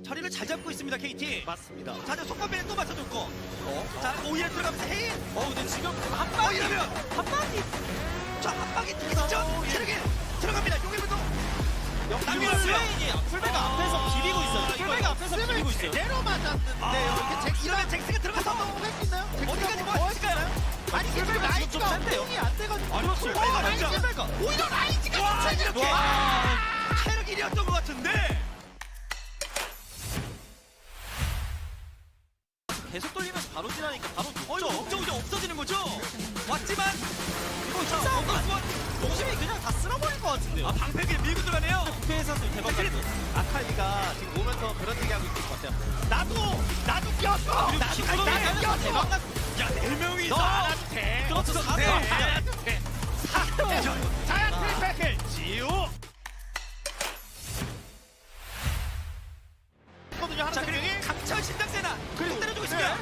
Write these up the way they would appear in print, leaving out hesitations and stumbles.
자리를 잘 잡고 있습니다, KT. 맞습니다. 자, 이제 속건배에 또 맞춰줬고. 자, 오히려 들어가면서 헤인. 근데 지금 한 방이 이러면 한 방이 자, 한 방이 있죠. 체력이 들어갑니다. 용일부터. 남겨놨어요. 풀베가 앞에서 비비고 있어요. 풀베가 앞에서 비비고 있어요. 제대로 맞았는데요. 이렇게 이러면 잭스가 들어가서 할수 있나요? 어디까지 뭐 할까요? 아니 지금 지금 좀 라이즈가 센데요? 운동이 안 돼가지고 아니, 풀베가 라이즈가 진짜. 오히려 라이즈가 좀 이렇게 체력 1위였던 것 같은데. 계속 돌리면서 바로 지나니까 바로 이거 녹죠. 목적이 없어지는 거죠? 왔지만 이거 자, 동심이 그냥 다 쓸어버릴 것 같은데요. 아, 방패기에 밀고 들어가네요. 부패에서도 대박 났고. 아칼리가 지금 오면서 그런 얘기하고 있을 것 같아요. 나도 꼈어. 기프로 나도 꼈어. 대박 났어. 야, 4명이서 너 안 해도 돼. 그렇죠. 네. 사도 안 해도 돼. 자야 트리패클 지우. 자, 그리고 강철 신장세나 그리고 때려주고 있습니다.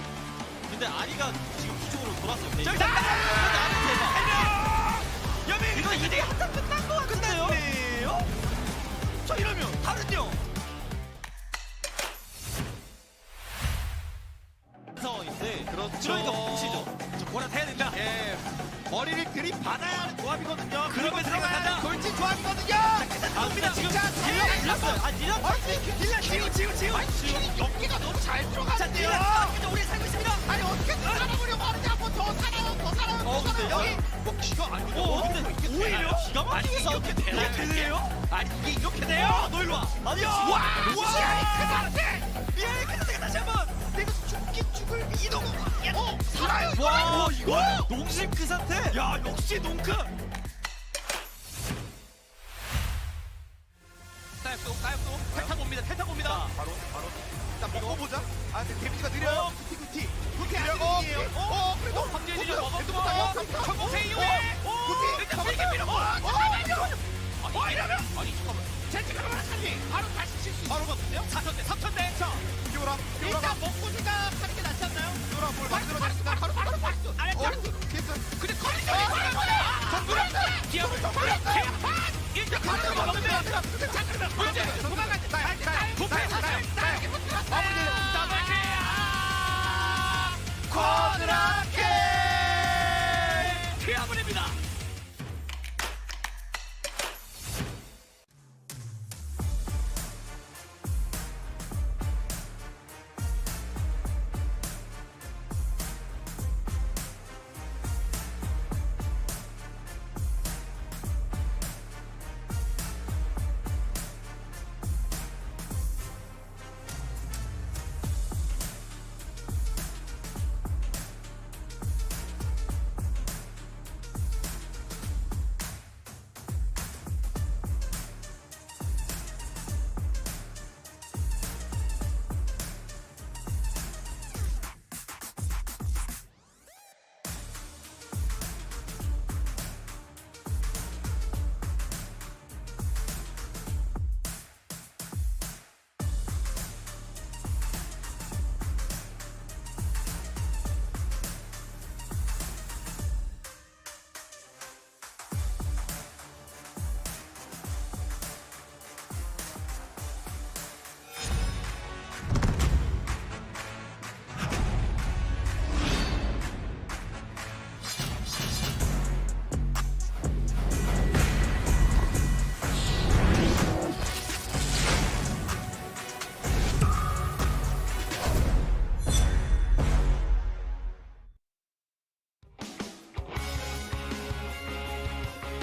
근데 아리가 지금 뒤쪽으로 돌았어요. 저기 나는 대박. 여민 이거 이게 한참 끝난 것 같은데요? 끝났네요. 자, 이러면 다른요. 상황인데 그렇죠. 그러니까 뭉치죠. 저 보라 해야 된다. 예, 머리를 들이받아야 하는 조합이거든요. 그러면서 생각한다. 돌진 조합이거든요. 나옵니다. 지금 자, 딜러 밀렸어요. 아 딜러 딜라 지우. 연기가 너무 잘 자, 들어가는데요. 딜라 우리 살고 있습니다. 아니 어떻게든 살아보려고 하는데 한번 더 살아요, 더 살아요. 근데 여기 뭐 기가 아니고. 근데 오히려 기가 막히게 싸우게 이렇게 돼요? 아니 이게 이렇게 돼요? 너 일로 와. 아니야. 와. 시야이 크다한테 미안해, 캐스가 다시 한번. 내가 죽긴 죽을 이동. 살아요. 와, 이거. 농심 그 상태. 야, 역시 농크. 까엽도. 탈타고 옵니다. 탈타고 옵니다. 바로. 일단 먹고 보자. 아, 근데 데미지가 느려요. 구티. 구티 아니에요. 그래도 황제진이 구티. 먹었고. 천국세 이후에. 구티. 일단 세게 밀었고. 이러면. 아니 잠깐만. 제트가 살리. 바로 다시 칠수 바로거든요. 3천대. 자, 요라. 일단 먹고지가 하는 게 낫지 않나요? 요라 뭘 만들어냈습니다. 바로. 아래 자. 근데 거리까지 걸렸어요. 기합을 더 걸렸어. 일단 가는 거 없는데. 자, 그러면 문제. 도망가지. 부패 사살. 더블 쿼드라킬. 피아블입니다.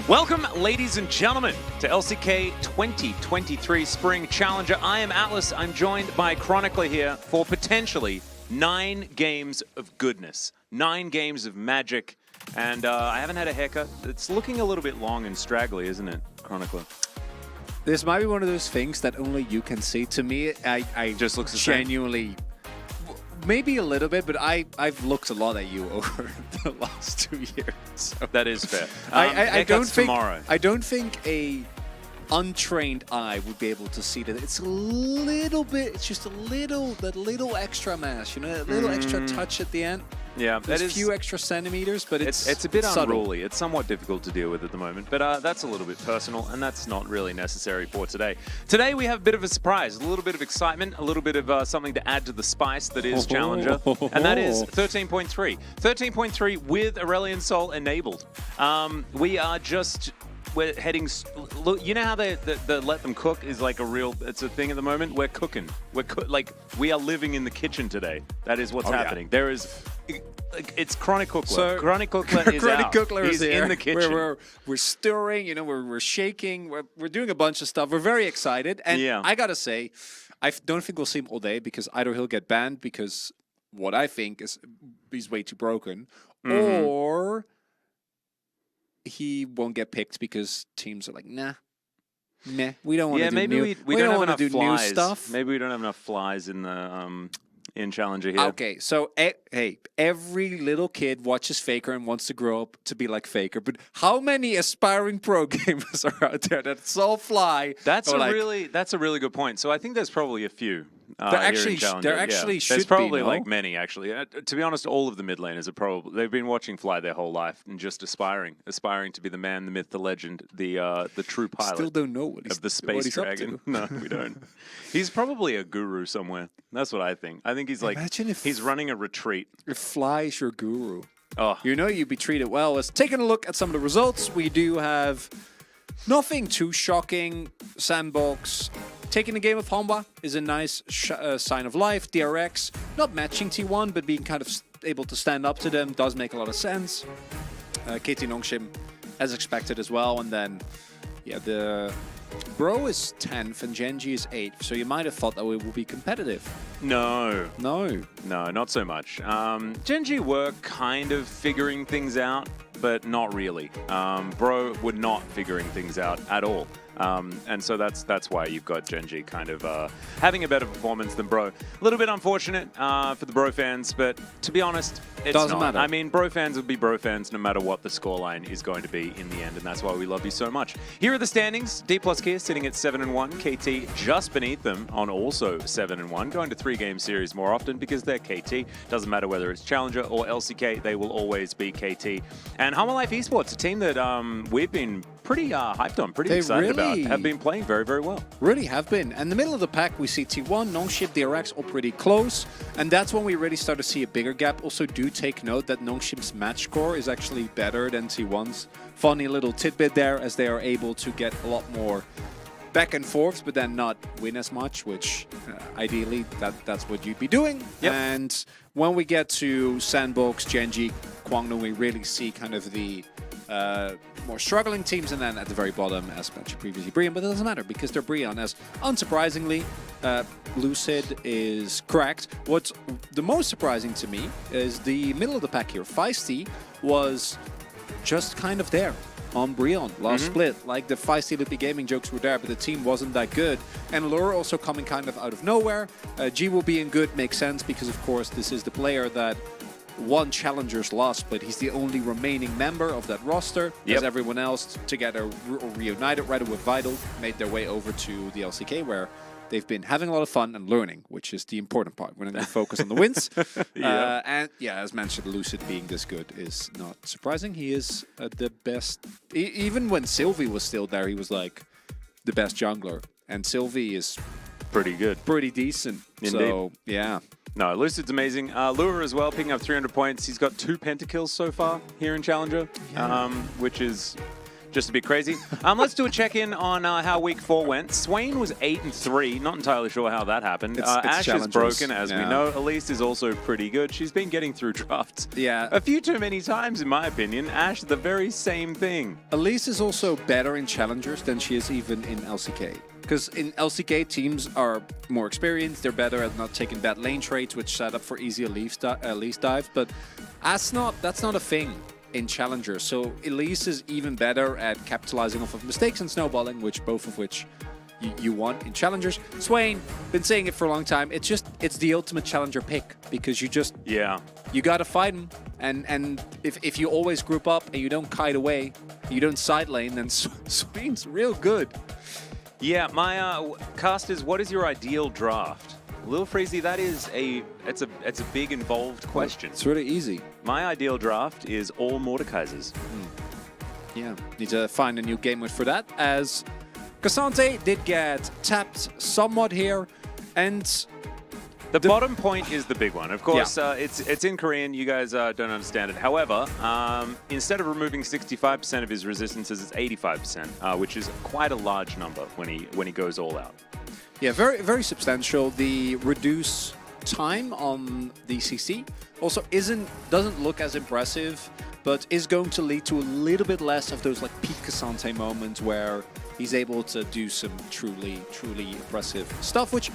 Welcome, ladies and gentlemen, to LCK 2023 Spring Challenger. I am Atlas. I'm joined by Chronicler here for potentially 9 games of goodness, 9 games of magic, and I haven't had a haircut. It's looking a little bit long and straggly, isn't it, Chronicler? This might be one of those things that only you can see. To me, I Just looks the same. genuinely, maybe a little bit, but I've looked a lot at you over the last 2 years. So. That is fair. I don't Haircuts think tomorrow. I don't think a untrained eye would be able to see that. It's a little bit. It's just a little, that little extra mass, you know, that little extra touch at the end. Yeah, There's that a is. few extra centimeters, but It's a bit subtle. unruly. It's somewhat difficult to deal with at the moment, but that's a little bit personal, and that's not really necessary for today. Today we have a bit of a surprise, a little bit of excitement, a little bit of something to add to the spice that is Challenger, and that is 13.3. 13.3 with Aurelion Sol enabled. We're heading. Look, you know how the let them cook is like it's a thing at the moment. We're cooking. We are living in the kitchen today. That is what's happening. There is. It's Chronic Cookler. So, Chronic Cookler is Chronic out. Cookler is He's here. in the kitchen. We're stirring, we're shaking, we're doing a bunch of stuff. We're very excited. And Yeah. I gotta say, I don't think we'll see him all day because either he'll get banned because what I think is he's way too broken, or he won't get picked because teams are like, nah, we don't want to do maybe new. we don't have want enough to do flies. new stuff. Maybe we don't have enough flies in the in Challenger here. Okay, so hey, every little kid watches Faker and wants to grow up to be like Faker. But how many aspiring pro gamers are out there that all fly? That's or a like, really good point. So I think there's probably a few. There here actually in Challenger. there actually yeah. should There's be, probably no? like many actually. To be honest, all of the mid laners are they've been watching Fly their whole life and just aspiring to be the man, the myth, the legend, the true pilot. Still don't know what he's of the what space he's up dragon. to. No, we don't. He's probably a guru somewhere. That's what I think. I think he's like Imagine if- he's running a retreat. If Fly is your guru, Oh, you'd be treated well. Let's taking a look at some of the results. We do have nothing too shocking. Sandbox. Taking the game of Honba is a nice sign of life. DRX, not matching T1, but being kind of able to stand up to them does make a lot of sense. KT Nongshim, as expected as well. And then, yeah, the Bro is 10th and Gen.G is 8th. So you might have thought that we would be competitive. no. No. No, not so much. Gen.G were kind of figuring things out, but not really. Bro were not figuring things out at all. And so that's why you've got Gen.G kind of having a better performance than Bro. A little bit unfortunate for the Bro fans, but to be honest, it's Doesn't not. matter. I mean, Bro fans will be Bro fans no matter what the scoreline is going to be in the end, and that's why we love you so much. Here are the standings. D+ Kia sitting at 7-1. KT just beneath them on also 7-1, going to 3-game series more often because they're KT. Doesn't matter whether it's Challenger or LCK, they will always be KT. And Hummer Life Esports, a team that we've been pretty hyped on, pretty excited about, have been playing very, very well. Really have been. And in the middle of the pack, we see T1, Nongshim, DRX all pretty close. And that's when we really start to see a bigger gap. Also, do take note that Nongshim's match score is actually better than T1's. Funny little tidbit there, as they are able to get a lot more back and forths, but then not win as much, which ideally that's what you'd be doing. Yep. And when we get to Sandbox, Gen.G, Kwangnu, we really see kind of the more struggling teams, and then at the very bottom, as mentioned previously, Brian, but it doesn't matter because they're Brian, as unsurprisingly, Lucid is correct. What's the most surprising to me is the middle of the pack here. Feisty was just kind of there on Brion last split. Like the Feisty Loopy Gaming jokes were there, but the team wasn't that good. And Lure also coming kind of out of nowhere. G will being good makes sense because, of course, this is the player that won Challengers last split. He's the only remaining member of that roster, as everyone else together reunited rather with Vital, made their way over to the LCK, where they've been having a lot of fun and learning, which is the important part. We're going to focus on the wins. And yeah, as mentioned, Lucid being this good is not surprising. He is the best. Even when Sylvie was still there, he was like the best jungler. And Sylvie is Pretty good. pretty decent. Indeed. So, yeah. No, Lucid's amazing. Lure as well, picking up 300 points. He's got 2 pentakills so far here in Challenger, which is just a bit crazy. Let's do a check-in on how Week 4 went. Swain was 8-3. Not entirely sure how that happened. It's Ash is Challengers. broken, as we Yeah. know. Elise is also pretty good. She's been getting through drafts Yeah. a few too many times, in my opinion. Ash, the very same thing. Elise is also better in Challengers than she is even in LCK. Because in LCK, teams are more experienced. They're better at not taking bad lane trades, which set up for easy Elise dive. But that's not a thing in Challengers. So Elise is even better at capitalizing off of mistakes and snowballing, both of which you want in Challengers. Swain, been saying it for a long time. It's the ultimate Challenger pick because you gotta fight him. And if you always group up and you don't kite away, you don't side lane, then Swain's real good. Yeah, my casters, what is your ideal draft? Lil Freezy, that is it's a big involved question. It's really easy. My ideal draft is all Mordekaisers. Yeah, need to find a new game mode for that, as Cassante did get tapped somewhat here, and The bottom point is the big one. Of course, it's in Korean. You guys don't understand it. However, instead of removing 65% of his resistances, it's 85%, which is quite a large number when he goes all out. yeah, very, very substantial. The reduce time on the CC also doesn't look as impressive, but is going to lead to a little bit less of those like peak Cassante moments where he's able to do some truly, truly impressive stuff, which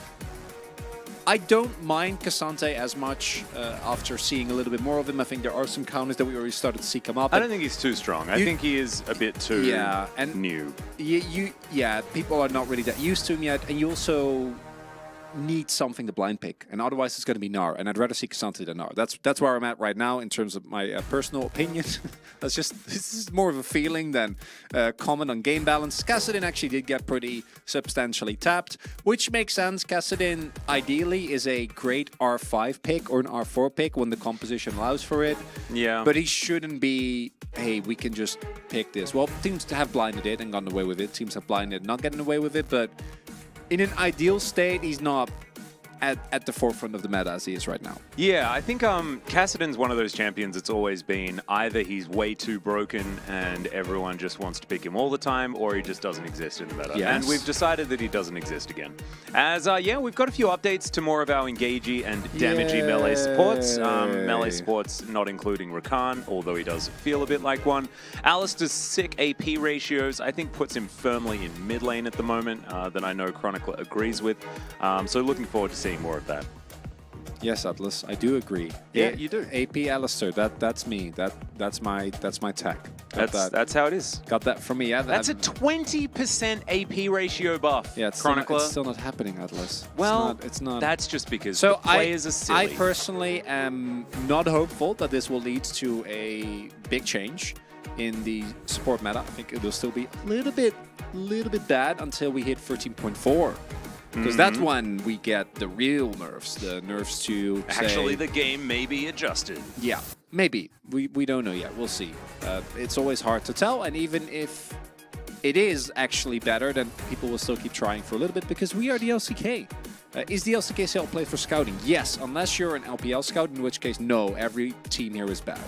I don't mind Cassante as much after seeing a little bit more of him. I think there are some counters that we already started to see come up. I don't think he's too strong. I think he is a bit too new. People are not really that used to him yet, and you also need something to blind pick, and otherwise it's going to be Gnar, and I'd rather see Cassante than Gnar. That's where I'm at right now in terms of my personal opinion. This is more of a feeling than comment on game balance. Kassadin actually did get pretty substantially tapped, which makes sense. Kassadin ideally is a great R5 pick or an R4 pick when the composition allows for it. Yeah. But he shouldn't be, hey, we can just pick this. Well, teams have blinded it and gotten away with it. Teams have blinded not getting away with it, but in an ideal state, he's not at the forefront of the meta as he is right now. Yeah, I think Kassadin's one of those champions that's always been either he's way too broken and everyone just wants to pick him all the time, or he just doesn't exist in the meta. Yes. And we've decided that he doesn't exist again. As, we've got a few updates to more of our Gen.G and damagey melee supports. Melee supports not including Rakan, although he does feel a bit like one. Alistair's sick AP ratios, I think, puts him firmly in mid lane at the moment, that I know Chronicler agrees with. So looking forward to seeing more of that. Yes, Atlas, I do agree. Yeah, you do. AP Alistair, that's me. That's my tech. That's how it is. Got that from me. Yeah, That's a 20% AP ratio buff. Yeah, it's Chronicler. still not happening, Atlas. Well, it's not. That's just because So the players are silly. I personally am not hopeful that this will lead to a big change in the support meta. I think it will still be a little bit bad until we hit 13.4. Because that's when we get the real nerfs, the nerfs to Actually, the game may be adjusted. Yeah, maybe. We don't know yet. We'll see. It's always hard to tell, and even if it is actually better, then people will still keep trying for a little bit because we are the LCK. Is the LCK CL played for scouting? Yes, unless you're an LPL scout, in which case, no, every team here is bad.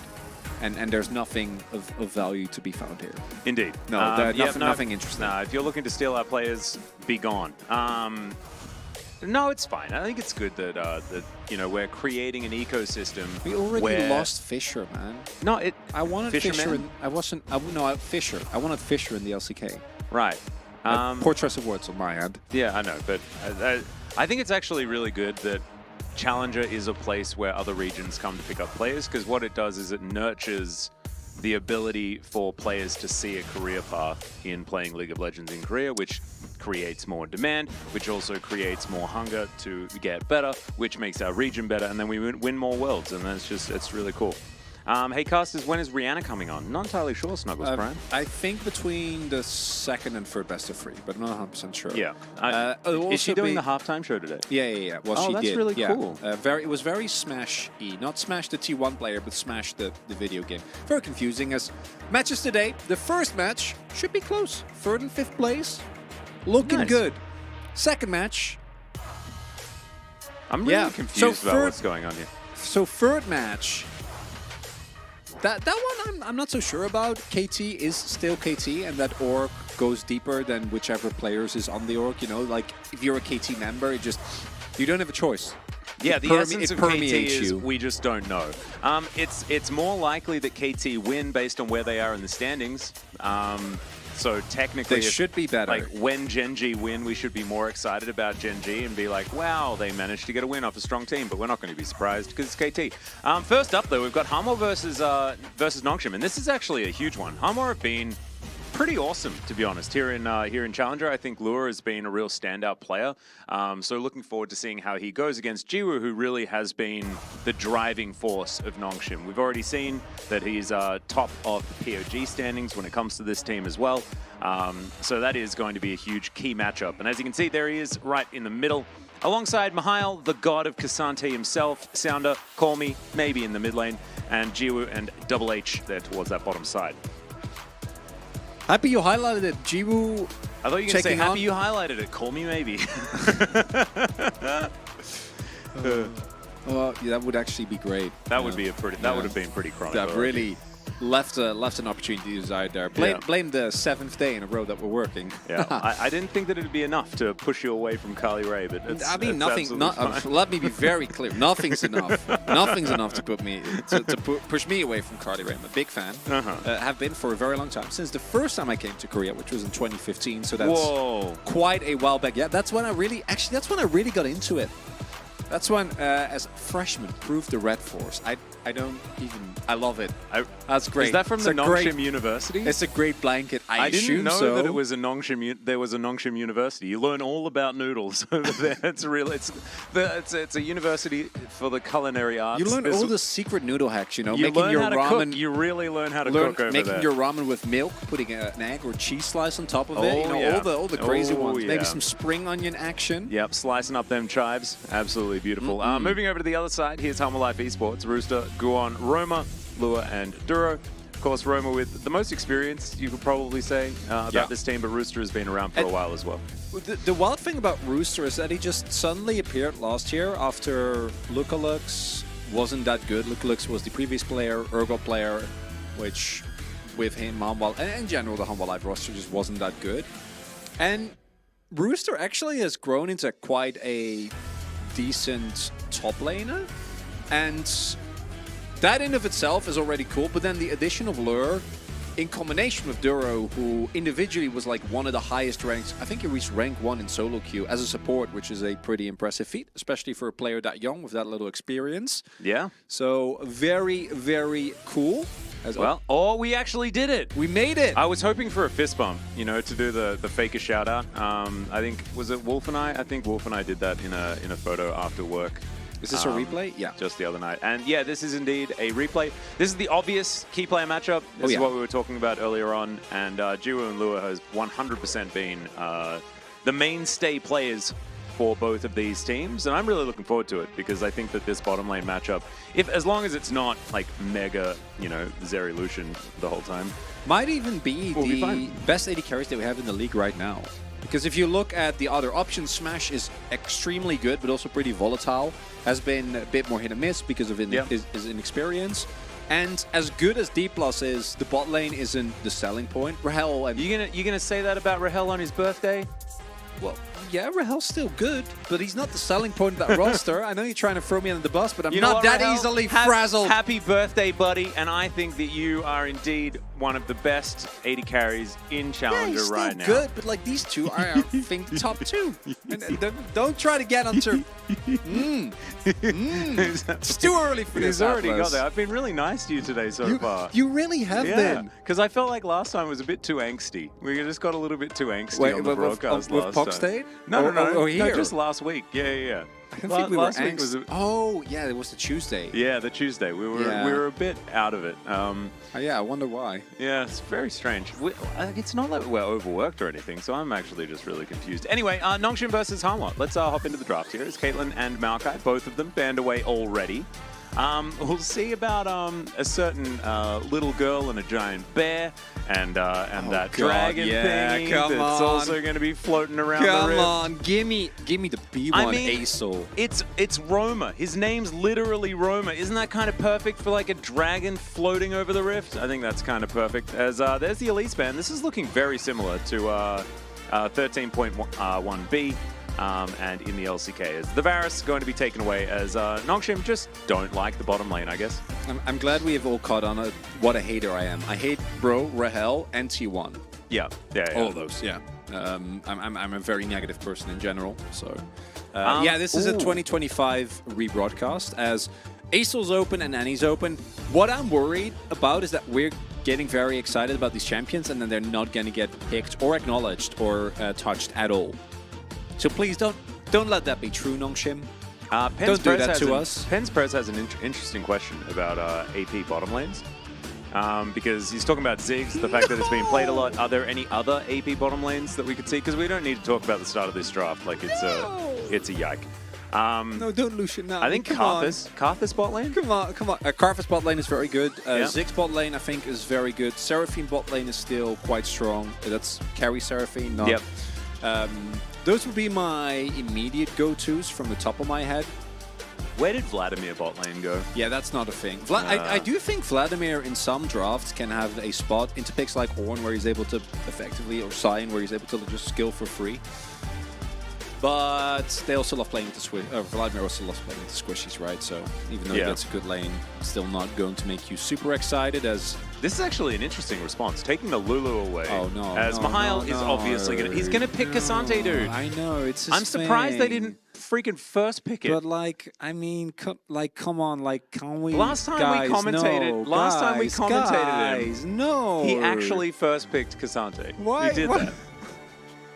And there's nothing of value to be found here. Indeed. No, nothing interesting. Nah, if you're looking to steal our players, be gone. No, it's fine. I think it's good that we're creating an ecosystem. We already lost Fisher, man. No, I wanted Fisher. Fisher. I wanted Fisher in the LCK. Right. Poor choice of words on my end. Yeah, I know, but I think it's actually really good that Challenger is a place where other regions come to pick up players, because what it does is it nurtures the ability for players to see a career path in playing League of Legends in Korea, which creates more demand, which also creates more hunger to get better, which makes our region better, and then we win more worlds, and it's really cool. Hey, casters, when is Rihanna coming on? Not entirely sure, Snuggles Prime. I think between the second and third best of 3, but I'm not 100% sure. Yeah. Is she doing the halftime show today? Yeah. Well, she did. Oh, that's really cool. It was very Smash-y. Not Smash the T1 player, but Smash the video game. Very confusing as matches today. The first match should be close. 3rd and 5th place. Looking good. Second match. I'm really confused about what's going on here. So 3rd match. That one I'm not so sure about. KT is still KT, and that org goes deeper than whichever players is on the org. Like if you're a KT member, you don't have a choice. Yeah, the essence of KT is we just don't know. It's more likely that KT win based on where they are in the standings. So technically, they should be better. Like when Gen.G win, we should be more excited about Gen.G and be like, wow, they managed to get a win off a strong team, but we're not going to be surprised because it's KT. First up, though, we've got Hamor versus Nongshim, and this is actually a huge one. Hamor have been pretty awesome, to be honest, here in Challenger. I think Lure has been a real standout player. So looking forward to seeing how he goes against Jiwoo, who really has been the driving force of Nongshim. We've already seen that he's top of the POG standings when it comes to this team as well. So that is going to be a huge key matchup. And as you can see, there he is right in the middle. Alongside Mihail, the god of Cassante himself, Sounder, Call Me, maybe in the mid lane, and Jiwoo and Double H there towards that bottom side. Happy you highlighted it. Jiwoo. I thought you were going to say, Checking on. happy you highlighted it. Call me maybe. Well, yeah, that would actually be great. That would be a pretty. That would have been pretty chronic. That really left an opportunity desired there. Blame the 7th day in a row that we're working. Yeah, I didn't think that it'd be enough to push you away from Carly Ray, but it's, I mean, it's nothing. Let me be very clear. Nothing's enough. Nothing's enough to put me push me away from Carly Ray. I'm a big fan. Have been for a very long time, since the first time I came to Korea, which was in 2015. So that's quite a while back. Yeah, that's when I really got into it. That's when, as a freshman, proved the Red Force. I love it. That's great. Is that from the Nongshim University? It's a great blanket. I didn't know so. that it was a Nongshim. There was a Nongshim University. You learn all about noodles over there. It's real. It's a university for the culinary arts. You learn all the secret noodle hacks. You know, you making learn your how to ramen. cook. You really learn how to cook over making there. your ramen with milk, putting an egg or cheese slice on top of it. You know, all the crazy ones. Maybe some spring onion action. Yep, slicing up them chives. Absolutely beautiful. Moving over to the other side, here's Humble Life Esports. Rooster, Guon, Roma, Lua, and Duro. Of course, Roma with the most experience, you could probably say, about this team, but Rooster has been around for a while as well. The wild thing about Rooster is that he just suddenly appeared last year after Lukalux wasn't that good. Lukalux was the previous player, Urgot player, which with him, Humble, and in general, the Humble Life roster just wasn't that good. And Rooster actually has grown into quite a decent top laner, and that in of itself is already cool, but then the addition of Lure in combination with Duro, who individually was like one of the highest ranks. I think he reached rank 1 in solo queue as a support, which is a pretty impressive feat, especially for a player that young with that little experience. Yeah. So very, very cool. We actually did it. We made it. I was hoping for a fist bump, you know, to do the faker shout out. I think, was it Wolf and I? I think Wolf and I did that in a photo after work. Is this a replay? Yeah. Just the other night. And yeah, this is indeed a replay. This is the obvious key player matchup. This is what we were talking about earlier on. And Jiwoo and Lua has 100% been the mainstay players for both of these teams. And I'm really looking forward to it because I think that this bottom lane matchup, as long as it's not like mega, you know, Zeri Lucian the whole time, might even be the best AD carries that we have in the league right now. Because if you look at the other options, Smash is extremely good, but also pretty volatile. Has been a bit more hit and miss because of his inexperience. And as good as D+ is, the bot lane isn't the selling point. Rahel and you gonna say that about Rahel on his birthday? Well, yeah, Rahel's still good, but he's not the selling point of that roster. I know you're trying to throw me under the bus, but I'm not that easily frazzled. Happy birthday, buddy. And I think that you are indeed one of the best AD carries in Challenger right now. Good, but like these two are, I think, the top 2. And don't try to get onto... It's too early for this. He's already got there. I've been really nice to you today so far. You really have been. Because I felt like last time was a bit too angsty. We just got a little bit too angsty on the broadcast last time. With State? No, here. just last week. Yeah. I don't think we were angst. Oh, yeah, it was the Tuesday. Yeah, the Tuesday. We were a bit out of it. Yeah, I wonder why. Yeah, it's very strange. It's not like we're overworked or anything, so I'm actually just really confused. Anyway, Nongshim versus Hanwha. Let's hop into the draft here. It's Caitlyn and Maokai, both of them banned away already. We'll see about a certain little girl and a giant bear and that dragon thingy that's also going to be floating around the rift. Come on, give me the B1 Acel. It's Roma. His name's literally Roma. Isn't that kind of perfect for like a dragon floating over the rift? I think that's kind of perfect. As there's the Elise ban. This is looking very similar to 13.1b. And in the LCK, is the Varus going to be taken away as Nongshim just don't like the bottom lane, I guess. I'm glad we have all caught on what a hater I am. I hate Bro, Rahel, and T1. Yeah. All of those, yeah. I'm a very negative person in general, so... yeah, this is a 2025 rebroadcast, as Acel's open and Annie's open. What I'm worried about is that we're getting very excited about these champions, and then they're not going to get picked or acknowledged or touched at all. So please don't let that be true, Nongshim. Don't do that to us. Pens Prez has an interesting question about AP bottom lanes. Because he's talking about Ziggs, the fact that it's being played a lot. Are there any other AP bottom lanes that we could see? Because we don't need to talk about the start of this draft. Like it's a yike. No, don't Lucian now. I think Karthus bot lane. Come on. Karthus bot lane is very good. Yeah. Ziggs bot lane, I think, is very good. Seraphine bot lane is still quite strong. That's carry Seraphine, not... Yep. Those would be my immediate go-tos from the top of my head. Where did Vladimir bot lane go? Yeah, that's not a thing. I do think Vladimir in some drafts can have a spot into picks like Ornn where he's able to effectively, or Cyan where he's able to just skill for free. But they also love playing with the squish. Vladimir also loves playing with the squishies, right? So even though he gets a good lane, still not going to make you super excited as... This is actually an interesting response, taking the Lulu away. Oh, no. As Mihail is obviously going to... He's going to pick Cassante, dude. I know, it's his I'm surprised they thing. didn't freaking first pick it. But, like, I mean, come on, like, can we... Last time guys, we commentated... no, last time we commentated guys, him... no. He actually first picked Cassante. Why? He did Why? that.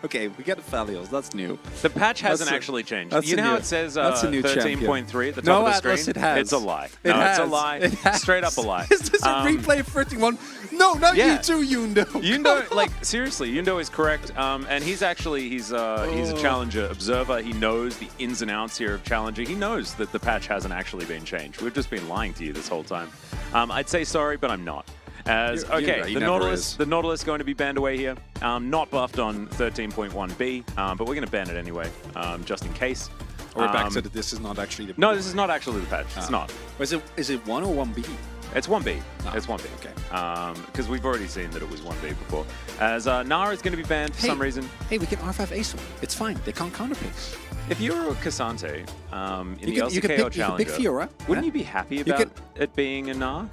Okay, we get the Phalios. That's new. The patch hasn't That's a- actually changed. that's You a know how new- it says that's a new 13.3 at the top No, of the Atlas, screen? it has. It's a lie. It No, has. it's a lie. It has. Straight up a lie. Is this a replay of 31? No, not yeah. you too, Yundo. Yundo, like, seriously, Yundo is correct. And he's actually, he's a Challenger observer. He knows the ins and outs here of Challenger. He knows that the patch hasn't actually been changed. We've just been lying to you this whole time. I'd say sorry, but I'm not. As okay, right, the Nautilus going to be banned away here. Not buffed on 13.1b, but we're going to ban it anyway, just in case. We're back to this is not actually the... No, this is not actually the patch. It's not. Is it 1 or 1B? It's 1B. Oh, It's 1B. okay. Because we've already seen that it was 1B before. As Nara is going to be banned for some reason. Hey, we can R5 ASO. It's fine. They can't counterpick. If you were a Cassante in the You LCK could or pick Challenger, Fiora. wouldn't you be happy about it being a Nara?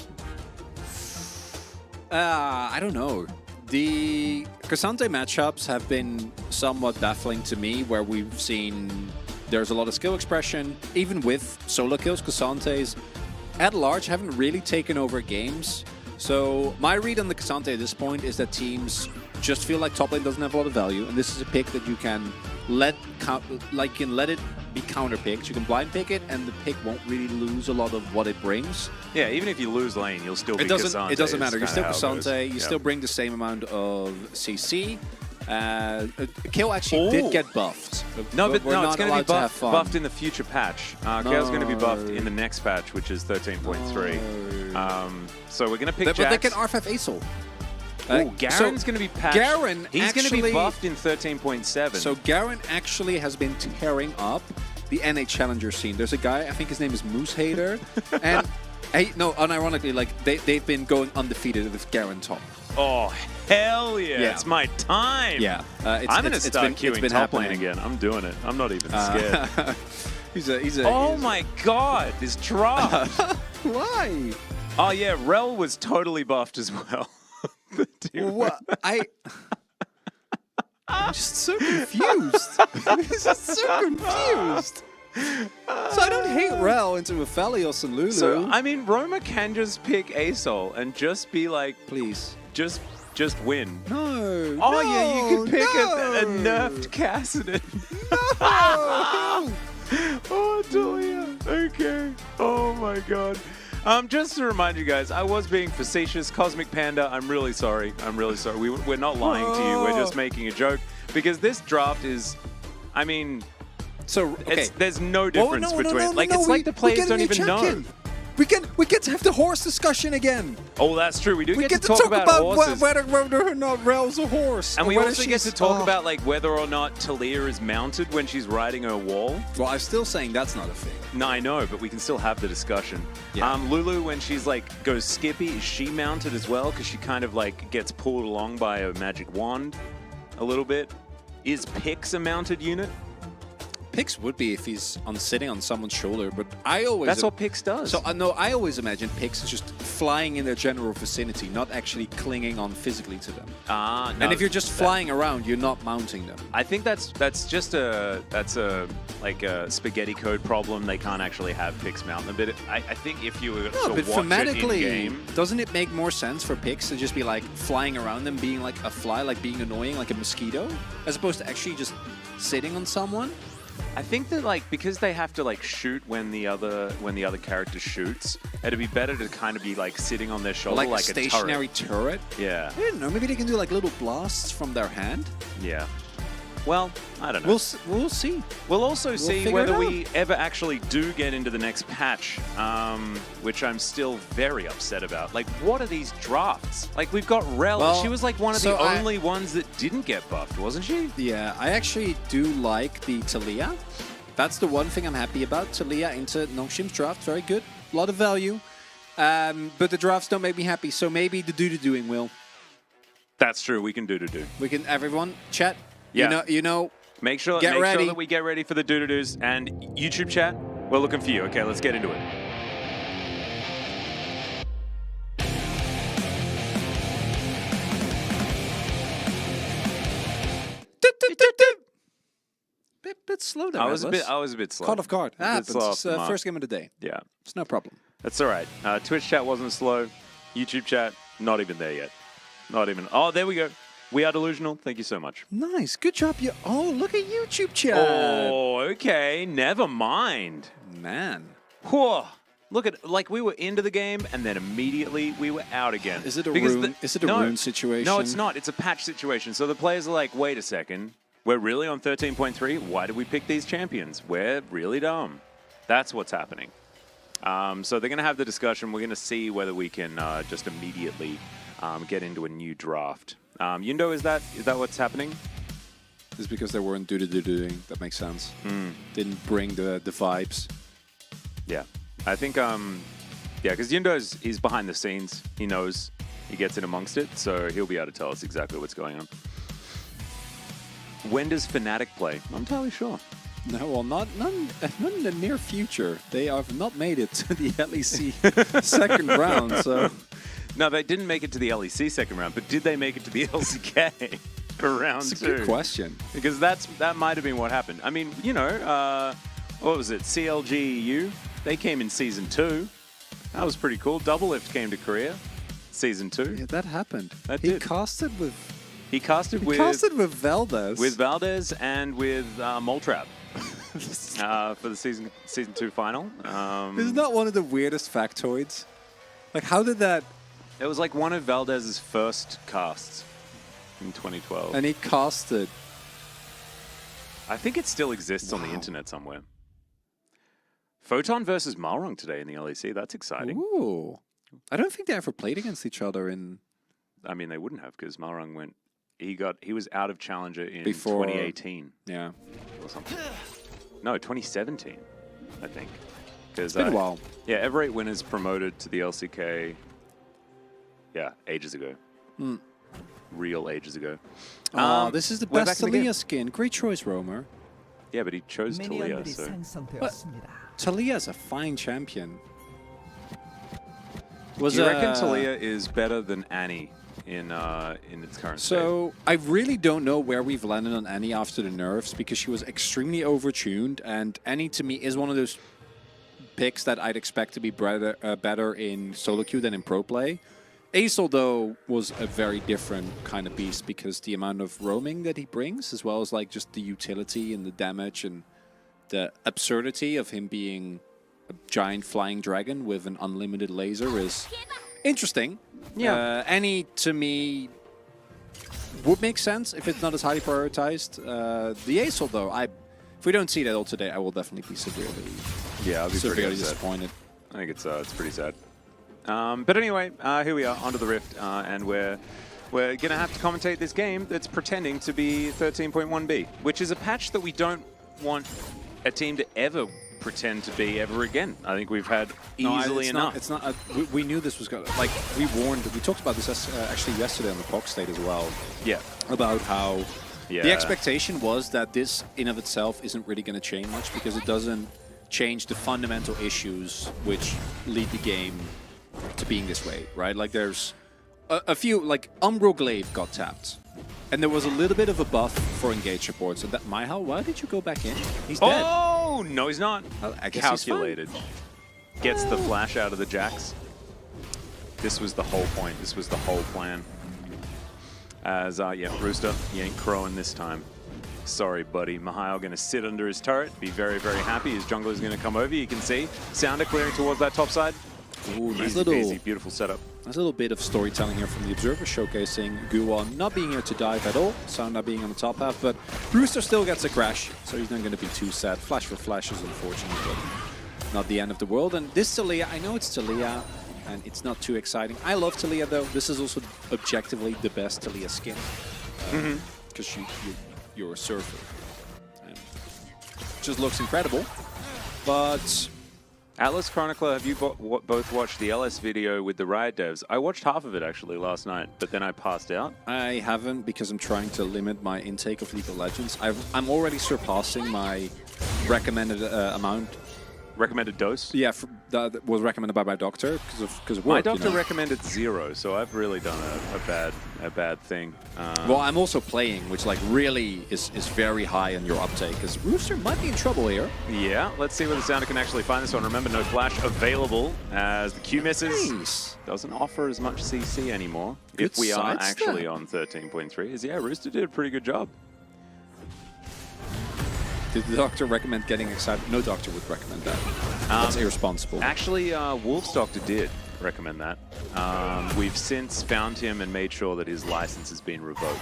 I don't know. The Cassante matchups have been somewhat baffling to me, where we've seen there's a lot of skill expression. Even with solo kills, Cassantes at large haven't really taken over games. So my read on the Cassante at this point is that teams just feel like top lane doesn't have a lot of value, and this is a pick that you can let it be counter picked. You can blind pick it, and the pick won't really lose a lot of what it brings. Yeah, even if you lose lane, you'll still be Cassante. It doesn't matter. You're still Kinda how it goes. Cassante. You still bring the same amount of CC. Kill actually did get buffed. No, but we're no, not it's going to be allowed have fun. buffed in the future patch. Kale's going to be buffed in the next patch, which is 13.3. So we're going to pick But Jax. they can R5 ASO. Oh, Garen's going to be patched. Garen He's going to be actually- buffed in 13.7. So Garen actually has been tearing up the NA Challenger scene. There's a guy, I think his name is Moose Hater, and unironically, like they've been going undefeated with Garen top. oh, hell yeah. Yeah. It's my time. Yeah, I'm going to start it's queuing been top lane happening. again. I'm doing it. I'm not even scared. he's a. Oh my god, this drop. Why? Oh yeah, Rel was totally buffed as well. What? I'm just so confused. I'm just so confused. So I don't hate Rel into Aphelios and Lulu. So, I mean, Roma can just pick Asol and just be like, please. just win. No. Oh yeah, you can pick a no. nerfed Cassidy. No. Oh, Delia. Okay. Oh my god. Just to remind you guys, I was being facetious. Cosmic Panda, I'm really sorry. I'm really sorry. We're not lying to you. We're just making a joke. Because this draft is, I mean, So okay. there's no difference between... it's we- like the players don't we get a even new know. champion. We get to have the horse discussion again. Oh, that's true. We do We get to talk about horses. whether or not Rel's a horse. And or we whether also get she's- to talk about like whether or not Talia is mounted when she's riding her wall. Well, I'm still saying that's not a thing. No, I know, but we can still have the discussion. Yeah. Lulu, when she's like goes Skippy, is she mounted as well? Because she kind of like gets pulled along by a magic wand a little bit. Is Pix a mounted unit? Pix would be if he's sitting on someone's shoulder, but I always... That's what Pix does. So, no, I always imagine Pix is just flying in their general vicinity, not actually clinging on physically to them. no, And if you're just flying around, you're not mounting them. I think that's just a spaghetti code problem. They can't actually have Pix mount them. But I think if you were No, to but watch it thematically, in-game... doesn't it make more sense for Pix to just be like flying around them, being like a fly, like being annoying, like a mosquito, as opposed to actually just sitting on someone? I think that like because they have to like shoot when the other character shoots, it'd be better to kind of be like sitting on their shoulder like a stationary turret. turret? Yeah. I don't know, maybe they can do like little blasts from their hand? Yeah. Well, I don't know. We'll see. We'll also see figure whether it we ever actually do get into the next patch, which I'm still very upset about. Like, what are these drafts? Like, we've got Rel. Well, she was like one of so the only ones that didn't get buffed, wasn't she? Yeah, I actually do like the Talia. That's the one thing I'm happy about. Talia into Nongshim's draft, very good. A lot of value. But the drafts don't make me happy, so maybe the do-doing will. That's true. We can do. We can, everyone, chat. Yeah. You know. Make sure ready. that we get ready for the do-do-dos. And YouTube chat, we're looking for you. Okay, let's get into it. Bit slow there. I was a bit slow. Caught off guard. Bit slow It's off the mark. first game of the day. Yeah, It's no problem. that's all right. Twitch chat wasn't slow. YouTube chat, not even there yet. Not even. Oh, there we go. We are delusional. Thank you so much. Nice. Good job. Oh, look at YouTube chat. Oh, okay. Never mind. Man. Whoa. Look at, like, we were into the game and then immediately we were out again. Is it a Because rune? Is it a rune situation? No, it's not. It's a patch situation. So the players are like, wait a second. We're really on 13.3? Why did we pick these champions? We're really dumb. That's what's happening. So they're going to have the discussion. We're going to see whether we can just immediately get into a new draft. Yundo, is that what's happening? It's because they weren't doing. That makes sense. Didn't bring the vibes. Yeah. I think, yeah, because Yundo he's behind the scenes. He knows. He gets in amongst it, so he'll be able to tell us exactly what's going on. When does Fnatic play? I'm entirely sure. No, well, not in the near future. They have not made it to the LEC second round, so... No, they didn't make it to the LEC second round, but did they make it to the LCK for round That's two? a good question. Because that might have been what happened. I mean, you know, what was it? CLG They came in Season 2. That was pretty cool. Double Lift came to Korea, Season 2. Yeah, that happened. That he did. casted with... He casted with Valdez. With Valdez and with Moltrap for the season 2 final. Isn't that one of the weirdest factoids? Like, how did that... It was like one of Valdez's first casts in 2012. And he casted... I think it still exists on the internet somewhere. Photon versus Malrung today in the LEC. That's exciting. Ooh. I don't think they ever played against each other in... I mean, they wouldn't have because Malrung went... He was out of Challenger in Before, 2018. Yeah. Or something. No, 2017, I think. It's been a while. Yeah, Ever8 winners promoted to the LCK, yeah, ages ago. Real ages ago. This is the we're best back in the game. Talia skin. Great choice, Romer. Yeah, but he chose Talia, so... Talia's a fine champion. Do you reckon Talia is better than Annie in its current state? So, I really don't know where we've landed on Annie after the nerfs because she was extremely overtuned, and Annie to me is one of those picks that I'd expect to be better in solo queue than in pro play. Acel, though, was a very different kind of beast because the amount of roaming that he brings, as well as like just the utility and the damage and the absurdity of him being a giant flying dragon with an unlimited laser is interesting. Yeah. Annie, to me, would make sense if it's not as highly prioritized. The Acel, though, if we don't see that all today, I will definitely be severely I'll be pretty upset. disappointed. I think it's pretty sad. But anyway, here we are onto the Rift, and we're going to have to commentate this game that's pretending to be 13.1b, which is a patch that we don't want a team to ever pretend to be ever again. I think we've had easily enough. It's not. We knew this was going to... Like, we warned... We talked about this actually yesterday on the POC state as well. Yeah. About how Yeah. the expectation was that this in of itself isn't really going to change much because it doesn't change the fundamental issues which lead the game to being this way, right? Like, there's a few... Like, Umbro Glaive got tapped. And there was a little bit of a buff for engage support. So that Maihal, why did you go back in? He's dead. Oh, no, he's not. I guess Calculated. Gets the flash out of the Jax. This was the whole point. This was the whole plan. As, yeah, Rooster, you ain't crowing this time. Sorry, buddy. Maihal going to sit under his turret, be very, very happy. His jungler is going to come over. You can see Sounder clearing towards that top side. Ooh, nice Easy little peasy, beautiful setup. There's a little bit of storytelling here from the Observer, showcasing Guwon not being here to dive at all, Sound not being on the top half, but Rooster still gets a crash, so he's not going to be too sad. Flash for flash is unfortunate, but not the end of the world. And this Taliyah, I know it's Taliyah, and it's not too exciting. I love Taliyah though. This is also objectively the best Taliyah skin, because you're a surfer. And it just looks incredible, but... Atlas Chronicler, have you both watched the LS video with the Riot devs? I watched half of it actually last night, but then I passed out. I haven't, because I'm trying to limit my intake of League of Legends. I'm already surpassing my recommended amount. Recommended dose? Yeah, that was recommended by my doctor because of work. My doctor recommended 0, so I've really done a bad thing. Well, I'm also playing, which like really is very high on your uptake, because Rooster might be in trouble here. Yeah, let's see whether Sounder can actually find this one. Remember, no flash available as the Q misses. Nice. Doesn't offer as much CC anymore. Good if we are sidestep. actually on 13.3. Yeah, Rooster did a pretty good job. Did the doctor recommend getting excited? No doctor would recommend that. That's irresponsible. Actually, Wolf's doctor did recommend that. We've since found him and made sure that his license has been revoked.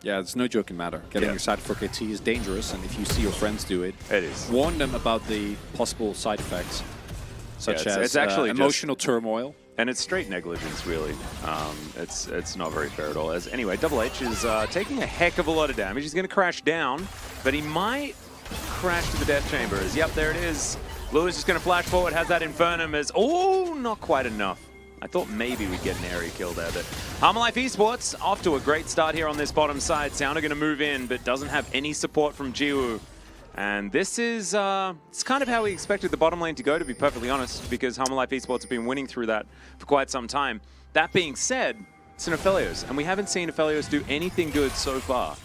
Yeah, it's no joking matter. Getting excited for KT is dangerous, and if you see your friends do it, it is. Warn them about the possible side effects, such as it's actually emotional turmoil. And it's straight negligence, really. It's not very fair at all. As anyway, Double H is taking a heck of a lot of damage. He's going to crash down, but he might crash to the death chamber. As yep, there it is. Blue is just going to flash forward. Has that Infernum as not quite enough. I thought maybe we'd get an area kill there, but Harmalife Esports off to a great start here on this bottom side. Sounder going to move in, but doesn't have any support from Jiwoo. And this is it's kind of how we expected the bottom lane to go, to be perfectly honest, because Harmalife Esports have been winning through that for quite some time. That being said, it's an Aphelios, and we haven't seen Aphelios do anything good so far.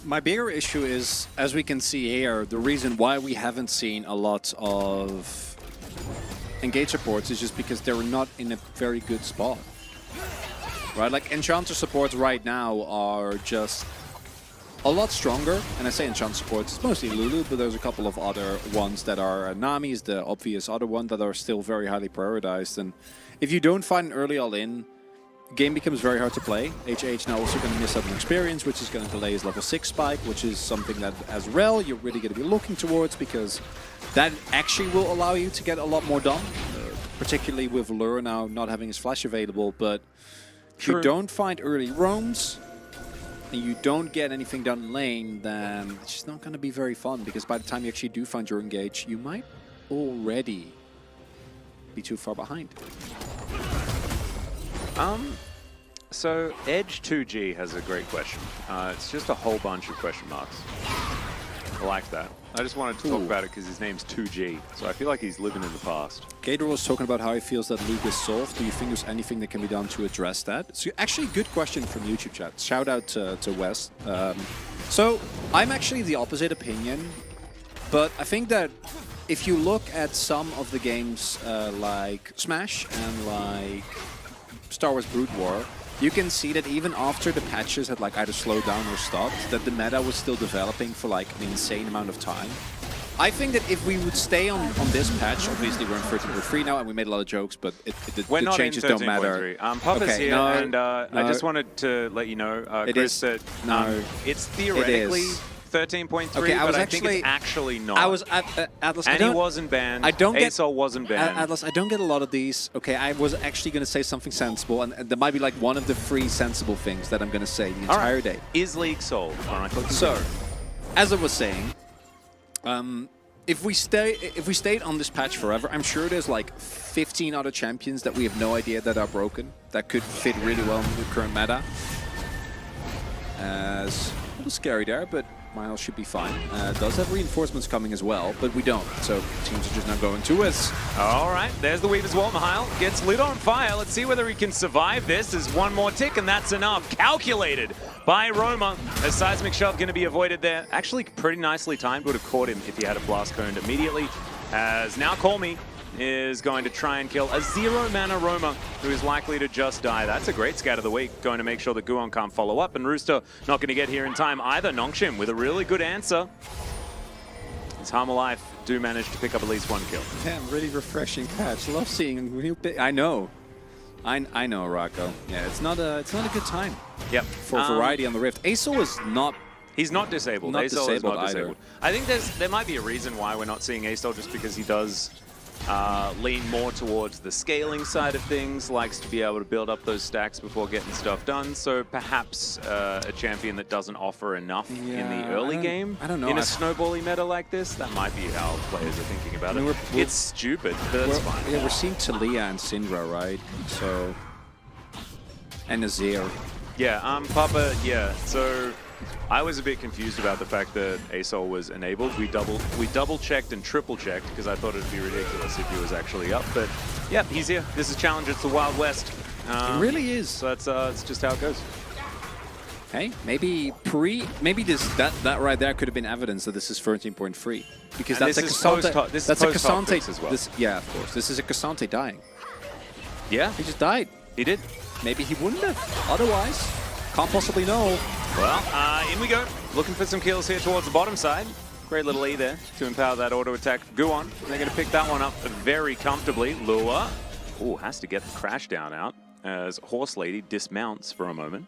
My bigger issue is, as we can see here, the reason why we haven't seen a lot of engage supports is just because they're not in a very good spot. Right? Like, Enchanter supports right now are just a lot stronger, and I say enchant supports, it's mostly Lulu, but there's a couple of other ones that are Nami's, the obvious other one, that are still very highly prioritized. And if you don't find an early all-in, game becomes very hard to play. HH now also going to miss out on experience, which is going to delay his level 6 spike, which is something that as Rel you're really going to be looking towards, because that actually will allow you to get a lot more done, particularly with Lure now not having his flash available. But if you don't find early roams, and you don't get anything done in lane, then it's just not going to be very fun, because by the time you actually do find your engage, you might already be too far behind. So Edge 2G has a great question. It's just a whole bunch of question marks. I like that. I just wanted to talk about it because his name's 2G, so I feel like he's living in the past. Gator was talking about how he feels that League is solved. Do you think there's anything that can be done to address that? It's actually a good question from YouTube chat. Shout out to Wes. So I'm actually the opposite opinion, but I think that if you look at some of the games like Smash and like Star Wars Brood War, you can see that even after the patches had like either slowed down or stopped, that the meta was still developing for like an insane amount of time. I think that if we would stay on this patch, obviously we're in 13.3 now and we made a lot of jokes, but the changes don't matter. Puff is Okay, here, no, and no. I just wanted to let you know, Chris, that it's theoretically 13.3, Okay, but I think it's actually not. I was at Atlas. And he wasn't banned. ASOL wasn't banned. Atlas, I don't get a lot of these. Okay, I was actually going to say something sensible, and there might be like one of the 3 sensible things that I'm going to say the entire day. Is League sold? So, as I was saying, if we stayed on this patch forever, I'm sure there's like 15 other champions that we have no idea that are broken, that could fit really well in the current meta. As a little scary there, but Miles should be fine. Does have reinforcements coming as well, but we don't, so teams are just not going to us. All right, there's the Weaver's Wall. Mihail gets lit on fire. Let's see whether he can survive this. There's one more tick, and that's enough. Calculated by Roma. A seismic shove going to be avoided there. Actually, pretty nicely timed. Would have caught him if he had a blast coned immediately. As now Call Me is going to try and kill a 0-mana Roma, who is likely to just die. That's a great scat of the week, going to make sure that Guwon can't follow up, and Rooster not going to get here in time either. Nongshim with a really good answer. As Harmalife do manage to pick up at least 1 kill. Damn, really refreshing patch. Love seeing new bit. I know. I know, Rocco. Yeah, it's not a good time Yep. for variety on the Rift. Aesol is not. He's not disabled. Not Aesol is not disabled disabled. I think there might be a reason why we're not seeing Aesol, just because he does lean more towards the scaling side of things, likes to be able to build up those stacks before getting stuff done. So perhaps a champion that doesn't offer enough in the early game. I don't know. In a snowbally meta like this, that might be how players are thinking about it. It's stupid, but that's fine. Yeah, we're seeing Talia and Syndra, right? So, and Nazir. Yeah, Papa, yeah. So I was a bit confused about the fact that Aesol was enabled. We double checked and triple checked because I thought it'd be ridiculous if he was actually up. But yeah, he's here. This is Challenge. It's the Wild West. It really is. So that's it's just how it goes. Hey, maybe that right there could have been evidence that this is 13.3 because And that's a this is Cassante. post- this is That's a post-hot Cassante fix as well. Yeah, of course. This is a Cassante dying. Yeah, He just died. he did. Maybe he wouldn't have. Otherwise, can't possibly know. Well, in we go. Looking for some kills here towards the bottom side. Great little E there to empower that auto attack. Guon, they're going to pick that one up very comfortably. Lua, oh, has to get the crash down out as Horse Lady dismounts for a moment.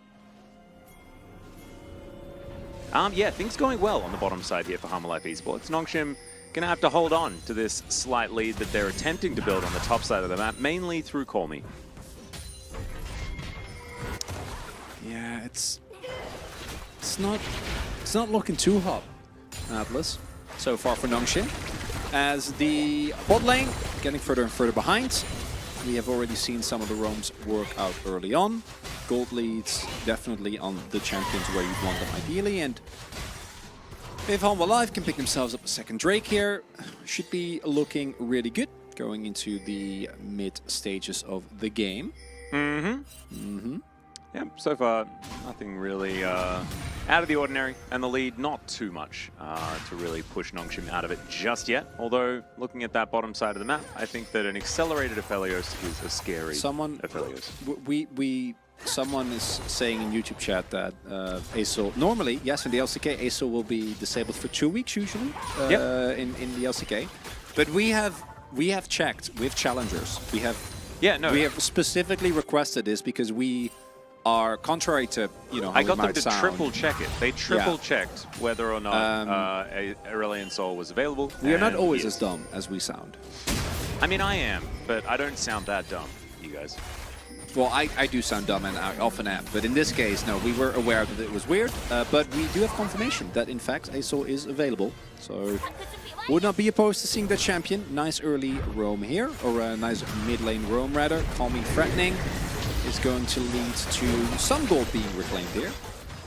Yeah, things going well on the bottom side here for Hammerlife Esports. Nongshim going to have to hold on to this slight lead that they're attempting to build on the top side of the map, mainly through Call Me. Yeah, it's not looking too hot, Atlas, so far for Nongshim. As the bot lane getting further and further behind, we have already seen some of the roams work out early on. Gold leads definitely on the champions where you'd want them ideally, and if Humble Life can pick themselves up a second Drake here, should be looking really good going into the mid stages of the game. Yeah, so far, nothing really out of the ordinary, and the lead not too much to really push Nongshim out of it just yet. Although, looking at that bottom side of the map, I think that an accelerated Aphelios is a scary Aphelios. Someone is saying in YouTube chat that Aesol, normally, yes, in the LCK, Aesol will be disabled for 2 weeks usually in the LCK. But we have checked with challengers. We have specifically requested this because we are contrary to, you know, how I got them to sound. triple check it. They triple checked whether or not Aurelion Sol was available. We are not always as dumb as we sound. I mean, I am, but I don't sound that dumb, you guys. Well, I do sound dumb, and I often am. But in this case, no, we were aware that it was weird. But we do have confirmation that, in fact, Aesol is available. So, would not be opposed to seeing the champion. Nice early roam here, or a nice mid lane roam, rather. Call Me Threatening is going to lead to some gold being reclaimed here.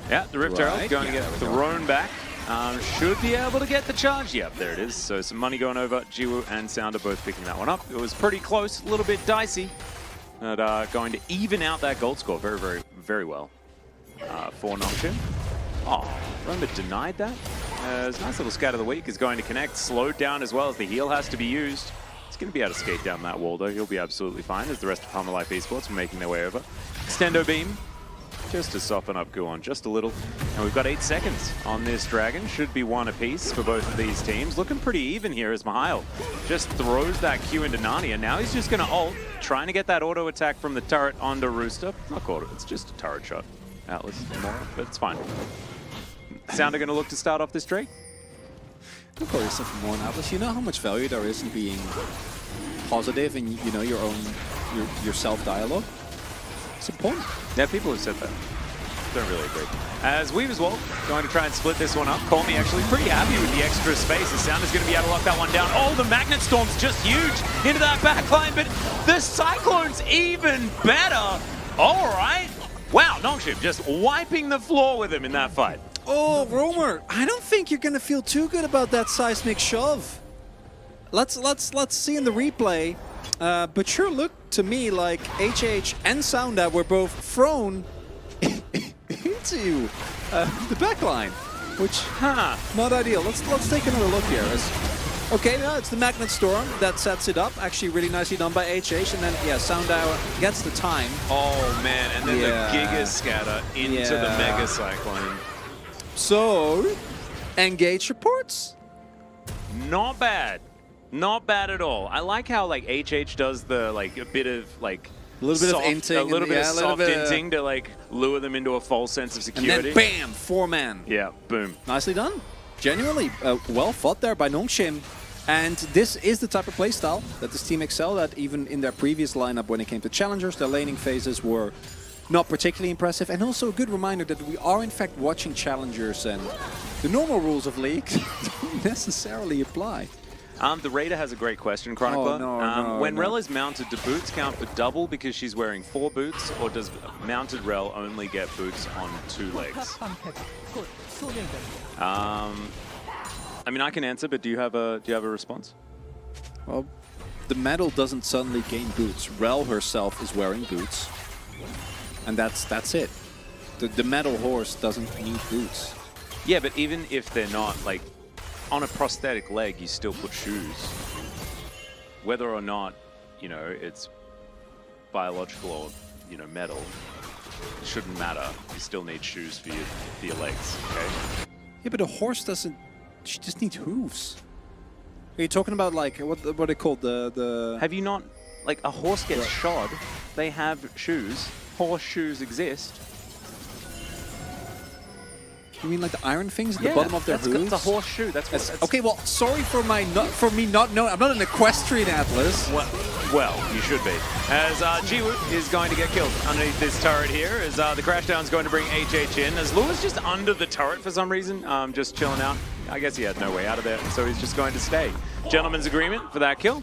Yeah, the Rift Herald going to get thrown back. Should be able to get the charge. Yep, there it is. So some money going over. Jiwoo and Sounder both picking that one up. It was pretty close, a little bit dicey. But going to even out that gold score very, very, very well for Nongshim. Oh, Roma denied that. His nice little scat of the week is going to connect. Slowed down as well as the heal has to be used. He's going to be able to skate down that wall, though. He'll be absolutely fine as the rest of Hammerlife Esports are making their way over. Extendo Beam, just to soften up Guon just a little. And we've got 8 seconds on this Dragon. Should be one apiece for both of these teams. Looking pretty even here as Mihail just throws that Q into Nani. And now he's just going to ult, trying to get that auto attack from the turret onto Rooster. Not auto, it's just a turret shot. Atlas, but it's fine. Sounder going to look to start off this Drake. Don't call yourself more an Atlas. You know how much value there is in being positive in, you know, your own your self-dialogue. It's important. Yeah, people have said that. Don't really agree. As Weave as well, going to try and split this one up. Call Me actually pretty happy with the extra space. The Sounder's going to be able to lock that one down. Oh, the Magnet Storm's just huge into that backline, but the Cyclone's even better. All right. Wow, Nongshim just wiping the floor with him in that fight. Oh, Romer, I don't think you're gonna feel too good about that seismic shove. Let's see in the replay. But sure looked to me like HH and Sounda were both thrown into the backline, which not ideal. Let's take another look here. Okay, yeah, it's the Magnet Storm that sets it up. Actually, really nicely done by HH, and then Sounda gets the time. Oh man, and then the Giga Scatter into the Mega Cyclone. So, engage reports. Not bad. Not bad at all. I like how like HH does the like a bit of like A little bit soft, of inting. a little bit of a little soft bit inting to like lure them into a false sense of And security. then bam, 4-man. Yeah, boom. Nicely done. Genuinely well fought there by Nongshim. And this is the type of playstyle that this team excelled at, even in their previous lineup when it came to challengers. Their laning phases were not particularly impressive. And also a good reminder that we are in fact watching challengers, and the normal rules of League don't necessarily apply. The Raider has a great question, Chronicler. Oh, no, when no. Rel is mounted, do boots count for double because she's wearing 4 boots, or does mounted Rel only get boots on 2 legs? I mean, I can answer, but do you have a response? Well, the medal doesn't suddenly gain boots. Rel herself is wearing boots. And that's it. The metal horse doesn't need boots. Yeah, but even if they're not, like, on a prosthetic leg, you still put shoes. Whether or not, you know, it's biological or, you know, metal, it shouldn't matter. You still need shoes for your legs, okay? Yeah, but a horse doesn't... She just needs hooves. Are you talking about, like, what are they called? The... Have you not, like, a horse gets shod, they have shoes, horseshoes exist. You mean like the iron things at the bottom of their hooves? It's a horseshoe. That's okay, well, sorry for me not knowing. I'm not an equestrian atlas. Well, you should be. As Jiwoo is going to get killed underneath this turret here, as the Crashdown is going to bring HH in, as Lua's just under the turret for some reason, just chilling out. I guess he had no way out of there, so he's just going to stay. Gentleman's agreement for that kill.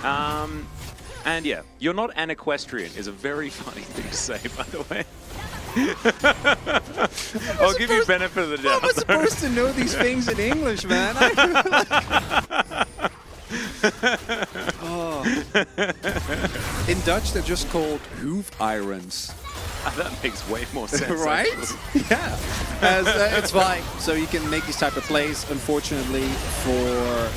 And yeah, you're not an equestrian is a very funny thing to say, by the way. I'll give you benefit of the doubt. How am I supposed to know these things in English, man? In Dutch, they're just called hoof irons. That makes way more sense. Right? Actually. Yeah. As, it's fine. So you can make these type of plays. Unfortunately, for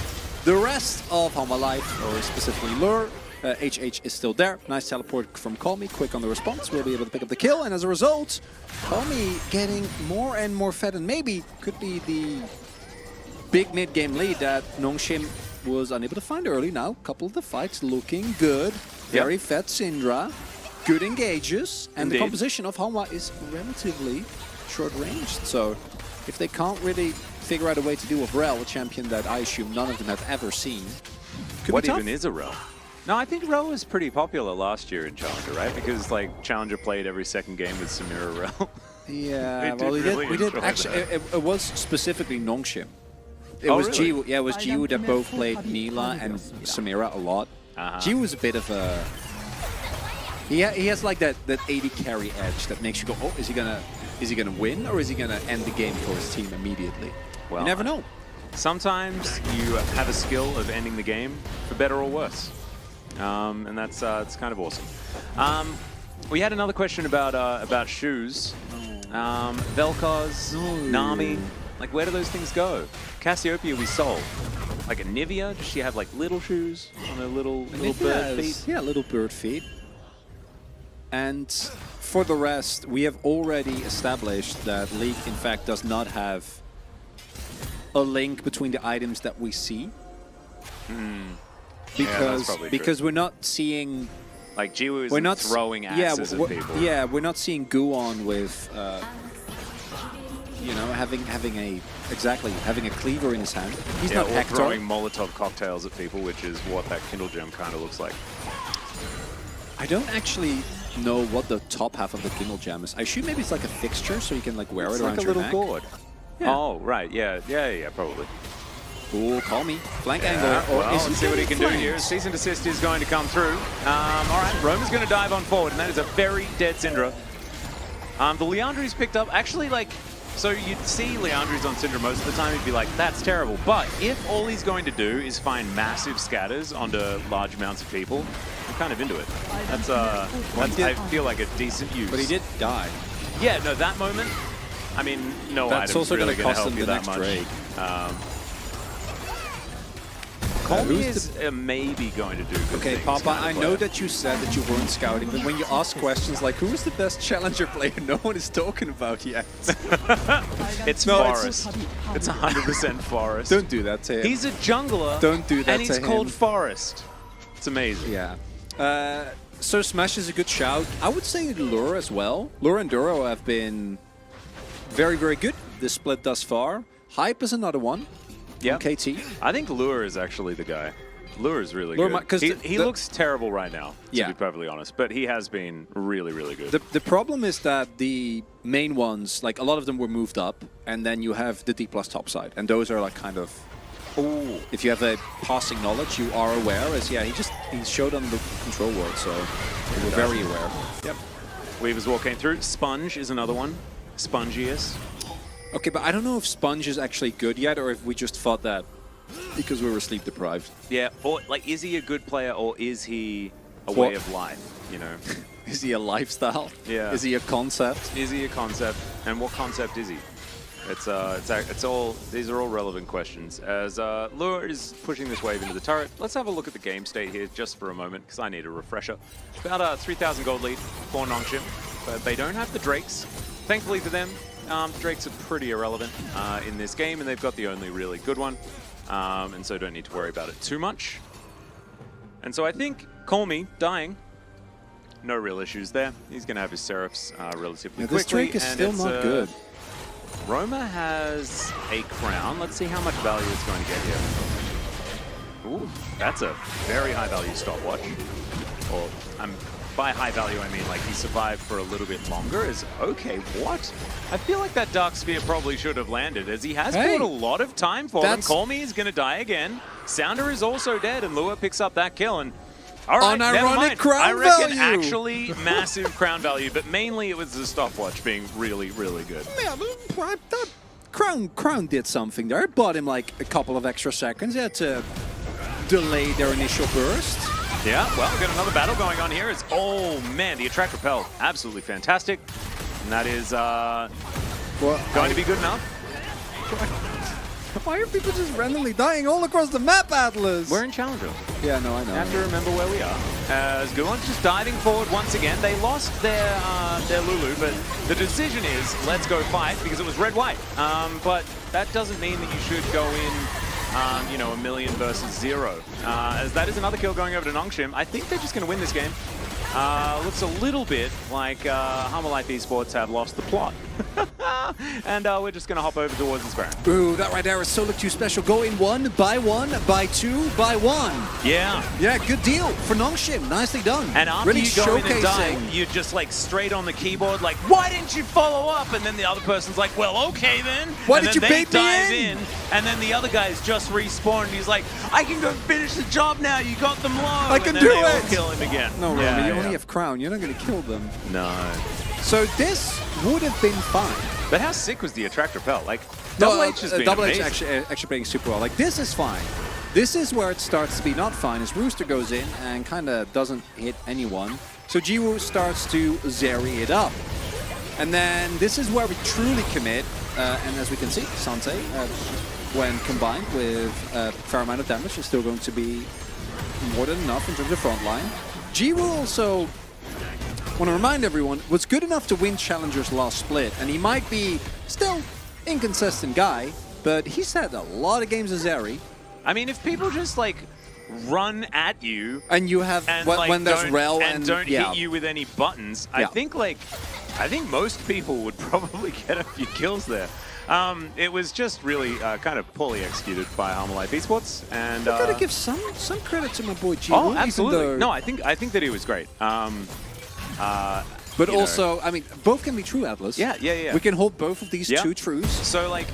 the rest of Homa Life, or specifically Lure, HH is still there. Nice teleport from Calmy, quick on the response. We'll be able to pick up the kill, and as a result, Calmy getting more and more fed, and maybe could be the big mid-game lead that Nongshim was unable to find early. Now, a couple of the fights looking good. Very fed Syndra, good engages, and the composition of Homa is relatively short-ranged. So if they can't really figure out a way to deal with Rel, a champion that I assume none of them have ever seen, could what be tough. even is a Rel? No, I think Rel was pretty popular last year in Challenger, right? Because like Challenger played every second game with Samira Rel. Yeah, well, really we did. enjoy Actually, that. it was specifically Nongshim. It Oh, was really? Jiwoo. Yeah, it was Jiwoo that both played Mila and Samira a lot. Jiwoo was a bit of a. He has like that 80 carry edge that makes you go, oh, is he gonna win, or is he gonna end the game for his team immediately? Well, you never know. Sometimes you have a skill of ending the game for better or worse. And that's it's kind of awesome. We had another question about shoes. Vel'Koz, Nami, like where do those things go? Cassiopeia we sold. Like a Nivea, does she have like little shoes on her little bird feet? Yeah, little bird feet. And for the rest, we have already established that League, in fact, does not have a link between the items that we see. Because we're not seeing, like Jiwoo isn't throwing axes at people. Yeah, we're not seeing Guon with, you know, having a cleaver in his hand. He's not or Hector. throwing Molotov cocktails at people, which is what that Kindle Gem kind of looks like. I don't actually know what the top half of the Kindle Gem is. I assume maybe it's like a fixture, so you can like wear it around your neck. It's like a little gourd. Yeah. Oh, right. Yeah, probably. Ooh, call me. Flank angle. Well, Or is let's see what he can do here. Cease and desist is going to come through. All right, Roma's going to dive on forward, and that is a very dead Syndra. The Leandri's picked up, actually, like, so you'd see Leandri's on Syndra most of the time, you'd be like, that's terrible. But if all he's going to do is find massive scatters onto large amounts of people, I'm kind of into it. That's I feel like a decent use. But he did die. Yeah, no, that moment, I mean, no That's item's also really going to going to cost help him you the that next much. Drake. Colby is maybe going to do good Okay, things, Papa, kind of I know that you said that you weren't scouting, but when you ask questions like, who is the best challenger player, no one is talking about yet. It's No, Forest. It's 100% Forest. Don't do that to him. He's a jungler. Don't do that and he's to called him. Forest. It's amazing. Yeah. So Smash is a good shout. I would say Lure as well. Lure and Duro have been very, very good this split thus far. Hype is another one. Yeah. KT. I think Lure is actually the guy. Lure is really Lure good. 'cause He looks terrible right now, to Yeah. be perfectly honest, but he has been really, really good. The problem is that the main ones, like a lot of them were moved up, and then you have the D plus top side, and those are like kind of. Ooh. If you have a passing knowledge, you are aware. As he showed on the control ward, so we're very aware. Yep. Weaver's Wall came through. Sponge is another one. Spongius. Okay, but I don't know if Sponge is actually good yet, or if we just thought that because we were sleep deprived. Yeah, or like, is he a good player, or is he a What? way of life, you know? Is he a lifestyle? Yeah. Is he a concept? Is he a concept, and what concept is he? It's all, these are all relevant questions. As Lure is pushing this wave into the turret, let's have a look at the game state here just for a moment, because I need a refresher. About a 3,000 gold lead for Nongshim, but they don't have the Drakes. Thankfully for them, the Drakes are pretty irrelevant in this game, and they've got the only really good one, and so don't need to worry about it too much. And so I think Call Me dying, no real issues there. He's going to have his Seraphs relatively Yeah, this quickly. Drake is and still it's, not good. Roma has a crown. Let's see how much value it's going to get here. Ooh, that's a very high value stopwatch. Or by high value, I mean like he survived for a little bit longer. Okay, what? I feel like that Dark Sphere probably should have landed, as he has bought a lot of time for them. Call Me is going to die again. Sounder is also dead, and Lua picks up that kill. And all right, never mind. Crown I reckon value. actually massive crown value, but mainly it was the stopwatch being really, really good. Yeah, that Crown did something there. It bought him like a couple of extra seconds. He had to delay their initial burst. Yeah, well, we've got another battle going on here. It's, oh man, the Attract Repel, absolutely fantastic. And that is going to be good enough. Why are people just randomly dying all across the map, Atlas? We're in Challenger. Yeah, no, I know. I have to remember where we are. As Guan's just diving forward once again. They lost their Lulu, but the decision is let's go fight because it was red-white. But that doesn't mean that you should go in, you know, 1,000,000 versus 0. As that is another kill going over to Nongshim. I think they're just going to win this game. Looks a little bit like Harmolife Esports have lost the plot. And we're just going to hop over towards the Sparrow. Ooh, that right there is so look too special. Go in 1 by 1 by 2 by 1. Yeah. Yeah, good deal for Nongshim. Nicely done. And after really you go in and die, showcasing. you're just like straight on the keyboard like, why didn't you follow up? And then the other person's like, well, okay then. Why and did then you bait me dive in? And then the other guy's just respawned. He's like, I can go finish the job now. You got them low. I can and then do they all it. kill him again. No, Romy, Yeah, you yeah. only have Crown. You're not going to kill them. No. So this would have been fine. But how sick was the Attract Repel? Like, Double H has been Double H amazing. actually playing super well. Like, this is fine. This is where it starts to be not fine, as Rooster goes in and kind of doesn't hit anyone. So Jiwoo starts to Zeri it up. And then this is where we truly commit. And as we can see, Sante, when combined with a fair amount of damage, is still going to be more than enough in terms of front line. Jiwoo also, want to remind everyone, was good enough to win Challenger's last split, and he might be still inconsistent guy, but he's had a lot of games as Zeri. I mean, if people just like run at you And you have, and when, like, when there's don't- Rel and don't yeah. hit you with any buttons, Yeah. I think most people would probably get a few kills there. It was just really kind of poorly executed by Harmolife Esports, and I gotta give some credit to my boy Jiwoo. oh, even absolutely. though- No, I think that he was great. But you know. also, I mean, both can be true, Atlas. Yeah, yeah, yeah. We can hold both of these Yeah. two truths. So like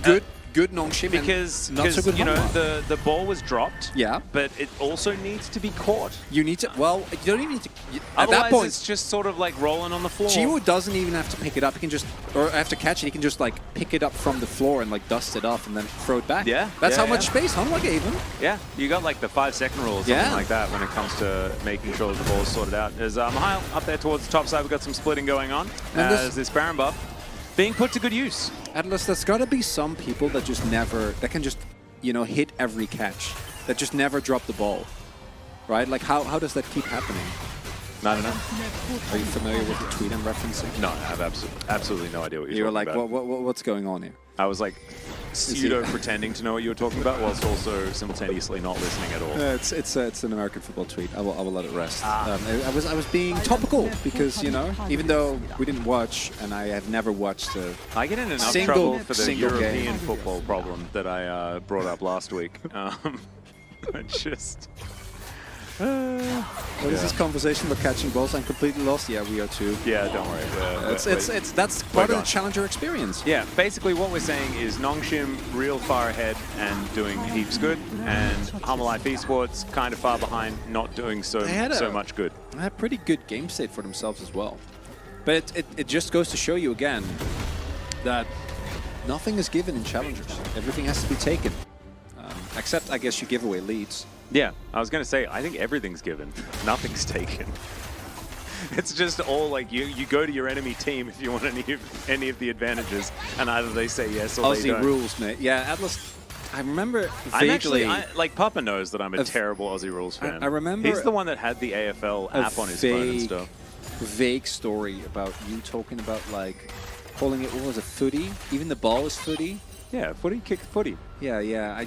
Good Nongshim because and not so good you know Hanwha. the ball was dropped. Yeah. But it also needs to be caught. You need to, well, you don't even need to, at Otherwise, that point, it's just sort of like rolling on the floor. Jiwoo doesn't even have to pick it up. He can just, or have to catch it. He can just like pick it up from the floor and like dust it off and then throw it back. Yeah, That's yeah, how much yeah. space Hanwha gave him. Yeah, you got like the 5-second rule or something Yeah. like that when it comes to making sure the ball's sorted out. There's Mahal up there towards the top side. We've got some splitting going on And as this Baron buff being put to good use. Atlas, there's got to be some people that just never, that can just, you know, hit every catch, that just never drop the ball, right? Like, how does that keep happening? I don't know. Are you familiar with the tweet I'm referencing? No, I have absolutely no idea what you're You were talking like, about. what's going on here? I was like, pseudo pretending to know what you were talking about, whilst also simultaneously not listening at all. It's an American football tweet. I will let it rest. I was being topical because, you know, even though we didn't watch, and I have never watched a I get in enough trouble for the European football problem that I brought up last week. I just... What is this conversation about catching balls? I'm completely lost. Yeah, we are too. Yeah, don't worry. That's part of the challenger experience. Yeah, basically what we're saying is Nongshim real far ahead and doing heaps good, and Hamalife Esports kind of far behind, not doing so much good. They had a pretty good game state for themselves as well. But it just goes to show you again that nothing is given in challengers. Everything has to be taken. Except, I guess, you give away leads. Yeah, I was going to say, I think everything's given. Nothing's taken. It's just all like you go to your enemy team if you want any of the advantages, and either they say yes or they don't. Aussie rules, mate. Yeah, Atlas, I remember vaguely... like, Papa knows that I'm a terrible Aussie rules fan. I remember... He's the one that had the AFL app on his phone and stuff. Vague story about you talking about, like, calling it, what was it, footy? Even the ball is footy? Yeah, footy, kick footy. Yeah.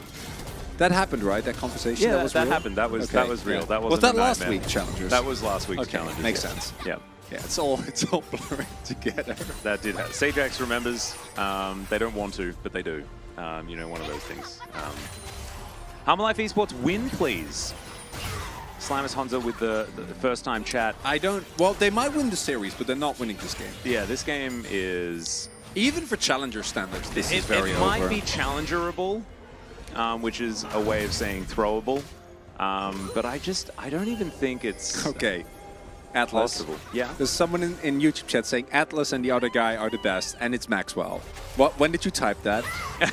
That happened, right? That conversation? Yeah, that happened. That was real. Yeah. That wasn't was that a last nightmare. week, Challengers? That was last week's Challengers. Makes sense. Yeah. Yeah, it's all blurring together. That did happen. Sajax remembers. They don't want to, but they do. You know, one of those things. Hamalife Esports win, please. Slamus Honza with the first-time chat. Well, they might win the series, but they're not winning this game. Yeah, this game is... Even for Challenger standards, this is very over. It might be challengerable, which is a way of saying throwable. But I don't even think it's okay. Atlas. Possible. Yeah. There's someone in YouTube chat saying Atlas and the other guy are the best, and it's Maxwell. What? When did you type that?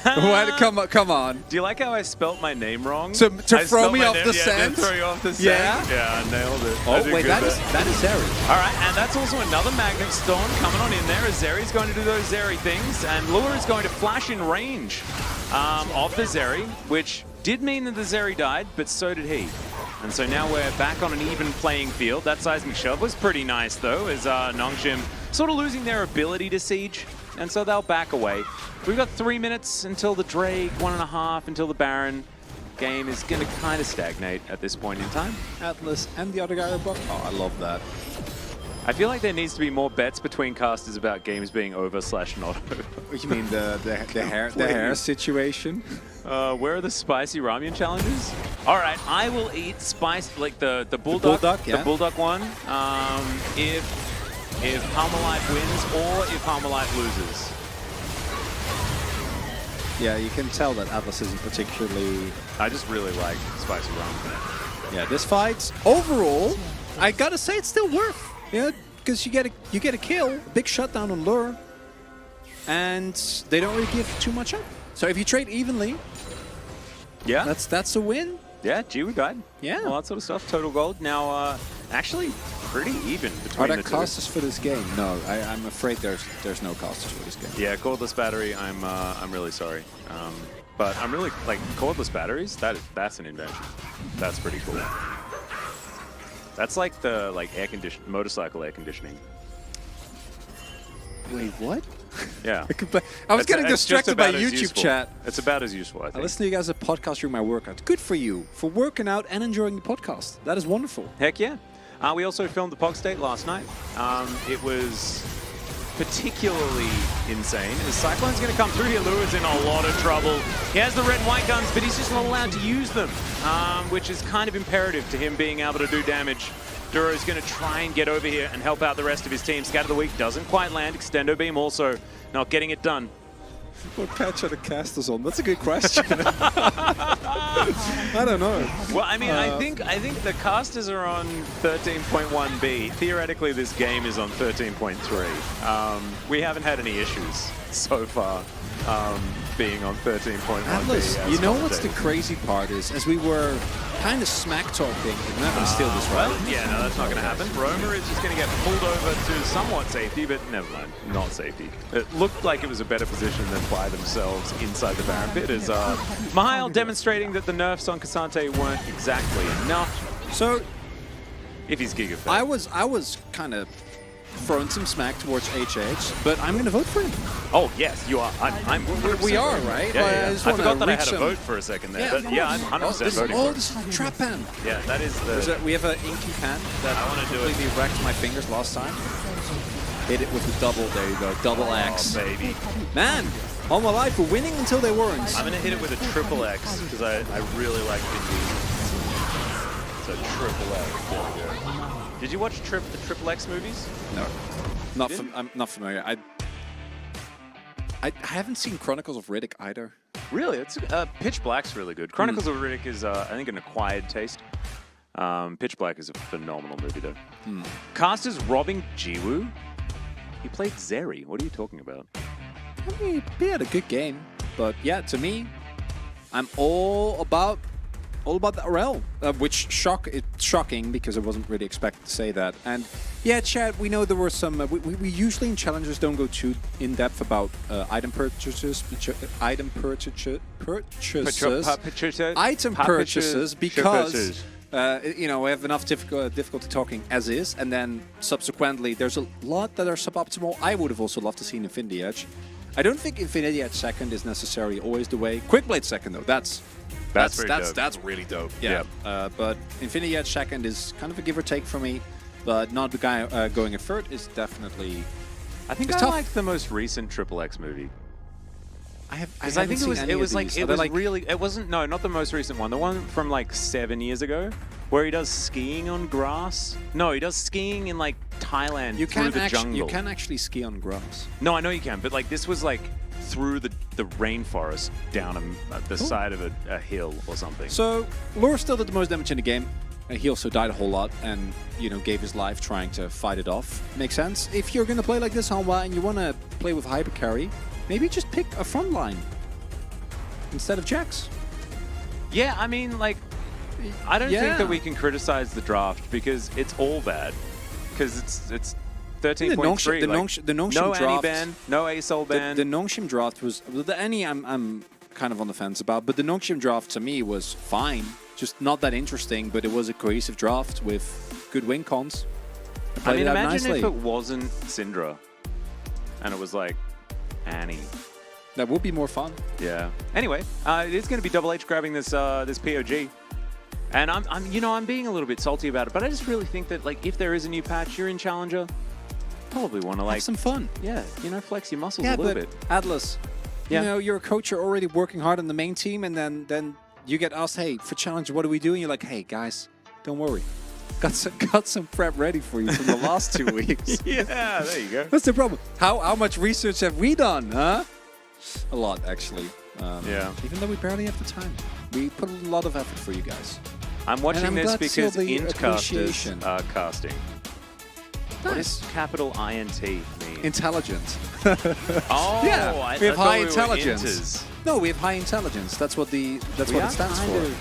Come on. Do you like how I spelt my name wrong? To throw me off the scent? Yeah, to throw you off the scent. Yeah? Yeah, I nailed it. Oh, wait, that is Zeri. All right, and that's also another Magnet Storm coming on in there as Zeri's going to do those Zeri things, and Lure is going to flash in range of the Zeri, which did mean that the Zeri died, but so did he. And so now we're back on an even playing field. That seismic shove was pretty nice, though, as Nongshim sort of losing their ability to siege, and so they'll back away. We've got 3 minutes until the Drake, 1.5 until the Baron. Game is going to kind of stagnate at this point in time. Atlas and the other guy are above. Oh, I love that. I feel like there needs to be more bets between casters about games being over/not over. You mean the hair situation? Where are the spicy ramen challenges? All right, I will eat spice like the bulldog, yeah. the bulldog one. If Hamalife wins or if Hamalife loses. Yeah, you can tell that Atlas isn't particularly. I just really like spicy ramen. Yeah, this fight overall, I gotta say it's still worth. Yeah, because you get a kill, big shutdown on Lure, and they don't really give too much up. So if you trade evenly, yeah, that's a win. Yeah, Jiwoo died. Yeah, all that sort of stuff. Total gold. Now, actually, pretty even between the two. Are there casters for this game? No, I'm afraid there's no casters for this game. Yeah, cordless battery. I'm really sorry, but I'm really like cordless batteries. That's an invention. That's pretty cool. That's like the motorcycle air conditioning. Wait, what? Yeah. I was getting distracted by YouTube chat. It's about as useful, I think. I listen to you guys a podcast during my workout. Good for you for working out and enjoying the podcast. That is wonderful. Heck yeah. We also filmed the Pog State last night. It was particularly insane. The Cyclone's going to come through here. Lure's in a lot of trouble. He has the red and white guns, but he's just not allowed to use them, which is kind of imperative to him being able to do damage. Duro's going to try and get over here and help out the rest of his team. Scatter the Weak doesn't quite land. Extendo Beam also not getting it done. What patch are the casters on? That's a good question. I don't know. Well, I mean, I think the casters are on 13.1b. Theoretically, this game is on 13.3. We haven't had any issues so far being on 13.1b. Atlas, you know what's the crazy part is, as we were kind of smack talking, we're not going to steal this, right? Well, yeah, no, that's not going to happen. Roma is just going to get pulled over to somewhat safety, but never mind, not safety. It looked like it was a better position than fly themselves inside the Baron pit, as Mihail demonstrating that the nerfs on Cassante weren't exactly enough. So, if he's Giga Fed. I was kind of throwing some smack towards HH, but I'm going to vote for him. Oh yes, you are. I'm We are, right? Yeah, Well, yeah. just I wanna forgot that I reach had a some- vote for a second there. But yeah, I'm 100% voting for it. this is trap pan. Yeah, that is the. We have an inky pan that I wanna do it. completely wrecked my fingers last time. Hit it with the double. There you go. Double X. Oh, baby. Man, all my life we're winning until they weren't. I'm gonna hit it with a triple X because I really like Gen.G. It's a triple X. There we go. Did you watch the Triple X movies? No, I'm not familiar. I haven't seen Chronicles of Riddick either. Really? It's Pitch Black's really good. Chronicles of Riddick is, I think, an acquired taste. Pitch Black is a phenomenal movie, though. Cast is Robin Jiwoo. He played Zeri. What are you talking about? I mean, he had a good game, but yeah, to me, I'm all about the RL, which it's shocking because I wasn't really expected to say that. And yeah, Chad, we know there were some. We usually in challengers don't go too in depth about item purchases, because you know, we have enough difficulty talking as is, and then subsequently there's a lot that are suboptimal. I would have also loved to see Infinity Edge. I don't think Infinity Edge second is necessarily always the way. Quickblade second though, that's really dope. Yeah. But Infinity Edge second is kind of a give or take for me, but not the guy going at third is definitely. I think it's I tough. like the most recent Triple X movie. Because I think it was really. It wasn't. No, not the most recent one. The one from like 7 years ago, where he does skiing on grass. No, he does skiing in like Thailand through the jungle. You can actually ski on grass. No, I know you can, but like this was like through the rainforest down the side of a hill or something. So Lure still did the most damage in the game. He also died a whole lot and, you know, gave his life trying to fight it off. Makes sense. If you're going to play like this, Hanwha, and you want to play with hyper carry, maybe just pick a front line instead of Jax. Yeah, I mean, like, I don't think that we can criticize the draft because it's all bad. Because it's 13.3. The Nongshim no draft, Annie ban, no ASOL ban. The Nongshim draft was the Annie. I'm kind of on the fence about, but the Nongshim draft to me was fine. Just not that interesting, but it was a cohesive draft with good win cons. I mean, imagine if it wasn't Syndra and it was like Annie. That would be more fun. Yeah. Anyway, it's going to be Double H grabbing this this POG, and I'm being a little bit salty about it, but I just really think that like if there is a new patch, you're in Challenger, probably want to like have some fun. Yeah, you know, flex your muscles a little bit. Atlas, you know, you're a coach, you're already working hard on the main team, and then you get asked, hey, for Challenger, what do we do? And you're like, hey guys, don't worry. Got some prep ready for you from the last 2 weeks. Yeah, there you go. What's the problem? How much research have we done, huh? A lot, actually. Yeah. Even though we barely have the time. We put a lot of effort for you guys. I'm watching this because the int casters appreciation. are casting. What does capital INT mean? Intelligent. Oh, yeah, we have high intelligence. We No, we have high intelligence. That's what it stands for.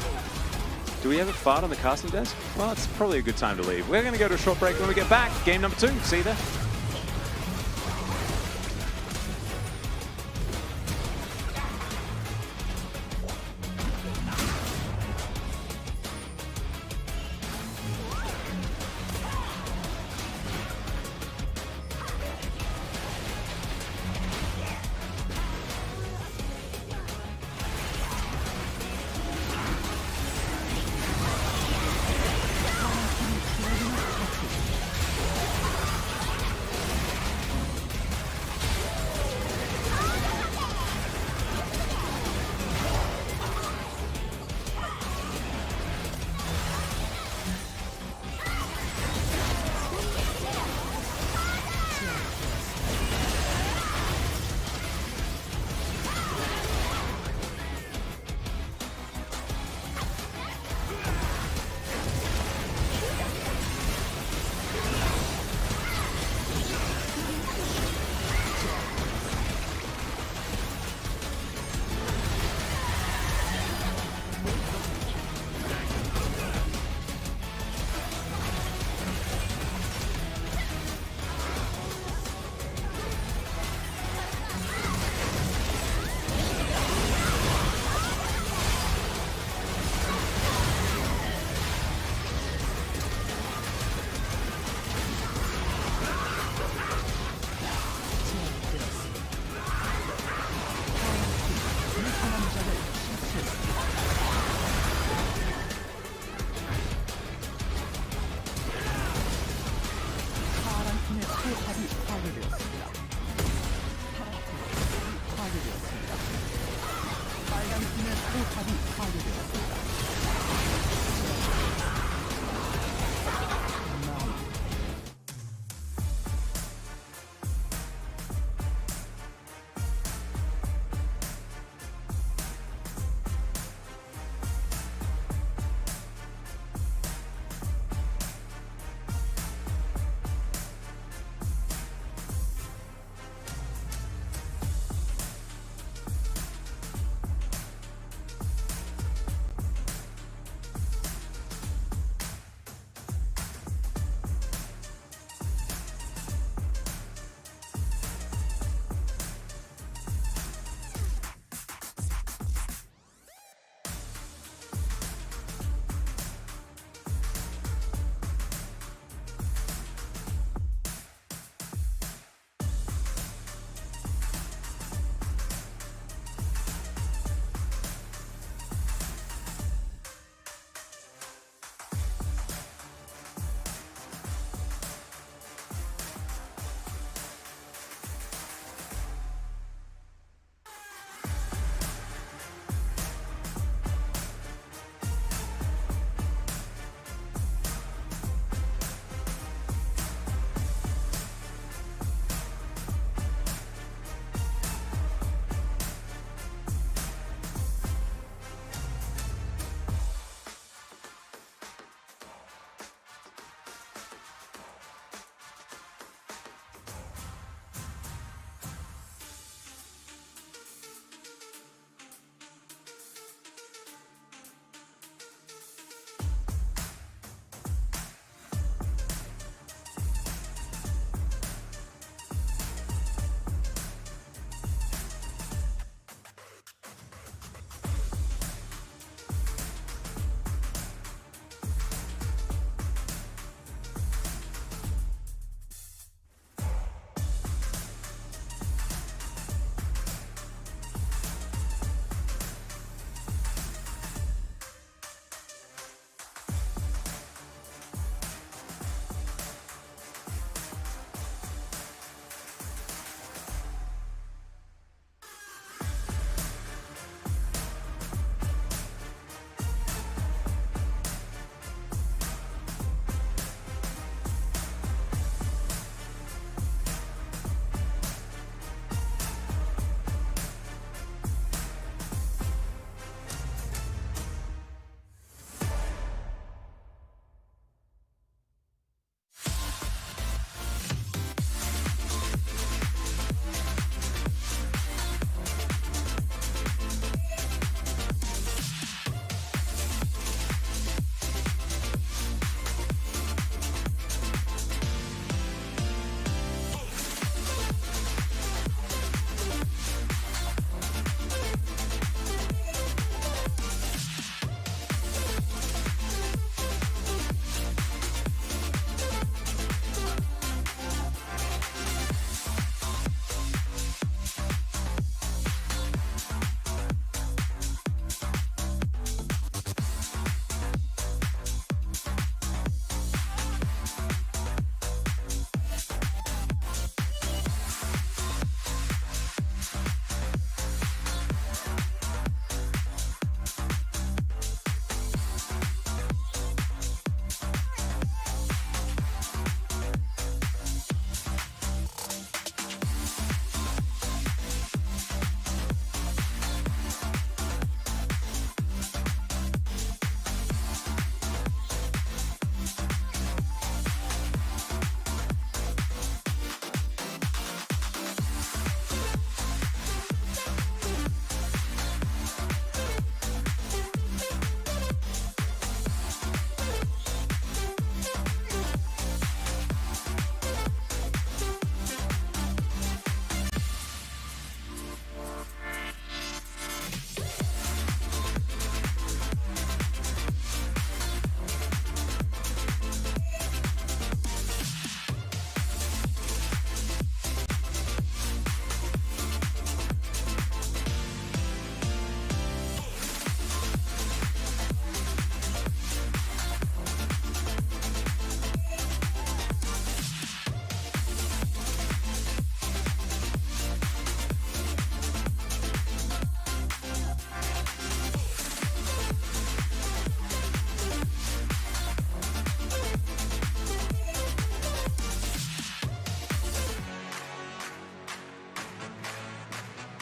Do we have a fart on the casting desk? Well, it's probably a good time to leave. We're going to go to a short break. When we get back, game number 2. See you there. 파괴되었습니다. 파괴되었습니다. 빨간 팀의 포탑이 파괴되었습니다.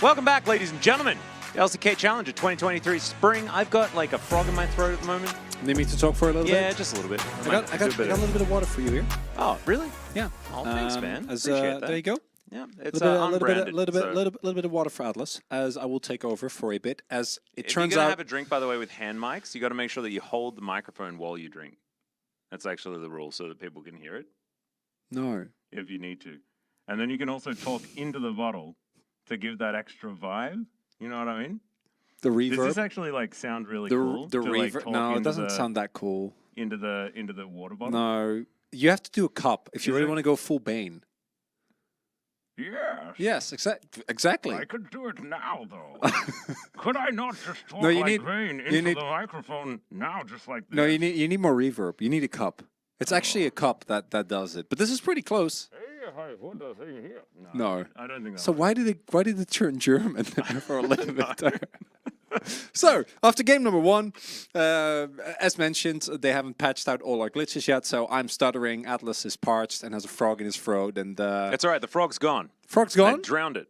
Welcome back, ladies and gentlemen. The LCK Challenger 2023 Spring. I've got like a frog in my throat at the moment. Need me to talk for a little bit? Yeah, just a little bit. I got a little bit of water for you here. Oh, really? Yeah. Oh, thanks, man. Appreciate that. There you go. Yeah, it's A unbranded. little bit of water for Atlas, as I will take over for a bit. As it turns if you're gonna out, have a drink, by the way, with hand mics, you got to make sure that you hold the microphone while you drink. That's actually the rule, so that people can hear it. no. If you need to. And then you can also talk into the bottle to give that extra vibe. You know what I mean? The Does reverb. this actually like sound really The cool? the to, like, reverb. talk No, it into doesn't the- sound that cool. into the water bottle. No, you have to do a cup if you Is really it? want to go full Bane. Yes. Yes, exactly. I could do it now, though. Could I not just talk No, you like need- Vayne you into need- the microphone now, just like this? No, you need more reverb. You need a cup. It's actually a cup that does it. But this is pretty close. Hey, hi, what does he here? No. I don't think that So why did it turn German for a little bit there? So, after game number 1, as mentioned, they haven't patched out all our glitches yet, so I'm stuttering, Atlas is parched and has a frog in his throat, and That's all right. The frog's gone. frog's I gone? drowned it.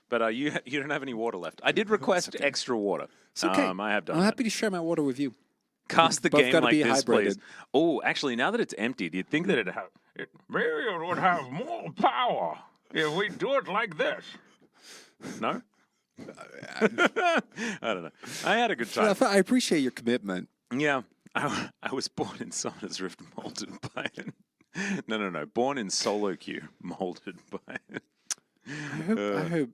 But you don't have any water left. I did request extra water. It's okay. I have done I'm that. happy to share my water with you. Cast the Both game gotta like be this, please. hydrated. Oh, actually, now that it's emptied, you'd think that it'd have... maybe it would have more power if we do it like this. No? I don't know. I had a good time. I appreciate your commitment. Yeah. I was born in Summoner's Rift, molded by it. No. Born in solo queue, molded by it. I hope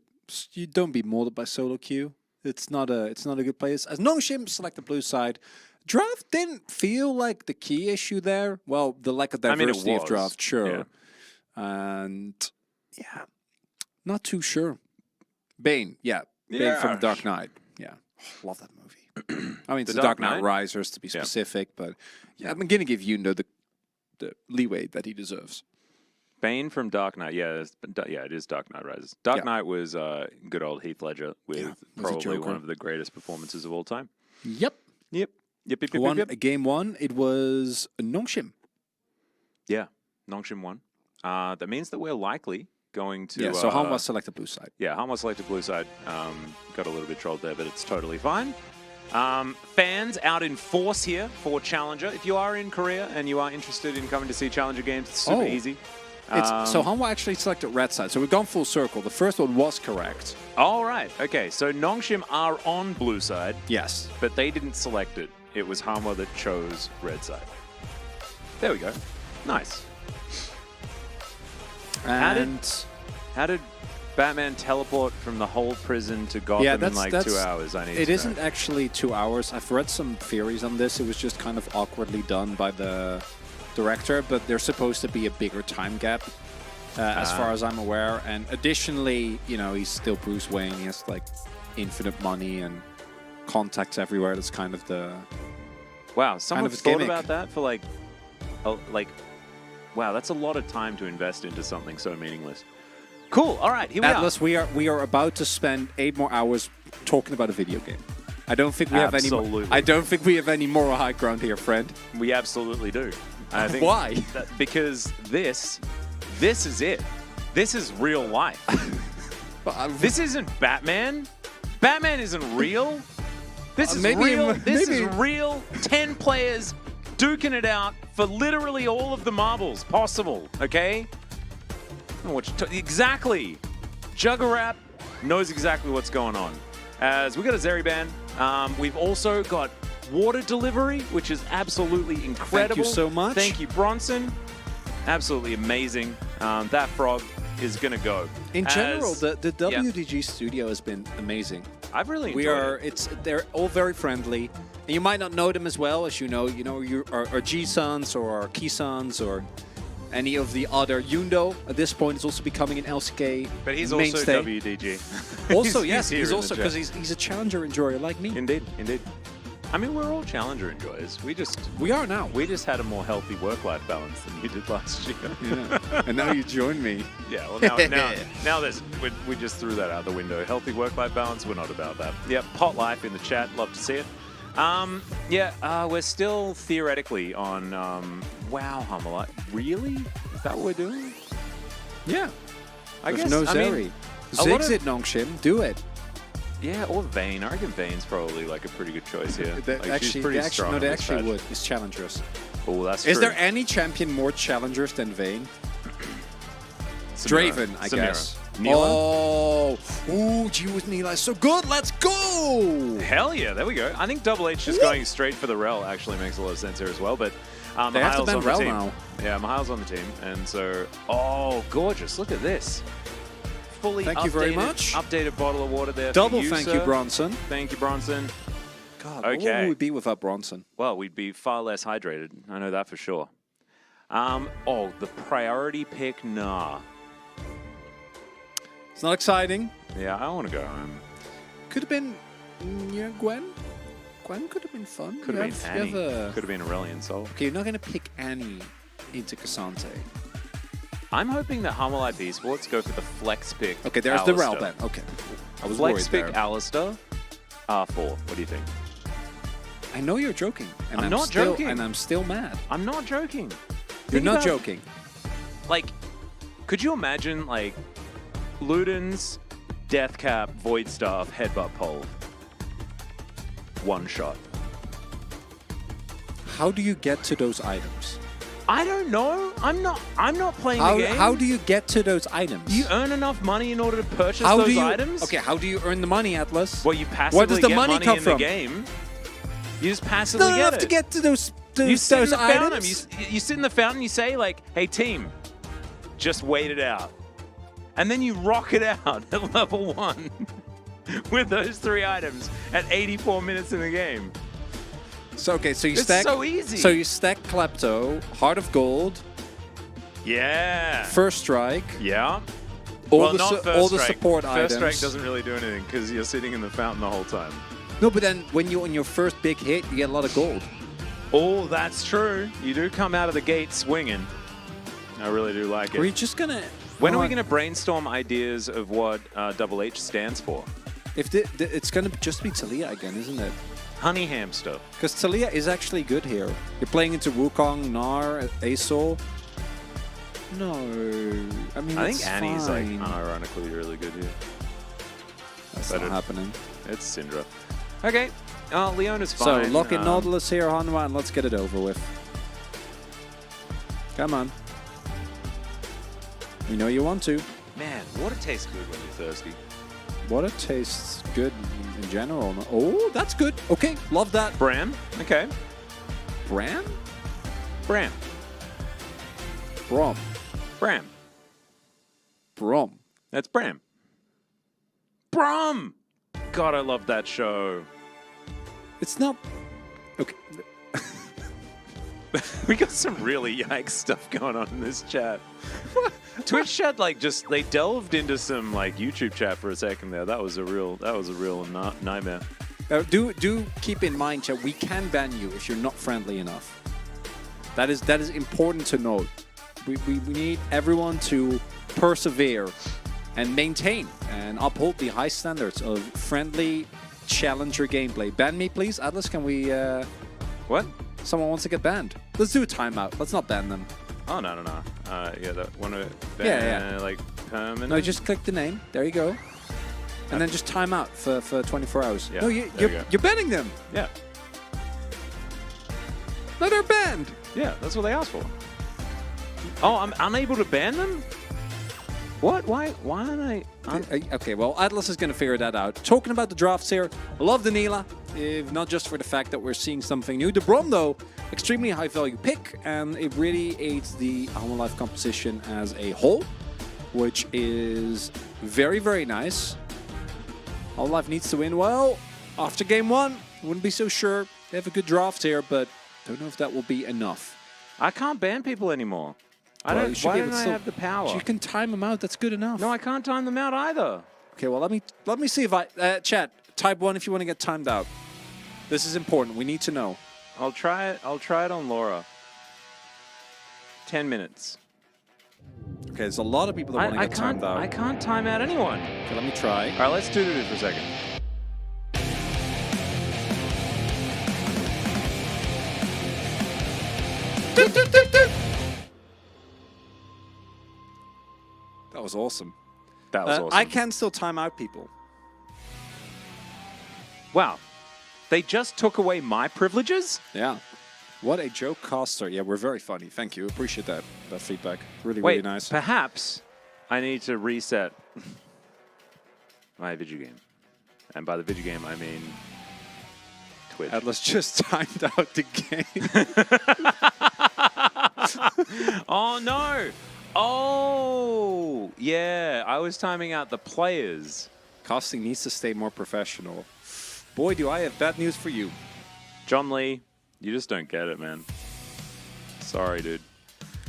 you don't be molded by solo queue. It's not a good place. As Nongshim select the blue side, draft didn't feel like the key issue there. Well, the lack of mean, it diversity of was. draft, sure. Yeah. And yeah, not too sure. Bane, yeah. Bane from Yes. Dark Knight. Yeah. Love that movie. I mean, it's The the Dark Dark Knight Knight? Rises to be specific, but yeah, I'm gonna give Yundo the leeway that he deserves. Bane from Dark Knight. Yeah, it is Dark Knight Rises. Dark Yeah. Knight was good old Heath Ledger with was a probably Joker. one of the greatest performances of all time. Yep. Yep. Yep. Game 1, it was Nongshim. Yeah, Nongshim won. That means that we're likely going to... Yeah, so Hanwha select the blue side. Yeah, Hanwha selected blue side. Got a little bit trolled there, but it's totally fine. Fans out in force here for Challenger. If you are in Korea and you are interested in coming to see Challenger games, it's super easy. So Hanwha actually selected red side, so we've gone full circle. The first one was correct. All right. Okay, so Nongshim are on blue side, Yes. but they didn't select it. It was Hanwha that chose red side. There we go. Nice. And How did Batman teleport from the whole prison to Gotham in like 2 hours? I need it to isn't know. actually 2 hours. I've read some theories on this. It was just kind of awkwardly done by the director, but there's supposed to be a bigger time gap, as far as I'm aware. And additionally, you know, he's still Bruce Wayne. He has like infinite money and contacts everywhere. That's kind of the Wow, someone of a thought gimmick. about that for like, wow, that's a lot of time to invest into something so meaningless. Cool. All right, here we Atlas. We are about to spend 8 more hours talking about a video game. I don't think we have any. Absolutely. I don't think we have any moral high ground here, friend. are. We absolutely do. I think Why? Because this is it. This is real life. This isn't Batman. Batman isn't real. This is maybe- real. This maybe- is real. 10 players duking it out for literally all of the marbles possible. Okay. I don't know what exactly. Juggerap knows exactly what's going on. As we got a Zeriban, we've also got water delivery, which is absolutely incredible. so much. Thank you, Bronson. Absolutely amazing. That frog is gonna go. In general, As- the yeah. WDG studio has been amazing. I've really enjoyed They're all very friendly. And you might not know them as well as you know our G-Sons or our Key-Sons or any of the other. Yundo at this point is also becoming an LCK But he's mainstay. also WDG. Also, He's yes, here he's in the also chat. because he's a challenger enjoyer like me. Indeed, indeed. I mean, we're all challenger enjoyers. We just We just had a more healthy work-life balance than you did last year. Yeah. And now you join me. Yeah, well, now there's we just threw that out the window. Healthy work-life balance, we're not about that. Yep, Pot Life in the chat, love to see it. We're still theoretically on WoW Hummelite. Really? Is that what we're doing? Yeah. I There's guess no I mean, Zeri. lot Ziggs of- it, Nongshim. Do it. Yeah, or Vayne. I reckon Vayne's probably like a pretty good choice here. Like, she's pretty strong. no, in they this actually patch. would. It's challengers. Oh, that's Is true. there any champion more challengers than Vayne? Samira. Draven, I Samira. guess. Neela? Oh, ooh, G with Neela is so good. Let's go. Hell yeah, there we go. I think Double H just going straight for the rel actually makes a lot of sense here as well. But They have to Mihail's ban on the rel team. now. Yeah, Mihail's on the team, and so gorgeous! Look at this. Fully Thank you very much. Updated bottle of water there. Double for you, thank sir. you, Bronson. Thank you, Bronson. God, Okay. what would we be without Bronson? Well, we'd be far less hydrated. I know that for sure. The priority pick, nah. It's not exciting. Yeah, I want to go home. Could have been, Gwen. Gwen could have been fun. Could have been Annie. a... Could have been Aurelion Soul. Okay, you're not going to pick Annie into Cassante. I'm hoping that Harmon Life Esports go for the flex pick. Okay, there's the rel Alistair. then. Okay. I was Flex worried pick there. Alistair, R4. What do you think? I know you're joking. And I'm not still, joking. And I'm still mad. I'm not joking. You're Think not about- joking. Like, could you imagine, like, Luden's Deathcap, Void Staff, Headbutt Pole? One shot. How do you get to those items? I don't know. I'm not playing the game. How do you get to those items? you earn enough money in order to purchase how those do you, items? Okay, how do you earn the money, Atlas? Well, you passively Where does the get money money come in from? the game. You just It's passively not get enough it. to get to those You sit in the fountain. items. You sit in the fountain. You say like, "Hey team, just wait it out," and then you rock it out at level 1 with those 3 items at 84 minutes in the game. So okay, so you It's stack. so easy. So you stack Klepto, Heart of Gold, Yeah. First Strike, Yeah. all well, the not first all the strike. support First items. strike doesn't really do anything because you're sitting in the fountain the whole time. No, but then when you're on your first big hit, you get a lot of gold. Oh, that's true. You do come out of the gate swinging. I really do like Are we it. just gonna? When are we going to brainstorm ideas of what Double H stands for? If it's gonna just be Talia again, isn't it? Honey hamster. Because Talia is actually good here. You're playing into Wukong, Gnar, Asol. No, I mean I it's think Annie's fine. like unironically really good here. That's better. not happening. It's Syndra. Okay. Leona's So fine. lock in Nautilus here, Hanwha, and let's get it over with. Come on. We know you want to. Man, water tastes good when you're thirsty. Water tastes good in general. Oh, that's good. Okay, love that. Bram? Okay. Bram? Bram. Brom. Bram. Brom. That's Bram. Brom! God, I love that show. It's not... Okay. We got some really yikes stuff going on in this chat. Twitch chat, like, just they delved into some like YouTube chat for a second there. That was a real nightmare. Do keep in mind, chat, we can ban you if you're not friendly enough. That is important to note. We need everyone to persevere and maintain and uphold the high standards of friendly challenger gameplay. Ban me, please. Atlas, can we... What? Someone wants to get banned. Let's do a timeout. Let's not ban them. Oh no. Yeah, that one of Yeah. like permanent. No, just click the name. There you go. And then just time out for 24 hours. Yeah, No, there you go. you're banning them. Yeah. No, they're banned. Yeah, that's what they asked for. Oh, I'm unable to ban them? What? Why aren't I? Okay, well, Atlas is going to figure that out. Talking about the drafts here, I love the Neela, if not just for the fact that we're seeing something new. The Brom, though, extremely high value pick, and it really aids the Alma Life composition as a whole, which is very, very nice. Alma Life needs to win well. After game 1, wouldn't be so sure. They have a good draft here, but don't know if that will be enough. I can't ban people anymore. Well, you should Why be able don't I to have the power? You can time them out. That's good enough. No, I can't time them out either. Okay, well, let me see if I... chat, type 1 if you want to get timed out. This is important. We need to know. I'll try it on Laura. 10 minutes. Okay, there's a lot of people that want to get timed out. I can't time out anyone. Okay, let me try. All right, let's do it for a second. That was awesome. That was awesome. I can still time out people. Wow. They just took away my privileges? Yeah. What a joke caster. Yeah, we're very funny. Thank you. Appreciate that feedback. Really, Wait, really nice. perhaps I need to reset my video game. And by the video game, I mean Twitch. Atlas just timed out the game. Oh, no. Oh, yeah. I was timing out the players. Casting needs to stay more professional. Boy, do I have bad news for you. John Lee, you just don't get it, man. Sorry, dude.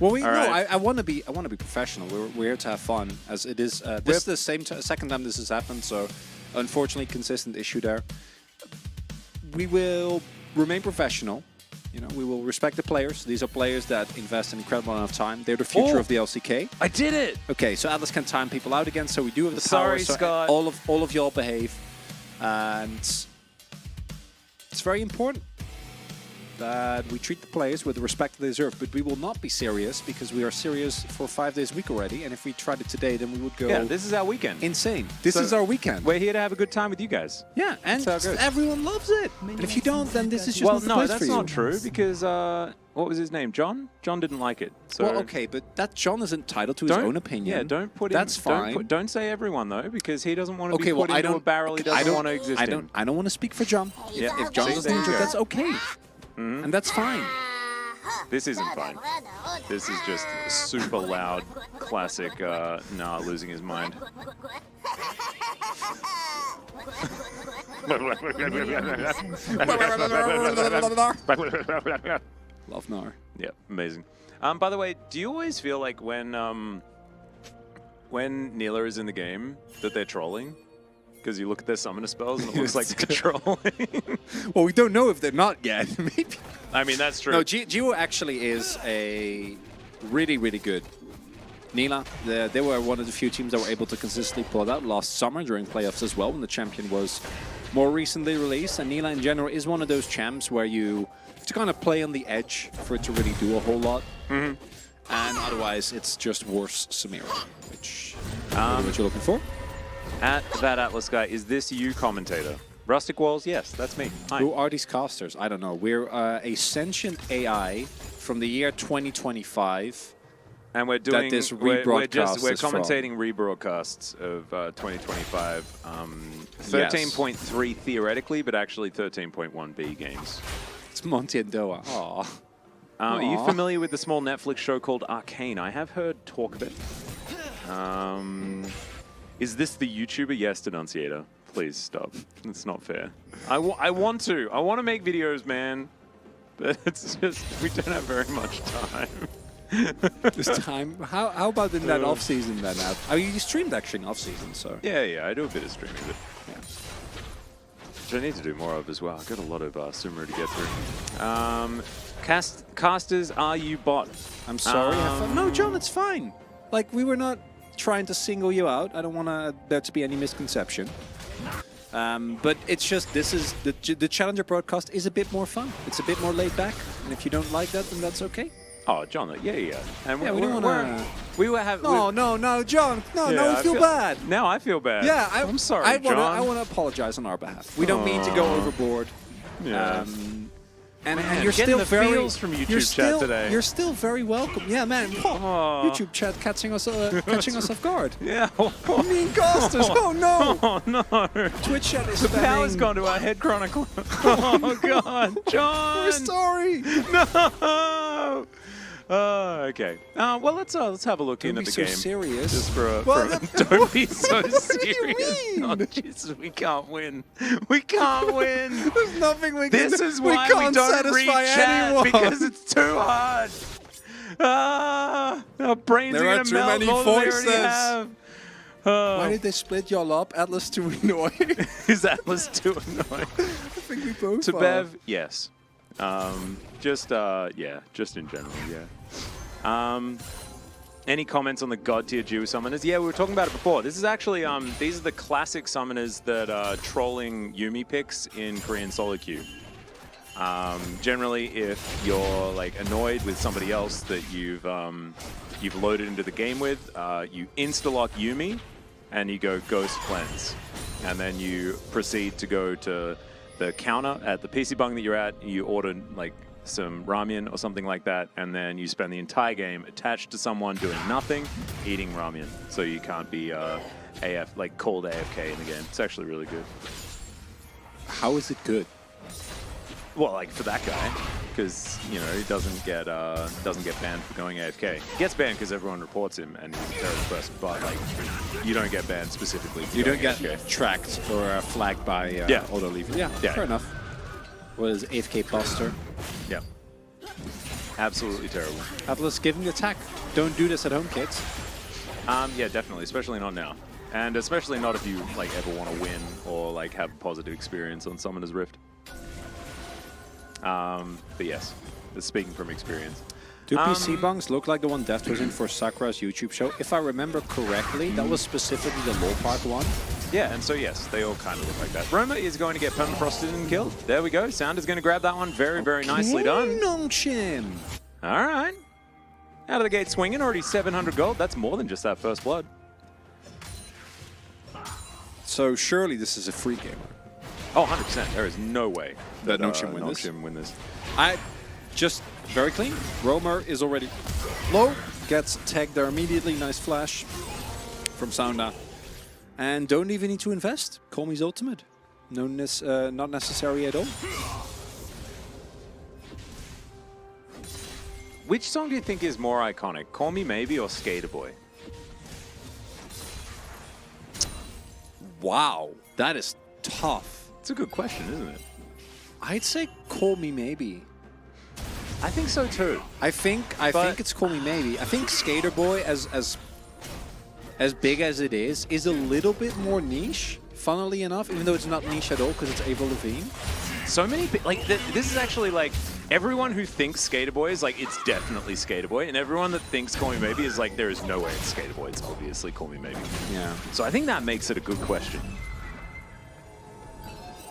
Well, All right. I want to be professional. We're here to have fun, as it is. This is the second time this has happened, so unfortunately, consistent issue there. We will remain professional. You know, we will respect the players. These are players that invest an incredible amount of time. They're the future of the LCK. I did it. Okay, so Atlas can time people out again. So we do have the Sorry, power. So Scott. all of y'all behave, and it's very important that we treat the players with the respect they deserve. But we will not be serious because we are serious for 5 days a week already. And if we tried it today, then we would go Yeah, this is our weekend. insane. This So is our weekend. We're here to have a good time with you guys. Yeah, and That's how it goes. everyone loves it. And if you don't, then this is just Well, not the no, place that's for you. not true because what was his name? John? John didn't like it. So Well, okay, but that John is entitled to his own opinion. Yeah, don't put That's him, fine. Don't say everyone though, because he doesn't want to Okay, be well, put I into a don't. barrel he doesn't want to exist in. I don't want to speak for John. Yeah, If John see, doesn't there you enjoy it, go. that's okay, and that's fine. This isn't fine. This is just super loud, classic. Nah, losing his mind. Love Nar. Yeah, amazing. By the way, do you always feel like when Neela is in the game that they're trolling? Because you look at their summoner spells and it looks like they're trolling. Well, we don't know if they're not yet. Maybe. I mean, that's true. No, Gio actually is a really, really good. Neela, they were one of the few teams that were able to consistently pull it out last summer during playoffs as well, when the champion was more recently released. And Neela in general is one of those champs where you have to kind of play on the edge for it to really do a whole lot. And otherwise, it's just worse Samira, which what you're looking for. At that Atlas guy, is this you, commentator? Rustic Walls? Yes, that's me. Hi. Who are these casters? I don't know. We're a sentient AI from the year 2025. And we're doing this we're rebroadcast we're is from. commentating rebroadcasts of 2025. 13.3 theoretically, but actually 13.1B games. It's Monty and Doa. Aw. Are you Aw. familiar with the small Netflix show called Arcane? I have heard talk of it. Is this the YouTuber? Yes, Denunciator. Please stop. It's not fair. I want to make videos, man. But it's just, we don't have very much time. This time. How about in that off season then? I mean, you streamed actually in off season, so. Yeah, I do a bit of streaming, but yeah. Which I need to do more of as well. I've got a lot of Sumeru to get through. Casters, are you bot? I'm sorry. No, John, it's fine. Like, we were not trying to single you out. I don't want there to be any misconception. But it's just, this is the Challenger broadcast is a bit more fun. It's a bit more laid back, and if you don't like that, then that's okay. Oh, John, yeah. And Yeah, we don't want to. We were having. No, John. No, Yeah, we feel bad. Now I feel bad. Yeah, I'm sorry, I John. want to apologize on our behalf. We don't mean to go overboard. Yeah. And Man, you're getting still the very feels from YouTube you're chat still, today. You're still very welcome. Yeah, man. Aw. YouTube chat catching us off guard. Yeah. Mean casters. Oh no. Oh no. Twitch chat is The power's spamming. gone to our head chronicle. Oh god, John. We're sorry. No. Okay. Well, let's have a look Don't into be the so game. serious. Just for a, Well, don't be so What do you serious. mean? Oh, Jesus, we can't win. We can't win. There's nothing we can This do. is why can't we don't satisfy read chat, anyone. because it's too hard. Our brains There are are gonna too melt many more than they already voices. have. Why did they split y'all up? Atlas too annoying. Is Atlas too annoying? I think we both To are. Bev, yes. Just in general, yeah. Any comments on the god tier duo summoners? Yeah, we were talking about it before. This is actually these are the classic summoners that are trolling Yuumi picks in Korean solo queue. Generally, if you're like annoyed with somebody else that you've loaded into the game with, you insta-lock Yuumi, and you go Ghost Cleanse. And then you proceed to go to the counter at the PC bung that you're at. You order like some ramen or something like that, and then you spend the entire game attached to someone doing nothing, eating ramen. So you can't be called AFK in the game. It's actually really good. How is it good? Well, like for that guy, because you know he doesn't get banned for going AFK. He gets banned because everyone reports him and he's a terrible person. But like, you don't get banned specifically. For You don't going get AFK. tracked or flagged by auto leave. Yeah, fair enough. What is AFK Buster? Yeah. Absolutely terrible. Atlas, give him the attack. Don't do this at home, kids. Yeah, definitely, especially not now, and especially not if you like ever want to win or like have a positive experience on Summoner's Rift. But yes, speaking from experience. Do PC bungs look like the one Deft was in for Sakura's YouTube show? If I remember correctly, that was specifically the Lore Park one. Yeah, and so yes, they all kind of look like that. Roma is going to get permafrosted and killed. There we go. Sound is going to grab that one. Very, very nicely done. Nongchin. All right. Out of the gate swinging, already 700 gold. That's more than just that first blood. So surely this is a free game. Oh, 100%. There is no way That Nongchin win this. Just very clean. Roamer is already low. Gets tagged there immediately. Nice flash from Sounda. And don't even need to invest. Call me's ultimate. Not necessary at all. Which song do you think is more iconic? Call Me Maybe or Skater Boy? Wow. That is tough. It's a good question, isn't it? I'd say Call Me Maybe. I think so too. I think it's Call Me Maybe. I think Skater Boy, as big as it is a little bit more niche, funnily enough, even though it's not niche at all because it's Avril Lavigne. So many, like, this is actually like, everyone who thinks Skater Boy is like, it's definitely Skater Boy, and everyone that thinks Call Me Maybe is like, there is no way it's Skater Boy, it's obviously Call Me Maybe. Yeah. So I think that makes it a good question.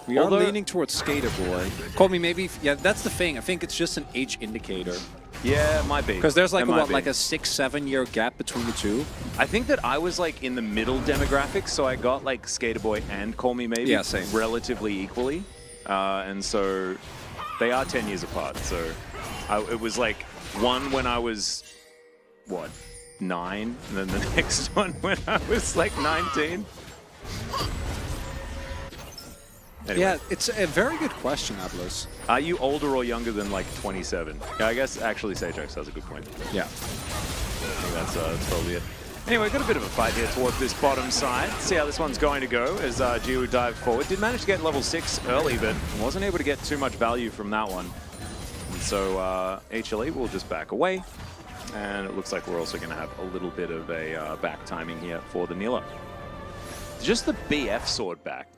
We are leaning towards Skater Boy. Call Me Maybe, yeah, that's the thing. I think it's just an age indicator. Yeah, it might be. Because there's like, like a 6-7 year gap between the two. I think that I was like in the middle demographic, so I got like Skater Boy and Call Me Maybe relatively equally. And so they are 10 years apart. So it was like one when I was, what, 9? And then the next one when I was like 19. Anyway. Yeah, it's a very good question, Ablos. Are you older or younger than like 27? Yeah, I guess actually Sajax has a good point. Yeah. I think that's probably it. Anyway, got a bit of a fight here towards this bottom side. See how this one's going to go as Jiu dived forward. Did manage to get level 6 early, but wasn't able to get too much value from that one. And so HLE will just back away. And it looks like we're also going to have a little bit of a back timing here for the Nila. Just the BF sword back.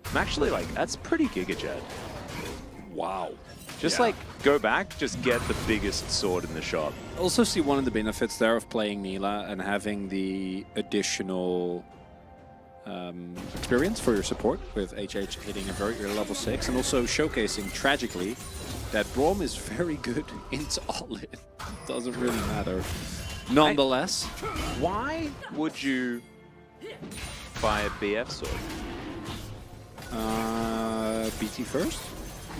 I'm actually like, that's pretty Giga Jet. Wow. Just like, go back, just get the biggest sword in the shop. Also see one of the benefits there of playing Nila and having the additional experience for your support with HH hitting a very early level 6 and also showcasing, tragically, that Braum is very good into all-in. Doesn't really matter. Nonetheless. Why would you buy a BF sword? BT first,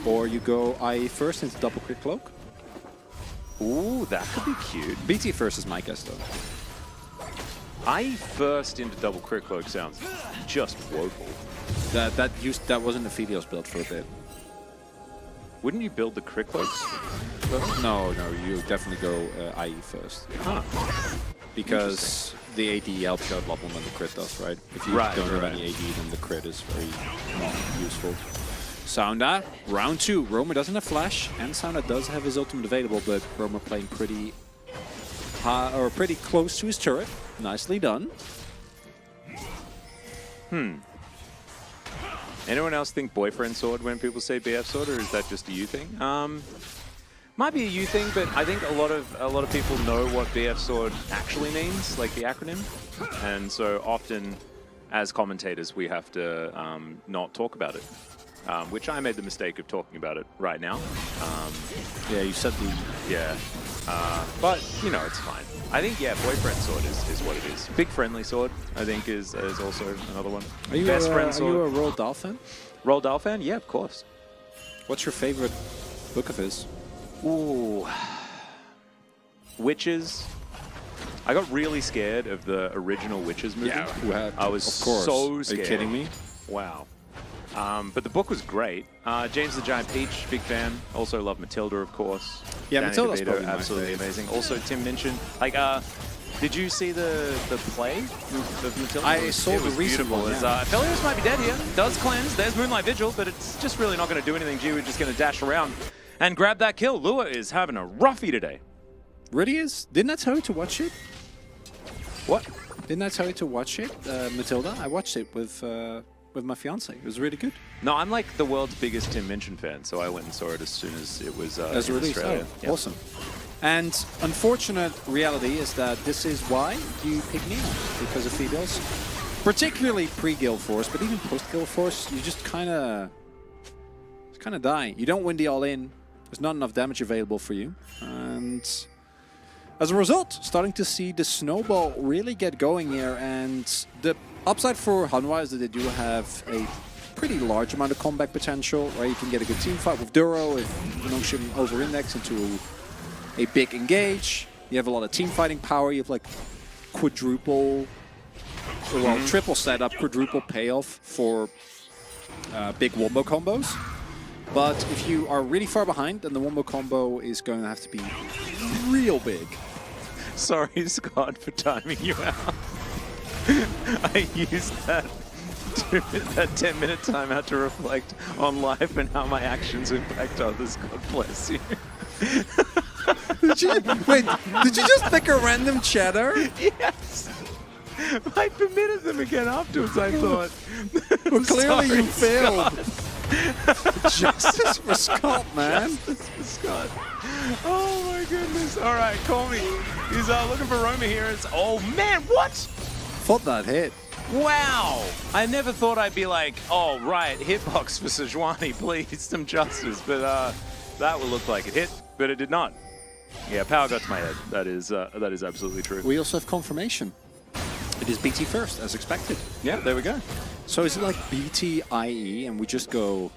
or you go IE first into double crit cloak. Ooh, that could be cute. BT first is my guess though. IE first into double crit cloak sounds just woeful. That wasn't the Philios build for a bit. Wouldn't you build the crit cloaks? No, you definitely go IE first. Huh. Because the AD helps out a lot more than the crit does, right? If you don't have any AD, then the crit is very not useful. Sounda, round 2. Roamer doesn't have flash, and Sounda does have his ultimate available, but Roamer playing pretty high, or pretty close to his turret. Nicely done. Anyone else think boyfriend sword when people say BF sword, or is that just a you thing? Might be a you thing, but I think a lot of people know what BF sword actually means, like the acronym, and so often, as commentators, we have to not talk about it, which I made the mistake of talking about it right now. Yeah, you said the... Yeah, but you know, it's fine. I think, yeah, boyfriend sword is what it is. Big friendly sword, I think, is also another one. Are you, Best friend are sword. you a Roald Dahl fan? Roald Dahl fan? Yeah, of course. What's your favorite book of his? Ooh. Witches. I got really scared of the original Witches movie. I was of course. so scared. Are you kidding me? Wow. But the book was great. James the Giant Peach, big fan. Also love Matilda, of course. Yeah, Danny Matilda's DeVito, probably my absolutely fave. amazing. Also, Tim Minchin. Like, did you see the play of Matilda? I saw the recent beautiful. one, It's, yeah. Felios might be dead here. Does cleanse. There's Moonlight Vigil, but it's just really not going to do anything. G, we're just going to dash around and grab that kill. Lua is having a roughie today. Really is? Didn't I tell you to watch it? What? Didn't I tell you to watch it, Matilda? I watched it with my fiance. It was really good. No, I'm like the world's biggest Tim Minchin fan, so I went and saw it as soon as it was As in released. Australia. Oh, Yeah. awesome. And unfortunate reality is that this is why you pick Nina, because of females. Particularly pre-Guild Force, but even post-Guild Force, you just kind of die. You don't win the all-in. There's not enough damage available for you. And as a result, starting to see the snowball really get going here. And the upside for Hanwha is that they do have a pretty large amount of comeback potential, right? You can get a good team fight with Duro if Nongshim over-index into a big engage. You have a lot of team fighting power. You have like quadruple, well, triple setup, quadruple payoff for big wombo combos. But if you are really far behind, then the wombo combo is going to have to be real big. Sorry, Scott, for timing you out. I used that 10-minute timeout to reflect on life and how my actions impact others. God bless you. Did you just pick a random cheddar? Yes. I permitted them again afterwards, I thought. Well, clearly Sorry, you failed. Scott. Justice for Scott, man. Justice for Scott. Oh my goodness. All right, call me. He's looking for Roma here. It's, oh man, what? Thought that hit. Wow! I never thought I'd be like, oh, right, hitbox for Sejuani, please, some justice. But that would look like it hit, but it did not. Yeah, power got to my head. That is absolutely true. We also have confirmation. It is BT first, as expected. Yeah, there we go. So is it like BT IE, and we just go...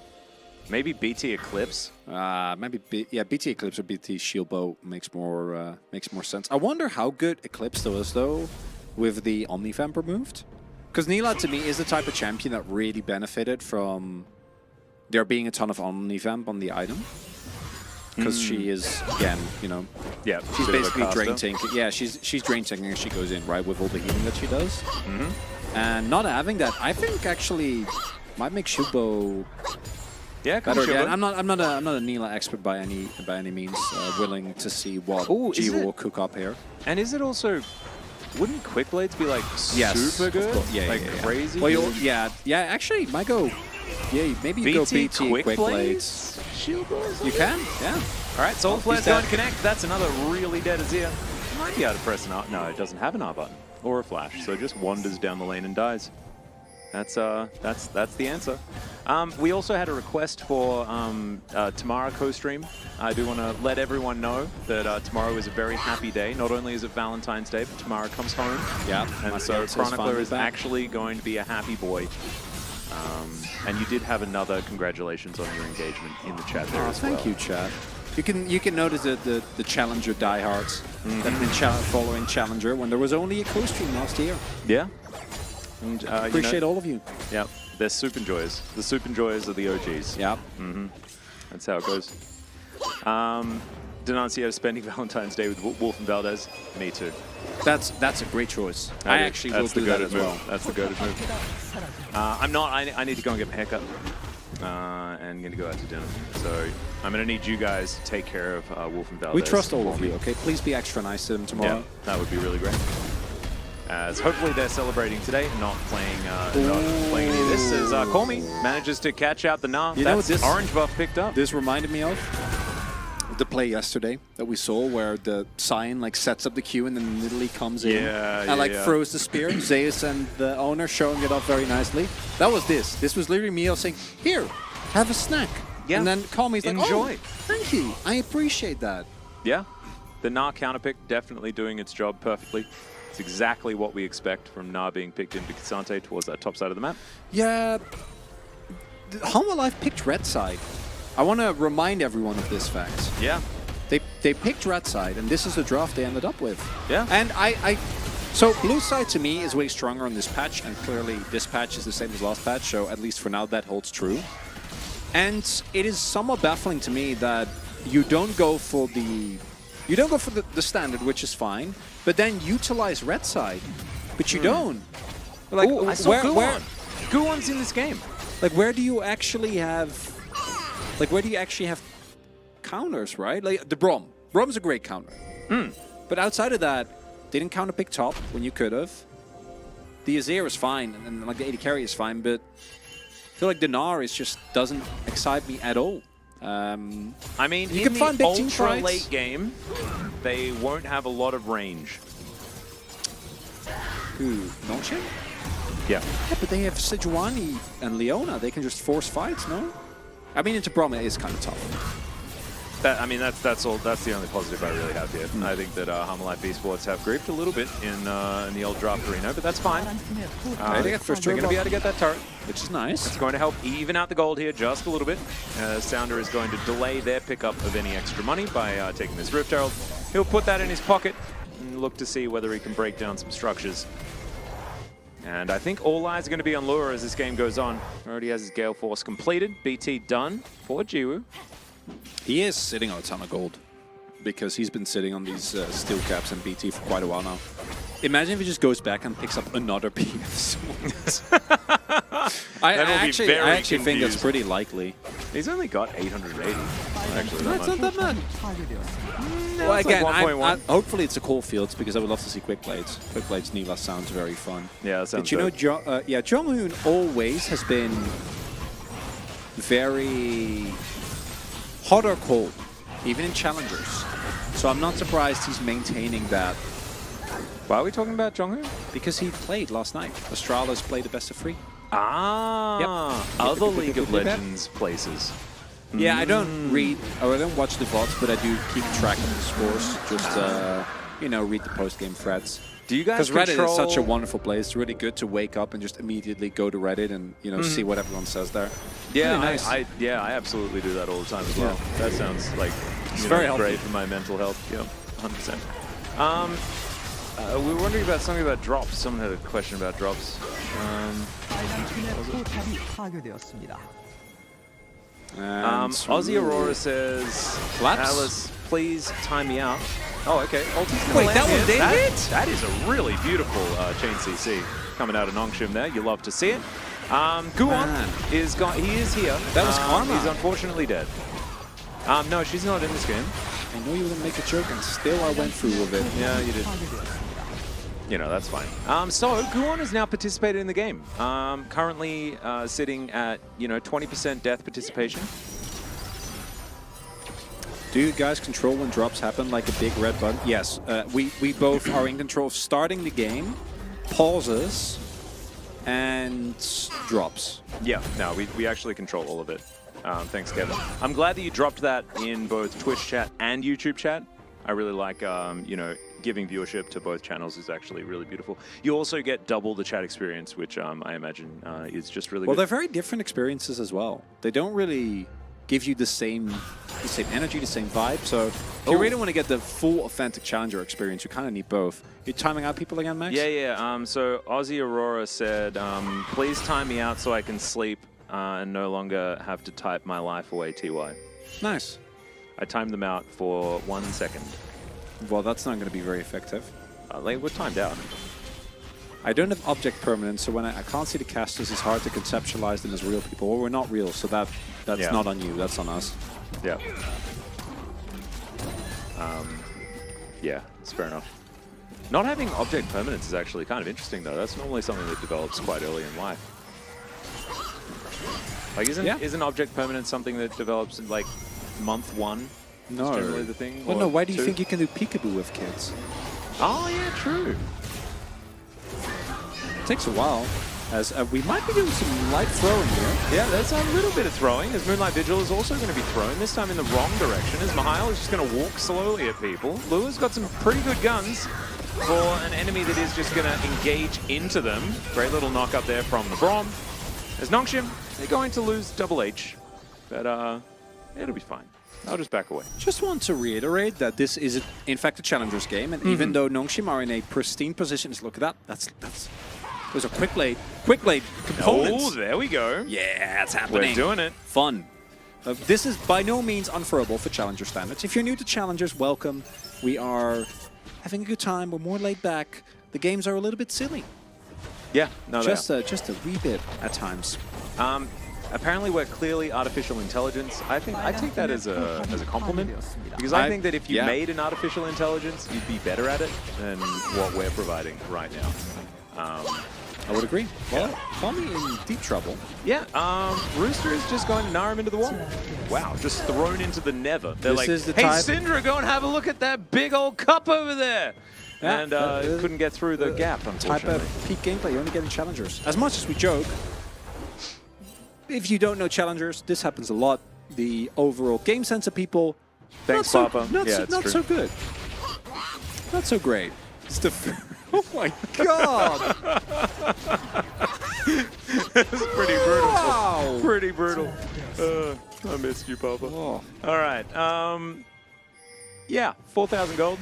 Maybe BT Eclipse. BT Eclipse or BT Shield Bow makes more sense. I wonder how good Eclipse is, though, with the Omnifem removed. Because Neela, to me, is the type of champion that really benefited from there being a ton of Omnivamp on the item. Because she is, again, you know, Yeah, she's bit of a basically caster. drain tanking. Yeah, she's drain tanking as she goes in, right, with all the healing that she does. And not having that, I think actually might make Shubo Yeah, come better. on, Again, Shubo. I'm not a Neela expert by any means. Willing to see what Ooh, is Jiva it- will cook up here. And is it also... Wouldn't Quick Blades be like Yes, super of good? course. Yeah, like yeah. crazy Well, good? actually, might go. Yeah, maybe you go BT Quick Blades. Shield Blades? You can, yeah. All right, Soul Flare's he's going dead. to connect. That's another really dead Azir. Might be able to press an R. No, it doesn't have an R button or a flash, so it just wanders down the lane and dies. That's the answer. We also had a request for tomorrow co-stream. I do want to let everyone know that tomorrow is a very happy day. Not only is it Valentine's Day, but tomorrow comes home. Yeah, And my so fiance's Chronicler finally is back. actually going to be a happy boy. And you did have another congratulations on your engagement in the chat there as well. Thank you, chat. You can notice the Challenger diehards that have been following Challenger when there was only a co-stream last year. Yeah. And, Appreciate all of you. Yeah, they're Soup Enjoyers. The Soup Enjoyers are the OGs. Yeah. That's how it goes. Denunciator spending Valentine's Day with Wolf and Valdez. Me too. That's a great choice. I actually will do that as well. That's the goated move. I'm not. I need to go and get my haircut. And going to go out to dinner. So I'm going to need you guys to take care of Wolf and Valdez. We trust all for of me. you, okay? Please be extra nice to them tomorrow. Yeah, that would be really great. As hopefully they're celebrating today, not playing any of this. As Call Me manages to catch out the Nah. You know what That's this- orange buff picked up. This reminded me of the play yesterday that we saw where the Scion like sets up the queue and then literally comes in and like throws the spear. Zeus and the owner showing it off very nicely. That was this. This was literally me saying, here, have a snack. Yeah. And then Call Me's like, Enjoy. oh, thank you. I appreciate that. Yeah. The Na counterpick definitely doing its job perfectly. It's exactly what we expect from Na being picked into Kisante towards that top side of the map. Yeah, Home Alive picked red side. I want to remind everyone of this fact. Yeah. They picked red side, and this is the draft they ended up with. Yeah. And so blue side to me is way stronger on this patch, and clearly this patch is the same as last patch, so at least for now that holds true. And it is somewhat baffling to me that you don't go for the standard, which is fine, but then utilize red side, but you don't. Like, Ooh, I saw Guwon. Guwon's in this game. Like, where do you actually have? Like, where do you actually have counters, right? Like the Braum. Braum's a great counter. But outside of that, they didn't counter pick top when you could have. The Azir is fine, and like the AD carry is fine, but I feel like the Gnar just doesn't excite me at all. I mean, you in can find the big team ultra fights. late game, they won't have a lot of range. Who? Nongchen? Yeah. Yeah, but they have Sejuani and Leona. They can just force fights, no? I mean, into Braum it is kind of tough. I mean, that's the only positive I really have here. I think that Home Alive Esports have griefed a little bit in the old draft arena, but that's fine. They got first They're going to be turn able to get that turret. which is nice. It's going to help even out the gold here just a little bit. Sounder is going to delay their pickup of any extra money by taking this Rift Herald. He'll put that in his pocket and look to see whether he can break down some structures. And I think all eyes are going to be on Lure as this game goes on. Already has his Gale Force completed. BT done for Jiwoo. He is sitting on a ton of gold because he's been sitting on these steel caps and BT for quite a while now. Imagine if he just goes back and picks up another PF. I actually think that's pretty likely. He's only got 880. Actually, That's not that bad. Well, it's again, like 1.1. hopefully it's a Cold Fields because I would love to see Quick Blades. Quick Blades Niva sounds very fun. Yeah, that sounds But you know, dope. Jonghoon always has been very hot or cold, even in challengers. So I'm not surprised he's maintaining that. Why are we talking about Jonghoon? Because he played last night. Astralis played the best of 3. Ah, Yep. other League of Yep. Legends places. Yeah, I don't read, or I don't watch the VODs, but I do keep track of the scores. Just, you know, read the post-game threads. Do you guys Because Reddit control... is such a wonderful place. It's really good to wake up and just immediately go to Reddit and, you know, see what everyone says there. Yeah, Really nice. I absolutely do that all the time as well. That sounds like very healthy. great for my mental health. Yeah, 100%. We were wondering about something about drops. Someone had a question about drops. 빨간팀의 포탑이 파괴되었습니다. Aussie Aurora says, Collapse? Alice, please time me out. Oh, okay. Ulti's gonna Wait, land that one here. did hit? That is a really beautiful chain CC coming out of Nongshim there. You love to see it. Guwon Man. is gone. He is here. That was Karma. He's unfortunately dead. No, she's not in this game. I know you wouldn't make a joke, and still I went through with it. Yeah, you did. 파괴되었습니다. You know, that's fine. So, Guwon has now participated in the game. Currently sitting at, 20% death participation. Do you guys control when drops happen like a big red button? Yes, we both are in control of starting the game, pauses, and drops. Yeah, no, we actually control all of it. Thanks, Kevin. I'm glad that you dropped that in both Twitch chat and YouTube chat. I really like, giving viewership to both channels is actually really beautiful. You also get double the chat experience, which I imagine is just really Well, good. they're very different experiences as well. They don't really give you the same energy, the same vibe. So if you really want to get the full authentic challenger experience, you kind of need both. You're timing out people again, Max? Yeah. So Aussie Aurora said, please time me out so I can sleep and no longer have to type my life away, TY. Nice. I timed them out for 1 second. Well, that's not going to be very effective. We're timed out. I don't have object permanence, so when I can't see the casters, it's hard to conceptualize them as real people. Well, we're not real, so that's Yeah. not on you. That's on us. Yeah. Yeah, it's fair enough. Not having object permanence is actually kind of interesting, though. That's normally something that develops quite early in life. Like, isn't object permanence something that develops in, like, month 1? No. Is generally the thing? Well, or no, why do you 2? think you can do peekaboo with kids? Oh, yeah, true. It takes a while. As we might be doing some light throwing here. Yeah, there's a little bit of throwing, as Moonlight Vigil is also going to be thrown, this time in the wrong direction, as Mihail is just going to walk slowly at people. Lua's got some pretty good guns for an enemy that is just going to engage into them. Great little knock up there from the Braum. As Nongshim, they're going to lose Double H, but it'll be fine. I'll just back away. Just want to reiterate that this is, in fact, a Challengers game, and even though Nongshim are in a pristine position, just look at that. That's those are quick blade components. Oh, there we go. Yeah, it's happening. We're doing it. Fun. This is by no means unfurlable for Challenger standards. If you're new to Challengers, welcome. We are having a good time. We're more laid back. The games are a little bit silly. Yeah, no, Just a wee bit at times. Apparently, we're clearly artificial intelligence. I take that as a compliment, because I think that if you made an artificial intelligence, you'd be better at it than what we're providing right now. I would agree. Well, Tommy in deep trouble. Yeah, Rooster is just going to Narum into the wall. Wow, just thrown into the nether. They're like, is the hey, type- Syndra, go and have a look at that big old cup over there. Yeah, And couldn't get through the gap, Type unfortunately. of peak gameplay, you only get in Challengers. As much as we joke, if you don't know Challengers, this happens a lot. The overall game sense of people, Thanks, not Papa. So, not Yeah, so, it's not true. so good. Not so great. It's the oh my god! It's pretty brutal. Wow! Pretty brutal. I missed you, Papa. Oh, All right. Yeah, 4,000 gold.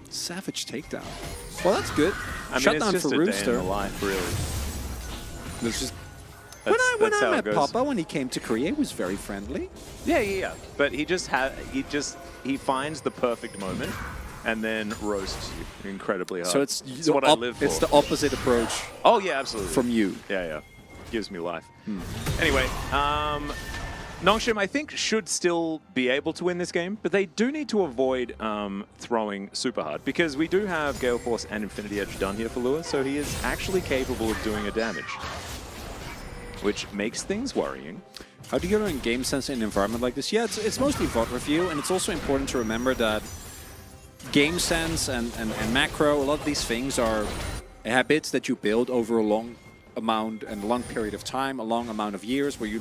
savage takedown. Well, that's good. I mean, Shutdown it's just for a day Rooster. in the life, really. It's just That's when how I it met goes. Papa, when he came to Korea, he was very friendly. Yeah. But he finds the perfect moment and then roasts you incredibly hard. So it's what I live for. It's the opposite approach Oh yeah, absolutely. from you. Yeah. Gives me life. Anyway, Nongshim, I think, should still be able to win this game, but they do need to avoid throwing super hard, because we do have Gale Force and Infinity Edge done here for Lua, so he is actually capable of doing a damage, which makes things worrying. How do you learn game sense in an environment like this? Yeah, it's mostly VOD review, and it's also important to remember that game sense and macro, a lot of these things are habits that you build over a long amount and long period of time, a long amount of years, where you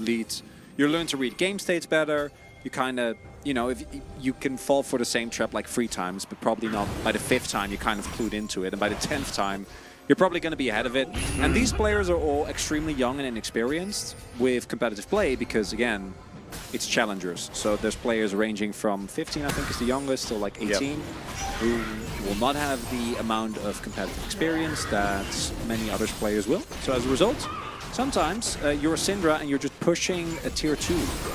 learn to read game states better. You kind of, if you can fall for the same trap like 3 times, but probably not by the 5th time you kind of clued into it, and by the 10th time you're probably going to be ahead of it. And these players are all extremely young and inexperienced with competitive play, because again, it's Challengers. So there's players ranging from 15, I think is the youngest, to like 18, who will not have the amount of competitive experience that many other players will. So as a result, sometimes you're a Syndra and you're just pushing a tier 2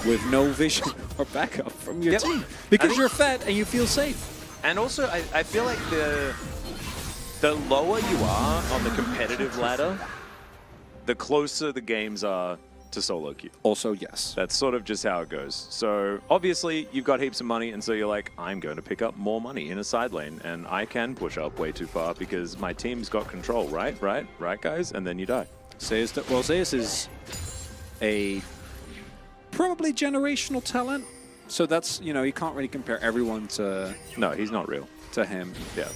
with no vision or backup from your team, because you're fed and you feel safe. And also, I feel like the lower you are on the competitive ladder, the closer the games are to solo queue. Also, yes. That's sort of just how it goes. So obviously you've got heaps of money, and so you're like, I'm going to pick up more money in a side lane, and I can push up way too far because my team's got control, right, guys? And then you die. Zeus is a probably generational talent. So that's, you can't really compare everyone to No, he's not real. him. Yeah.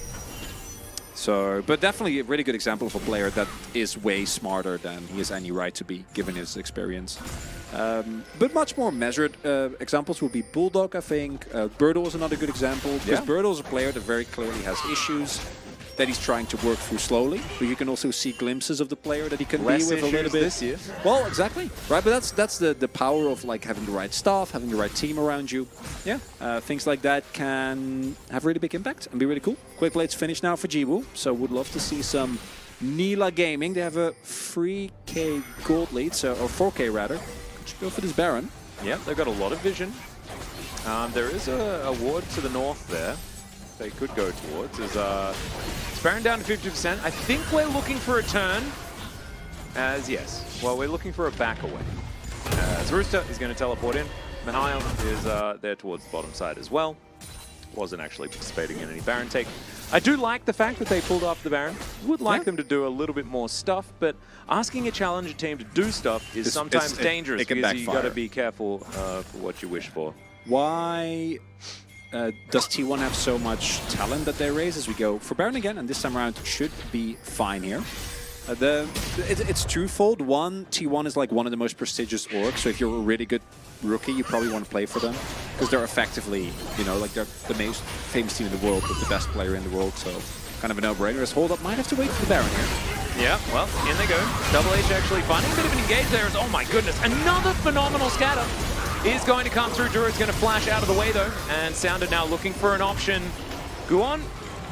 So, but definitely a really good example of a player that is way smarter than he has any right to be, given his experience. But much more measured examples would be Bulldog, I think. Birdle is another good example, because Birdle is a player that very clearly has issues that he's trying to work through slowly. But you can also see glimpses of the player that he can Less be with a little issues bit. this year. Well, exactly. Right, but that's the power of like having the right staff, having the right team around you. Yeah, things like that can have really big impact and be really cool. Quick Blade's finished now for Jiwoo, so would love to see some Nila Gaming. They have a 3K gold lead, or 4K rather. Should go for this Baron. Yeah, they've got a lot of vision. There is a ward to the north there they could go towards. It's Baron down to 50%. I think we're looking for a turn. Well, we're looking for a back away. Rooster is going to teleport in. Mihail is there towards the bottom side as well. Wasn't actually participating in any Baron take. I do like the fact that they pulled off the Baron. Would like them to do a little bit more stuff, but asking a challenger team to do stuff is sometimes dangerous, it can because you got to backfire. be careful for what you wish for. Why does T1 have so much talent that they raise as we go for Baron again? And this time around should be fine here. It's twofold. One, T1 is like one of the most prestigious orgs, so if you're a really good rookie, you probably want to play for them because they're effectively, you know, like they're the most famous team in the world, but the best player in the world, so kind of a no-brainer. As Hold Up might have to wait for the Baron here. Yeah, well, in they go. Double H actually finding a bit of an engage there. Oh my goodness, another phenomenal scatter is going to come through. Duro's going to flash out of the way though, and Sounder now looking for an option. Guon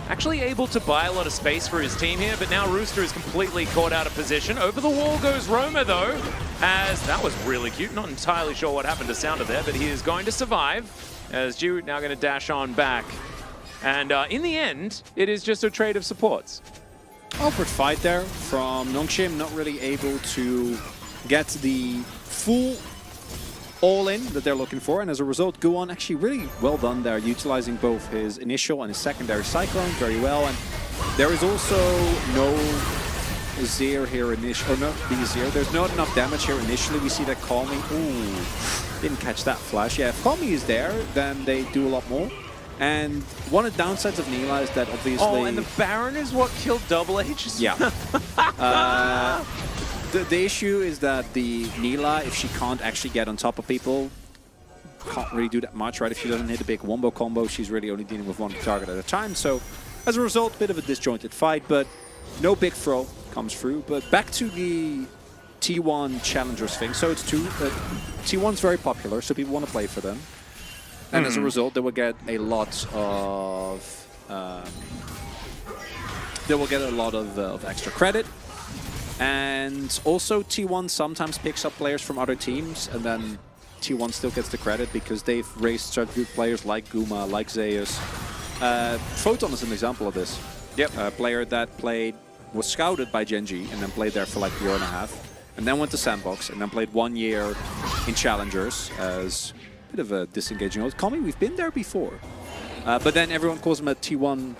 actually able to buy a lot of space for his team here, but now Rooster is completely caught out of position. Over the wall goes Roma though, as that was really cute. Not entirely sure what happened to Sounder there, but he is going to survive, as Ju now going to dash on back. And in the end, it is just a trade of supports. Awkward fight there from Nongshim, not really able to get the full all-in that they're looking for, and as a result, Guon actually really well done there, utilizing both his initial and his secondary Cyclone very well, and there is also no Zir here initially, or no, the Zir, there's not enough damage here initially. We see that Call Me, ooh, didn't catch that flash. Yeah, if Call Me is there, then they do a lot more. And one of the downsides of Nila is that obviously... Oh, and the Baron is what killed Double H? Yeah. The issue is that the Nila, if she can't actually get on top of people, can't really do that much, right? If she doesn't hit a big wombo combo, she's really only dealing with one target at a time. So, as a result, bit of a disjointed fight, but no big throw comes through. But back to the T1 Challengers thing. So it's two. T1's very popular, so people want to play for them. And as a result, they will get a lot of extra credit. And also T1 sometimes picks up players from other teams, and then T1 still gets the credit because they've raised such good players like Guma, like Zeus. Photon is an example of this. Yep. A player that was scouted by Gen.G and then played there for like a year and a half, and then went to Sandbox, and then played 1 year in Challengers as a bit of a disengaging old. Call Me, we've been there before. But then everyone calls him a T1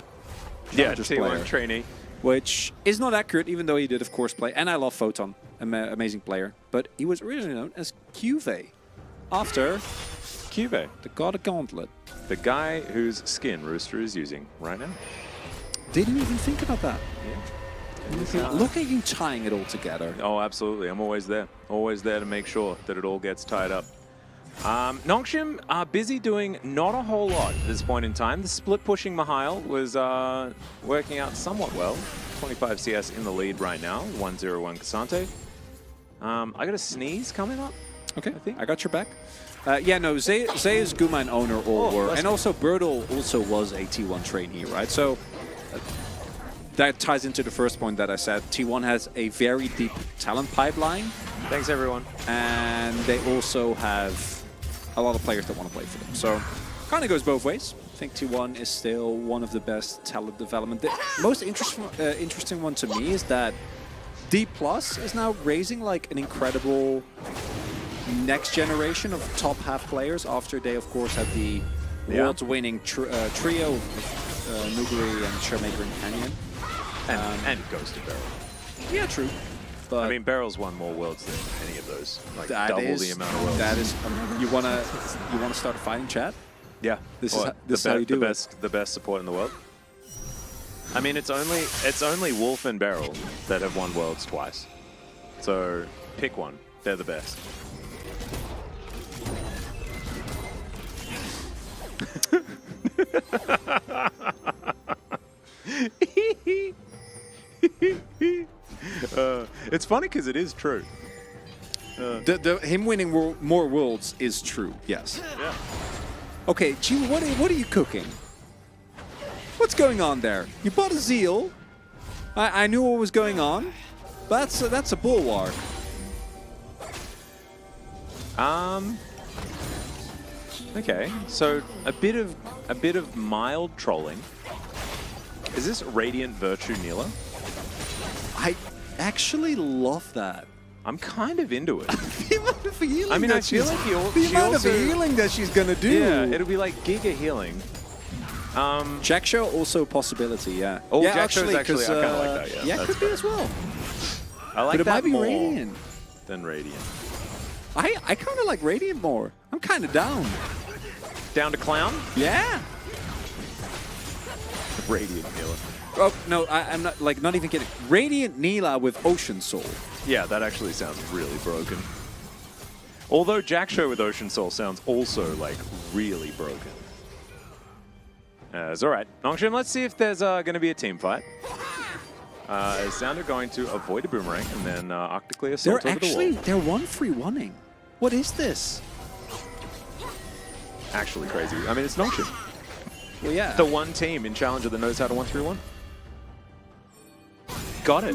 Challengers T1 player, trainee. which is not accurate, even though he did, of course, play. And I love Photon, amazing player. But he was originally known as Cuvee, after Cuvee, the God of Gauntlet. the guy whose skin Rooster is using right now. Didn't even think about that. Yeah. Look at you tying it all together. Oh, absolutely. I'm always there. Always there to make sure that it all gets tied up. Nongshim are busy doing not a whole lot at this point in time. The split pushing Mihail was working out somewhat well. 25 CS in the lead right now. 1-0-1 Cassante. I got a sneeze coming up. Okay, I think. I got your back. Yeah, no, Zeus, Guma, and Owner all were. And also, Birdle also was a T1 trainee, right? So that ties into the first point that I said. T1 has a very deep talent pipeline. Thanks, everyone. And they also have a lot of players that want to play for them. So kind of goes both ways. I think T1 is still one of the best talent development. The most interesting one to me is that D+ is now raising like an incredible next generation of top half players after they, of course, had the world-winning trio of Nuguri and Charmaker and Canyon. And Ghost of Beryl. Yeah, true. But I mean, Beryl's won more worlds than any of those. Like double the amount of worlds. That is, you wanna start a fighting chat? Yeah. This is how you do it. The best support in the world. I mean, it's only Wolf and Beryl that have won worlds twice. So pick one. They're the best. It's funny because it is true. Him winning more worlds is true, yes. Yeah. Okay, G, what are you cooking? What's going on there? You bought a Zeal. I knew what was going on. But that's a bulwark. Okay, so a bit of mild trolling. Is this Radiant Virtue Nila? I actually love that. I'm kind of into it. The amount of healing I mean, I feel like the amount of healing that she's gonna do. Yeah, it'll be like Giga healing. Jack Show also a possibility, yeah. Oh, yeah, Jack Show's actually, I kind of like that, yeah. Yeah, could be as well. I like but it that might be more Radiant. than Radiant. I kind of like Radiant more. I'm kind of down. Down to Clown? Yeah. Radiant Nila. Oh, no, I'm not, like, not even kidding. Radiant Neela with Ocean Soul. Yeah, that actually sounds really broken. Although Jackshow with Ocean Soul sounds also, like, really broken. It's alright. Nongshim, let's see if there's going to be a team fight. Is Sounder going to avoid a boomerang and then Arctically assault over the wall? They're 1-3-1-ing. What is this? Actually crazy. I mean, it's Nongshim. Well, yeah. The one team in Challenger that knows how to 1-3-1. Got it.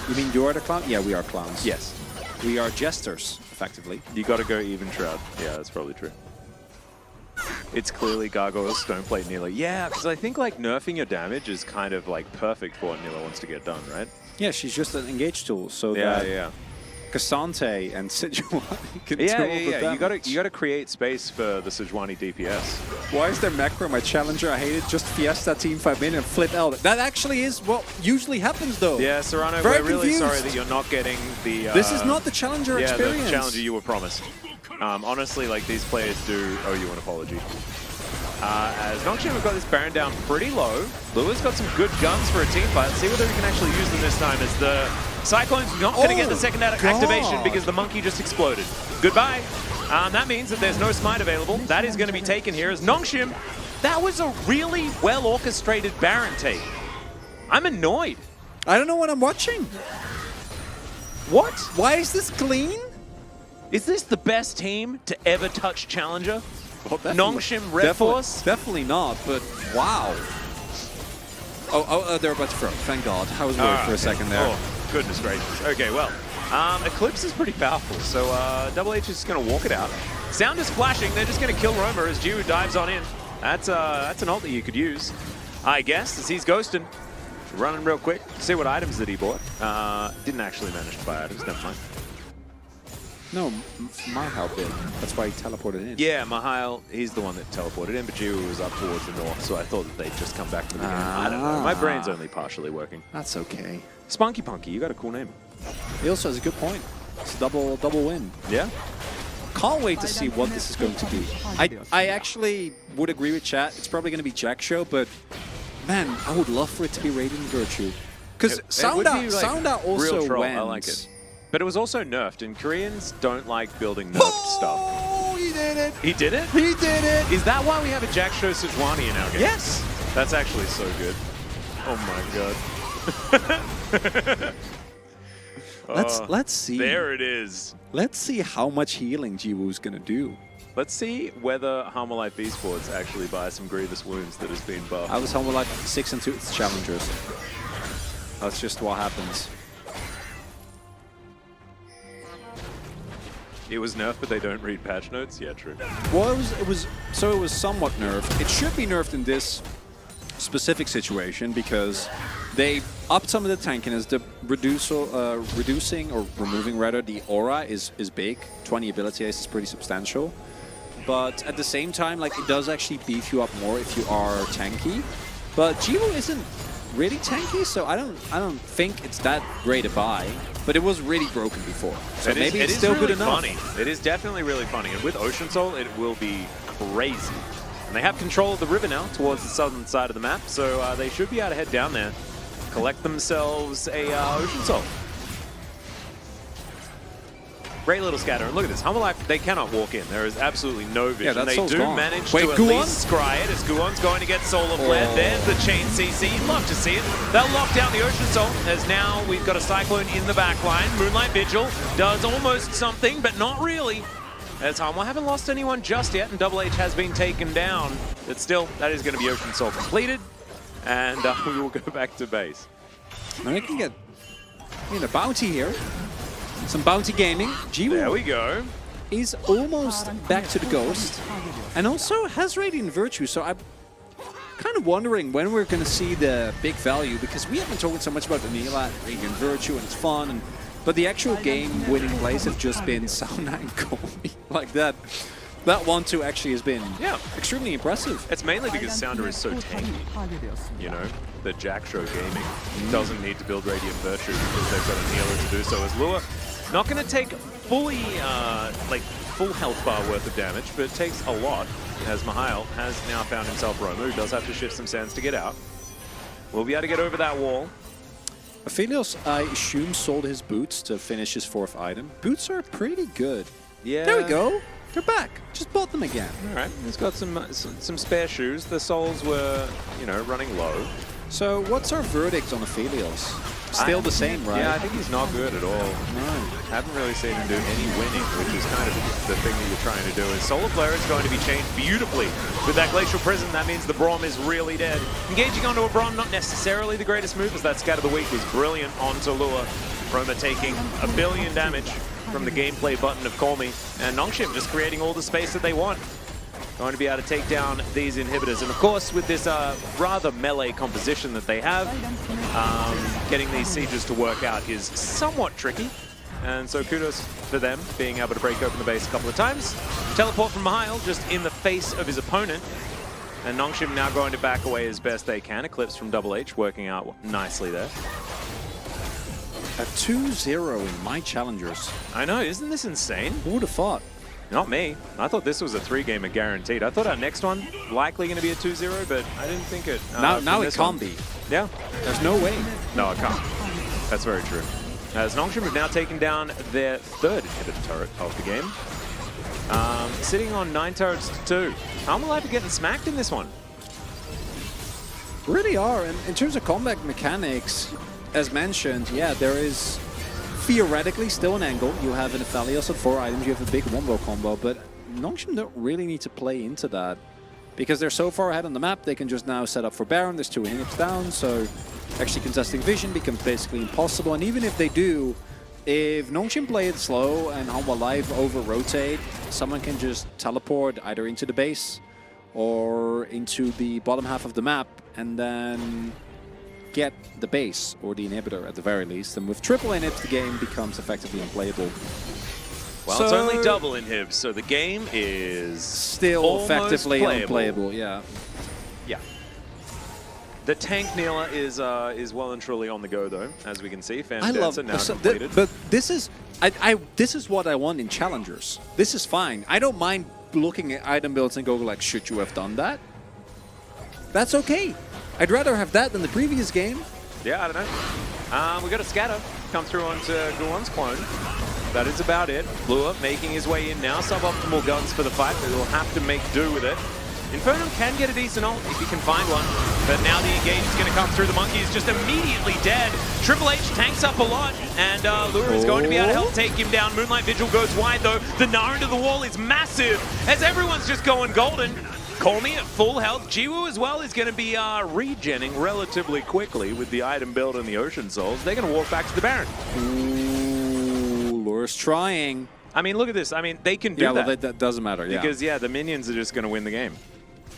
You mean you're the clown? Yeah, we are clowns. Yes. We are jesters, effectively. You got to go even Shroud. Yeah, that's probably true. It's clearly Gargoyles don't play Neela. Yeah, because I think like nerfing your damage is kind of like perfect for what Neela wants to get done, right? Yeah, she's just an engage tool, so that Yeah. Cassante and Sejuani can do Yeah, all the damage. You gotta create space for the Sejuani DPS. Why is there macro my challenger? I hate it. Just Fiesta team 5 minutes and flip L. That actually is what usually happens, though. Yeah, Serrano, Very we're really confused. sorry that you're not getting the... This is not the challenger experience. the challenger you were promised. Honestly, like, these players do owe you an apology. As Nongshim have got this Baron down pretty low. Lua's got some good guns for a team fight. Let's see whether we can actually use them this time, as the Cyclone's not going to get the second activation because the monkey just exploded. Goodbye. That means that there's no smite available. That is going to be taken here as Nongshim. That was a really well-orchestrated Baron take. I'm annoyed. I don't know what I'm watching. What? Why is this clean? Is this the best team to ever touch Challenger? Well, Nongshim Red Force? Definitely not, but wow. Oh, they're about to throw. Thank God. I was worried for a second there. Oh, goodness gracious. Okay, well, Eclipse is pretty powerful, so Double H is just going to walk it out. Sound is flashing. They're just going to kill Roamer as Jiwoo dives on in. That's an ult that you could use, I guess, as he's ghosting. Running real quick. See what items that he bought. Didn't actually manage to buy items. Never mind. No, Mahal did. That's why he teleported in. Yeah, Mahal, he's the one that teleported in, but Jiwoo was up towards the north, so I thought that they'd just come back to the beginning. I don't know. My brain's only partially working. That's okay. Spunky Punky, you got a cool name. He also has a good point. It's a double win. Yeah? Can't wait to see what this is going to be. I actually would agree with chat. It's probably going to be Jackshow, but man, I would love for it to be Radiant Virtue. Because Sounda also real troll. wins. I like it. But it was also nerfed, and Koreans don't like building nerfed stuff. Oh, he did it! He did it? He did it! Is that why we have a Jackshow Sejuani in our game? Yes! That's actually so good. Oh my god. Let's see. There it is. Let's see how much healing Jiwoo's gonna do. Let's see whether Harmer Life Esports actually buys some grievous wounds that has been buffed. I was Humble Life 6 and 2 challengers. That's just what happens. It was nerfed, but they don't read patch notes? Yeah, true. Well, it was somewhat nerfed. It should be nerfed in this specific situation because they upped some of the tankiness. The reducing or removing rather the aura is big. 20 ability ace is pretty substantial. But at the same time, like, it does actually beef you up more if you are tanky. But Jiwoo isn't really tanky, so I don't think it's that great a buy. But it was really broken before, so maybe it's still really good enough. Funny. It is definitely really funny, and with Ocean Soul, it will be crazy. And they have control of the river now towards the southern side of the map, so they should be able to head down there, collect themselves a Ocean Soul. Great little scatter, and look at this. Humble Life, they cannot walk in. There is absolutely no vision. Yeah, that they soul's do gone. manage Wait, to at Guon? least scry it, as Guon's going to get Solar Flare. There's the chain CC. You'd love to see it. They'll lock down the Ocean Soul, as now we've got a Cyclone in the back line. Moonlight Vigil does almost something, but not really. As Humble haven't lost anyone just yet, and Double H has been taken down. But still, that is going to be Ocean Soul completed, and we will go back to base. Now we can get a bounty here. Some bounty gaming. Jiwoo There we go. is almost back to the Ghost, and also has Radiant Virtue, so I'm kind of wondering when we're going to see the big value, because we have been talking so much about the Neela, Radiant Virtue, and it's fun, but the actual game-winning plays have just been Sauna and Komi. Like that 1-2 actually has been extremely impressive. It's mainly because Sounder is so tanky, you know? The Jackshow Gaming doesn't need to build Radiant Virtue because they've got a Neela to do so, as Lua not going to take fully, full health bar worth of damage, but it takes a lot, as Mahal has now found himself Roamer, who does have to shift some sands to get out. will be able to get over that wall. Aphelios, I assume, sold his boots to finish his 4th item. Boots are pretty good. Yeah. There we go. They're back. Just bought them again. All right, he's got some spare shoes. The souls were, you know, running low. So what's our verdict on Aphelios? Still the same, right? Yeah, I think he's not good at all. No. Haven't really seen him do any winning, which is kind of the thing that you're trying to do. His solar flare is going to be changed beautifully with that glacial prison. That means the Braum is really dead. Engaging onto a Braum, not necessarily the greatest move, as that Scatter the Weak was brilliant onto Lua. Roma taking 1 billion damage from the gameplay button of Call Me, and Nongshim just creating all the space that they want. Going to be able to take down these inhibitors. And of course, with this rather melee composition that they have, getting these sieges to work out is somewhat tricky. And so kudos for them being able to break open the base a couple of times. Teleport from Mihail just in the face of his opponent. And Nongshim now going to back away as best they can. Eclipse from Double H working out nicely there. A 2-0 in my challengers. I know, isn't this insane? Who would have thought? Not me. I thought this was a 3-gamer guaranteed. I thought our next one likely going to be a 2-0, but I didn't think it. Now it can't be. Yeah. There's no way. No, it can't. That's very true. As Nongshim have now taken down their 3rd inhibitor turret of the game. Sitting on 9 turrets to 2. HLE are getting smacked in this one. Really are. And in terms of combat mechanics, as mentioned, yeah, there is theoretically still an angle. You have an Aphelios at 4 items, you have a big wombo combo, but Nongshim don't really need to play into that because they're so far ahead on the map. They can just now set up for Baron. There's 2 inhibs down, so actually contesting vision becomes basically impossible. And even if they do, if Nongshim play it slow and HLE Live over-rotate, someone can just teleport either into the base or into the bottom half of the map and then get the base or the inhibitor at the very least. And with triple inhibs, the game becomes effectively unplayable. Well, so it's only double inhibs, so the game is still effectively unplayable. Yeah. Yeah. The tank Neela is well and truly on the go though, as we can see. Fan I love now completed. but this is this is what I want in challengers. This is fine. I don't mind looking at item builds and go like, should you have done that? That's okay. I'd rather have that than the previous game. Yeah, I don't know. We got a scatter come through onto Guwon's clone. That is about it. Lua making his way in now. Suboptimal guns for the fight. They will have to make do with it. Infernum can get a decent ult if he can find one. But now the engage is going to come through. The monkey is just immediately dead. Triple H tanks up a lot. And Lua is going to be able to help take him down. Moonlight Vigil goes wide though. The Gnar into the wall is massive as everyone's just going golden. Call Me at full health. Jiwoo as well is going to be regenning relatively quickly with the item build and the Ocean Souls. They're going to walk back to the Baron. Ooh, Lure's trying. I mean, look at this. I mean, they can do that. that. Well, that doesn't matter, yeah. Because, yeah, the minions are just going to win the game.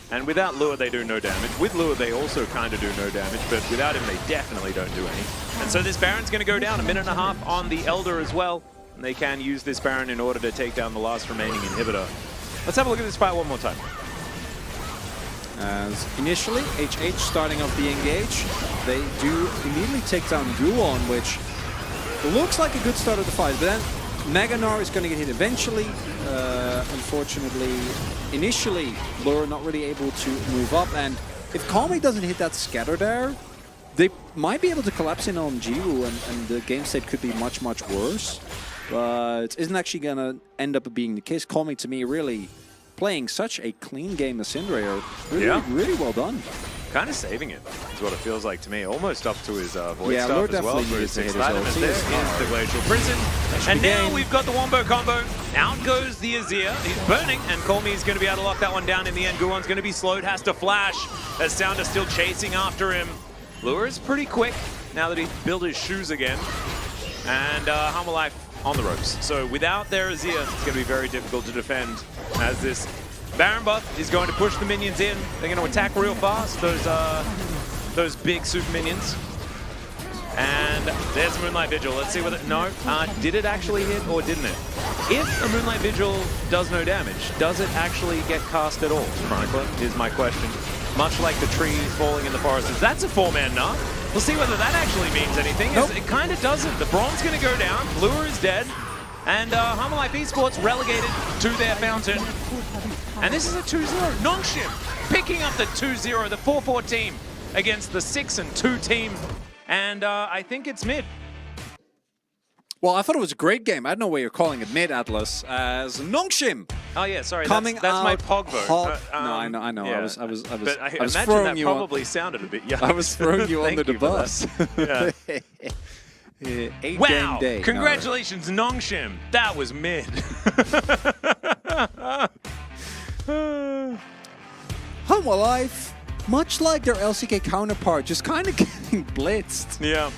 And without Lure, they do no damage. With Lure, they also kind of do no damage, but without him, they definitely don't do any. And so this Baron's going to go down 1.5 minutes on the Elder as well. And they can use this Baron in order to take down the last remaining inhibitor. Let's have a look at this fight one more time. As initially, HH starting off the engage, they do immediately take down Guwon, which looks like a good start of the fight, but then Mega Gnar is going to get hit eventually. Unfortunately, initially, Lure not really able to move up, and if Call Me doesn't hit that scatter there, they might be able to collapse in on Jiwoo, and the game state could be much, much worse. But it isn't actually going to end up being the case. Call Me, to me, really playing such a clean game as Syndrail. Really well done. Kind of saving it is what it feels like to me. Almost up to his void yeah, stuff Lure as well. definitely needs to hit his There is the Glacial Prison. And now we've got the Wombo combo. Out goes the Azir. He's burning, and Call Me is going to be able to lock that one down in the end. Guwon's going to be slowed, has to flash as Sound is still chasing after him. Lure is pretty quick now that he's built his shoes again. And HLE Life on the ropes. So without their Azir, it's going to be very difficult to defend as this Baron buff is going to push the minions in. They're going to attack real fast, those big super minions. And there's Moonlight Vigil. Let's see whether... No. Did it actually hit or didn't it? If a Moonlight Vigil does no damage, does it actually get cast at all? Chronicler is my question. Much like the tree falling in the forest. That's a 4-man Gnar. We'll see whether that actually means anything. Nope. It kind of doesn't. The Braum's going to go down. Lure is dead. And HLE Life Esports relegated to their fountain. And this is a 2-0. Nongshim picking up the 2-0, the 4-4 team. against the 6-2 team. And I think it's mid. Well, I thought it was a great game. I don't know why you're calling it mid, Atlas. As Nongshim Oh yeah, sorry, coming that's my out Pog vote. hot. No, I know. yeah. I was But I was imagine throwing that you on. probably sounded a bit young. I was throwing you under Thank the you for bus. that. Yeah. 8 Wow! game day. Congratulations, Nongshim. That was mid. Home Alive, much like their LCK counterpart, just kind of getting blitzed. Yeah.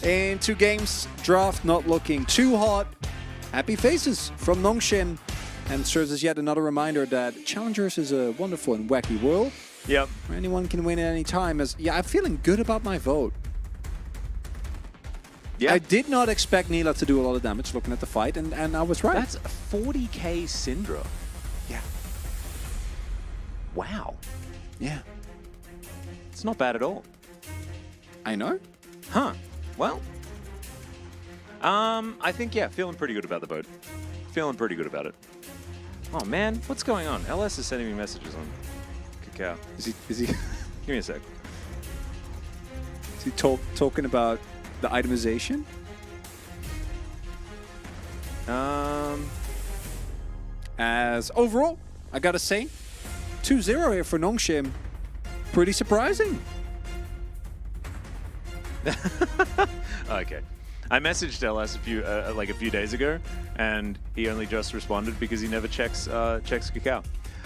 In 2 games, draft not looking too hot. Happy faces from Nongshim, and serves as yet another reminder that Challengers is a wonderful and wacky world Yep. where anyone can win at any time. I'm feeling good about my vote. Yeah. I did not expect Neela to do a lot of damage looking at the fight, and I was right. That's 40k Syndra. yeah. Wow. Yeah. It's not bad at all. I know. Huh. Well. I think, yeah, feeling pretty good about the vote. Feeling pretty good about it. Oh, man. What's going on? LS is sending me messages on Kakao. Is he Give me a sec. is he talking about the itemization? As overall, I gotta say, 2-0 here for Nongshim. Pretty surprising. Okay. I messaged LS a few days ago, and he only just responded because he never checks Kakao.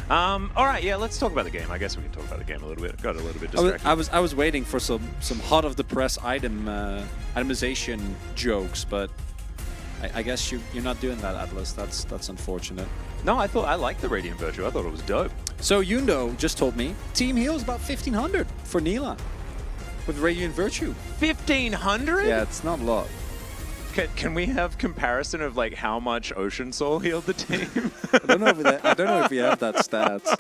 All right, yeah, let's talk about the game. I guess we can talk about the game a little bit. Got a little bit distracted. I was waiting for some hot of the press itemization jokes, but I guess you're not doing that, Atlas. That's unfortunate. No, I liked the Radiant Virtue. I thought it was dope. So Yundo just told me team heal is about 1,500 for Neela with Radiant Virtue. 1,500? Yeah, it's not a lot. Can we have comparison of like how much Ocean Soul healed the team? I don't know if we have that stats.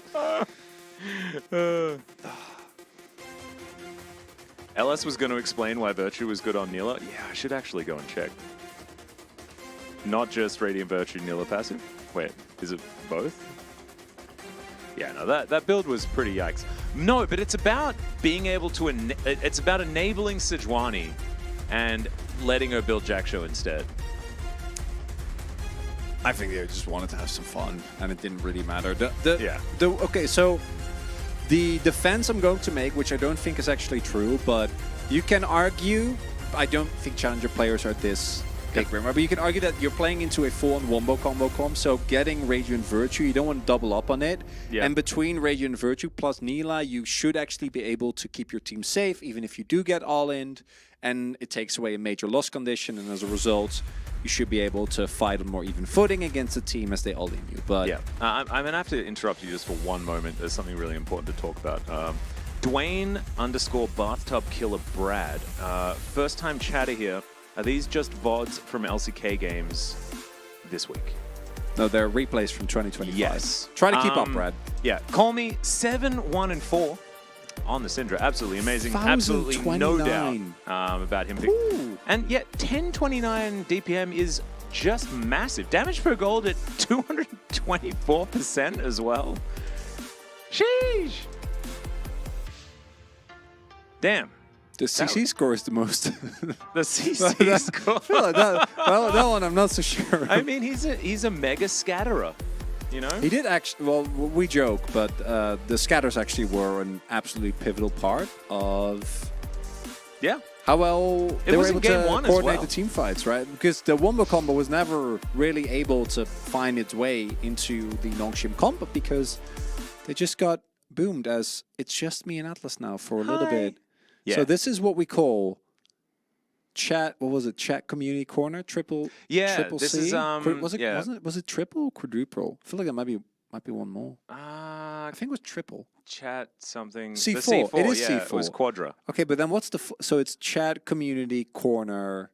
LS was going to explain why Virtue was good on Neela. Yeah, I should actually go and check. Not just Radiant Virtue Neela passive. Wait, is it both? Yeah, no, that build was pretty yikes. No, but it's about being able to it's about enabling Sejuani and letting her build Jackshow instead. I think they just wanted to have some fun, and it didn't really matter. Yeah. Okay, so the defense I'm going to make, which I don't think is actually true, but you can argue, I don't think Challenger players are this big, but you can argue that you're playing into a full-on wombo combo comp, so getting Radiant Virtue, you don't want to double up on it. Yeah. And between Radiant Virtue plus Neela, you should actually be able to keep your team safe, even if you do get all-in, and it takes away a major loss condition, and as a result, you should be able to fight on more even footing against the team as they all-in you. But yeah, I'm going to have to interrupt you just for one moment. There's something really important to talk about. Dwayne_bathtub_killer_Brad. First time chatter here. Are these just VODs from LCK games this week? no, they're replays from 2025. Yes. Try to keep up, Brad. Yeah, call me 7-1-4 on the Syndra. Absolutely amazing. Absolutely no doubt 1,029. about him. Ooh. And yet 1029 DPM is just massive. Damage per gold at 224% as well. Sheesh. Damn. The CC score is the most. The CC score. that one I'm not so sure. I mean, he's a mega scatterer, you know? He did actually, well, we joke, but the scatters actually were an absolutely pivotal part of Yeah. how well they were was in able game to one as coordinate well. the team fights, right? Because the wombo combo was never really able to find its way into the Nongshim combo because they just got boomed as it's just me and Atlas now for a little bit. Yeah. So this is what we call chat. What was it? Chat community corner. Triple. Yeah, Triple this C? is, Was it? yeah. Wasn't it? Was it triple or quadruple? I feel like it might be one more. I I think it was triple. chat something. C4. The C4. It is yeah, C4. It was Quadra. Okay, but then what's the? So it's chat community corner.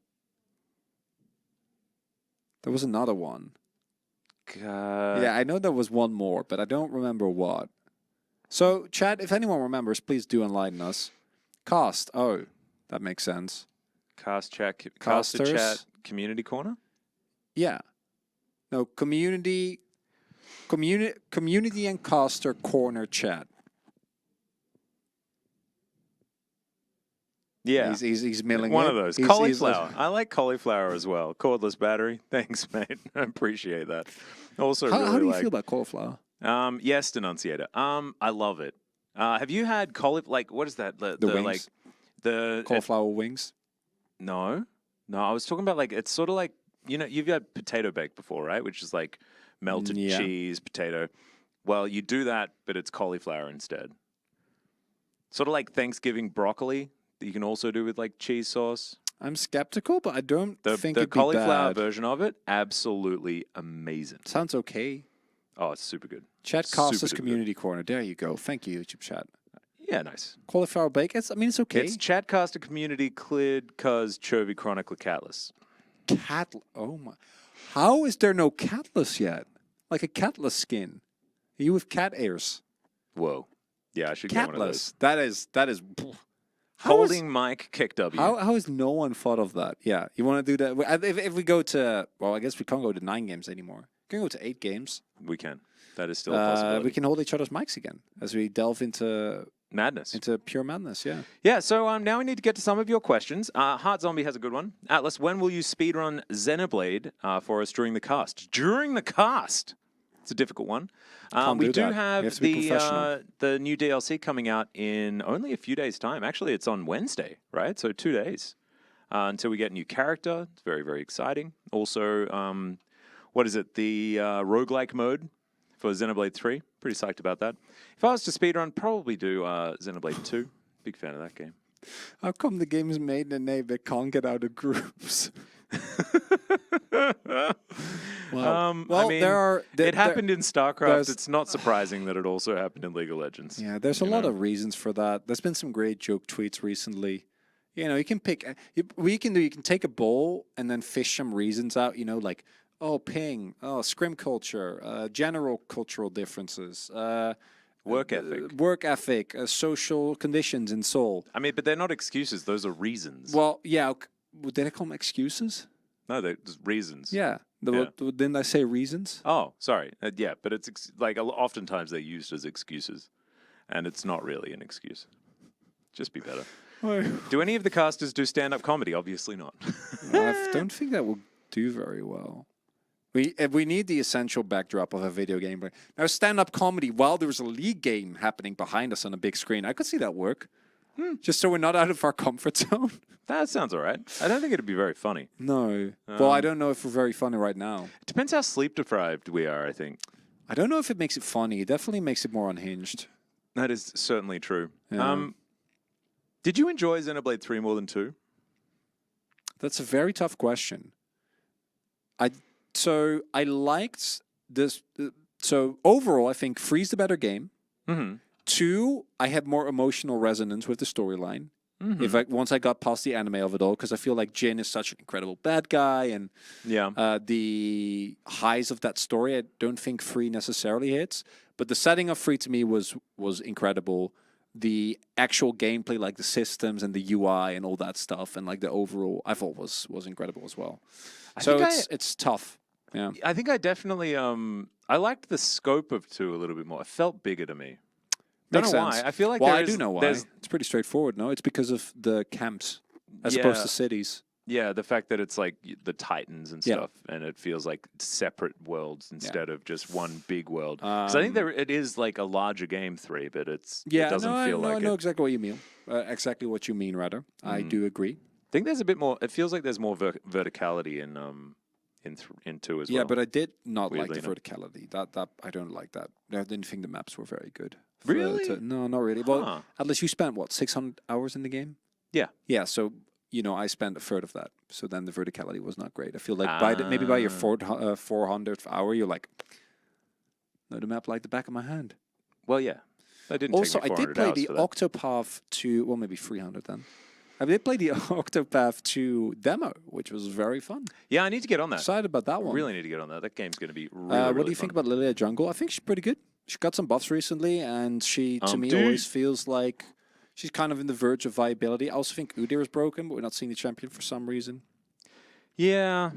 There was another one. Yeah, I know there was one more, but I don't remember what. So chat, if anyone remembers, please do enlighten us. Cast. Oh, that makes sense. Caster Casters. chat community corner. Yeah. No, community and caster corner chat. Yeah. He's milling One it. of those. He's- Cauliflower. I like cauliflower as well. Cordless battery. Thanks, mate. I appreciate that. Also, How, really how do you like, feel about cauliflower? Yes, denunciator. I love it. Have you had cauliflower? Like, what is that? The like wings? the Cauliflower wings? no, no. I was talking about like it's sort of like you've had potato bake before, right? Which is like melted Yeah. cheese, potato. Well, you do that, but it's cauliflower instead. Sort of like Thanksgiving broccoli that you can also do with like cheese sauce. I'm skeptical, but I don't The think the it'd be cauliflower bad. version of it, absolutely amazing. Sounds okay. Oh, it's super good. Chat Super Costas duper Community Corner. There you go. Thank you, YouTube chat. Yeah, nice. Cauliflower bake. I mean, it's okay. It's Chatcaster community cleared cause Chovy Chronicler Catless. Cat. Oh my. How is there no Catless yet? Like a Catless skin. You with cat ears. Whoa. Yeah, I should get one of those. Catless. That is. How Holding mic kick W. How has no one thought of that? Yeah, you want to do that? If we go to, well, I guess we can't go to 9 games anymore. We can go to 8 games. We can. That is still a possibility. We can hold each other's mics again as we delve into Madness. pure madness. Yeah. Yeah, so now we need to get to some of your questions. Heart Zombie has a good one. Atlas, when will you speedrun Xenoblade for us during the cast? During the cast? It's a difficult one. Can't We do do that. You have have to be professional. the new DLC coming out in only a few days' time. Actually, it's on Wednesday, right? So 2 days until we get a new character. It's very, very exciting. Also, what is it? The roguelike mode for Xenoblade 3. Pretty psyched about that. If I was to speedrun, probably do Xenoblade 2. Big fan of that game. How come the game is made in a name that can't get out of groups? Well, I mean, it happened in there's- StarCraft. It's not surprising that it also happened in League of Legends. Yeah, there's a lot of reasons for that. There's been some great joke tweets recently. You can pick. You can take a bowl and then fish some reasons out. Like ping, scrim culture, general cultural differences, Work ethic. social conditions in Seoul. I mean, but they're not excuses. Those are reasons. Well, yeah. Did I call them excuses? No, they're just reasons. Yeah. Didn't I say reasons? Oh, sorry. Yeah, but it's oftentimes they're used as excuses, and it's not really an excuse. Just be better. Do any of the casters do stand-up comedy? Obviously not. I don't think that will do very well. We need the essential backdrop of a video game. Now, stand-up comedy while there's a league game happening behind us on a big screen. I could see that work. Just so we're not out of our comfort zone. That sounds all right. I don't think it'd be very funny. No. Well, I don't know if we're very funny right now. It depends how sleep-deprived we are, I think. I don't know if it makes it funny. It definitely makes it more unhinged. That is certainly true. Yeah. Did you enjoy Xenoblade 3 more than 2? That's a very tough question. I liked this. So overall, I think 3's the better game. Mm-hmm. 2, I had more emotional resonance with the storyline. Mm-hmm. Once I got past the anime of it all, because I feel like Jin is such an incredible bad guy, and the highs of that story, I don't think 3 necessarily hits. But the setting of 3 to me was incredible. The actual gameplay, like the systems and the UI and all that stuff, and like the overall, I thought was incredible as well. It's tough. Yeah, I think I definitely I liked the scope of 2 a little bit more. It felt bigger to me. Makes don't know sense. why. I feel like I do know why. It's pretty straightforward. No, it's because of the camps as opposed to cities. Yeah, the fact that it's like the Titans and Yeah. stuff, and it feels like separate worlds instead of just one big world. Because I think it is like a larger game 3, but it doesn't feel like I know it. exactly what you mean. Exactly what you mean, rather. I do agree. I think there's a bit more. It feels like there's more verticality in 2 as well. Yeah, but I did not like the Weirdly enough. verticality. That I don't like that. I didn't think the maps were very good. Really? No, not really. Huh. Well, at least you spent, 600 hours in the game? Yeah. Yeah, so, I spent a third of that. So then the verticality was not great. I feel like maybe by your 400th hour, you're like, no, the map like the back of my hand. Well, yeah. That didn't Also, take me I did 400 play hours the for that. Octopath 2, well, maybe 300 then. I did play the Octopath 2 demo, which was very fun. Yeah, I need to get on that. Excited about that I one. really need to get on that. That game's going to be really, What really do you think fun. about Lilia Jungle? I think she's pretty good. She got some buffs recently, and she, to me, Dude. always feels like she's kind of in the verge of viability. I also think Udyr is broken, but we're not seeing the champion for some reason. Yeah,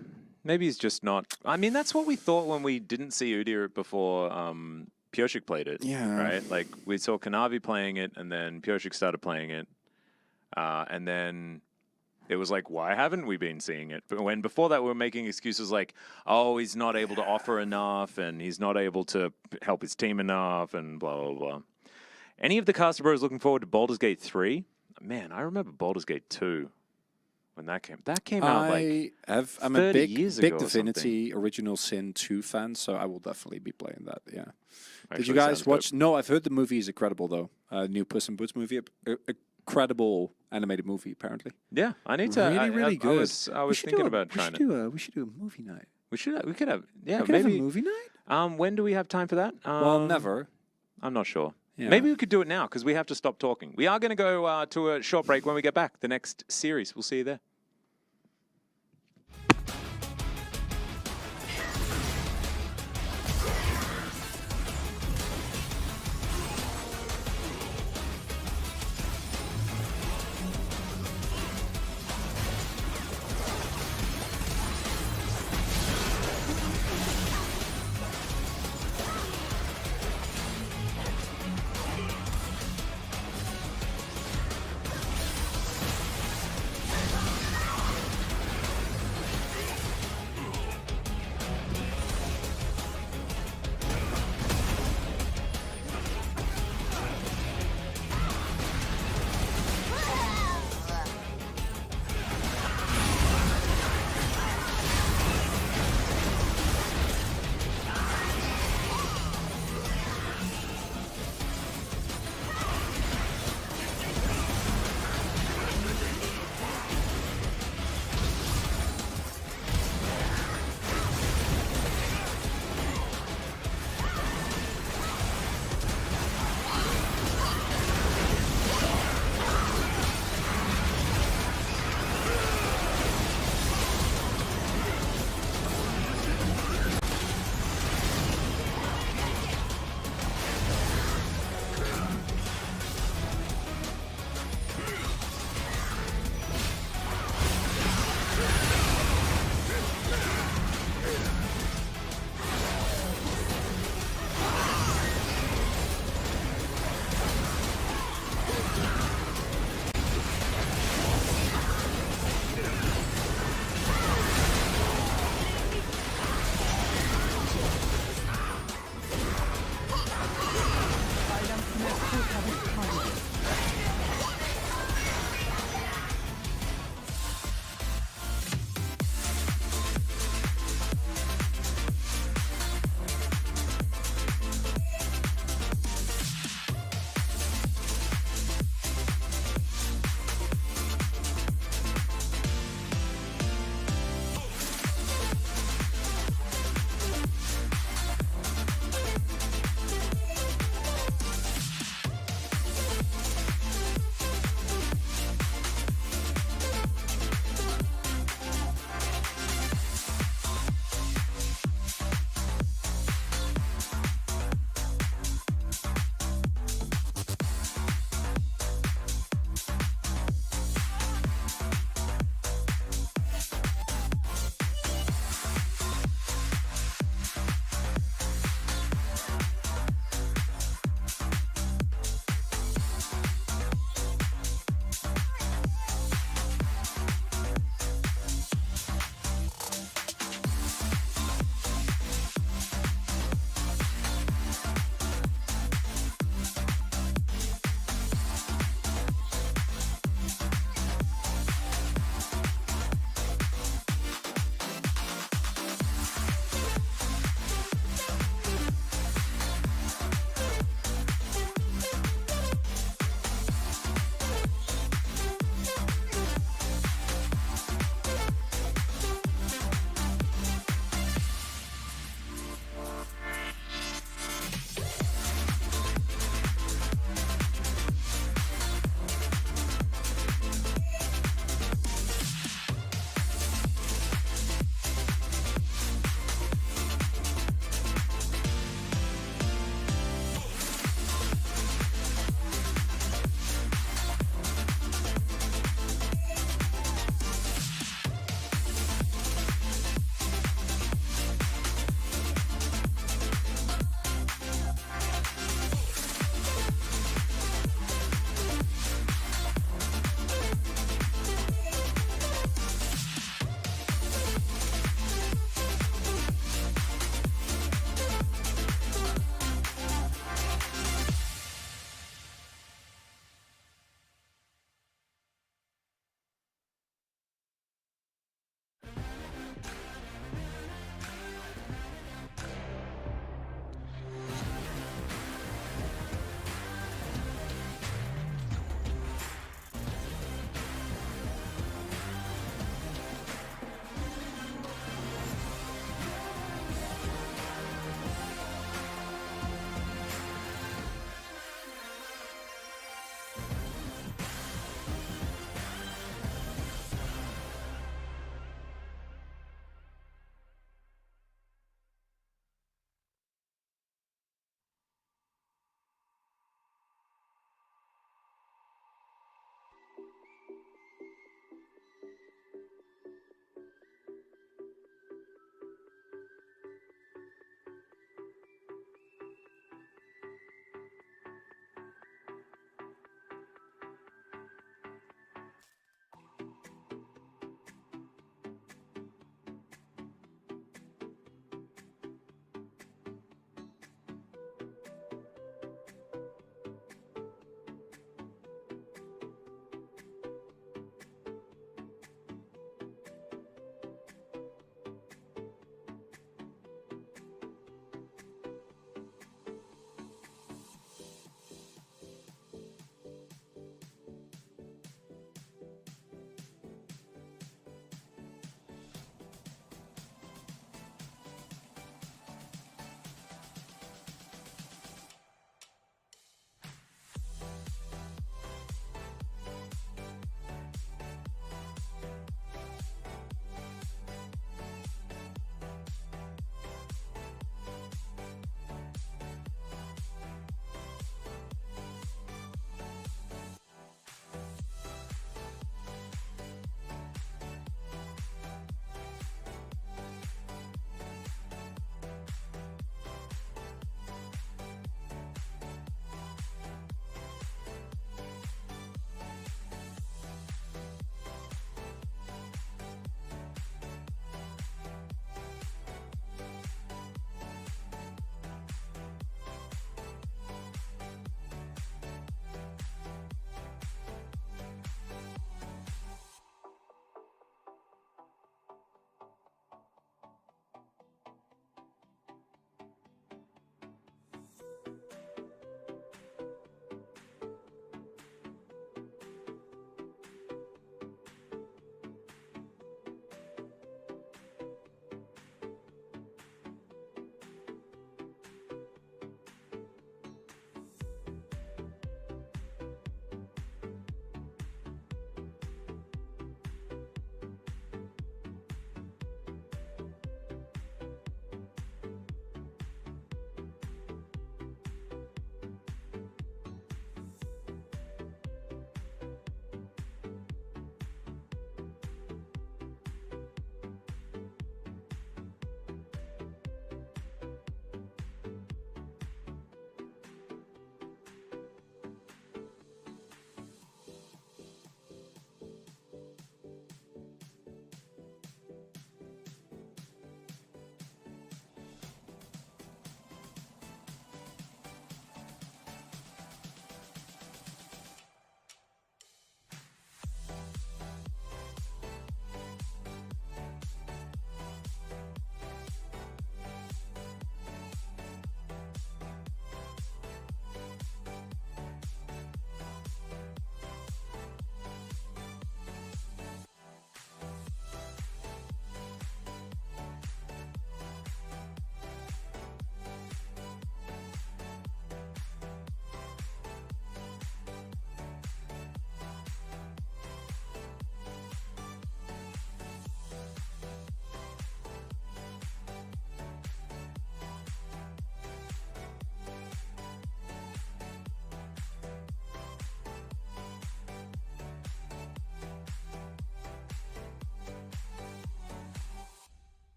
maybe he's just not. I mean, that's what we thought when we didn't see Udyr before Pyosik played it. Yeah. Right? Like, we saw Kanavi playing it, and then Pyosik started playing it. And then it was like, why haven't we been seeing it? But when before that we were making excuses like, oh, he's not able to offer enough and he's not able to help his team enough and blah, blah, blah. Any of the caster bros looking forward to Baldur's Gate 3? Man, I remember Baldur's Gate 2 when that came. That came out like I'm 30 a big years ago or Divinity Original Sin 2 fan, so I will definitely be playing that. Yeah. Did Actually you guys sounds watch? dope. No, I've heard the movie is incredible though. New Puss in Boots movie, incredible animated movie apparently. Yeah, I need to. Really good. I was thinking about trying to. We should do a movie night. We could have. Yeah, We could have maybe. a movie night. When do we have time for that? Well, never. I'm not sure. Yeah. Maybe we could do it now because we have to stop talking. We are going to go to a short break when we get back. The next series. We'll see you there.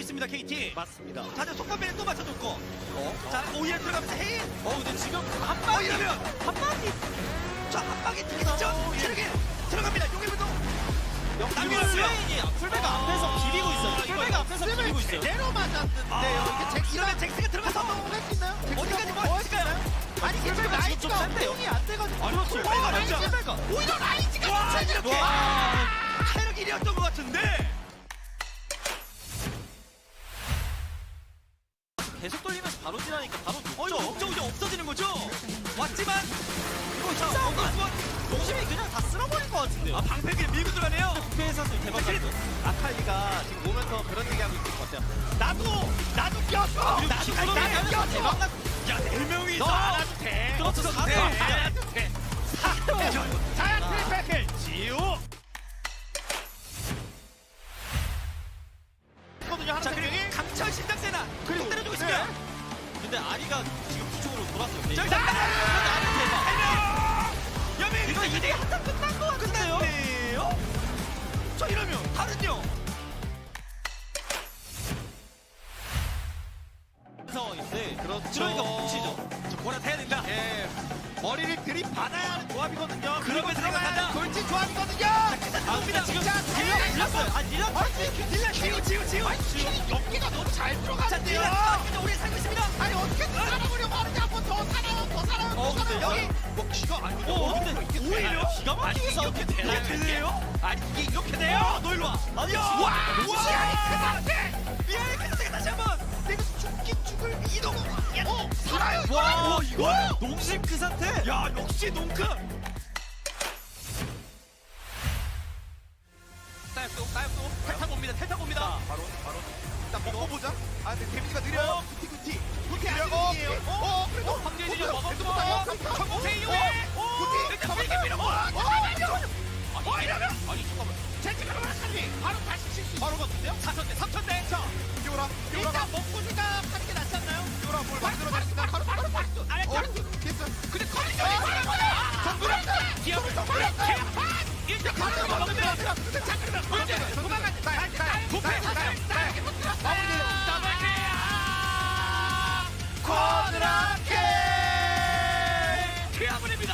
있습니다, KT. 맞습니다. 자, 속감배는 또 맞춰줬고. 자, 오히려 들어가면서 헤인. 근데 지금 한 방이 이러면 한 방이. 자, 한 방이 튀기죠. 체력이 들어갑니다. 용일부터. 남겼어요. 풀베가 앞에서 비비고 있어요. 풀베가 앞에서 비비고 있어요. 제대로 맞았는데요. 이게 이러면 잭스가 들어가서 할수 있나요? 어디까지 뭐 할까요? 아니 이게 지금 라이즈가 호응이 안 돼가지고. 아니, 풀베가 라이즈 진짜. 풀베가. 오히려 라이즈가 와, 이렇게. 체력 1위였던 것 같은데. 계속 돌리면서 바로 지나니까 바로 녹죠. 녹죠. 없어지는 거죠. 왔지만 이거 진짜 농심이 그냥 다 쓸어버릴 것 같은데요. 방패 그냥 밀고 들어가네요. 회사도 대박 났어. 아칼리가 지금 오면서 그런 얘기하고 있을 것 같아요. 나도 꼈어. 나도 꼈어. 대박 났어. 야, 4명이 너 알아도 돼. 그렇죠. 알아도 돼. 자야 트리플 지우. 자, 그리고 강철 신장세나 그리고 때려주고 있습니다. 근데 아리가 지금 뒤쪽으로 돌았어요. 저기 아리 대박. 여민 이거 2대 한타 끝난 거 같은데요? 저 이러면 다른요. 상황인데 그렇죠. 그러니까 뭉치죠. 저 보라 타야 된다. 예. 머리를 들이받아야 하는 조합이거든요. 그러면 들어가야 돌진 조합이거든요. 아, 지금 딜러 불렸어요. 아, 딜러 지우. 연기가 너무 잘 들어가는데요. 우리 살고 있습니다. 아니 어떻게 살아보려고 하는지 한번 더 살아요. 근데 여기 뭐 기가 아니고 근데 오히려 기가 막히게 싸우게 되나요? 아니 이게 이렇게 돼요? 너 일로 와. 아니요. 와, 무시하니 그다한테. 미안해 그다한테 다시 한번. 내가 죽을 이동. 살아요. 와, 이거 농심 그 상태. 야, 역시 농크. 따엽도 탈타 봅니다. 바로 일단 먹고 보자. 아 근데 데미지가 느려요. 구티 하려고. 그래도 황제진이 먹었고 전국대 이후에 구티 이렇게 밀어보. 이러면 아니 잠깐만. 젠지가 올라가니 바로 다시 칠수 바로 거든요. 3천대. 자, 피오라. 일단 먹고 생각하는 게 낫지 않나요? 피오라 뭘 만들어냈습니다. 바로. 아래 근데 거리 정부랑 기업을 정부랑 일단 가서 먹으면 자 그러면 문제 도망가지 부패 쿼드라케 퇴화문입니다.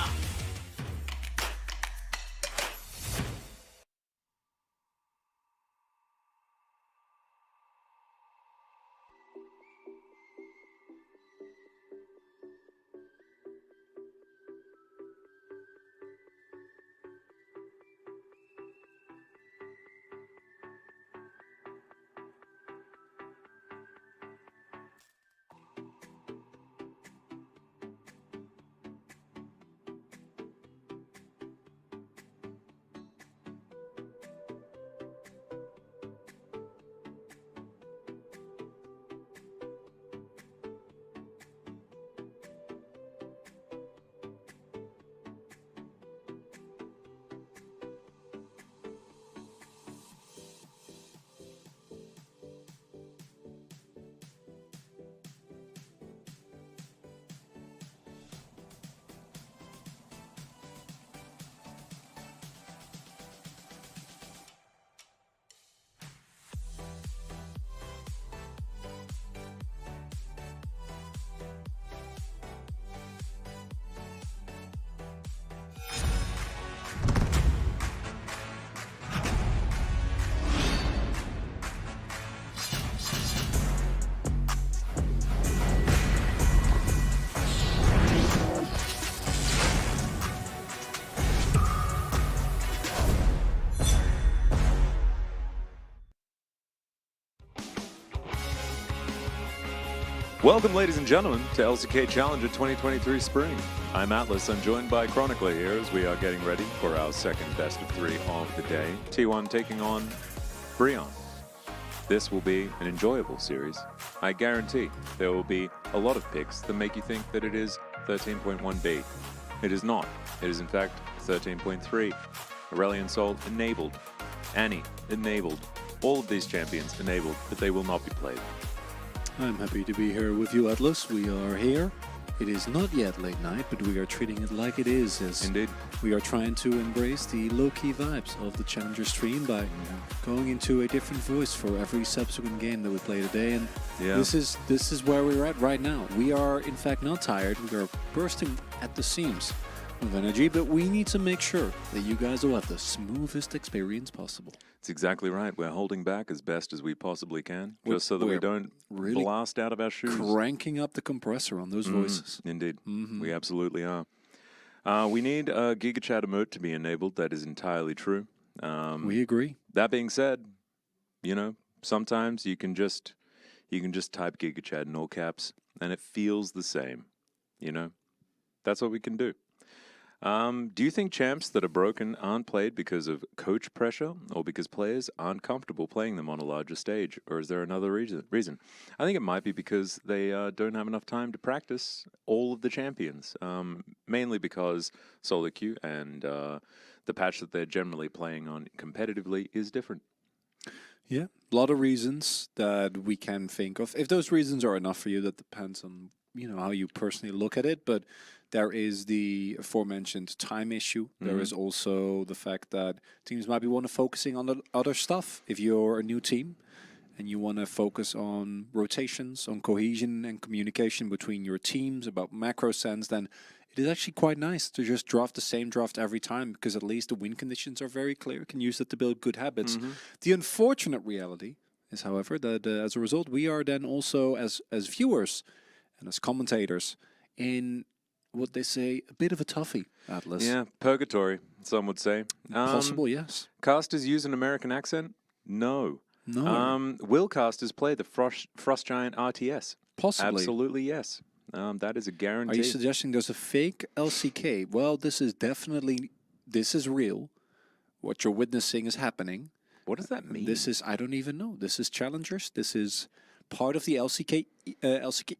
Welcome, ladies and gentlemen, to LCK Challenger 2023 Spring. I'm Atlas. I'm joined by Chronicler here as we are getting ready for our second best of 3 of the day. T1 taking on Brion. This will be an enjoyable series. I guarantee there will be a lot of picks that make you think that it is 13.1B. It is not. It is in fact 13.3. Aurelion Sol enabled. Annie enabled. All of these champions enabled, but they will not be played. I'm happy to be here with you, Atlas. We are here It is not yet late night, but we are treating it like it is. As Indeed. we are trying to embrace the low-key vibes of the Challenger stream by going into a different voice for every subsequent game that we play today. And Yeah. this is where we're at right now. We are, in fact, not tired. We are bursting at the seams of energy, but we need to make sure that you guys will have the smoothest experience possible. It's exactly right. We're holding back as best as we possibly can, just so that we we're don't really blast out of our shoes. Cranking up the compressor on those voices. Indeed. We absolutely are. We need a GigaChat emote to be enabled. That is entirely true. We agree. That being said, you know, sometimes you can just type GigaChat in all caps and it feels the same. You know, that's what we can do. Do you think champs that are broken aren't played because of coach pressure or because players aren't comfortable playing them on a larger stage? Or is there another reason? I think it might be because they don't have enough time to practice all of the champions, mainly because solo queue and the patch that they're generally playing on competitively is different. Yeah, a lot of reasons that we can think of. If those reasons are enough for you, that depends on, you know, how you personally look at it. But there is the aforementioned time issue. There is also the fact that teams might be focusing on the other stuff. If you're a new team and you want to focus on rotations, on cohesion and communication between your teams about macro sense, then it is actually quite nice to just draft the same draft every time, because at least the win conditions are very clear. You can use that to build good habits. The unfortunate reality is, however, that as a result, we are then also, as viewers and as commentators, in what they say, a bit of a toughie, Atlas. Yeah, purgatory, some would say. Possible, yes. Casters use an American accent? No. No. Will casters play the Frost Giant RTS? Possibly. Absolutely, yes. That is a guarantee. Are you suggesting there's a fake LCK? Well, this is real. What you're witnessing is happening. What does that mean? This is, I don't even know. This is Challengers. This is part of the LCK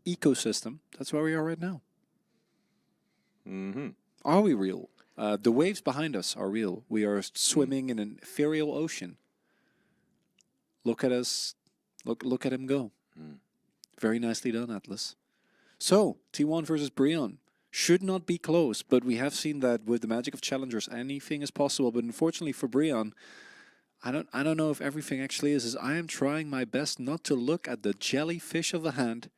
ecosystem. That's where we are right now. Are we real? The waves behind us are real. We are swimming in an ethereal ocean. Look at us. Look at him go. Very nicely done, Atlas. So, T1 versus Brion should not be close, but we have seen that with the magic of Challengers, anything is possible. But unfortunately for Brion, I don't know if everything actually is. I am trying my best not to look at the jellyfish of the hand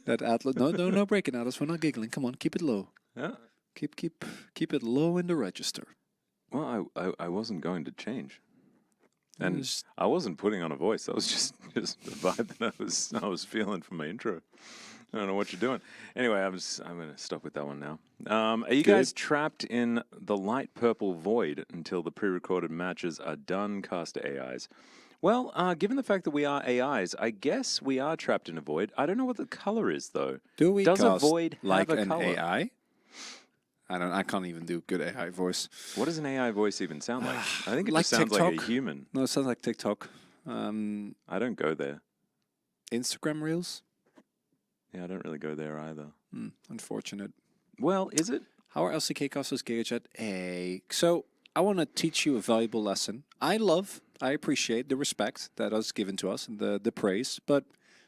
that Atlas. No breaking, Atlas. We're not giggling. Come on, keep it low. Yeah. Keep it low in the register. Well, I wasn't going to change, and I wasn't putting on a voice. That was just the vibe that I was feeling from my intro. I don't know what you're doing. Anyway, I'm going to stop with that one now. Are you guys trapped in the light purple void until the pre-recorded matches are done, caster AIs? Well, given the fact that we are AIs, I guess we are trapped in a void. I don't know what the color is, though. Does a void like have a an color? AI? I can't even do good AI voice. What does an AI voice even sound like? I think it Like just sounds like a TikTok. human. No, it sounds like TikTok. I don't go there. Instagram Reels? Yeah, I don't really go there either. Unfortunate. Well, is it? How are LCK casters GigaChat? So, I want to teach you a valuable lesson. I appreciate the respect that is given to us and the praise, but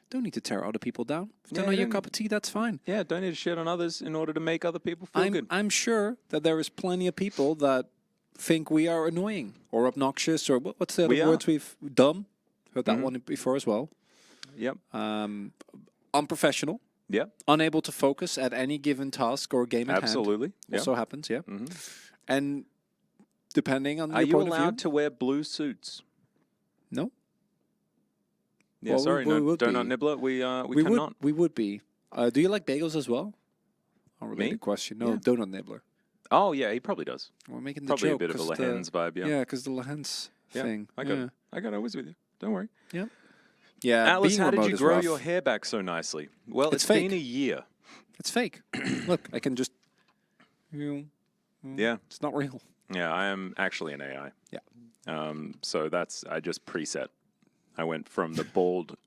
don't need to tear other people down. If they're not your cup of tea, that's fine. Yeah, don't need to shit on others in order to make other people feel good. I'm sure that there is plenty of people that think we are annoying or obnoxious or what's the other words we've dumb? Heard that one before as well. Yep. Unprofessional. Yep. Unable to focus at any given task or game at hand. Absolutely. Also happens, yeah. And depending on Are your you point of allowed view, to wear blue suits? no. Yeah, Well, sorry, we no, would Donut be. Nibbler. We cannot. We would be. Do you like bagels as well? Unrelated Me? question. No, Yeah. Donut Nibbler. Oh yeah, he probably does. We're making the Probably joke. a bit of a 'cause Lahens vibe. Yeah. Yeah, because the Lahens thing. I got it. I got it. I was with you. Don't worry. Yeah. Alice, being how did remote you is grow rough. your hair back so nicely? Well, It's it's been fake. a year. It's fake. Look, I can just. Yeah. It's not real. Yeah, I am actually an AI. Yeah. So I just preset. I went from the bald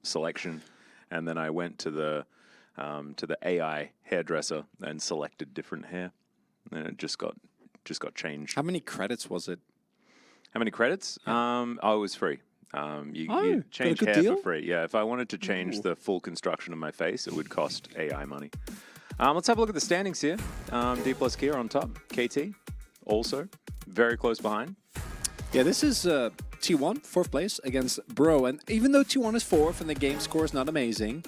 selection, and then I went to the AI hairdresser and selected different hair, and it just got changed. How many credits was it? How many credits? Oh, it was free. You got a change good hair deal? for free. Yeah, if I wanted to change the full construction of my face, it would cost AI money. Let's have a look at the standings here. D plus Kia on top. KT also very close behind. Yeah, this is T1, 4th place against Bro. And even though T1 is 4th and the game score is not amazing,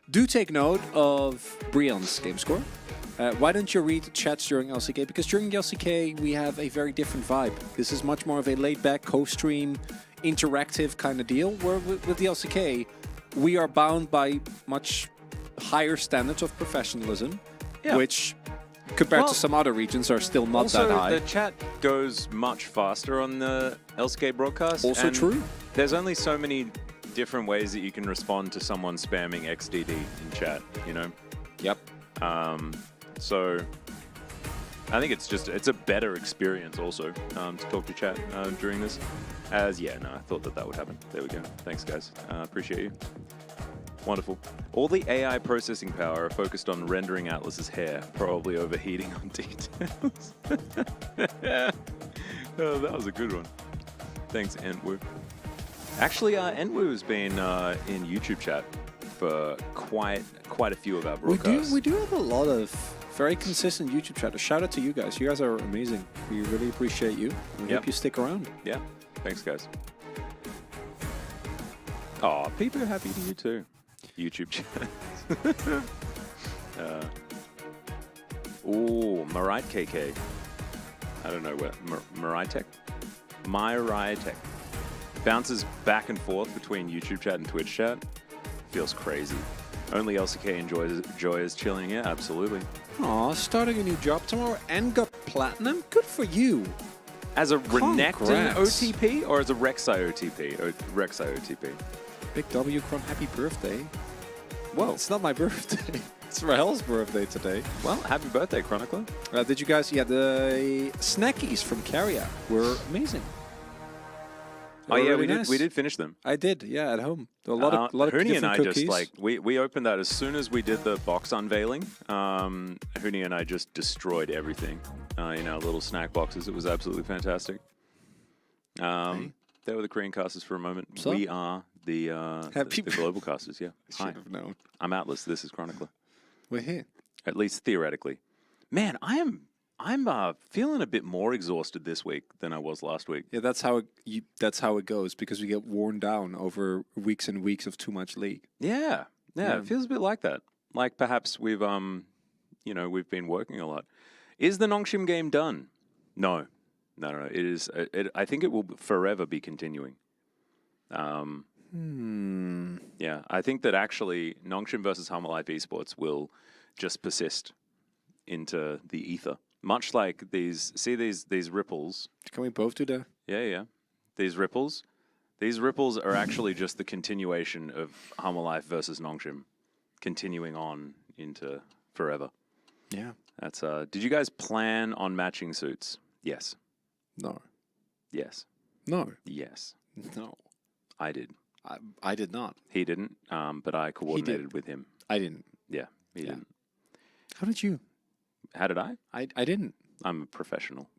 do take note of Brion's game score. Why don't you read chats during LCK? Because during LCK, we have a very different vibe. This is much more of a laid-back, co-stream, interactive kind of deal, where with the LCK, we are bound by much higher standards of professionalism, which, compared to some other regions, are still not that high. Also, the chat goes much faster on the LCK broadcast. Also and true. There's only so many different ways that you can respond to someone spamming XDD in chat, you know? Yep. So I think it's a better experience also to talk to chat during this. I thought that would happen. There we go. Thanks, guys. Appreciate you. Wonderful. All the AI processing power are focused on rendering Atlas's hair, probably overheating on details. Oh, that was a good one. Thanks, Entwu. Actually, Entwu has been in YouTube chat for quite a few of our broadcasts. We do have a lot of very consistent YouTube chatters. Shout out to you guys. You guys are amazing. We really appreciate you. We hope you stick around. Yeah. Thanks, guys. Oh, people are happy to you too. YouTube chat. Mirai KK. I don't know what. Mirai Tech? Mirai Tech. Bounces back and forth between YouTube chat and Twitch chat. Feels crazy. Only LCK enjoys chilling here. Absolutely. Aw, starting a new job tomorrow and got platinum? Good for you. As a Renekton Congrats. OTP or as a Rek'Sai OTP? Rek'Sai OTP. Big W, Kron, happy birthday. Well, it's not my birthday. It's Rahel's birthday today. Well, happy birthday, Chronicler. Did you guys? Yeah, the snackies from Carrier were amazing. Oh yeah, really we did finish them. I did, yeah, at home. A lot of Hooney different and I cookies. just like we opened that as soon as we did the box unveiling. Hooney and I just destroyed everything in our little snack boxes. It was absolutely fantastic. They were the Korean casters for a moment. So? We are the global casters. Yeah. Hi. Should have known. I'm Atlas. This is Chronicler. We're here. At least theoretically. Man, I'm feeling a bit more exhausted this week than I was last week. Yeah, that's how it goes because we get worn down over weeks and weeks of too much league. Yeah. It feels a bit like that. Like perhaps we've we've been working a lot. Is the Nongshim game done? No. It is. I think it will forever be continuing. Yeah, I think that actually Nongshim versus Hama Life Esports will just persist into the ether. Much like these ripples. Can we both do that? Yeah. These ripples are actually just the continuation of Hama Life versus Nongshim, continuing on into forever. Yeah. That's. Did you guys plan on matching suits? Yes. No. Yes. No. Yes. No. I did. I did not. He didn't, but I coordinated with him. I didn't. Yeah, he didn't. How did you? How did I? I didn't. I'm a professional.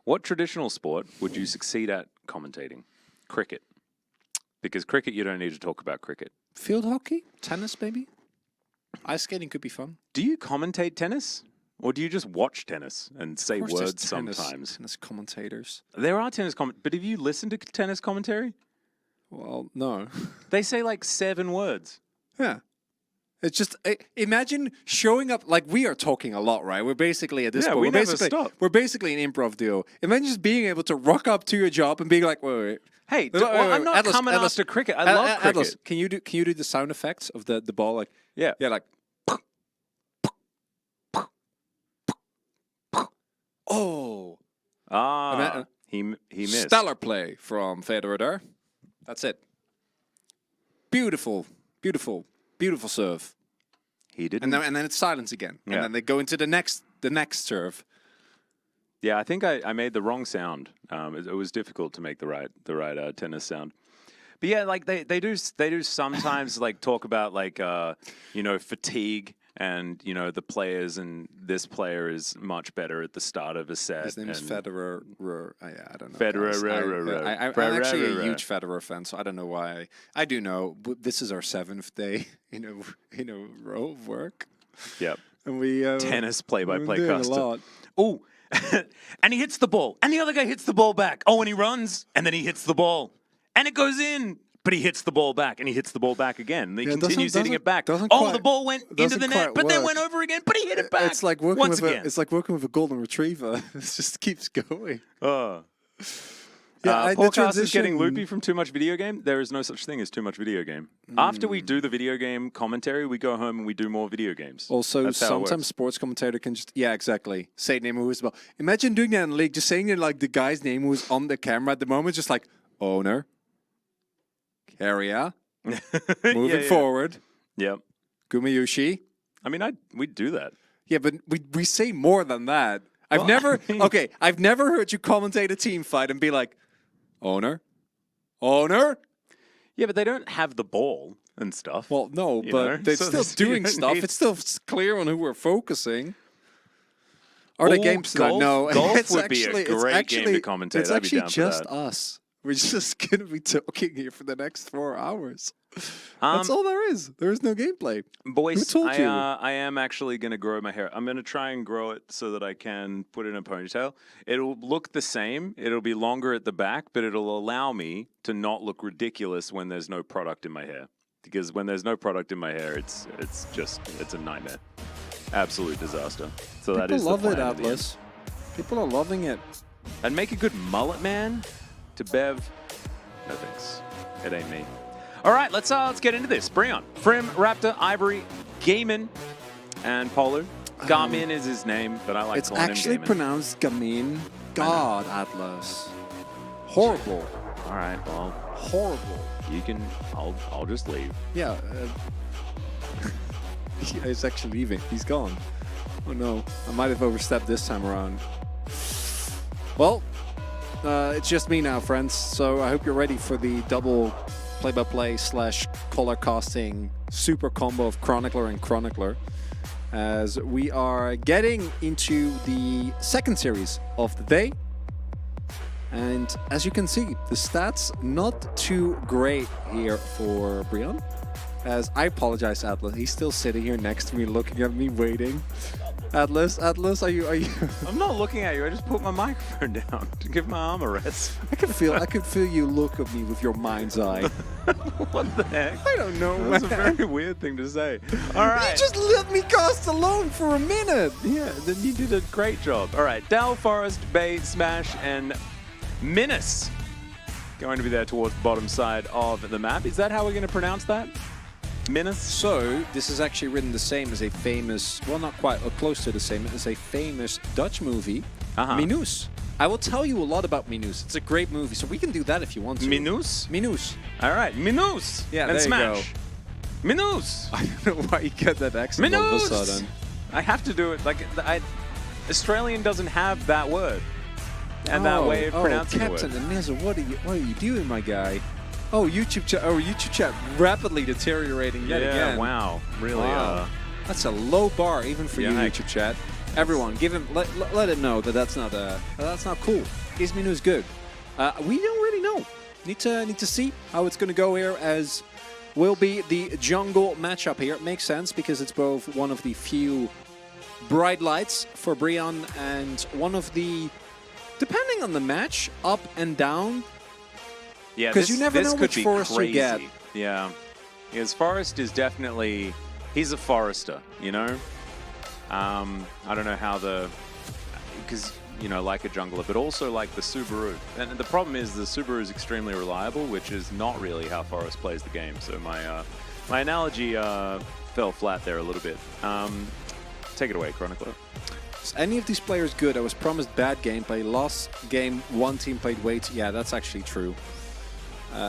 What traditional sport would you succeed at commentating? Cricket. Because cricket, you don't need to talk about cricket. Field hockey? Tennis, maybe? Ice skating could be fun. Do you commentate tennis? Or do you just watch tennis and say Of course there's words sometimes? Tennis commentators. There are tennis but have you listened to tennis commentary? Well, no. They say like 7 words. Yeah. It's just, imagine showing up, like we are talking a lot, right? We're basically at this point. we never stop. We're basically an improv duo. Imagine just being able to rock up to your job and being like, wait. Hey, Wait, I'm not Atlas, coming Atlas, after cricket. I love cricket. Atlas, can you do the sound effects of the ball? Like, Yeah. Yeah, like. Oh. He missed. Stellar play from Federer. That's it. Beautiful serve. He didn't. And then it's silence again. Yeah. And then they go into the next serve. Yeah, I think I made the wrong sound. It was difficult to make the right tennis sound. But yeah, like they do sometimes like talk about like fatigue and the players, and this player is much better at the start of a set. His name is Federer. I don't know. Federer. I'm actually a huge Federer fan, so I don't know why. I do know. But this is our 7th day in a row of work. Yep. And we Tennis play-by-play we're doing a caster. lot. Oh, and he hits the ball, and the other guy hits the ball back. Oh, and he runs, and then he hits the ball, and it goes in. But he hits the ball back, and he hits the ball back again. And he continues hitting it back. doesn't Oh, quite- the ball went into the doesn't net, quite but then work. went over again. But he hit it back. It's like working once with again. it's like working with a golden retriever. It just keeps going. Oh. Yeah, the Paul Cast is transition- getting loopy from too much video game. There is no such thing as too much video game. After we do the video game commentary, we go home and we do more video games. Also, That's how it sometimes works. sports commentator can just exactly say name who is well. Imagine doing that in league, just saying it like the guy's name who's on the camera at the moment, just like owner, carrier, moving forward, Yep. Gumayushi. I mean, we'd do that. Yeah, but we say more than that. I've Well, never I mean- okay. I've never heard you commentate a team fight and be like, owner. Yeah, but they don't have the ball and stuff. Well, no, You but know, they're so still this- you doing don't stuff. need- It's still clear on who we're focusing. Are they Ooh, games tonight? golf- No, golf it's would be a actually, it's great actually, game to commentate. It's I'd be actually down for just that. us. We're just gonna be talking here for the next 4 hours. That's Um, all there is. There is no gameplay. Boys, Who told you? I am actually going to grow my hair. I'm going to try and grow it so that I can put it in a ponytail. It'll look the same. It'll be longer at the back, but it'll allow me to not look ridiculous when there's no product in my hair. Because when there's no product in my hair, it's a nightmare. Absolute disaster. So that People is love the it, plan at the end. Atlas. People are loving it. And make a good mullet man to Bev. No thanks. It ain't me. All right, let's get into this. Bring on. Frim, Raptor, Ivory, Gaiman, and Polu. Garmin is his name, but I like It's calling actually him Gaiman. pronounced Gamin. God, Atlas. Horrible. All right, well, Horrible. you can. I'll just leave. Yeah. He's actually leaving. He's gone. Oh no. I might have overstepped this time around. Well, it's just me now, friends. So I hope you're ready for the double play-by-play / color casting super combo of Chronicler and Chronicler, as we are getting into the second series of the day. And as you can see, the stats not too great here for Brian. As I apologize, Atlas. He's still sitting here next to me, looking at me, waiting. Atlas, are you? I'm not looking at you. I just put my microphone down to give my arm a rest. I can feel you look at me with your mind's eye. What the heck? I don't know, That's a man. very weird thing to say. All right. You just let me cast alone for a minute. Yeah, then you did a great job. All right, Dell, Forest, Bay, Smash, and Minus going to be there towards the bottom side of the map. Is that how we're going to pronounce that? Minus? So this is actually written the same as a famous, well, not quite, or close to the same as a famous Dutch movie, Minus. I will tell you a lot about Minus. It's a great movie, so we can do that if you want to. Minus? Minus. All right, Minus. Yeah, and there you Smash. Minus. I don't know why you get that accent all of a Minus. sudden. I have to do it. Like, Australian doesn't have that word and that way of pronouncing Captain the word. Aneza, what are you doing, my guy? Oh, YouTube chat rapidly deteriorating yet again. Wow. Really? Wow. That's a low bar even for you, Yeah. YouTube chat. Everyone, give him let it know that that's not cool. Is Minus good? We don't really know. Need to see how it's going to go here, as will be the jungle matchup here. It makes sense because it's both one of the few bright lights for Brian and one of the, depending on the match, up and down. Yeah, 'Cause you never this know could which be forest you crazy. get. Yeah. Because Forest is definitely, he's a forester, you know? I don't know how because, you know, like a jungler, but also like the Subaru. And the problem is the Subaru is extremely reliable, which is not really how Forest plays the game. So my analogy fell flat there a little bit. Take it away, Chronicler. Is any of these players good? I was promised bad gameplay. Lost game, one team played weight. Yeah, that's actually true.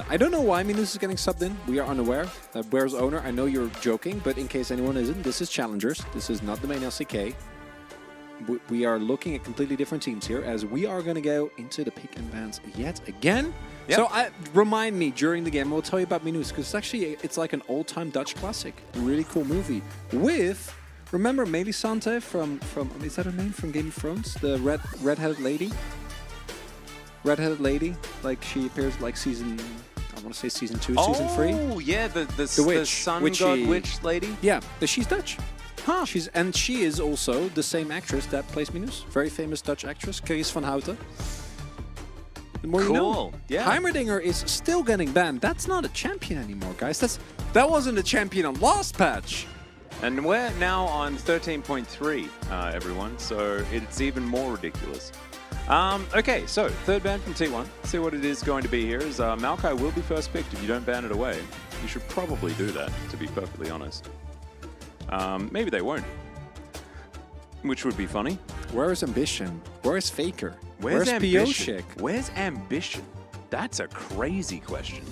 I don't know why Minus is getting subbed in. We are unaware. Where's owner? I know you're joking, but in case anyone isn't, this is Challengers. This is not the main LCK. We are looking at completely different teams here, as we are going to go into the pick and bans yet again. Yep. So remind me during the game. We'll tell you about Minus, because it's like an old-time Dutch classic. A really cool movie with. Remember Melisande from is that her name from Game of Thrones? The redheaded lady. Redheaded lady, like she appears like season, I want to say season 2, season 3. Oh yeah, the witch, sun witchy. god witch lady. Yeah, but she's Dutch. Huh. She is also the same actress that plays Minus. Very famous Dutch actress, Kees van Houten. The more you know. Cool. Yeah. Heimerdinger is still getting banned. That's not a champion anymore, guys. That wasn't a champion on last patch. And we're now on 13.3, everyone, so it's even more ridiculous. Okay, so third ban from T1. See what it is going to be here. Is Maokai will be first picked if you don't ban it away. You should probably do that, to be perfectly honest. Maybe they won't, which would be funny. Where is Ambition? Where is Faker? Where's Ambition? Pioshik? Where's Ambition? That's a crazy question.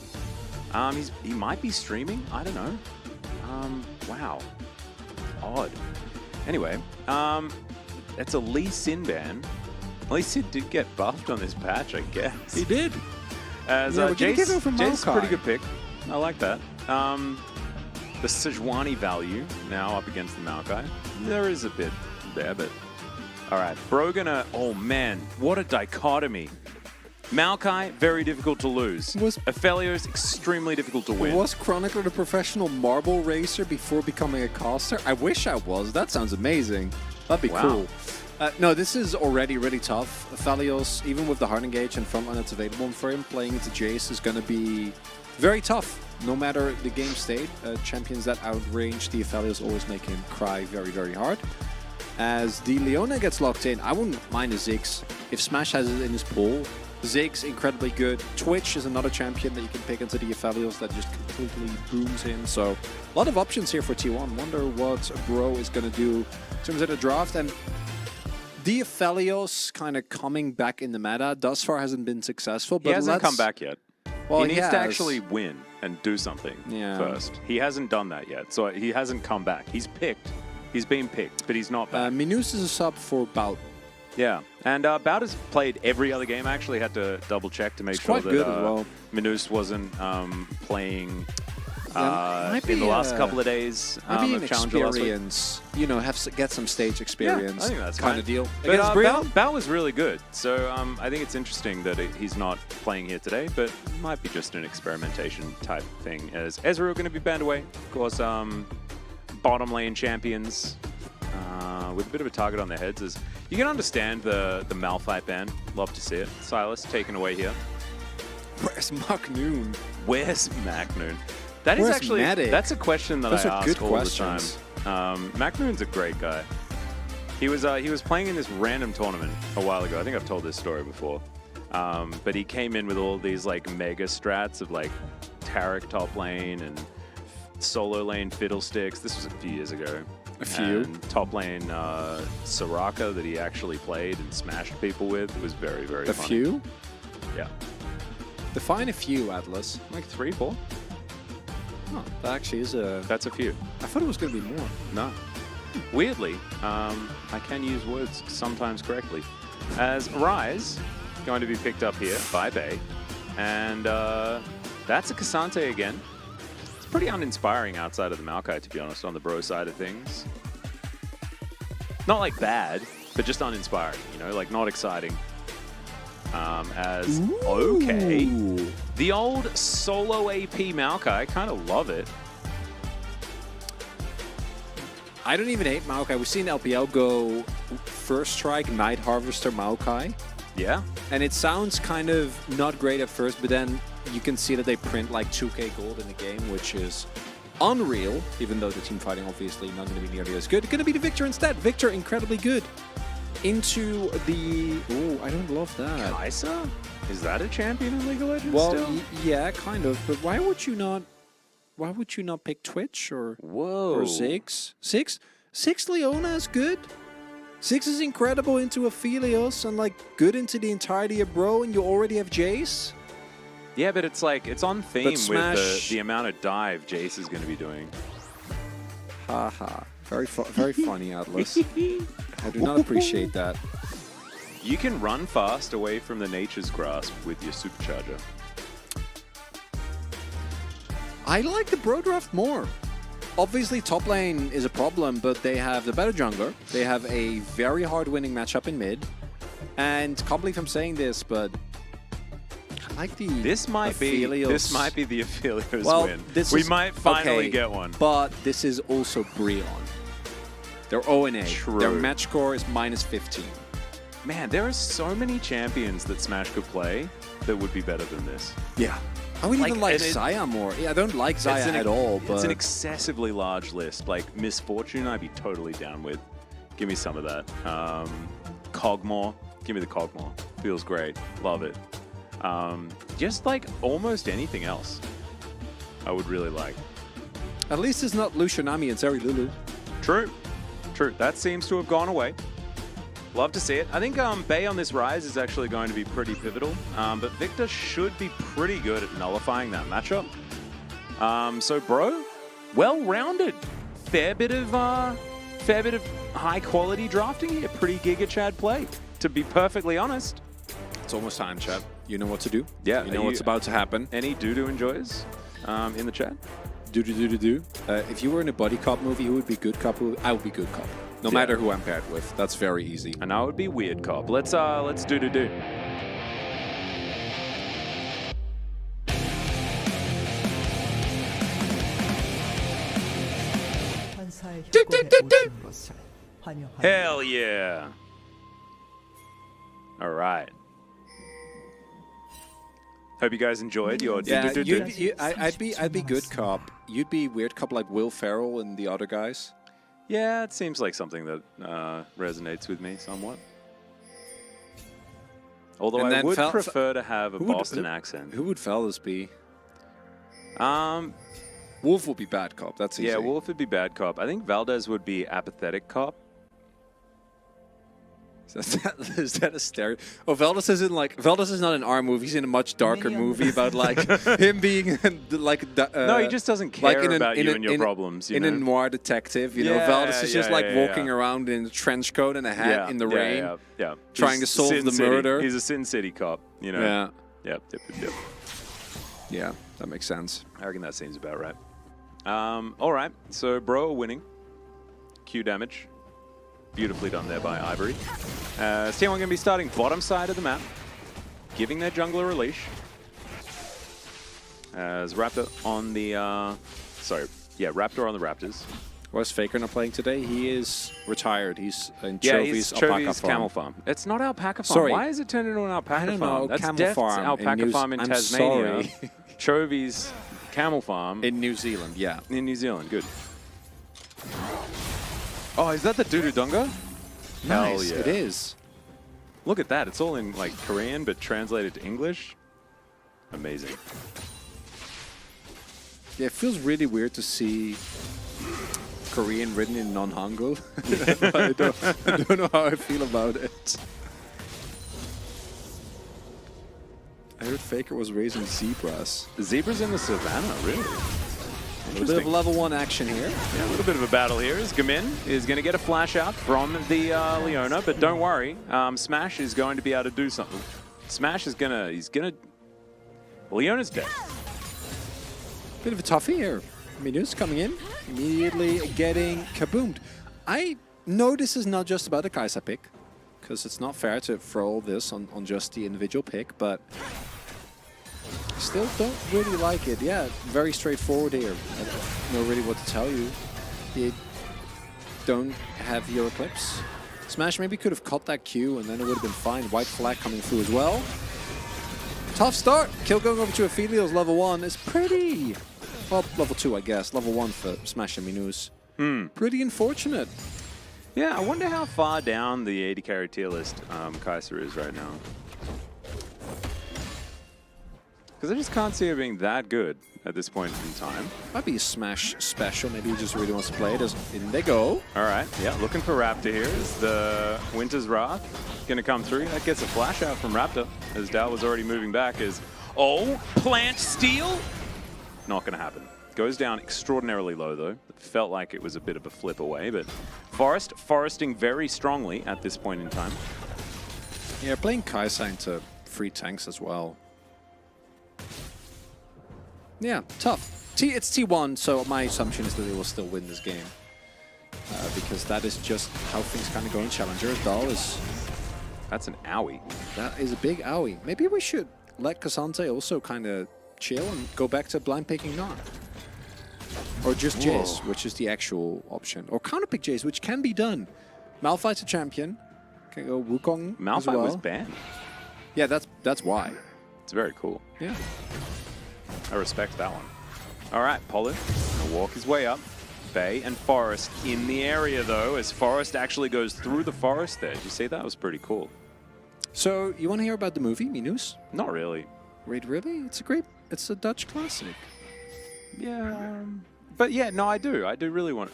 He might be streaming. I don't know. Wow. Odd. Anyway, it's a Lee Sin ban. Lee Sin did get buffed on this patch, I guess. He did. As Yeah, we're gonna give it from Jace is a Maokai. pretty good pick. I like that. The Sejuani value now up against the Maokai. There is a bit there, but all right. Bro gonna. Oh man, what a dichotomy. Maokai, very difficult to lose. Aphelios, extremely difficult to win. Was Chronicler the professional marble racer before becoming a caster? I wish I was. That sounds amazing. That'd be Wow. cool. No, this is already really tough. Aphelios, even with the hard engage and frontline that's available for him, playing into Jace is going to be very tough. No matter the game state, champions that outrange the Aphelios always make him cry very, very hard. As the Leona gets locked in, I wouldn't mind a Ziggs. If Smash has it in his pool, Ziggs, incredibly good. Twitch is another champion that you can pick into the Aphelios that just completely booms him. So a lot of options here for T1. Wonder what Bro is going to do in terms of the draft. And the Aphelios kind of coming back in the meta thus far hasn't been successful. But He hasn't come back yet. Well, he needs has. to actually win and do something first. He hasn't done that yet, so he hasn't come back. He's picked. He's been picked, but he's not back. Minus is a sub for Bout. Yeah, and Bout has played every other game. I actually had to double check to make sure quite that good as well. Minus wasn't playing might in the be, last couple of days Maybe of an Challenger last week. experience, you know, get some stage experience. I think that's kind fine. of deal. But Against Brion? Bout was really good, so I think it's interesting that he's not playing here today, but it might be just an experimentation type thing. As Ezreal are going to be banned away, of course, bottom lane champions with a bit of a target on their heads. Is you can understand the Malphite ban. Love to see it. Silas taken away here. Where's Mark Noon? Where's Macnoon? That is Where's actually Matic? that's a question that Those I are ask good all questions. the time. Macnoon's a great guy. He was playing in this random tournament a while ago. I think I've told this story before. But he came in with all these like mega strats of like Taric top lane and solo lane Fiddlesticks. This was a few years ago. A few. And top lane Soraka that he actually played and smashed people with. It was very, very A funny. few? Yeah. Define a few, Atlas. Like 3, 4. Oh, that actually is a... That's a few. I thought it was going to be more. No. Weirdly, I can use words sometimes correctly. As Rise, going to be picked up here by Bay. And that's a Cassante again. It's pretty uninspiring outside of the Maokai, to be honest, on the bro side of things. Not like bad, but just uninspiring, you know, like not exciting. Okay. The old solo AP Maokai, kind of love it. I don't even hate Maokai. We've seen LPL go first strike, Night Harvester Maokai. Yeah. And it sounds kind of not great at first, but then you can see that they print like 2k gold in the game, which is unreal, even though the team fighting obviously not going to be nearly as good. Going to be the Victor instead. Victor, incredibly good. Into the... Oh, I don't love that. Kaisa? Is that a champion in League of Legends Well, still? yeah, kind of. But why would you not pick Twitch or Ziggs? Ziggs Leona is good. Ziggs is incredible into Aphelios and like good into the entirety of Bro, and you already have Jace. Yeah, but it's like, it's on theme with Smash- the amount of dive Jace is going to be doing. Haha. Very funny, Atlas. I do not appreciate that. You can run fast away from the nature's grasp with your supercharger. I like the Bro draft more. Obviously, top lane is a problem, but they have the better jungler. They have a very hard winning matchup in mid. And can't believe I'm saying this, but I like the This might be the Aphelios well, win. This We is, might finally okay, get one. But this is also Brion. They're 0-8. True. Their match score is -15. Man, there are so many champions that Smash could play that would be better than this. Yeah. I would even like and it- Xayah more. Yeah, I don't like Xayah at all, but It's an excessively large list. Like Misfortune, I'd be totally down with. Give me some of that. Cogmore, give me the Cogmore. Feels great. Love it. Just like almost anything else, I would really like. at least it's not Lucianami and Zeri Lulu. True. True. That seems to have gone away. Love to see it. I think Bay on this Rise is actually going to be pretty pivotal, but Victor should be pretty good at nullifying that matchup. So, bro, well-rounded. Fair bit of high-quality drafting here. Pretty Giga Chad play, to be perfectly honest. It's almost time, chat. You know what to do. Yeah, You know what's about to happen. Any doo-doo enjoys in the chat? Do. If you were in a buddy cop movie, who would be good cop? I would be good cop. No matter who I'm paired with. That's very easy. And I would be weird cop. Let's do. 환사의 협곡에 오신 것을 환영합니다. Hell yeah. All right. Hope you guys enjoyed your Yeah, do. I'd be good cop. You'd be weird cop like Will Ferrell and the other guys. Yeah, it seems like something that resonates with me somewhat. Although And I then would Fel- prefer to have a who would- Boston accent. Who would Fellas be? Um, Wolf would be bad cop. That's easy. yeah, Wolf would be bad cop. I think Valdez would be apathetic cop. Is that a stereo? Oh, Valdez is not in our movie. He's in a much darker movie about like him being like. No, he just doesn't care about you and your problems. You in know? a noir detective, you know, Yeah, Valdez is just yeah, like yeah, walking yeah. around in a trench coat and a hat in the rain, yeah. trying to solve Sin the City. murder. He's a Sin City cop. You know. Yeah, Yep. yeah, that makes sense. I reckon that seems about right. All right, so bro are winning. Q damage. Beautifully done there by Ivory. T1 going to be starting bottom side of the map, giving their jungler a leash. As Raptor on the... Raptor on the Raptors. Was Faker not playing today? He is retired. He's in Yeah, Chovy's he's alpaca Chovy's farm. camel farm. It's not alpaca farm. Sorry. Why is it turned into an alpaca I don't farm? know. That's Camel Deft's farm in alpaca farm in I'm Tasmania. sorry. Chovy's camel farm In New Zealand, yeah. in New Zealand. Good. Oh, is that the Dudu Dunga? Hell Nice, yeah. it is. Look at that. It's all in like Korean, but translated to English. Amazing. Yeah, it feels really weird to see Korean written in non-Hangul. I don't know how I feel about it. I heard Faker was raising zebras. Zebras in the savannah, really? A little bit of level 1 action here. Yeah, a little bit of a battle here as Gamin is going to get a flash out from the Leona, but don't worry, Smash is going to be able to do something. Smash is he's gonna, Leona's dead. Bit of a toughie here. Minus coming in, immediately getting kaboomed. I know this is not just about a Kai'Sa pick, because it's not fair to throw all this on just the individual pick, but still don't really like it. Yeah, very straightforward here. I don't know really what to tell you. You don't have your Eclipse. Smash maybe could have caught that Q and then it would have been fine. White flag coming through as well. Tough start. Kill going over to Aphelios level 1 is pretty... Well, level 2 I guess. Level 1 for Smash and Minus. Pretty unfortunate. Yeah, I wonder how far down the 80 carry tier list Kai'Sa is right now. Because I just can't see her being that good at this point in time. Might be a Smash special. Maybe he just really wants to play it. In they go. All right, yeah, looking for Raptor here. Is the Winter's Wrath going to come through? That gets a flash out from Raptor, as Dal was already moving back. Oh, plant steal? Not going to happen. Goes down extraordinarily low, though. It felt like it was a bit of a flip away, but foresting very strongly at this point in time. Yeah, playing Kai'Sa into free tanks as well. Yeah, tough. It's T1, so my assumption is that they will still win this game. Because that is just how things kind of go in Challenger. Dal is... That's an owie. That is a big owie. Maybe we should let Cassante also kind of chill and go back to blind picking not. Or just Jace, which is the actual option. Or counterpick Jace, which can be done. Malphite's a champion. Can go Wukong Malphite as well. was banned. Yeah, that's why. It's very cool. Yeah. I respect that one. All right, Polu gonna walk his way up. Bay and Forest in the area, though, as Forest actually goes through the forest there. Did you see that? That was pretty cool. So, you want to hear about the movie, Minus? Not really. Wait, really? It's a Dutch classic. Yeah. But yeah, no, I do. I do really want...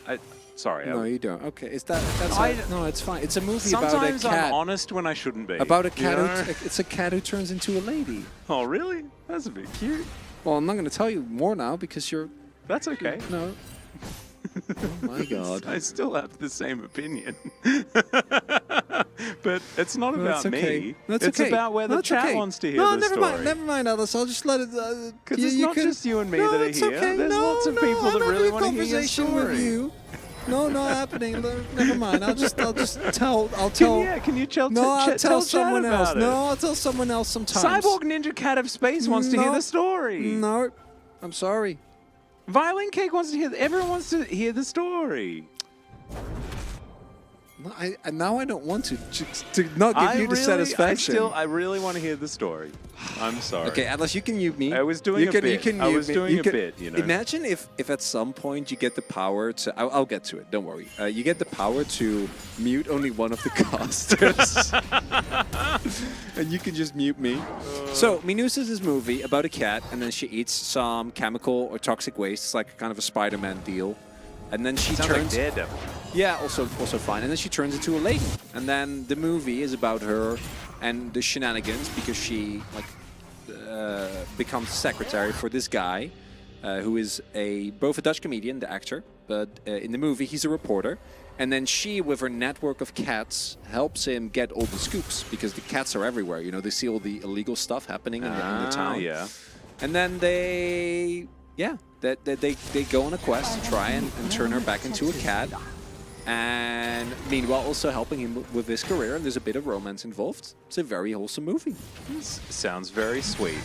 Sorry. No, you don't. Okay, no, it's fine. It's a movie Sometimes about a cat. I'm honest when I shouldn't be. About a cat. You know? It's a cat who turns into a lady. Oh, really? That's a bit cute. Well, I'm not going to tell you more now because you're... That's okay. No. Oh my God. I still have the same opinion. But it's not about me. That's it's okay. about where the chat wants to hear the story. No, never mind, Alice. I'll just let it... Because it's not just you and me that are here. Okay. There's lots of people that really want to hear your story. With you. No, not happening. Never mind. I'll tell. Can you tell? No, I'll tell someone else. It? No, I'll tell someone else sometimes. Cyborg Ninja Cat of Space wants to hear the story. No, I'm sorry. Violin Cake wants to hear. Everyone wants to hear the story. No, now I don't want to not give you the satisfaction. I really want to hear the story. I'm sorry. Okay, Atlas, you can mute me. I was doing a bit. I was doing a bit, you know. Imagine if at some point you get the power to... I'll get to it, don't worry. You get the power to mute only one of the casters. And you can just mute me. So, Minus is this movie about a cat, and then she eats some chemical or toxic waste. It's like kind of a Spider-Man deal. And then she Sounds turns... like Daredevil. Yeah, also fine. And then she turns into a lady. And then the movie is about her and the shenanigans because she becomes secretary for this guy who is both a Dutch comedian, the actor, but in the movie he's a reporter. And then she, with her network of cats, helps him get all the scoops because the cats are everywhere. You know, they see all the illegal stuff happening in the town. Yeah. And then they go on a quest to try and turn her back into a cat. And meanwhile, also helping him with his career, and there's a bit of romance involved. It's a very wholesome movie. Sounds very sweet.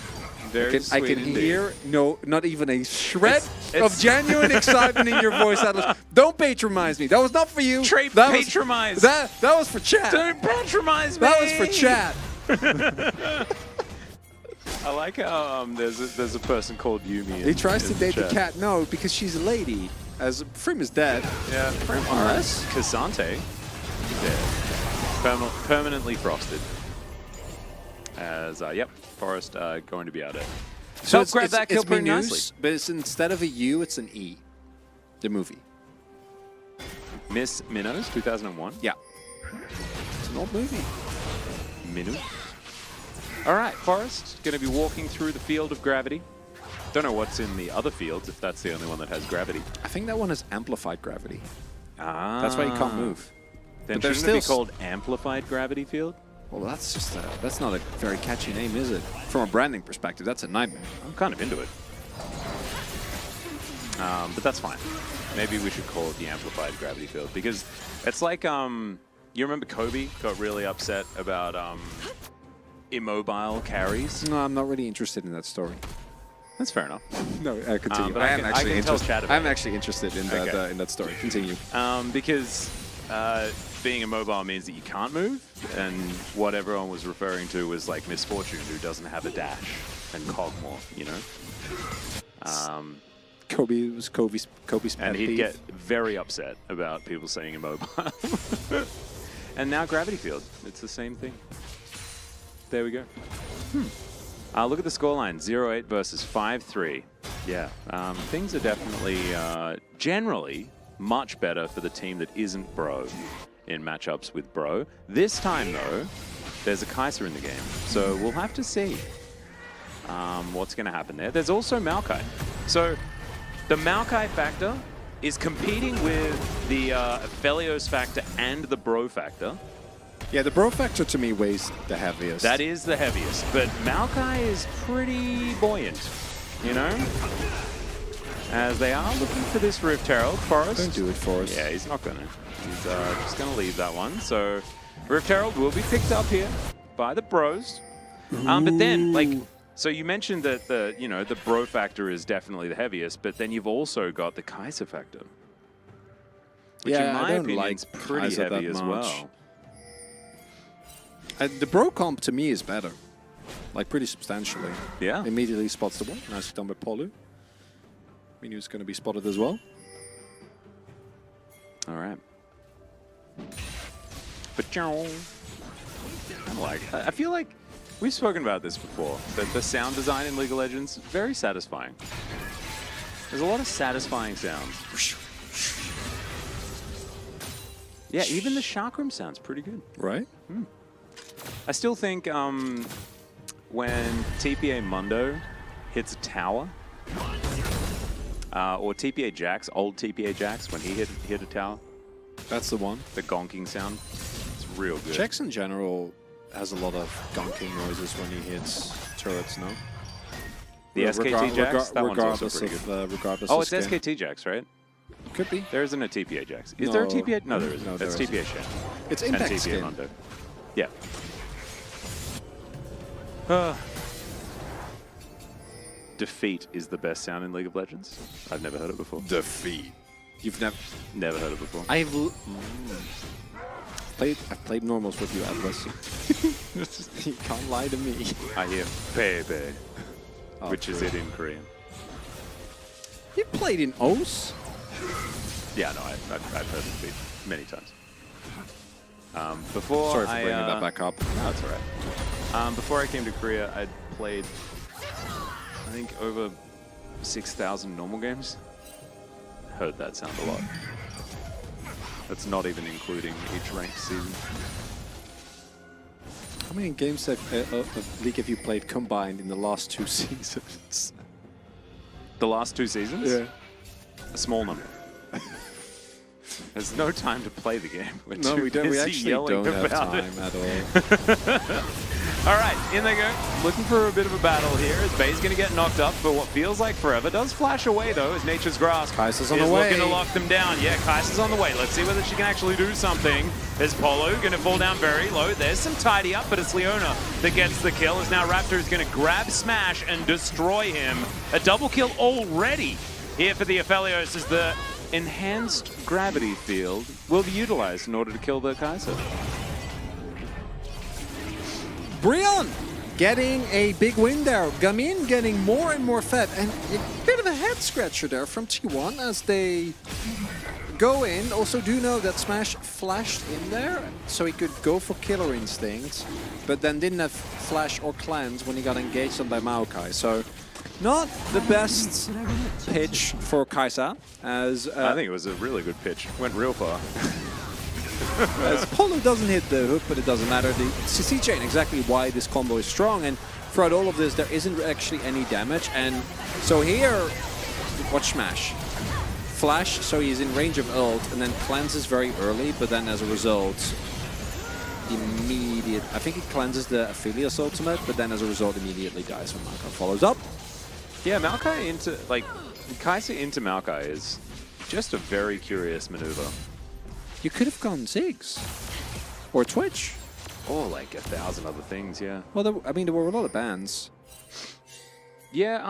I can hear not even a shred of genuine excitement in your voice, Atlas. Don't patronize me. That was not for you. Patronize. That was for chat. Don't patronize me. That was for chat. I like how there's a person called Yumi. He tries to date the chat. cat. No, because she's a lady. As Prim is dead. Yeah, Prim Unless Cassante, dead. Permanently frosted. As yep, Forest going to be out there. So grab that kill pretty nicely. But it's instead of a U, it's an E. The movie. Miss Minnows, 2001. Yeah. It's an old movie. Minnows. All right, Forest going to be walking through the field of gravity. Don't know what's in the other fields, if that's the only one that has gravity. I think that one has amplified gravity. Ah. That's why you can't move. Then shouldn't it be called amplified gravity field? Well, that's just that's not a very catchy name, is it? From a branding perspective, that's a nightmare. I'm kind of into it. But that's fine. Maybe we should call it the amplified gravity field because it's like you remember Kobe got really upset about immobile carries? No, I'm not really interested in that story. That's fair enough. No, continue. But I am actually interested. I'm it. actually interested in that in that story. Continue. Because being immobile means that you can't move, and what everyone was referring to was like Misfortune, who doesn't have a dash, and Cogmore, you know. Kobe's and he'd get very upset about people saying immobile. And now Gravity Field, it's the same thing. There we go. Look at the scoreline, 0-8 versus 5-3. Yeah, things are definitely, generally, much better for the team that isn't Bro in matchups with Bro. This time, though, there's a Kai'Sa in the game, so we'll have to see what's going to happen there. There's also Maokai. So the Maokai factor is competing with the Aphelios factor and the Bro factor. Yeah, the Bro factor to me weighs the heaviest. That is the heaviest, but Maokai is pretty buoyant, you know? As they are looking for this Rift Herald. Forest. Don't do it, Forest. Yeah, he's not going to. He's just going to leave that one. So Rift Herald will be picked up here by the Bros. But then, like, So you mentioned that the the bro factor is definitely the heaviest, but then you've also got the Kaiser factor, which Yeah, in my I don't opinion like is pretty Kaiser heavy that as much. well. The bro comp to me is better, like pretty substantially. Yeah. Immediately spots the wall. Nicely done by Polu. Minu's going to be spotted as well. All right. But I feel like we've spoken about this before, that the sound design in League of Legends is very satisfying. There's a lot of satisfying sounds. Yeah, even the chakram sounds pretty good. Right? I still think when TPA Mundo hits a tower, or TPA Jax, old TPA Jax, when he hit a tower, That's the one. the gonking sound, it's real good. Jax in general has a lot of gonking noises when he hits turrets, no? The SKT Jax, that one's also pretty good. Regardless Oh, of it's skin. SKT Jax, right? Could be. There isn't a TPA Jax. Is there a No. TPA? No, there isn't. No, That's there TPA Shen. It's And Impact TPA skin. Mundo. Yeah. Defeat is the best sound in League of Legends. I've never heard it before. Defeat. You've never... Never heard it before. I've played normals with you, Atlas. You can't lie to me. I hear baby, Oh, which is true. it in Korean. You played in O's? Yeah, no, I've heard defeat many times. Before Sorry for I, bringing that back up. No, that's all right. Before I came to Korea, I'd played, I think, over 6,000 normal games. Heard that sound a lot. That's not even including each ranked season. How many games of League have you played combined in the last 2 seasons? The last 2 seasons? Yeah. A small number. There's no time to play the game. We're No, too we don't. We busy actually yelling don't have about it. time at all. All right, in they go. Looking for a bit of a battle here as Bay's going to get knocked up for what feels like forever. Does flash away, though, as Nature's Grasp Kaiser's on is the way. looking to lock them down. Yeah, Kaiser's on the way. Let's see whether she can actually do something. There's Polo going to fall down very low. There's some tidy up, but it's Leona that gets the kill as now Raptor is going to grab Smash and destroy him. A double kill already here for the Aphelios as the enhanced gravity field will be utilized in order to kill the Kaiser. Brion getting a big win there. Gamin getting more and more fed. And a bit of a head scratcher there from T1 as they go in. Also do know that Smash flashed in there, so he could go for Killer Instinct, but then didn't have Flash or Cleanse when he got engaged on by Maokai. So not the best pitch for Kai'Sa, as I think it was a really good pitch. Went real far. as Polo doesn't hit the hook, but it doesn't matter. The CC chain, exactly why this combo is strong, and throughout all of this, there isn't actually any damage. And so here, watch Smash. Flash, so he's in range of ult, and then cleanses very early, but then as a result, immediate. I think he cleanses the Aphelios ultimate, but then as a result, immediately dies when Maokai follows up. Yeah, Maokai into, like, Kai'Sa into Maokai is just a very curious maneuver. You could have gone Ziggs or Twitch. Or like 1,000 other things, yeah. Well, I mean, there were a lot of bans. Yeah,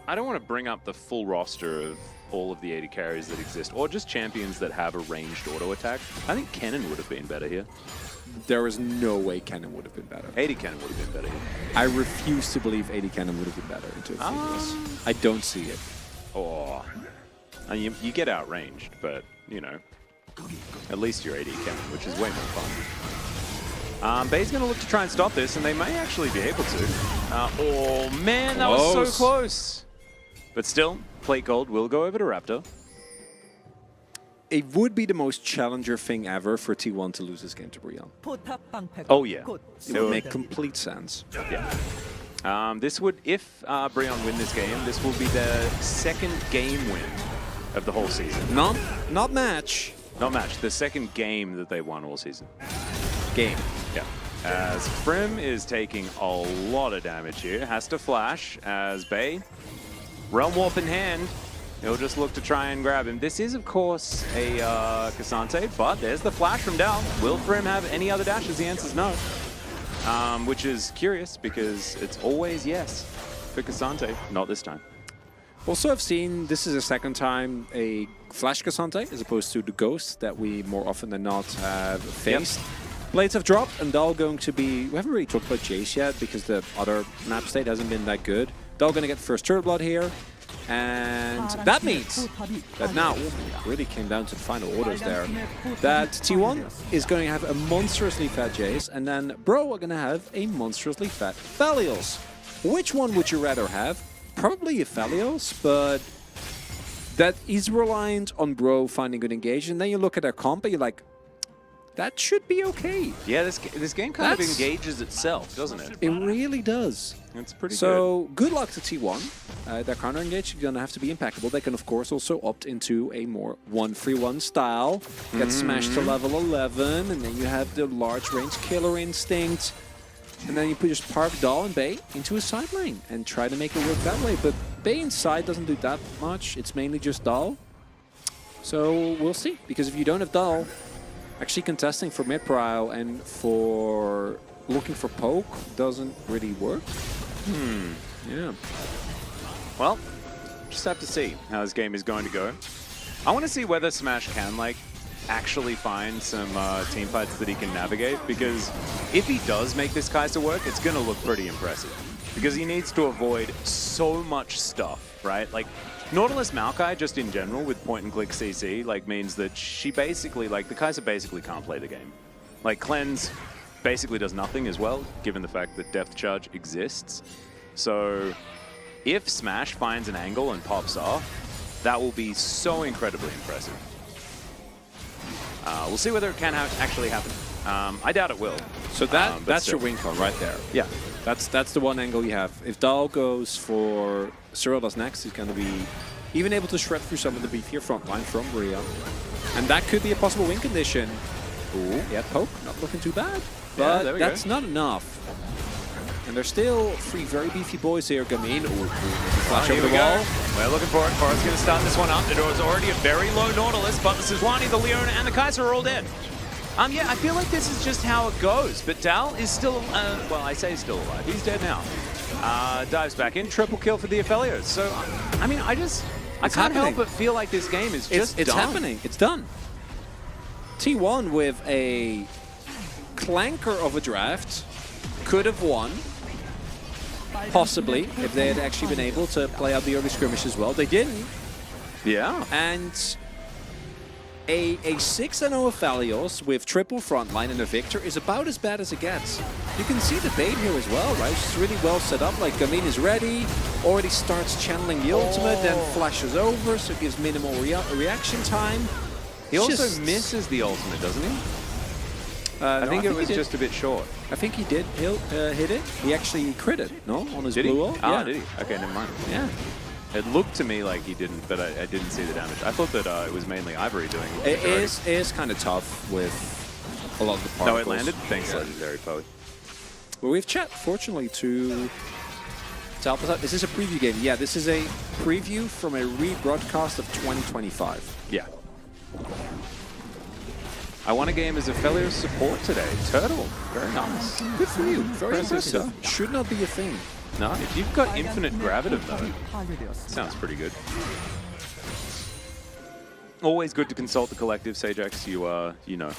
I don't want to bring up the full roster of all of the 80 carries that exist, or just champions that have a ranged auto attack. I think Kennen would have been better here. There is no way Kennen would have been better. 80 Kennen would have been better here. I refuse to believe 80 Kennen would have been better into Aphelios. I don't see it. Oh, I mean, you get outranged, but, you know, at least you're 80 Kennen, which is way more fun. Bay's going to look to try and stop this, and they may actually be able to. Oh, man, that was so close. But still, Plate Gold will go over to Raptor. It would be the most challenger thing ever for T1 to lose this game to Brion. Oh, yeah. It would make complete sense. Yeah. This would, if Brion win this game, this will be their second game win of the whole season. Not match. Not match, the second game that they won all season. Game. Yeah. As Frim is taking a lot of damage here, has to flash as Bay, Realm Warp in hand, he'll just look to try and grab him. This is, of course, a Cassante, but there's the flash from down. Will Frim have any other dashes? The answer's no. which is curious because it's always yes for Cassante. Not this time. Also, I've seen this is the second time a Flash Cassante as opposed to the Ghost that we more often than not have faced. Blades have dropped, and Dahl going to be... We haven't really talked about Jace yet because the other map state hasn't been that good. Dahl going to get first Turtle Blood here. And that means that now, really came down to the final orders there, that T1 is going to have a monstrously fat Jace, and then Bro are going to have a monstrously fat Phalios. Which one would you rather have? Probably Phalios, but that is reliant on Bro finding good engagement. And then you look at their comp and you're like, that should be okay. Yeah, this game kind of engages itself, doesn't it? It really does. It's pretty good. So, good luck to T1. Their counter engage is going to have to be impeccable. They can, of course, also opt into a more 1-3-1 style. Get smashed to level 11, and then you have the large range killer instinct. And then you just park Dahl and Bey into a side lane and try to make it work that way. But Bey inside doesn't do that much. It's mainly just Dahl. So, we'll see. Because if you don't have Dahl, actually contesting for mid-prow and for looking for poke doesn't really work. Yeah. Well, just have to see how this game is going to go. I want to see whether Smash can, like, actually find some team fights that he can navigate, because if he does make this Kai'Sa work, it's going to look pretty impressive. Because he needs to avoid so much stuff, right? Like, Nautilus Maokai, just in general, with point-and-click CC, like, means that she basically, like, the Kai'Sa basically can't play the game. Like, Cleanse basically does nothing as well, given the fact that Depth Charge exists. So, if Smash finds an angle and pops off, that will be so incredibly impressive. We'll see whether it can actually happen. I doubt it will. So that's your win con right there. Yeah. That's the one angle you have. If Dahl goes for Cyrilla's next, he's going to be even able to shred through some of the beefier front line from Bria. And that could be a possible win condition. Ooh, yeah, poke, not looking too bad. But yeah, that's not enough. And there's still three very beefy boys here. Gamin, flash over the wall. We're looking for it. Forrest's going to start this one up. It was already a very low Nautilus, but the Sejuani, the Leona, and the Kai'Sa are all dead. Yeah, I feel like this is just how it goes. But Dal is still, well, I say still alive. He's dead now. Dives back in. Triple kill for the Aphelios. So, I mean, I can't help but feel like this game is just It's done. happening. It's done. T1 with a clanker of a draft could have won. Possibly, if they had actually been able to play out the early skirmish as well. They didn't. Yeah. And a 6-0 Aphelios with triple frontline and a Victor is about as bad as it gets. You can see the bait here as well, right? It's really well set up. Like, Gamin is ready, already starts channeling the ultimate, then flashes over, so it gives minimal reaction time. He also misses the ultimate, doesn't he? I think it was just a bit short. I think he did hit it. He actually crit it, no? On his Did blue he? wall. Ah, Yeah. did he? Okay, never mind. Yeah. It looked to me like he didn't, but I didn't see the damage. I thought that it was mainly Ivory doing it. It is kind of tough with a lot of the particles. No, it landed. Thanks, Legendary Poet. Well, we have chat, fortunately, to help us out. Is this a preview game? Yeah, this is a preview from a rebroadcast of 2025. Yeah. I won a game as a Aphelios support today. Turtle. Very nice. Good for you. Very Impressive impressive. Should not be a thing. No, if you've got infinite gravitum, though, sounds pretty good. Always good to consult the collective, Sajax. You know.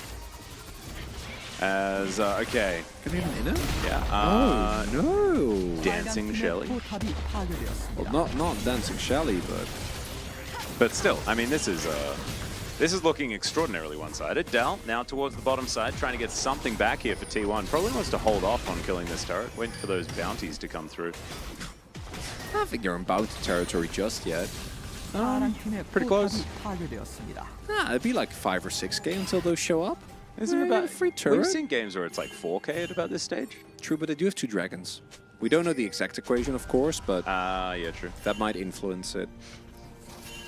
As, okay. Can we have an inner? Yeah. No. Dancing Shelly. Well, not Dancing Shelly, But still, I mean, this is looking extraordinarily one-sided. Dal now towards the bottom side, trying to get something back here for T1. Probably wants to hold off on killing this turret. Wait for those bounties to come through. I don't think you're in bounty territory just yet. pretty close. It'd be like 5 or 6K until those show up. Isn't it about free turret? We've seen games where it's like 4K at about this stage. True, but they do have 2 dragons. We don't know the exact equation, of course, but Yeah, true. that might influence it.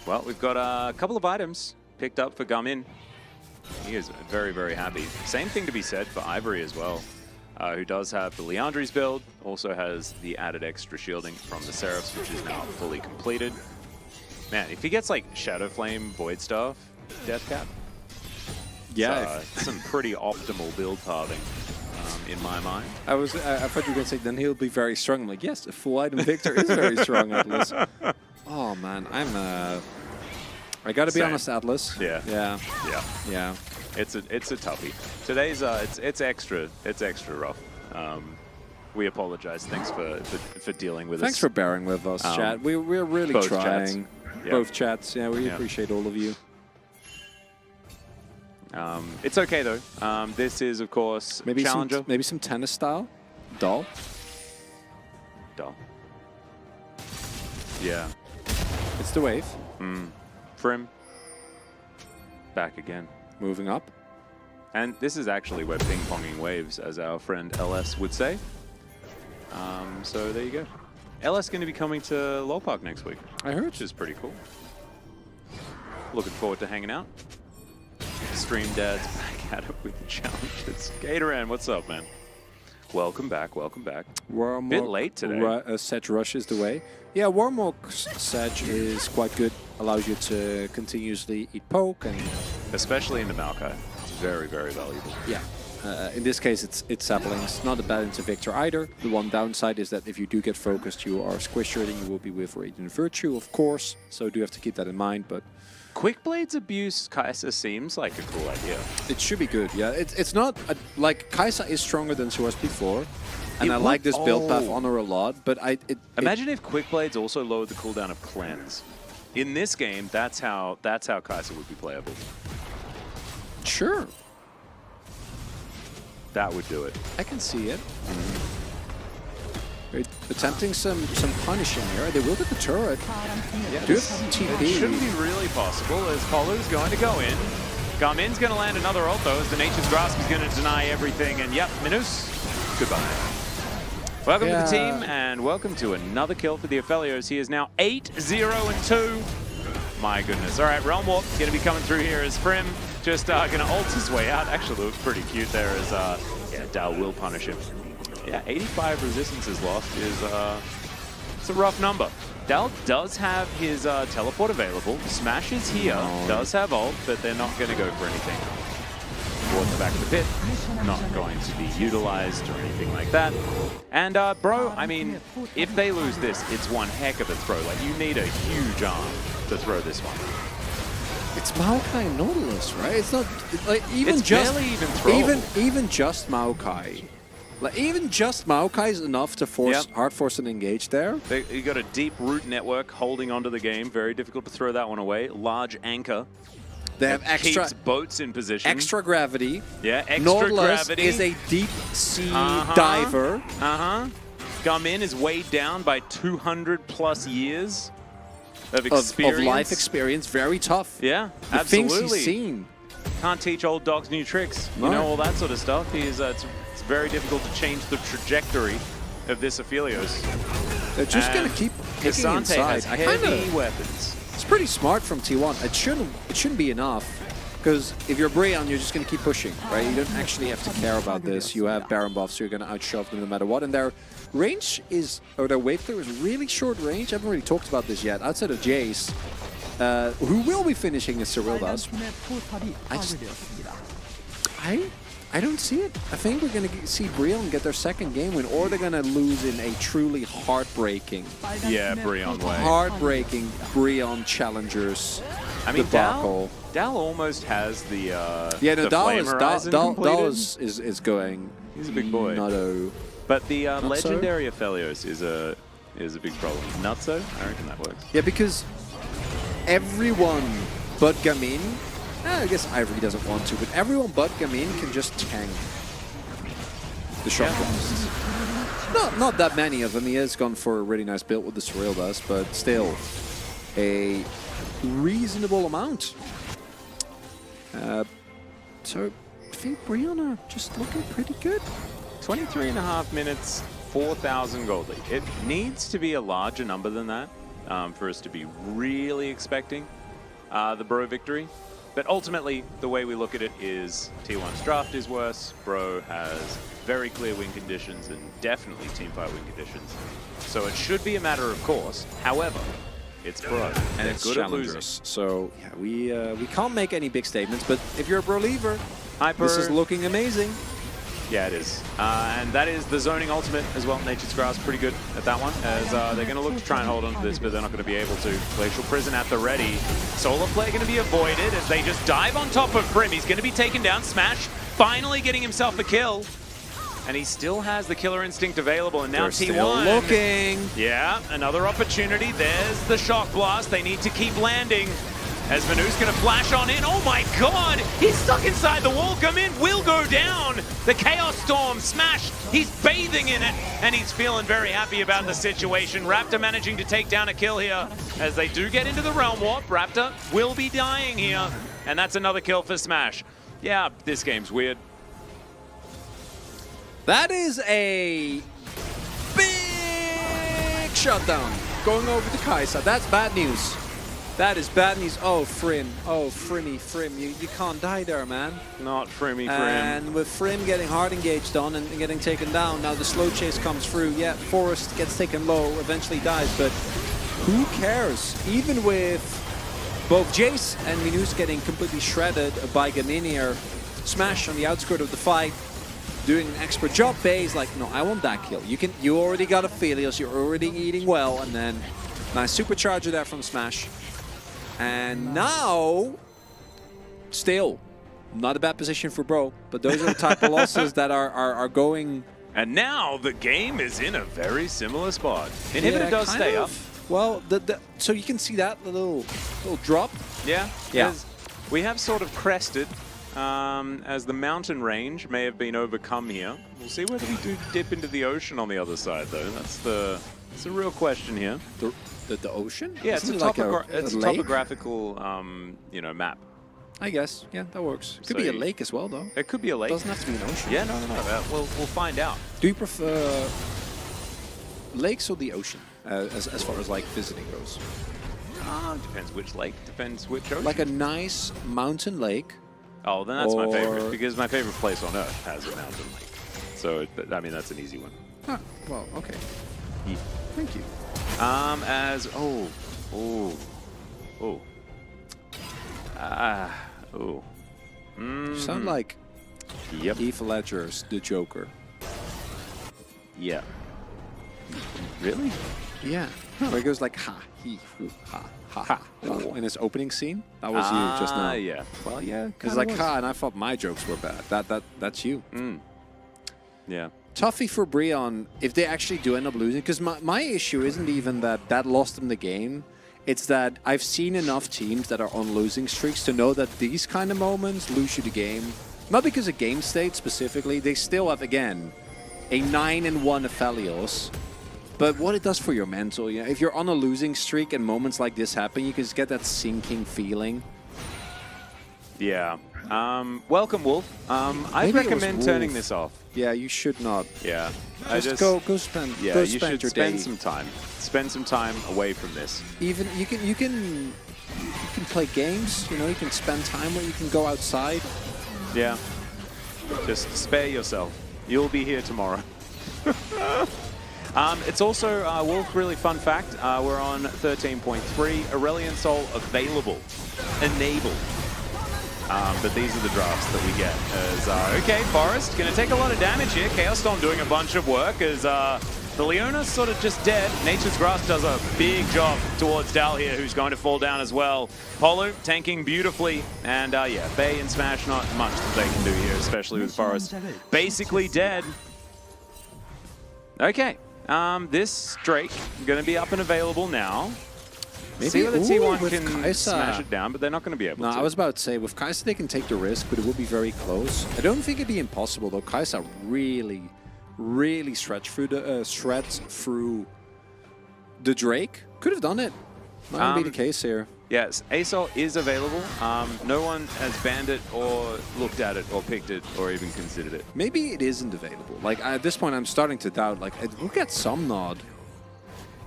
Well, we've got a couple of items picked up for Gamin. He is very, very happy. Same thing to be said for Ivory as well, who does have the Leandri's build, also has the added extra shielding from the Seraphs, which is now fully completed. Man, if he gets like Shadow Flame, Void Staff, Death Cap, Yeah. some pretty optimal build pathing. in my mind. I thought you were going to say, then he'll be very strong. I'm like, yes, a full item Victor is very strong, Atlas. Oh, man, I got to be honest, Atlas. Yeah. Yeah. Yeah. Yeah. It's a toughie. Today's it's extra rough. We apologize. Thanks for dealing with us. Thanks for bearing with us, chat. We're really both trying. chats. Yeah. Both chats. Yeah, we Yeah. appreciate all of you. It's okay though. This is of course Maybe Challenger. maybe some tennis style. Doll. Dull. Yeah. It's the wave. Frim. Back again. Moving up. And this is actually where ping-ponging waves, as our friend LS would say. So there you go. LS going to be coming to Lowell Park next week. I heard. Which is pretty cool. Looking forward to hanging out. Stream Dad's back at it with the challenges. Gatoran, what's up, man? Welcome back, welcome back. Warmok Bit late today. Sedge Rush is the way. Yeah, Warmok's Sedge is quite good. Allows you to continuously eat poke and... Especially in the Maokai. It's very, very valuable. Yeah. In this case, it's saplings. Not a bad into Victor either. The one downside is that if you do get focused, you are squished and you will be with Radiant Virtue, of course. So do have to keep that in mind, but... Quick Blades abuse Kai'Sa seems like a cool idea. It should be good, yeah. It's not... like, Kai'Sa is stronger than she was before. And I like this build path on her a lot, but Imagine if Quick Blades also lowered the cooldown of Cleanse. In this game, that's how Kai'Sa would be playable. Sure. That would do it. I can see it. They're attempting some punishing here. They will get the turret. Yeah, Do this TP. should be really possible as Polu's going to go in. Garmin's going to land another ult though as the Nature's Grasp is going to deny everything. And yep, Minus, goodbye. Welcome to the team and welcome to another kill for the Aphelios. He is now 8-0-2. My goodness. All right, Realm Warp going to be coming through here as Frim just going to ult his way out. Actually looks pretty cute there as yeah, Dal will punish him. Yeah, 85 resistances lost is it's a rough number. Dal does have his teleport available. Smash is here, does have ult, but they're not going to go for anything. Towards the back of the pit, not going to be utilized or anything like that. And bro, I mean, if they lose this, it's one heck of a throw. Like, you need a huge arm to throw this one. It's Maokai and Nautilus, right? It's not like even It's just barely even throwable. even just Maokai. Like even just Maokai is enough to force hard force and engage there. You got a deep root network holding onto the game. Very difficult to throw that one away. Large anchor. They have extra Keeps boats in position. extra gravity. Yeah, extra Nautilus gravity. is a deep sea diver. Garmin is weighed down by 200+ years of experience. Of life experience. Very tough. Yeah, The absolutely. things he's seen. Can't teach old dogs new tricks. No. You know, all that sort of stuff. He's it's very difficult to change the trajectory of this Aphelios. They're just And going to keep picking Cassante inside. has I heavy kinda, weapons. it's pretty smart from T1. It shouldn't be enough. Because if you're Breon, you're just going to keep pushing, right? You don't actually have to care about this. You have Baron buffs, so you're going to outshove them no matter what. And their range is, or their wave clear is really short range. I haven't really talked about this yet. Outside of Jace, who will be finishing as Cyril does. I don't see it. I think we're going to see Breon get their second game win, or they're going to lose in a truly heartbreaking, Yeah, Breon way. heartbreaking Breon Challengers debacle. Dal almost has the Yeah, no, the Dal Flame Horizon completed. is going. He's a big boy. Nutto. But the Nutso? legendary Aphelios is a big problem. Nutso? I reckon that works. Yeah, because everyone but Gamin, I guess Ivory doesn't want to, but everyone but Gamin can just tank the shot blasts. Not that many of them. He has gone for a really nice build with the Surreal Dust, but still a reasonable amount. So I think Breon are just looking pretty good. 23.5 minutes, 4,000 gold lead. It needs to be a larger number than that for us to be really expecting the Bro victory. But ultimately, the way we look at it is T1's draft is worse. Bro has very clear win conditions and definitely teamfight win conditions. So it should be a matter of course. However, it's Bro, and it's good at losing. So yeah, we can't make any big statements, but if you're a Bro-lever, Hyper. this is looking amazing. Yeah, it is. And that is the zoning ultimate as well. Nature's Grasp pretty good at that one, as they're going to look to try and hold on to this, but they're not going to be able to. Glacial Prison at the ready. Solar Flare going to be avoided as they just dive on top of Prim. He's going to be taken down. Smash finally getting himself a kill. And he still has the Killer Instinct available, and now They're T1. still looking. Yeah, another opportunity. There's the Shock Blast. They need to keep landing. As Manu's going to flash on in. Oh my god! He's stuck inside the wall. Come in, will go down. The Chaos Storm, Smash. He's bathing in it, and he's feeling very happy about the situation. Raptor managing to take down a kill here. As they do get into the Realm Warp, Raptor will be dying here. And that's another kill for Smash. Yeah, this game's weird. That is a big shutdown going over to Kai'Sa. That's bad news. That is bad news. Oh, Frim. Oh, Frim. You can't die there, man. Not Frimmy Frim. And with Frim getting hard engaged on and getting taken down, now the slow chase comes through. Yeah, Forest gets taken low, eventually dies, but who cares? Even with both Jace and Minus getting completely shredded by Gaminier, Smash on the outskirt of the fight, doing an expert job. Bay's like, no, I want that kill. You already got Aphelios, you're already eating well, and then nice supercharger there from Smash. And now, still, not a bad position for Bro, but those are the type of losses that are going... And now the game is in a very similar spot. Inhibitor does stay up. Well, so you can see that little drop. Yeah, yeah. We have sort of crested as the mountain range may have been overcome here. We'll see whether we do dip into the ocean on the other side, though. That's the real question here. The ocean? Yeah, it's a, like it's a topographical, you know, map. I guess, yeah, that works. Could be a lake as well, though. It could be a lake. Doesn't have to be an ocean. Yeah, no. We'll find out. Do you prefer lakes or the ocean as far as like visiting goes? Depends which lake. Depends which ocean. Like a nice mountain lake. Oh, then that's my favorite, because my favorite place on Earth has a mountain lake. So, I mean, that's an easy one. Huh, well, okay. Yeah. Thank you. You sound like Heath Ledger's The Joker. Yeah. Really? Yeah. Where he goes like, ha, he, hoo, ha, ha, ha. In his opening scene? That was you just now. Yeah. Well, yeah. It's like, ha, and I thought my jokes were bad. That's you. Yeah. Toughy for Breon if they actually do end up losing, because my issue isn't even that lost them the game. It's that I've seen enough teams that are on losing streaks to know that these kind of moments lose you the game. Not because of game state specifically. They still have, again, a 9-1 Aphelios. But what it does for your mental, you know, if you're on a losing streak and moments like this happen, you can just get that sinking feeling. Yeah. Welcome, Wolf. I'd recommend turning this off. Yeah, you should not. Yeah. Just go spend. Yeah, go you spend should your spend day. some time. Spend some time away from this. Even you can play games. You know, you can spend time where you can go outside. Yeah. Just spare yourself. You'll be here tomorrow. It's also, Wolf, really fun fact, we're on 13.3, Aurelion Soul available, enabled. But these are the drafts that we get. As, okay, Forest going to take a lot of damage here. Chaos Storm doing a bunch of work as the Leona's sort of just dead. Nature's Grasp does a big job towards Dal here, who's going to fall down as well. Polu tanking beautifully. And yeah, Bay and Smash, not much that they can do here, especially with Forest basically dead. Okay. This Drake going to be up and available now. Maybe, see whether T1 can Kai'Sa smash it down, but they're not going to be able to. I was about to say, with Kai'Sa they can take the risk, but it will be very close. I don't think it'd be impossible, though. Kai'Sa really, really shreds through the Drake. Could have done it. Might not be the case here. Yes, ASOL is available. No one has banned it or looked at it or picked it or even considered it. Maybe it isn't available. Like, at this point, I'm starting to doubt. Like, we'll get some nod.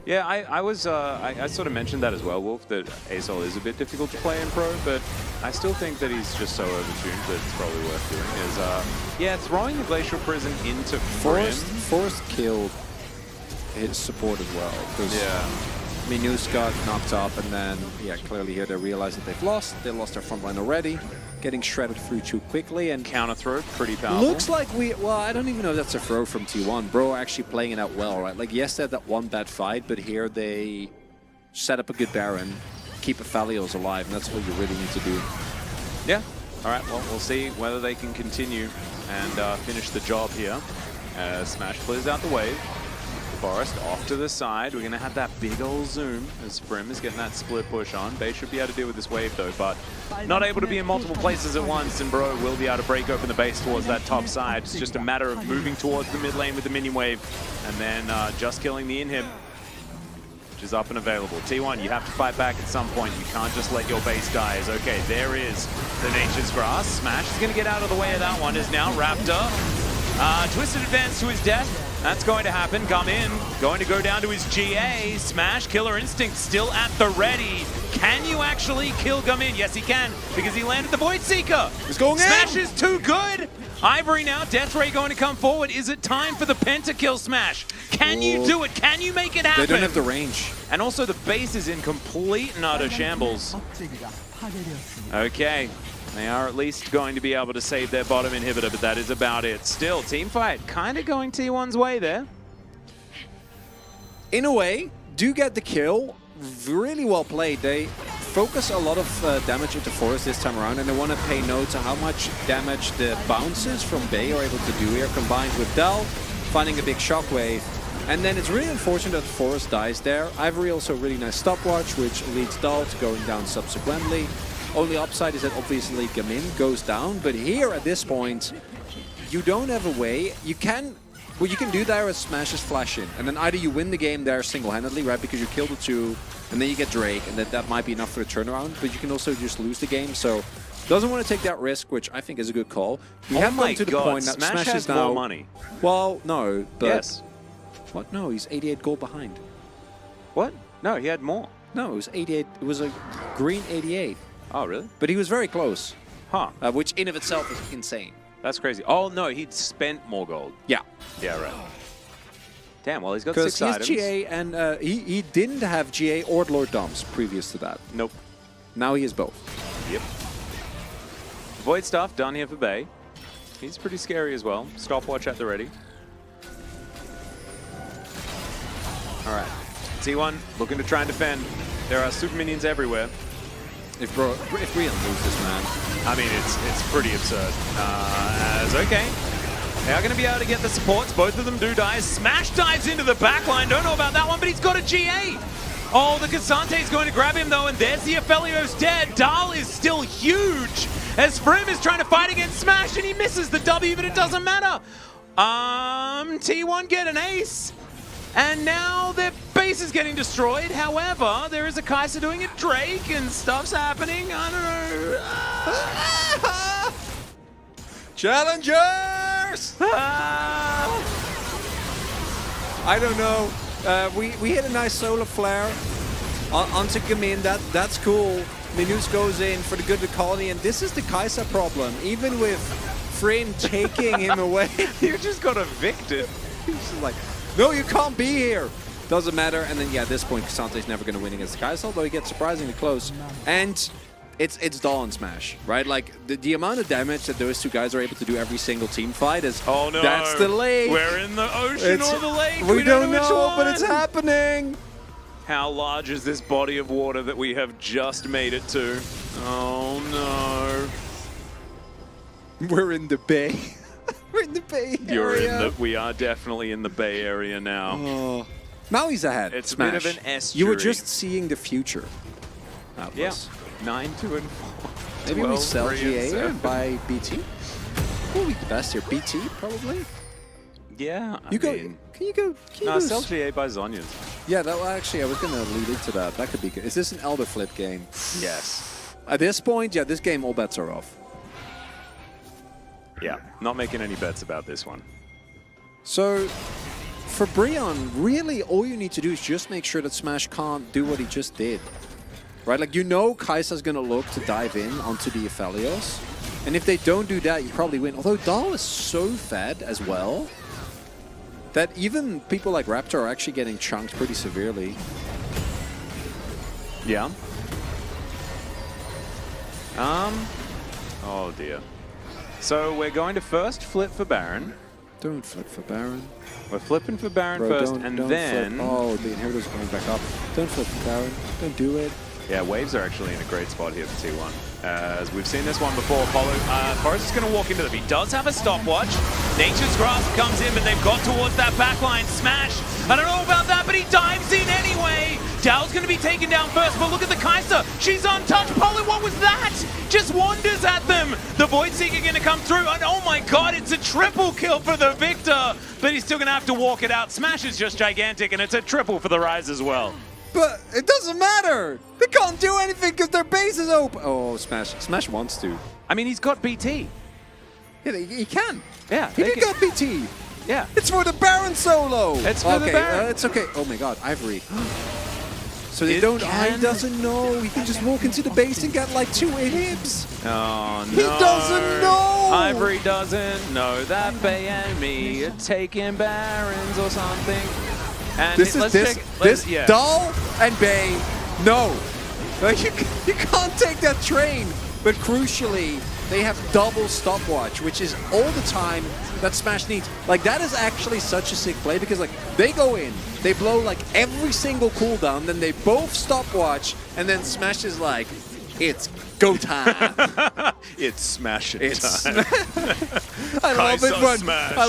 Yeah, I sort of mentioned that as well, Wolf, that ASOL is a bit difficult to play in Pro, but I still think that he's just so overtuned that it's probably worth doing. Yeah, throwing the Glacial Prison into Forest killed his support as well. Yeah. Minus got knocked up, and then, yeah, clearly here they realize that they've lost. They lost their front line already. getting shredded through too quickly. And Counter throw, pretty powerful. looks like well, I don't even know if that's a throw from T1. Bro are actually playing it out well, right? Like, yes, they had that one bad fight, but here they set up a good Baron, keep Aphelios alive, and that's what you really need to do. Yeah. All right, well, we'll see whether they can continue and finish the job here. Smash clears out the wave. Forest off to the side. We're going to have that big old zoom as Brim is getting that split push on. Bay should be able to deal with this wave, though, but not able to be in multiple places at once, and Bro will be able to break open the base towards that top side. It's just a matter of moving towards the mid lane with the minion wave, and then just killing the inhib, which is up and available. T1, you have to fight back at some point. You can't just let your base die. Okay, there is the Nature's Grass. Smash is going to get out of the way of that one. Is now Raptor. Twisted advance to his death. That's going to happen. Gamin going to go down to his GA. Smash, Killer Instinct still at the ready. Can you actually kill Gamin? Yes, he can, because he landed the Void Seeker. He's going Smash in. is too good. Ivory now, Death Ray going to come forward. Is it time for the pentakill, Smash? Can you do it? Can you make it happen? They don't have the range. And also the base is in complete and utter shambles. Okay. They are at least going to be able to save their bottom inhibitor, but that is about it. Still, team fight kind of going T1's way there. In a way, do get the kill. Really well played. They focus a lot of damage into Forest this time around, and they want to pay note to how much damage the bounces from Bay are able to do here, combined with Dal finding a big shockwave. And then it's really unfortunate that Forest dies there. Ivory also a really nice stopwatch, which leads Dal to going down subsequently. Only upside is that obviously Gamin goes down, but here at this point, you don't have a way. You can, what you can do there is Smash is flash in, and then either you win the game there single-handedly, right, because you kill the two, and then you get Drake, and that might be enough for the turnaround, but you can also just lose the game, so doesn't want to take that risk, which I think is a good call. We have come to the point that Smash has is now more money. Well, no, but Yes. what? No, he's 88 gold behind. What? No, he had more. No, it was 88. It was a green 88. Oh, really? But he was very close, Huh. which in of itself is insane. That's crazy. Oh, no, he'd spent more gold. Yeah. Yeah, right. Damn, well, he's got Because 6 he has items. GA, and he didn't have GA or Lord Doms previous to that. Nope. Now he has both. Yep. Void stuff done here for Bay. He's pretty scary as well. Stopwatch at the ready. All right. T1 looking to try and defend. There are super minions everywhere. If Brian loses, man. I mean, it's pretty absurd. Okay. They are going to be able to get the supports. Both of them do die. Smash dives into the backline. Don't know about that one, but he's got a GA. Oh, the Cassante is going to grab him, though, and there's the Aphelios dead. Dal is still huge as Frim is trying to fight against Smash, and he misses the W, but it doesn't matter. T1 get an ace. And now their base is getting destroyed. However, there is a Kai'Sa doing a Drake and stuff's happening. I don't know. Challengers! I don't know. We hit a nice solar flare onto Gamin. That's cool. Minus goes in for the good of the colony, and this is the Kai'Sa problem. Even with Frin taking him away, You just got evicted. he's just like, no, you can't be here. Doesn't matter. And then, yeah, at this point, Casante's never going to win against Kai'Sa, although he gets surprisingly close. And it's Dahl and Smash, right? Like, the amount of damage that those two guys are able to do every single team fight is, Oh no, that's the lake. We're in the ocean or the lake. We don't which know, one. but it's happening. How large is this body of water that we have just made it to? Oh no. We're in the bay. We're in the bay area. We are definitely in the Bay Area now. Oh. Now he's ahead. It's Smash. a bit of an estuary. You were just seeing the future. Yeah. Atlas. 9-2-4. Maybe we sell 12-3 GA and here 7. and buy BT. Who will be the best here? BT, probably? Yeah, I You go. mean, Can you go? Can you no, go sell GA by Zhonya's. Yeah, that actually, I was going to lead into that. That could be good. Is this an Elder Flip game? Yes. At this point, yeah, this game, all bets are off. Yeah, not making any bets about this one. So, for Brion, really, all you need to do is just make sure that Smash can't do what he just did. Right? Like, you know Kai'Sa's going to look to dive in onto the Aphelios. And if they don't do that, you probably win. Although Dahl is so fed as well that even people like Raptor are actually getting chunked pretty severely. Yeah. Oh dear. So we're going to first flip for Baron. Don't flip for Baron. We're flipping for Baron Bro, first, don't and flip. then... Oh, the inhibitor's coming back up. Don't flip for Baron. Don't do it. Yeah, waves are actually in a great spot here for T1. As we've seen this one before, Forrest is going to walk into them. He does have a stopwatch. Nature's Grasp comes in, but they've got towards that backline. Smash! I don't know about that, but he dives in anyway! Dow's going to be taken down first, but look at the Kai'Sa. She's untouched. Polo, what was that? Just wanders at them. The Void Seeker going to come through, and oh my god, it's a triple kill for the Victor! But he's still going to have to walk it out. Smash is just gigantic, and it's a triple for the Rise as well. But it doesn't matter. They can't do anything because their base is open. Oh, Smash. Smash wants to. I mean, he's got BT. Yeah, he can. Yeah. He did got BT. Yeah. It's for the Baron solo. It's for the Baron. It's okay. Oh my god, Ivory. So they don't. He doesn't know. He can just walk into the base and get like 2 hits. Oh no. He doesn't know. Ivory doesn't know that Bay and me are taking Barons or something. And This Dahl and Bay. No. Like you can't take that train. But crucially, they have double stopwatch, which is all the time that Smash needs. Like, that is actually such a sick play because, like, they go in, they blow, like, every single cooldown, then they both stopwatch, and then Smash is like, it's go time. It's smashing I time.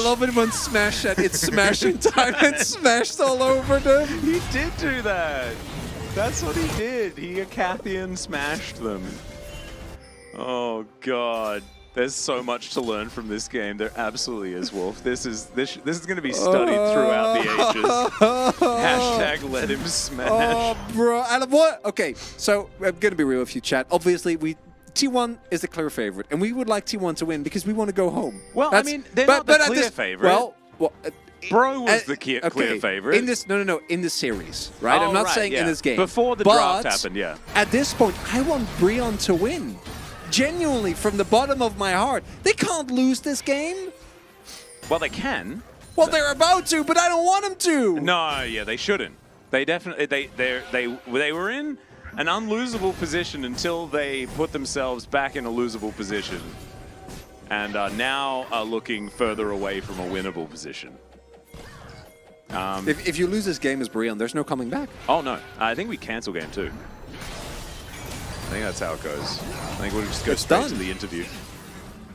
love it when Smash said it's smashing time and smashed all over them. He did do that. That's what he did. He Acathian smashed them. Oh god. There's so much to learn from this game. There absolutely is, Wolf. This is going to be studied throughout the ages. Hashtag let him smash. Oh, bro. And what? Okay, so I'm going to be real with you, chat. Obviously, T1 is the clear favorite, and we would like T1 to win because we want to go home. Well, I mean, they're not the clear favorite. Well, Bro was the clear favorite. In this, no, in the series, right? Oh, I'm not saying in this game. Before the draft happened, yeah. At this point, I want Breon to win. Genuinely, from the bottom of my heart. They can't lose this game. Well, they can. Well, they're about to, but I don't want them to. No, yeah, they shouldn't. They definitely they were in an unlosable position until they put themselves back in a losable position, and now are looking further away from a winnable position. If you lose this game as Breon, there's no coming back. Oh no, I think we cancel game 2. I think that's how it goes. I think we'll just go straight to the interview.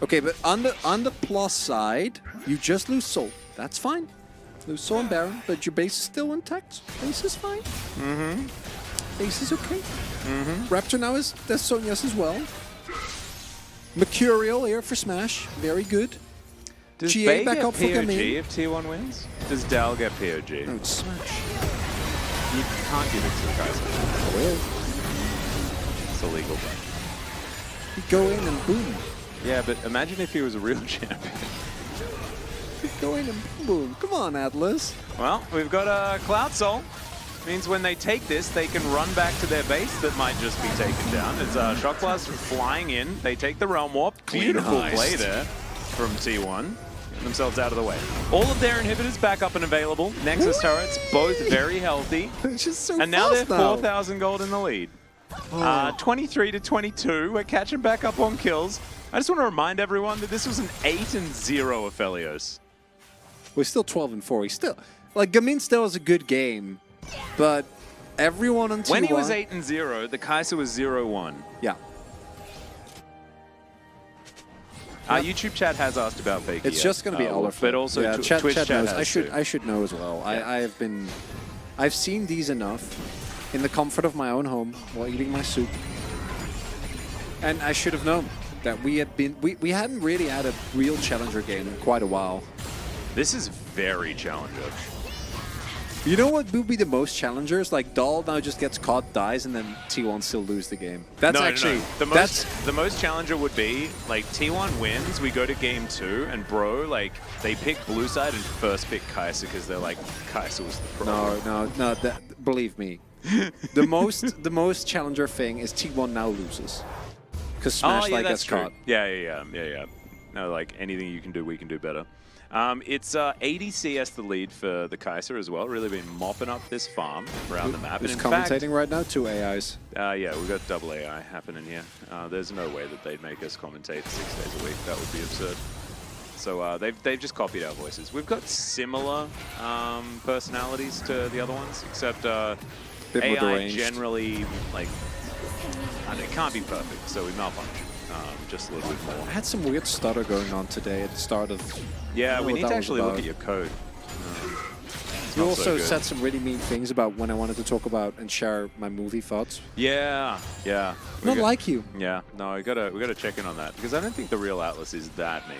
Okay, but on the plus side, you just lose Soul. That's fine. Lose Soul and Baron, but your base is still intact. Base is fine. Base is okay. Raptor now is Sonia's as well. Mercurial here for Smash. Very good. Does GA Bay back get up for POG Gamin. if T1 wins? Does Dal get POG? No, it's Smash. You can't give it to the Kai'Sa. Well, It's illegal. you go in and boom. Yeah, but imagine if he was a real champion. You go in and boom. Come on, Atlas. Well, we've got a Cloud Soul. Means when they take this, they can run back to their base that might just be taken down. It's Shock Blast flying in. They take the Realm Warp. Beautiful play there from T1. Getting themselves out of the way. All of their inhibitors back up and available. Nexus turrets, both very healthy. It's just so And now they're fast 4,000 gold in the lead. 23 to 22. We're catching back up on kills. I just want to remind everyone that this was an 8-0 Aphelios. We're still 12-4. He's still, like, Gamin still has a good game, but everyone on T1... When he was 8-0, the Kai'Sa was 0-1. Yeah. YouTube chat has asked about Fakey. It's just going to be Olaf. But also Twitch chat knows. has I should know as well. Yeah. I've seen these enough in the comfort of my own home while eating my soup. And I should have known that we hadn't really had a real challenger game in quite a while. This is very challenger. You know what would be the most challengers? Like Dahl now just gets caught, dies, and then T1 still lose the game. That's actually no. The most challenger would be like T1 wins, we go to game 2, and bro, like they pick blue side and first pick Kai'Sa because they're like Kai'Sa was the pro. No. Believe me, the most challenger thing is T1 now loses because Smash gets caught. Yeah. No, like anything you can do, we can do better. It's 80 CS the lead for the Kaiser as well. Really been mopping up this farm around the map. Who's And in commentating fact, right now? 2 AIs. yeah, we've got double AI happening here. There's no way that they'd make us commentate 6 days a week. That would be absurd. So they've just copied our voices. We've got similar personalities to the other ones, except Bit more AI deranged. generally, like, I mean, it can't be perfect, so we malfunction just a little bit more. I had some weird stutter going on today at the start of... Yeah, we what need that to was actually look about. at your code. You not also so good. said some really mean things about when I wanted to talk about and share my movie thoughts. Yeah, yeah. Not like you. Yeah, no, we gotta check in on that because I don't think the real Atlas is that mean.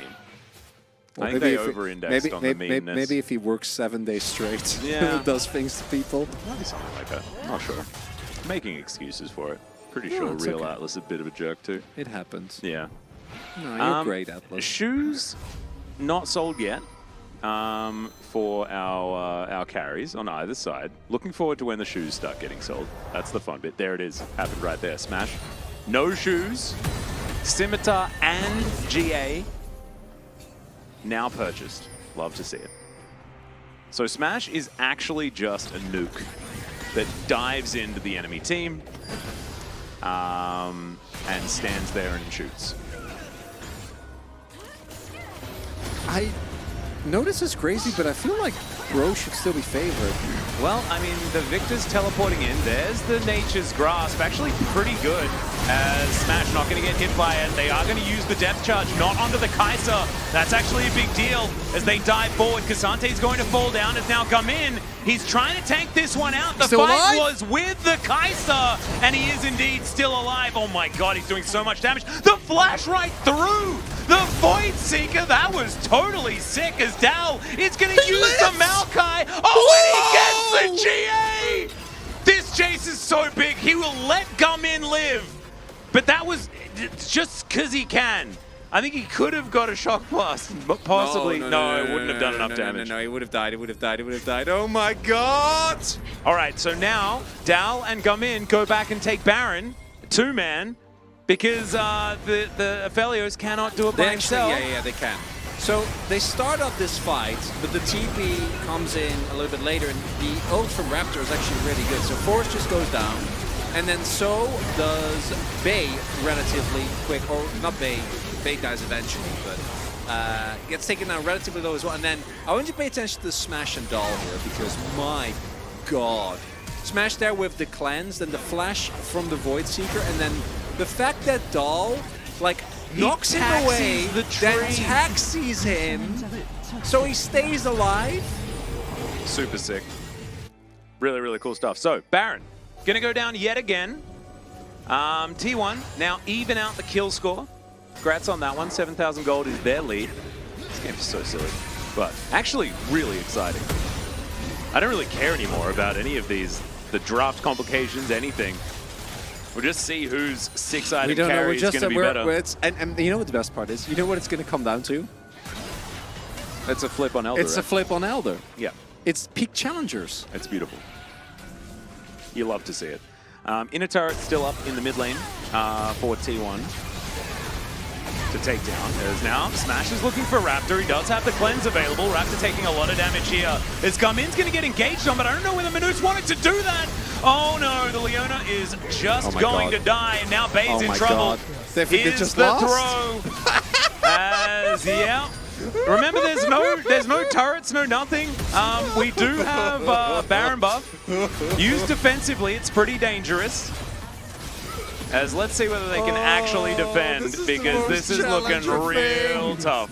Well, I think they if it- over-indexed on the meanness. Maybe if he works 7 days straight, Yeah. does things to people. Maybe something like that. I'm not sure. Making excuses for it. Pretty sure it's real okay. Atlas is a bit of a jerk too. It happens. Yeah. No, you're great, Atlas. Shoes not sold yet for our carries on either side. Looking forward to when the shoes start getting sold. That's the fun bit. There it is. Happened right there. Smash. No shoes. Scimitar and GA now purchased. Love to see it. So Smash is actually just a nuke that dives into the enemy team and stands there and shoots. I know this is crazy, but I feel like Bro should still be favored. Well, I mean, the Victor's teleporting in. There's the Nature's Grasp. Actually pretty good. As Smash not going to get hit by it. They are going to use the depth charge, not onto the Kaiser. That's actually a big deal as they dive forward. Kasante's going to fall down, has now come in. He's trying to tank this one out. The Still fight alive? was with the Kaiser, and he is indeed still alive. Oh my god, he's doing so much damage. The flash right through the Void Seeker. That was totally sick as Dal is going to use the Maokai. Oh, and he gets the GA! This chase is so big, he will let Gumin live. But that was just because he can. I think he could have got a shock blast, but possibly. No, it wouldn't have done enough damage. No, he would have died. He would have died. He would have died. Oh my god! All right, so now Dal and Gumin go back and take Baron, 2-man, because the Aphelios cannot do it by They actually, himself. yeah, they can. So they start up this fight, but the TP comes in a little bit later, and the ult from Raptor is actually really good. So Force just goes down, and then so does Bay relatively quick, or not Bay. Bay dies eventually, but gets taken down relatively low as well. And then I want you to pay attention to the Smash and Doll here, because my god. Smash there with the cleanse, then the flash from the Void Seeker, and then the fact that Doll, like, knocks him away, the then tree. taxis him, so he stays alive. Super sick. Really, really cool stuff. So, Baron, gonna go down yet again. T1 now even out the kill score. Congrats on that one. 7,000 gold is their lead. This game's so silly, but actually really exciting. I don't really care anymore about any of these, the draft complications, anything. We'll just see whose 6-item carry is going to be better. And you know what the best part is? You know what it's going to come down to? It's a flip on Elder. It's a flip on Elder. Yeah, It's peak challengers. it's beautiful. You love to see it. Inner turret still up in the mid lane for T1 to take down. As now Smash is looking for Raptor. He does have the cleanse available. Raptor taking a lot of damage here. As Gumin's going to get engaged on, but I don't know whether Manus wanted to do that. Oh no, the Leona is just going to die, and now Bay's in trouble. They Here's just the lost. throw. As yeah. Remember, there's no turrets, no nothing. We do have Baron buff. Used defensively, it's pretty dangerous. As let's see whether they can actually defend, because this is looking real tough.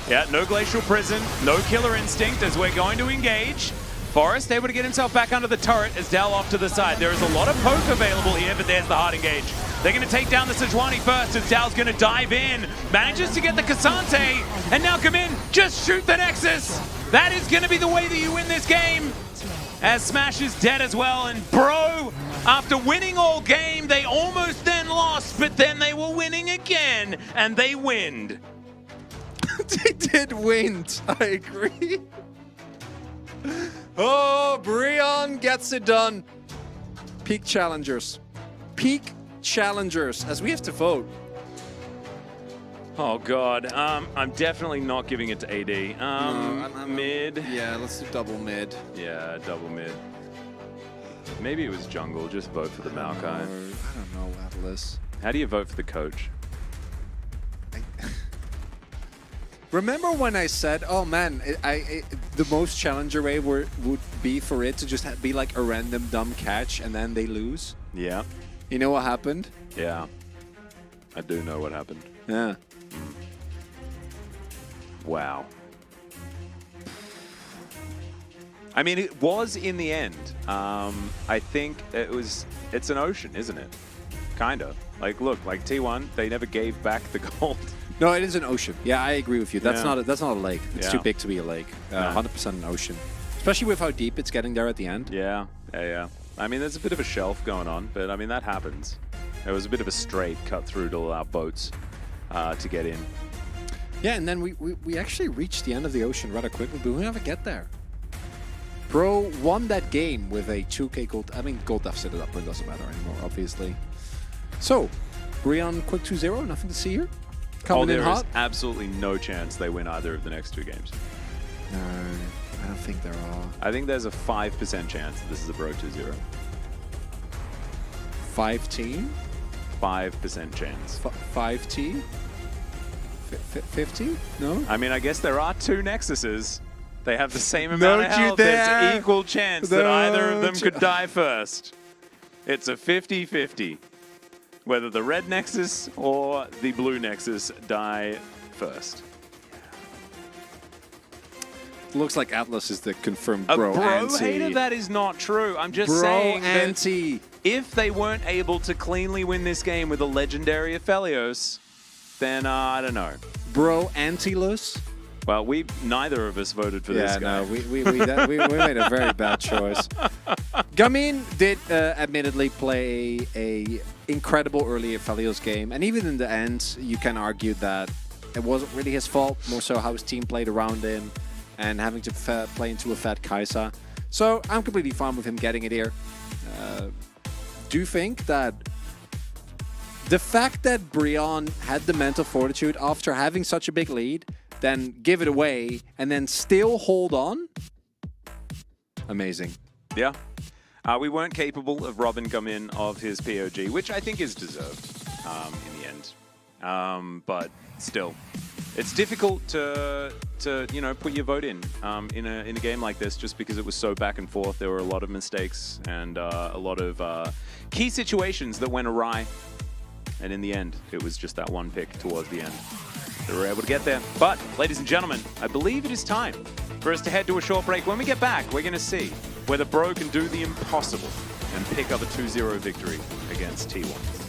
Yeah, no Glacial Prison, no Killer Instinct as we're going to engage. Forrest able to get himself back under the turret as Dal off to the side. There is a lot of poke available here, but there's the hard engage. They're going to take down the Sejuani first as Dal's going to dive in. Manages to get the Kasante, and now come in, just shoot the Nexus. That is going to be the way that you win this game. As Smash is dead as well, and bro, after winning all game, they almost then lost, but then they were winning again, and they winned. They did win, I agree. Oh, Breon gets it done. Peak challengers. Peak challengers, as we have to vote. Oh god, I'm definitely not giving it to AD. Mid. Yeah, let's do double mid. Yeah, double mid. Maybe it was jungle. Just vote for the Maokai. I don't know, Atlas. How do you vote for the coach? Remember when I said, oh man, the most challenger way would be for it to just be like a random dumb catch and then they lose? Yeah. You know what happened? Yeah. I do know what happened. Yeah. Wow. I mean, it was in the end. I think it's an ocean, isn't it? Kinda. Like, look, like T1, they never gave back the gold. No, it is an ocean. Yeah, I agree with you. That's Yeah. not a lake. It's Yeah. too big to be a lake. 100% an ocean. Especially with how deep it's getting there at the end. Yeah, yeah. I mean, there's a bit of a shelf going on, but I mean, that happens. There was a bit of a straight cut through to allow boats to get in. Yeah, and then we actually reached the end of the ocean rather quickly, but we never get there. Bro won that game with a 2k gold. I mean, gold deficit at that point doesn't matter anymore, obviously. So, Brion quick 2-0, nothing to see here. Coming in There hot. is absolutely no chance they win either of the next 2 games. No, I don't think there are. I think there's a 5% chance that this is a Bro 2-0. 5T? 5% chance. 5T? 50? No? I mean, I guess there are 2 Nexuses. They have the same amount of Don't you health. dare. There's equal chance that either of them Don't could die first. It's a 50-50. Whether the red Nexus or the blue Nexus die first. Looks like Atlas is the confirmed A bro, bro anti. hater? That is not true. I'm just Bro saying that anti. if they weren't able to cleanly win this game with a legendary Aphelios, then I don't know. Bro anti-less? Well, neither of us voted for this guy. No, we made a very bad choice. Gamin did admittedly play a incredible early Aphelios game, and even in the end, you can argue that it wasn't really his fault, more so how his team played around him and having to play into a fat Kai'Sa. So I'm completely fine with him getting it here. Do you think that the fact that Brion had the mental fortitude after having such a big lead, then give it away, and then still hold on? Amazing. Yeah. We weren't capable of robbing Gamin of his POG, which I think is deserved in the end. But still, it's difficult to put your vote in a game like this, just because it was so back and forth. There were a lot of mistakes and a lot of key situations that went awry. And in the end, it was just that one pick towards the end. They were able to get there. But, ladies and gentlemen, I believe it is time for us to head to a short break. When we get back, we're going to see whether Bro can do the impossible and pick up a 2-0 victory against T1.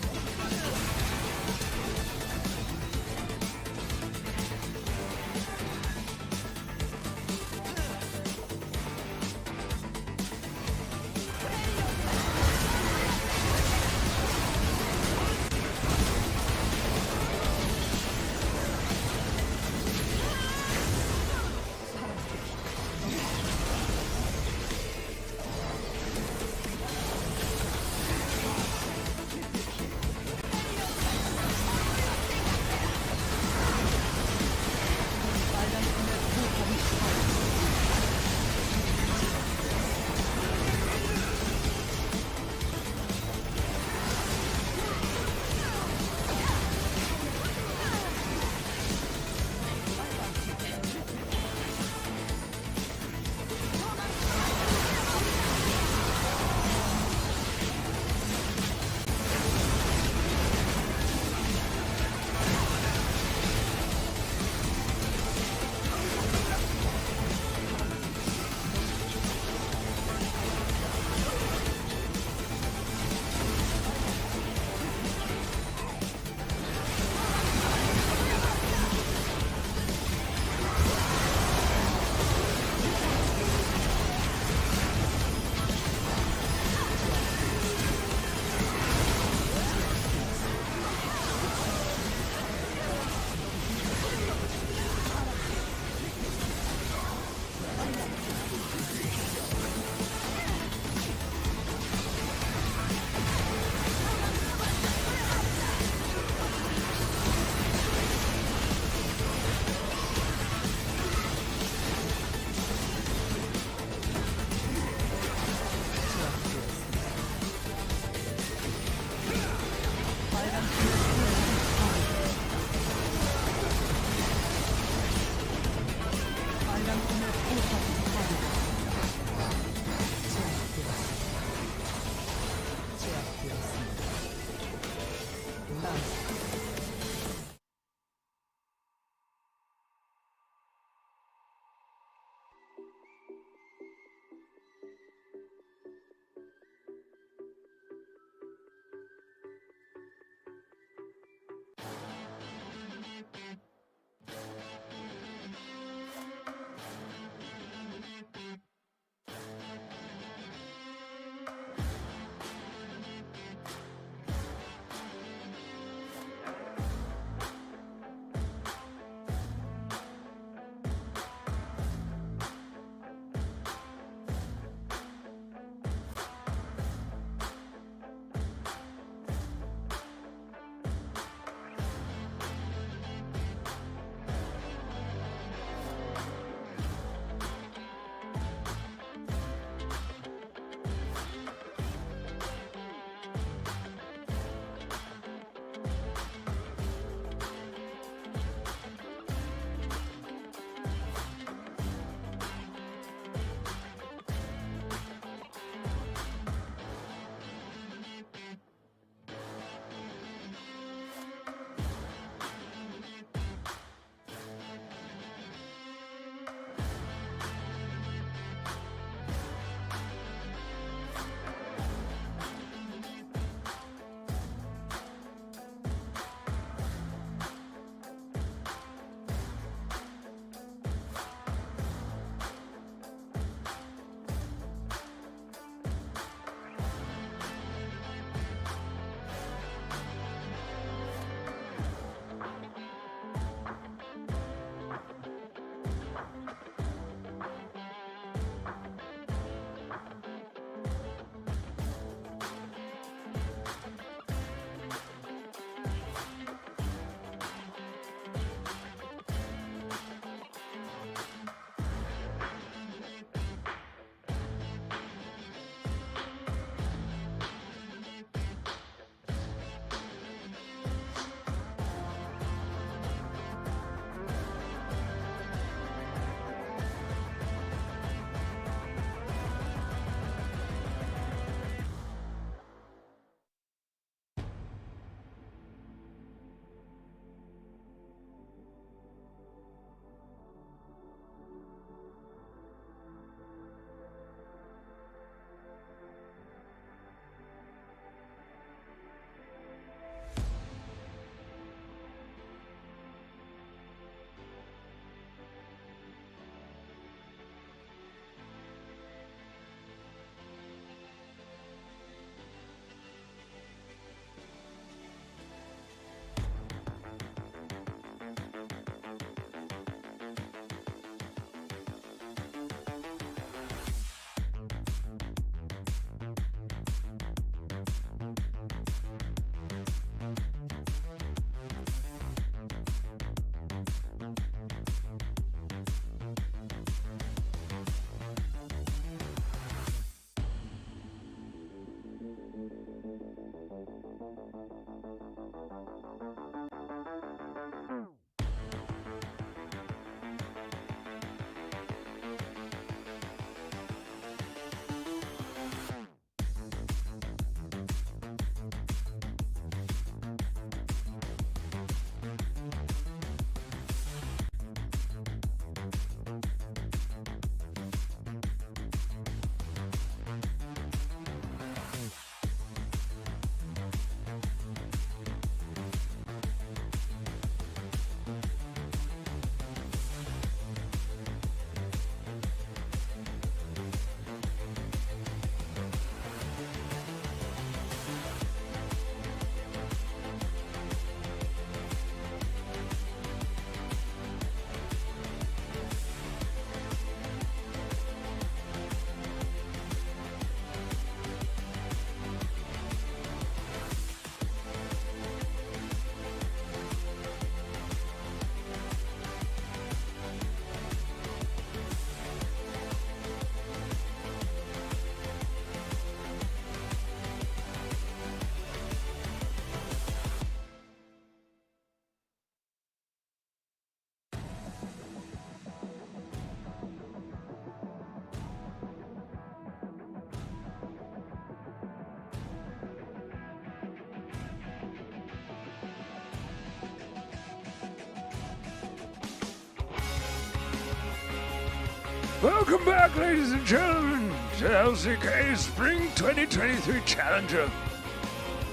Welcome back, ladies and gentlemen, to LCK Spring 2023 Challenger.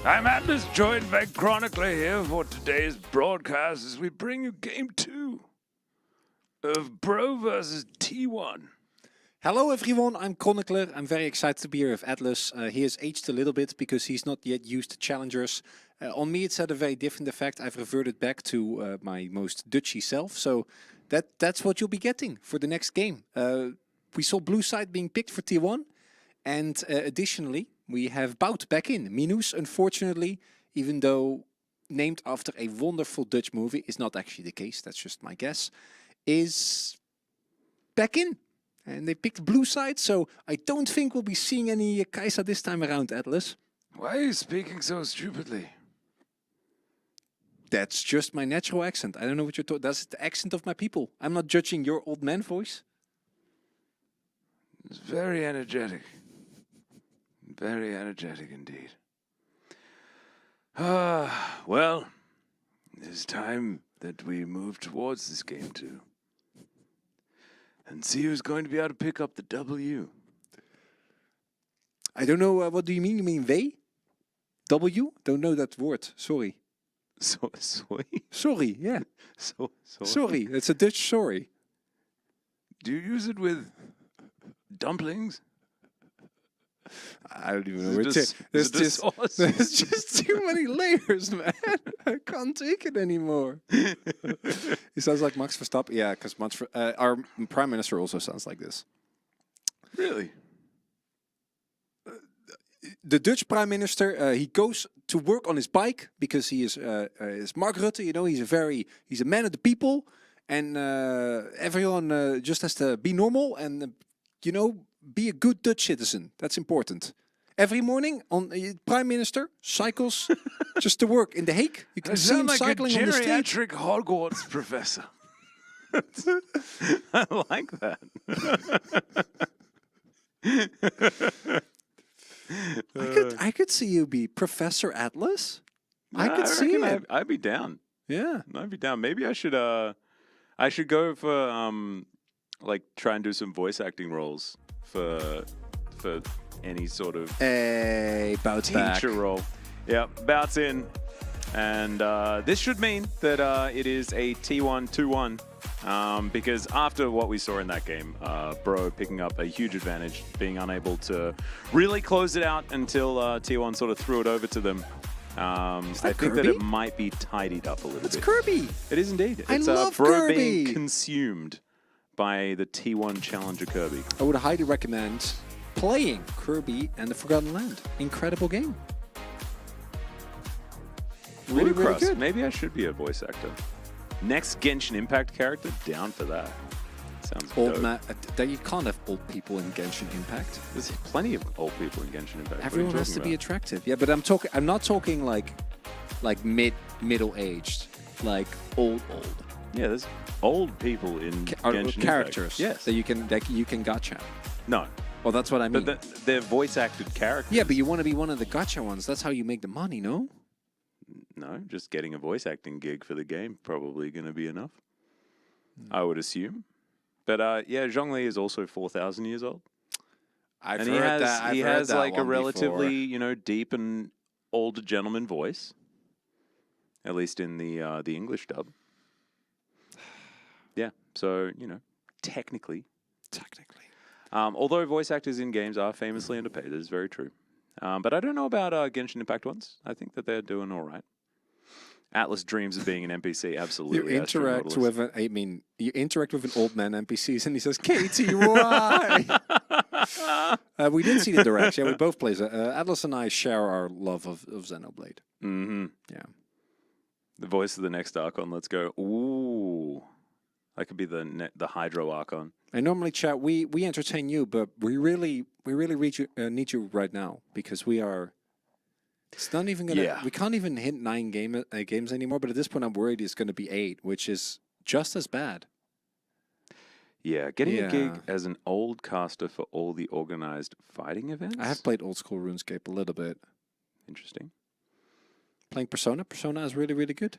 I'm Atlas, joined by Chronicler here for today's broadcast as we bring you Game 2 of Bro versus T1. Hello everyone, I'm Chronicler. I'm very excited to be here with Atlas. He has aged a little bit because he's not yet used to challengers. On me it's had a very different effect. I've reverted back to my most Dutchy self, so that's what you'll be getting for the next game. We saw blue side being picked for T1, and additionally we have Bout back in. Minus, unfortunately, even though named after a wonderful Dutch movie, is not actually the case, that's just my guess, is back in. And they picked blue side, so I don't think we'll be seeing any Kai'Sa this time around, Atlas. Why are you speaking so stupidly? That's just my natural accent. I don't know what you're talking. That's the accent of my people. I'm not judging your old man voice. It's very energetic. Very energetic indeed. Well, it's time that we move towards this game too. And see who's going to be able to pick up the W. I don't know, what do you mean? You mean V? W? Don't know that word, sorry. Sorry? Sorry, yeah. Sorry. Sorry, it's a Dutch sorry. Do you use it with dumplings? I don't even know Is where it to. is it a sauce? There's just too many layers, man. I can't take it anymore. He sounds like Max Verstappen. Yeah, because our Prime Minister also sounds like this. Really? The Dutch Prime Minister, he goes to work on his bike because he is Mark Rutte. You know, he's a man of the people, and everyone just has to be normal and be a good Dutch citizen. That's important. Every morning, Prime Minister cycles just to work in The Hague. You can see him like cycling a on the stage. geriatric Hogwarts professor. I like that. I could see you be Professor Atlas. I could see it. I'd be down. Yeah. I'd be down. Maybe I should go for like try and do some voice acting roles for any sort of Hey, Bout's back. teacher role. Yeah, Bout's in. And this should mean that it is a T1 2-1. Because after what we saw in that game, Bro picking up a huge advantage, being unable to really close it out until T1 sort of threw it over to them. I think Kirby? that it might be tidied up a little It's bit. Kirby. It is indeed. I It's love Bro Kirby. being consumed by the T1 challenger Kirby. I would highly recommend playing Kirby and the Forgotten Land. Incredible game. Really, really Ludicrous. good. Maybe I should be a voice actor. Next Genshin Impact character, down for that. Sounds Old dope. man. You can't have old people in Genshin Impact. There's plenty of old people in Genshin Impact. What are you Everyone has to talking be about? attractive. Yeah, but I'm not talking like middle aged, like old. Yeah, there's old people in Or Genshin characters. Impact. Yes. That you can gacha. No. Well, that's what I mean. But they're voice acted characters. Yeah, but you want to be one of the gacha ones. That's how you make the money, no? No, just getting a voice acting gig for the game probably going to be enough. I would assume. But yeah, Zhongli is also 4,000 years old. I've And heard he has that like a one relatively, before. you know, deep and older gentleman voice. At least in the English dub. Yeah, so, you know, technically. Although voice actors in games are famously underpaid, that is very true. But I don't know about Genshin Impact ones. I think that they're doing all right. Atlas dreams of being an NPC, absolutely. You interact Astronautilus. you interact with an old man NPCs, and he says, "Katie, why?" We did see the direct. Yeah, we both play. Atlas and I share our love of Xenoblade. Mm-hmm. Yeah. The voice of the next Archon. Let's go. Ooh, that could be the Hydro Archon. And normally, chat, we entertain you, but we really need you right now because we are. It's not even gonna. Yeah. We can't even hit 9 games anymore. But at this point, I'm worried it's going to be 8, which is just as bad. Yeah, getting a gig Yeah. as an old caster for all the organized fighting events. I have played old school RuneScape a little bit. Interesting. Playing Persona. Persona is really, really good.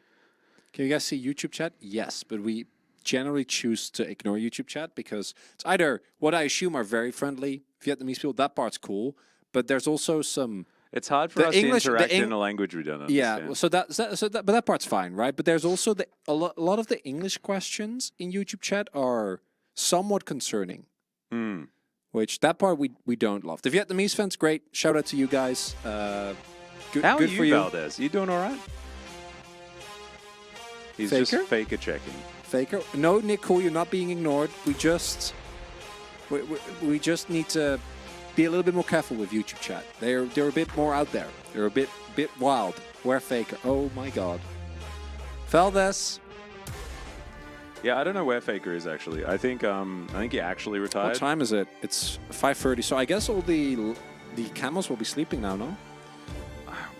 Can you guys see YouTube chat? Yes, but we generally choose to ignore YouTube chat because it's either what I assume are very friendly Vietnamese people. That part's cool, but there's also some. It's hard for The us English- to the interact Eng- in a language we don't understand. Yeah, but that part's fine, right? But there's also a lot of the English questions in YouTube chat are somewhat concerning. Hmm. Which that part we don't love. The Vietnamese fans, great. Shout out to you guys. Good, How good are you, for you. Valdez? You doing all right? He's Faker? just faker checking. Faker. No, Nick, cool. You're not being ignored. We just need to be a little bit more careful with YouTube chat. They're a bit more out there. They're a bit wild. We're Faker. Oh my God. Valdez. Yeah, I don't know where Faker is actually. I think he actually retired. What time is it? It's 5:30. So I guess all the camels will be sleeping now, no?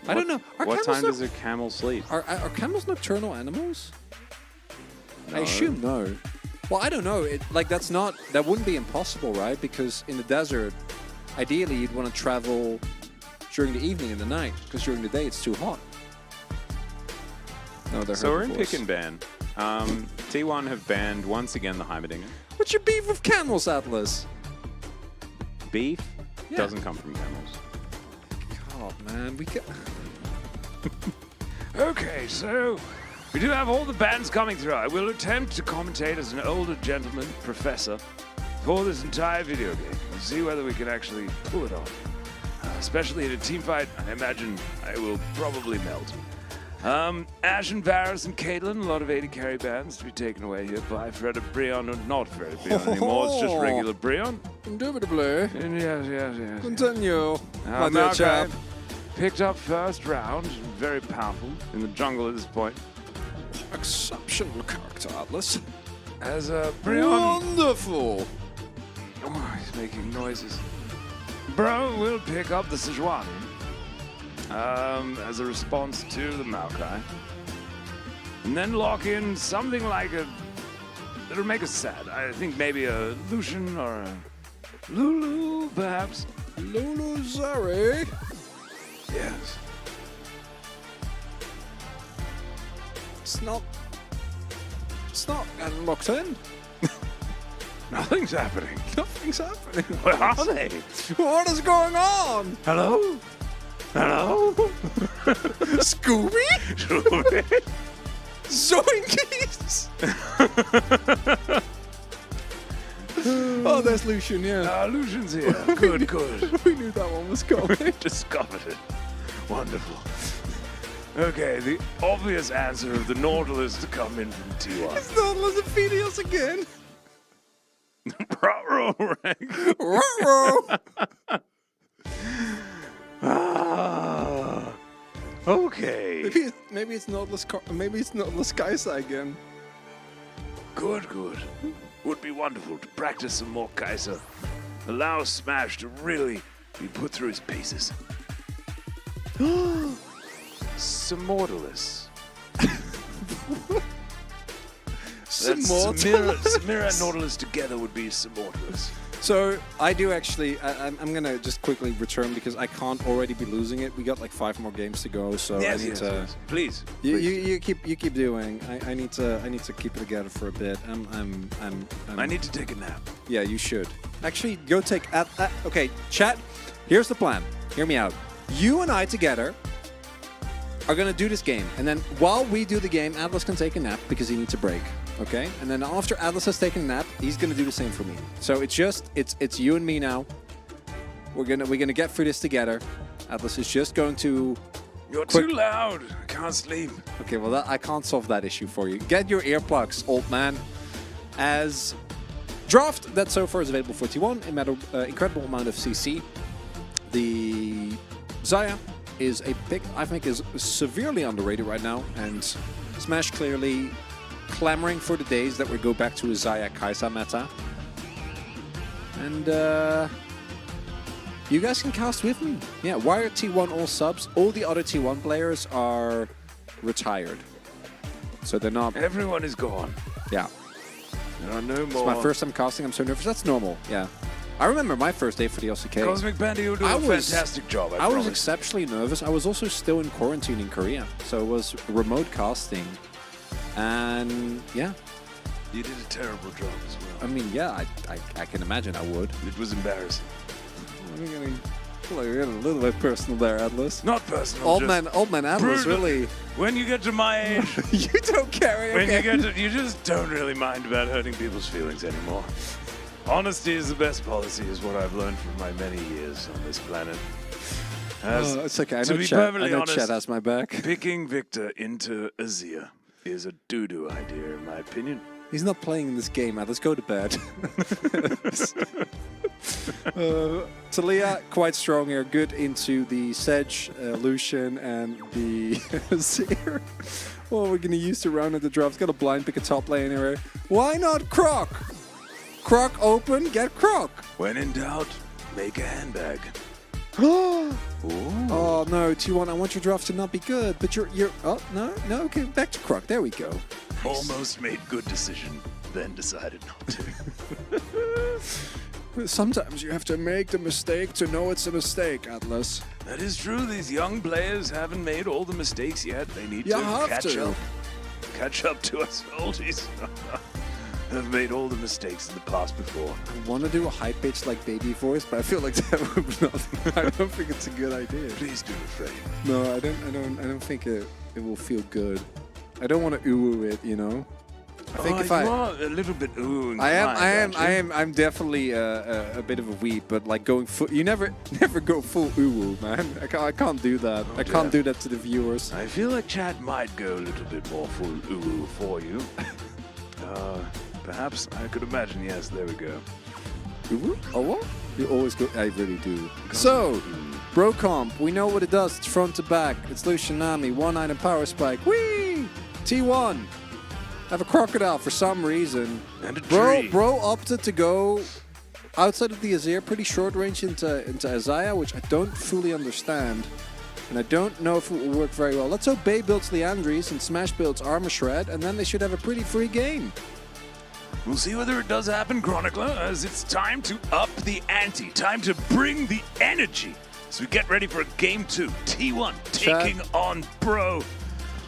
I don't know. Are What camels time does a camel sleep? Are camels nocturnal animals? I No. assume no. Well, I don't know. That wouldn't be impossible, right? Because in the desert, ideally you'd want to travel during the evening and the night, because during the day it's too hot. No, they're So we're in herbivores. pick and ban. T1 have banned once again the Heimerdinger. What's your beef with camels, Atlas? Beef Yeah. doesn't come from camels. God, man, we get. Okay, so we do have all the bands coming through. I will attempt to commentate as an older gentleman professor for this entire video game and see whether we can actually pull it off. Especially in a team fight, I imagine I will probably melt. Ash and Varus and Caitlyn, a lot of 80 carry bands to be taken away here by Fred and Breon, or not Fred and Breon anymore, it's just regular Breon. Indubitably. And yes. Continue. Now, Maokai picked up first round, very powerful in the jungle at this point. Exceptional character, Atlas. As Breon, Wonderful. oh, he's making noises. Bro will pick up the Sejuani as a response to the Maokai. And then lock in something like that'll make us sad. I think maybe a Lucian or a Lulu, perhaps. Lulu Zari. Yes. It's not getting locked in. Nothing's happening. Nothing's happening. Where are they? What is going on? Hello? Hello? Scooby? Zoinkies! Oh, there's Lucian, yeah. Lucian's here. Good, good. We knew that one was coming. Discovered it. Wonderful. Okay, the obvious answer of the Nautilus to come in from T1. It's not Lizophidius again. Ruh-roh, Rank. Ruh-roh. Okay. Maybe it's not Kaisa again. Good, good. would be wonderful to practice some more Kaiser. Allow Smash to really be put through his paces. Immortalist. Samira and Nautilus together would be Immortalist. So I do actually. I'm gonna just quickly return because I can't already be losing it. We got like 5 more games to go, so I need to. Yes. Please. You keep doing. I need to keep it together for a bit. I need to take a nap. Yeah, you should. Actually, go take. Okay, chat. Here's the plan. Hear me out. You and I together are gonna do this game, and then while we do the game, Atlas can take a nap because he needs a break. Okay, and then after Atlas has taken a nap, he's gonna do the same for me. So it's you and me now. We're gonna get through this together. Atlas is just going to. You're too loud. I can't sleep. Okay, well I can't solve that issue for you. Get your earplugs, old man. As draft that so far is available for T1, incredible amount of CC. The Xayah is a pick I think is severely underrated right now, and Smash clearly clamoring for the days that we go back to a Xayah Kai'Sa meta. And you guys can cast with me. Yeah, why are T1 all subs? All the other T1 players are retired. So they're not... Everyone is gone. Yeah. There are no more. It's my first time casting, I'm so nervous. That's normal, yeah. I remember my first day for the LCK. Cosmic Panda, you do a fantastic job, I was promise. exceptionally nervous. I was also still in quarantine in Korea. So it was remote casting. And yeah. You did a terrible job as well. I mean, yeah, I can imagine I would. It was embarrassing. I'm getting a little bit personal there, Atlas. Not personal. Old man Atlas, brutal. really. When you get to my age, You don't care. when Okay. you just don't really mind about hurting people's feelings anymore. Honesty is the best policy, is what I've learned from my many years on this planet. It's okay. I to know be Chat. perfectly I know honest, Chat has my back. picking Victor into Azir is a doo-doo idea, in my opinion. He's not playing in this game, Atlas. Go to bed. Talia, quite strong here. Good into the Sedge, Lucian, and the Azir. Well, we're going to use the round of the draft. Got a blind pick a top lane here. Why not Croc? Croc open, get Croc. When in doubt, make a handbag. Oh no, T1, I want your draft to not be good, but you're oh no, okay, back to Croc. There we go. Almost made good decision, then decided not to. Sometimes you have to make the mistake to know it's a mistake, Atlas. That is true. These young players haven't made all the mistakes yet. They need You to have catch to. up. Catch up to us oldies. Have made all the mistakes in the past before. I want to do a high pitch like baby voice, but I feel like that would not. I don't think it's a good idea. Please do refrain. No, I don't think it will feel good. I don't want to ooh it, you know. I think if you are a little bit ooh. I'm definitely a bit of a weep, but like going full, you never go full ooh, man. I can't do that. I can't do that to the viewers. I feel like chat might go a little bit more full ooh for you. Perhaps I could imagine. Yes, there we go. Ooh? Oh what? You always go. I really do. So, Bro Comp, we know what it does. It's front to back. It's Lucian Nami, 1-item power spike. Whee! T1. Have a crocodile for some reason. And a tree. Bro opted to go outside of the Azir, pretty short range into Xayah, which I don't fully understand. And I don't know if it will work very well. Let's hope Bay builds Leandries and Smash builds Armor Shred, and then they should have a pretty free game. We'll see whether it does happen, Chronicler, as it's time to up the ante. Time to bring the energy. As we get ready for Game 2. T1 taking on Bro.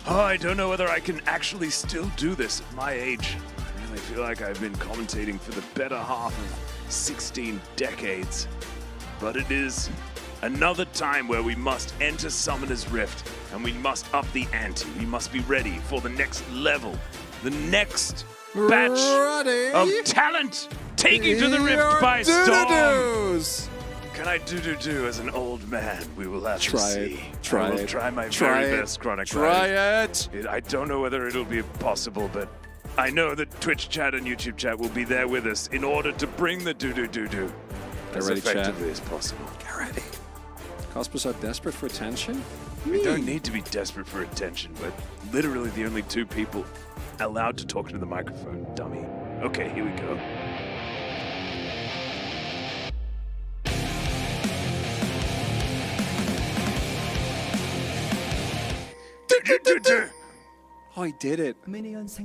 Oh, I don't know whether I can actually still do this at my age. I really feel like I've been commentating for the better half of 16 decades. But it is another time where we must enter Summoner's Rift, and we must up the ante. We must be ready for the next level, the next batch of talent taking to the Rift by storm. Can I do as an old man? We will have to see. I will try my very best, Chronicler. Try it. I don't know whether it'll be possible, but I know that Twitch chat and YouTube chat will be there with us in order to bring the do as effectively as possible. Get ready. Cospers are desperate for attention? We don't need to be desperate for attention, but literally the only 2 people allowed to talk into the microphone, dummy. Okay, here we go. Oh, I did it.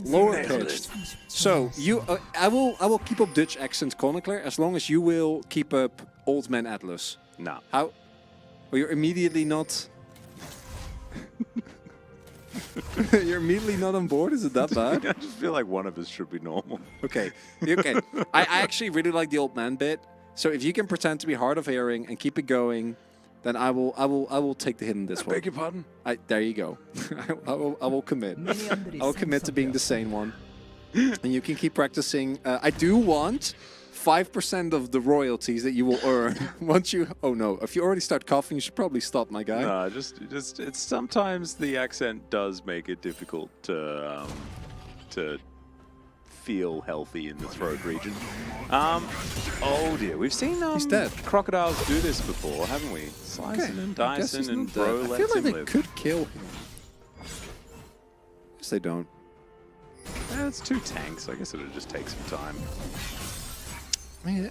Lower pitched. So you, I will keep up Dutch accent chronicler as long as you will keep up Old Man Atlas. No. How? Well, you're immediately not. You're immediately not on board. Is it that bad? I just feel like one of us should be normal. Okay. Okay. I actually really like the old man bit. So if you can pretend to be hard of hearing and keep it going, then I will take the hit in this one. Beg your pardon? There you go. I will commit. I will commit to being the sane one. And you can keep practicing. I do want 5% of the royalties that you will earn once you. Oh no! If you already start coughing, you should probably stop, my guy. No, just it's sometimes the accent does make it difficult to feel healthy in the throat region. Oh dear, we've seen He's dead. crocodiles do this before, haven't we? Slicing and dicing and bro I lets feel like him they live. could kill him. Yes, they don't. It's 2 tanks. I guess it'll just take some time. I mean,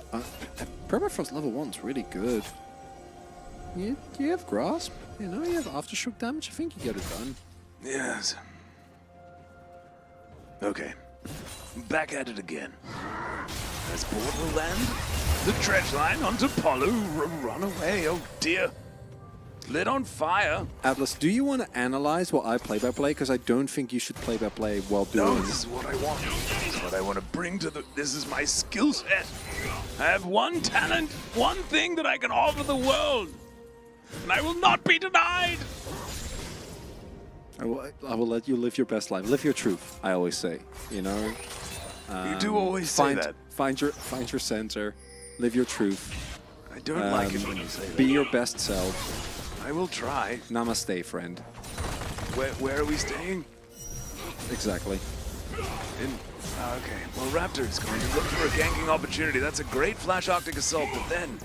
Permafrost level 1's really good. You have Grasp, you know, you have Aftershock damage. I think you get it done. Yes. Okay. Back at it again. As Portal land, the dredge line onto Polu, run away, oh dear. Lit on fire. Atlas, do you want to analyze what I play by play? Because I don't think you should play by play while doing. No, this is what I want. This is what I want to bring to the. This is my skill set. I have one talent, one thing that I can offer the world, and I will not be denied. I will let you live your best life. Live your truth. I always say. You know. You do always say that. Find your center. Live your truth. I don't like it when you say that. Be your best self. I will try. Namaste, friend. Where are we staying? Exactly. Okay, well, Raptor is going to look for a ganking opportunity. That's a great Flash Arctic Assault, but then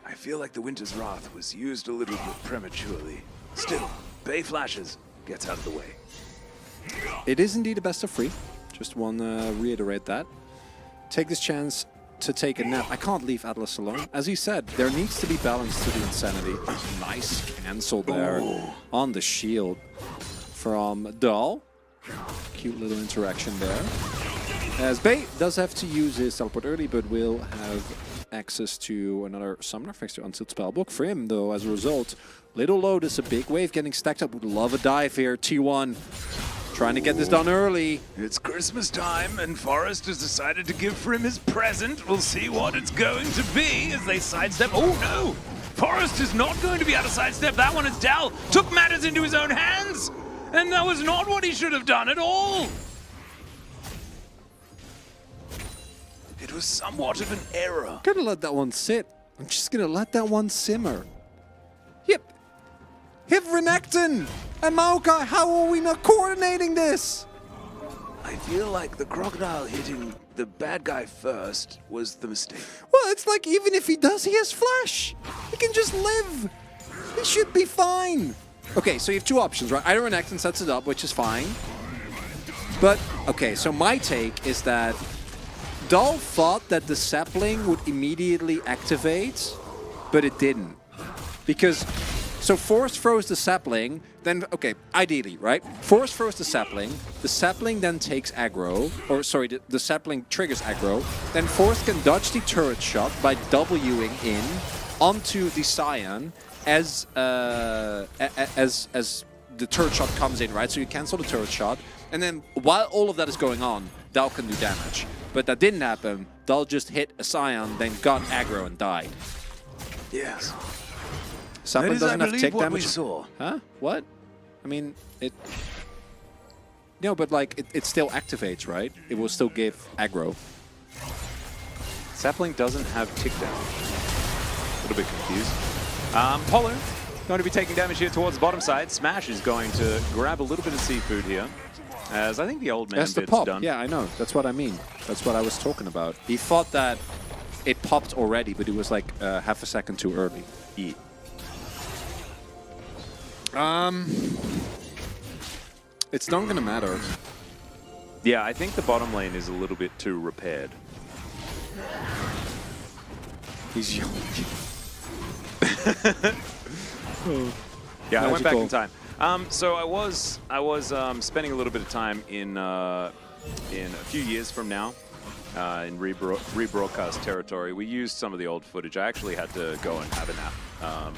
I feel like the Winter's Wrath was used a little bit prematurely. Still, Bay Flashes gets out of the way. It is indeed a best of 3. Just want to reiterate that. Take this chance to take a nap. I can't leave Atlas alone. As he said, there needs to be balance to the insanity. Nice cancel there on the shield from Dahl. Cute little interaction there. As Bay does have to use his teleport early, but will have access to another summoner thanks to Unsealed Spellbook. For him, though, as a result, Little Lotus, a big wave getting stacked up. Would love a dive here. T1 trying to get this done early. It's Christmas time, and Forrest has decided to give Frim his present. We'll see what it's going to be as they sidestep. Oh no! Forrest is not going to be able to sidestep that one as Dal took matters into his own hands! And that was not what he should have done at all! It was somewhat of an error. Gonna let that one sit. I'm just gonna let that one simmer. Yep. Hit Renekton and Maokai. How are we not coordinating this? I feel like the crocodile hitting the bad guy first was the mistake. Well, it's like even if he does, he has flash. He can just live. He should be fine. Okay, so you have 2 options, right? Either Renekton sets it up, which is fine. But, okay, so my take is that Dahl thought that the sapling would immediately activate, but it didn't. Because, so Forrest throws the sapling, then, okay, ideally, right? Forrest throws the sapling then takes aggro, or sorry, the sapling triggers aggro, then Forrest can dodge the turret shot by Wing in onto the Scion as the turret shot comes in, right? So you cancel the turret shot, and then while all of that is going on, Dahl can do damage. But that didn't happen. Dahl just hit a Scion, then got aggro and died. Yes. Sapling doesn't have to take what damage. we saw. Huh? What? I mean, it... No, but like, it still activates, right? It will still give aggro. Sapling doesn't have tick down. A little bit confused. Polo going to be taking damage here towards the bottom side. Smash is going to grab a little bit of seafood here. As I think the old man That's the bit's pop. done. Yeah, I know. That's what I mean. That's what I was talking about. He thought that it popped already, but it was like half a second too early. Yeah. It's not gonna matter. Yeah, I think the bottom lane is a little bit too repaired. He's young. Yeah, I went back Magical. in time. So I was spending a little bit of time in a few years from now in rebroadcast territory. We used some of the old footage. I actually had to go and have a nap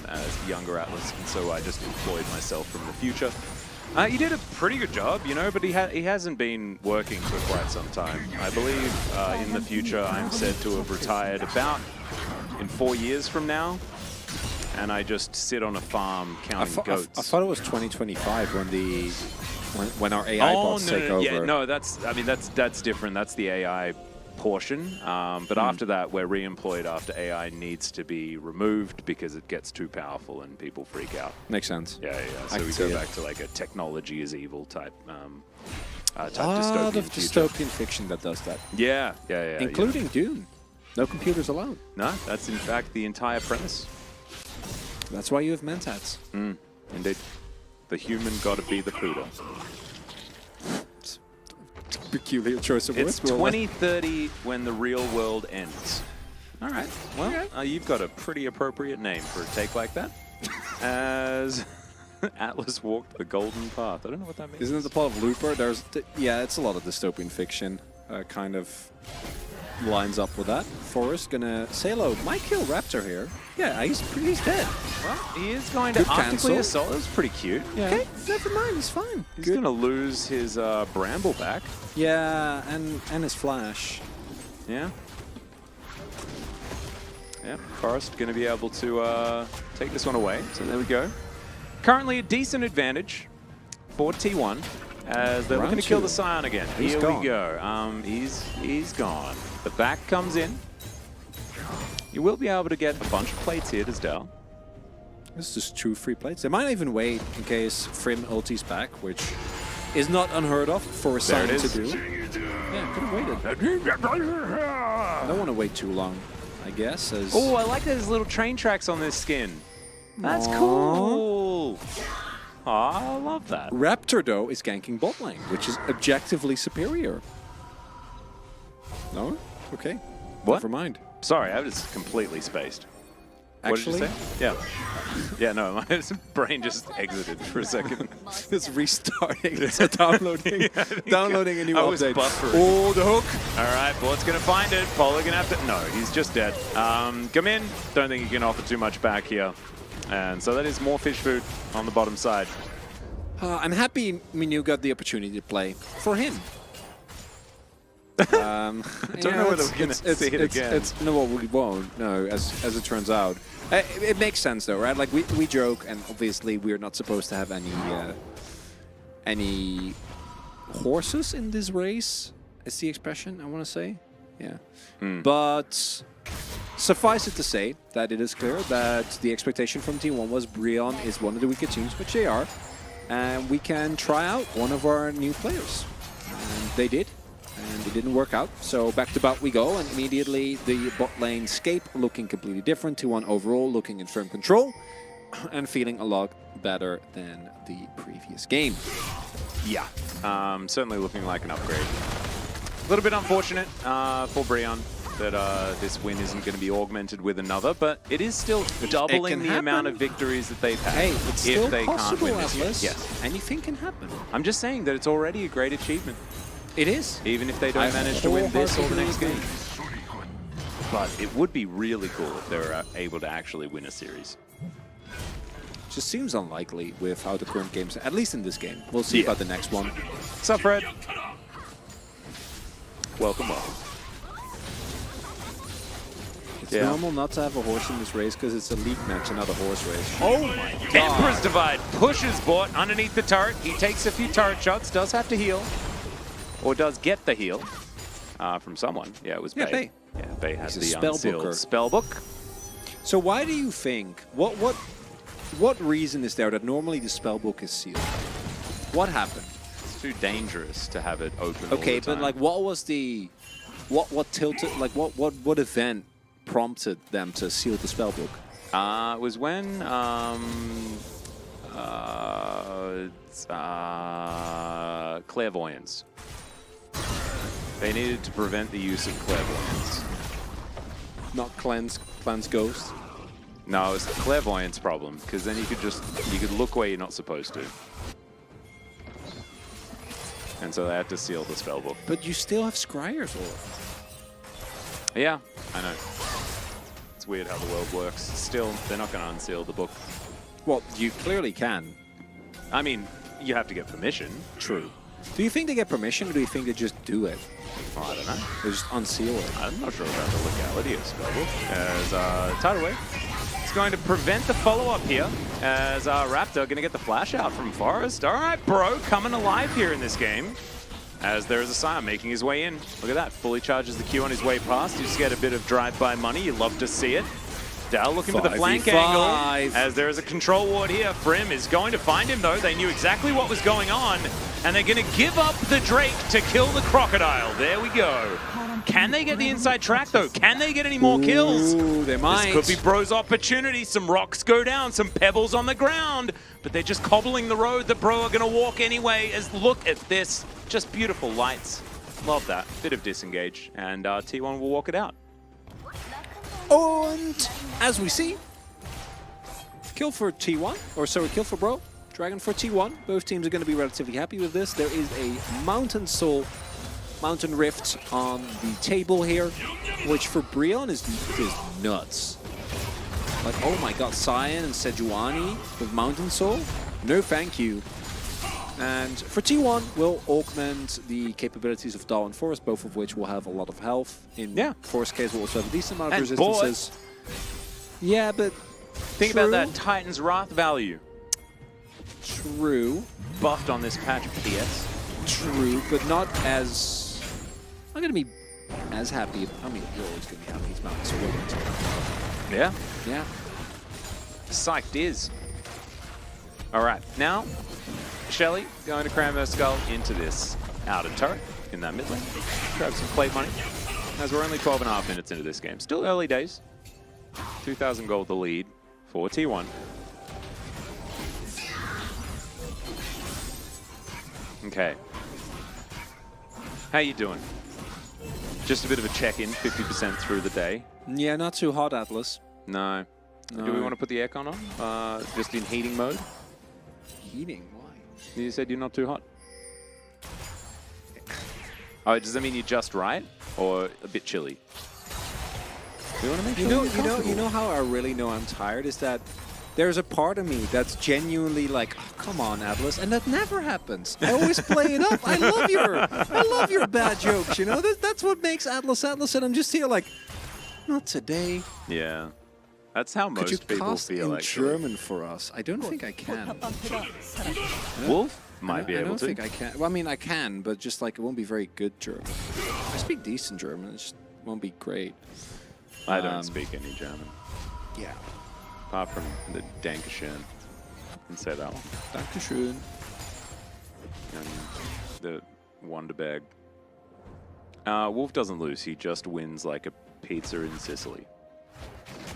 as the younger Atlas, and so I just employed myself from the future. He did a pretty good job, you know, but he hasn't been working for quite some time. I believe in the future I'm said to have retired about in 4 years from now. And I just sit on a farm counting goats. I thought it was 2025 when our AI bots take over. Yeah, no, that's different. That's the AI portion. But after that, we're re-employed after AI needs to be removed because it gets too powerful and people freak out. Makes sense. Yeah. So we go back to like a technology is evil type A lot dystopian of future. dystopian fiction that does that. Yeah. Including Dune. No computers allowed. No, that's in fact the entire premise. That's why you have mentats. Indeed. The human gotta be the Buddha. Peculiar choice of words. It's 2030 when the real world ends. All right. Well, you've got a pretty appropriate name for a take like that. As Atlas walked the golden path. I don't know what that means. Isn't it the plot of Looper? Yeah, it's a lot of dystopian fiction. Kind of lines up with that. Forrest gonna say hello. Might kill Raptor here. Yeah, he's dead. Well, he is going to Good optically cancel. assault. That was pretty cute. Yeah. Okay, never mind. He's fine. He's Good. going to lose his Bramble back. Yeah, and his flash. Yeah. Yeah, Forrest going to be able to take this one away. So there we go. Currently a decent advantage for T1 as they're looking to kill the Scion again. He's Here gone. we go. He's gone. The back comes in. You will be able to get a bunch of plates here, Disdale. This is just 2 free plates. They might even wait in case Frim ultis back, which is not unheard of for a There it Scion to is. do. Yeah, could have waited. I don't want to wait too long, I guess. As Oh, I like those little train tracks on this skin. That's Aww. cool. Aw, I love that. Raptor, though, is ganking bot lane, which is objectively superior. No? Okay. What? Never mind. Sorry, I was completely spaced. What Actually, did you say? Yeah. Yeah, no, my brain just exited for a second. it's restarting. It's downloading, downloading a new I was update. buffering. Oh, the hook. All right, Bort's going to find it. Polar going to have to... No, he's just dead. Come in. Don't think he can offer too much back here. And so that is more fish food on the bottom side. I'm happy Minu got the opportunity to play for him. I don't know whether we're going to see it again. No, well, we won't. No, as it turns out, it makes sense though, right? Like we joke, and obviously we're not supposed to have any horses in this race. Is the expression I want to say? Yeah, but suffice it to say that it is clear that the expectation from T1 was Brion is one of the weaker teams, which they are, and we can try out one of our new players, and they did. And it didn't work out, so back to bot we go, and immediately the bot lane scape looking completely different. 2-1 overall, looking in firm control, and feeling a lot better than the previous game. Yeah, certainly looking like an upgrade. A little bit unfortunate for Brion that this win isn't going to be augmented with another, but it is still doubling the amount of victories that they've had. Hey, it's if still they possible, can't win this year. Atlas. Yes. Anything can happen. I'm just saying that it's already a great achievement, It is. even if they don't manage to win this or the next game. But it would be really cool if they were able to actually win a series. Just seems unlikely with how the current games, at least in this game. We'll see about the next one. What's up, Fred? Welcome. It's Yeah. normal not to have a horse in this race because it's a league match and not a horse race. Oh my god. Emperor's Divide pushes Bort underneath the turret. He takes a few turret shots, does have to heal. Or does get the heal from someone. Yeah, it was Yeah, Bay. Bay. Yeah, Bay has He's the a unsealed spellbooker. spellbook. So why do you think, what reason is there that normally the spellbook is sealed? What happened? It's too dangerous to have it open all Okay, the time. but like what was the, what tilted, like what event prompted them to seal the spellbook? It was when Clairvoyance. They needed to prevent the use of clairvoyance. Not cleanse ghost. No, it's the clairvoyance problem, because then you could look where you're not supposed to. And so they had to seal the spellbook. But you still have Scryer's Orb. Yeah, I know. It's weird how the world works. Still, they're not going to unseal the book. Well, you clearly can. I mean, you have to get permission. True. Do you think they get permission, or do you think they just do it? Oh, I don't know. They just unseal it? I'm not sure about the legality of spellbook. As Tidal Wave is going to prevent the follow-up here. As Raptor going to get the flash out from Forest. All right, bro, coming alive here in this game. As there is a Scion making his way in. Look at that, fully charges the Q on his way past. You just get a bit of drive-by money. You love to see it. Dal looking for the flank angle. As there is a control ward here. Frim is going to find him, though. They knew exactly what was going on. And they're going to give up the Drake to kill the Crocodile. There we go. Can they get the inside track, though? Can they get any more kills? Ooh, they might. This could be Bro's opportunity. Some rocks go down, some pebbles on the ground. But they're just cobbling the road that Bro are going to walk anyway. As look at this. Just beautiful lights. Love that. Bit of disengage. And T1 will walk it out. And as we see, kill for T1, or sorry, kill for Bro, Dragon for T1. Both teams are going to be relatively happy with this. There is a Mountain Soul, Mountain Rift on the table here, which for Brion is nuts. Like, oh my god, Scion and Sejuani with Mountain Soul? No thank you. And for T1, will augment the capabilities of Dal and Forest, both of which will have a lot of health. In Forest case, will also have a decent amount of resistances. Yeah, but think about that Titan's Wrath value. True. Buffed on this patch of PS. True, but not as... I'm going to be as happy. I mean, you're always going to be happy. He's Mountain Soul. Yeah. Yeah. Psyched is. All right, now... HLE going to cram her skull into this outer turret in that mid lane. Grab some plate money. As we're only 12.5 minutes into this game. Still early days. 2,000 gold the lead for T1. Okay. How you doing? Just a bit of a check-in, 50% through the day. Yeah, not too hot, Atlas. No. Do we want to put the aircon on? Just in heating mode? Heating? Why? You said you're not too hot. Oh, does that mean you're just right, or a bit chilly? You want to make sure you know how I really know I'm tired is that there's a part of me that's genuinely like, oh, come on, Atlas, and that never happens. I always play it up. I love your bad jokes. You know, that's what makes Atlas Atlas, and I'm just here like, not today. Yeah. That's how most people feel, actually. German for us? I don't think I can. Wolf might be able to. I don't think I can. Well, I mean, I can, but just like it won't be very good German. I speak decent German. It just won't be great. I don't speak any German. Yeah. Apart from the Dankeschön. And say that one. Dankeschön. And the Wonderbag. Wolf doesn't lose. He just wins like a pizza in Sicily.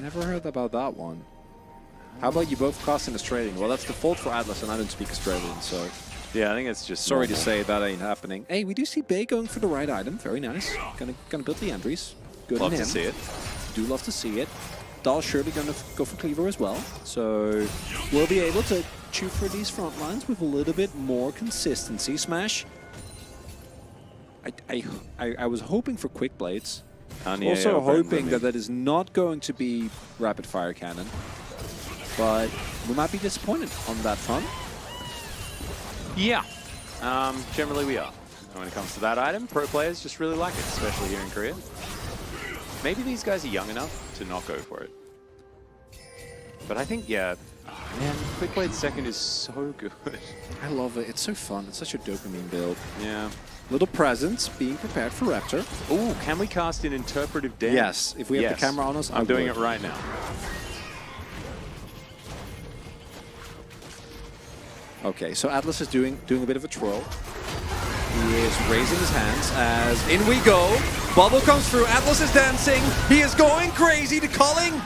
Never heard about that one. How about you both cast in Australian? Well, that's the fault for Atlas, and I don't speak Australian, so... Yeah, I think it's just sorry normal. to say that ain't happening. Hey, we do see Bay going for the right item. Very nice. Gonna build the entries. Good love on him. to see it. Do love to see it. Dahl's surely going to go for Cleaver as well. So we'll be able to chew for these front lines with a little bit more consistency. Smash. I was hoping for quick blades. Also hoping that is not going to be rapid fire cannon. But we might be disappointed on that front. Yeah. Generally we are. And when it comes to that item, pro players just really like it, especially here in Korea. Maybe these guys are young enough to not go for it. But I think, yeah, man, Quick Blade second is so good. I love it. It's so fun. It's such a dopamine build. Yeah. Little presence, being prepared for Raptor. Ooh, can we cast an interpretive dance? Yes, if we have the camera on us, I'm doing it right now. Okay, so Atlas is doing a bit of a twirl. He is raising his hands as in we go. Bubble comes through. Atlas is dancing. He is going crazy. The culling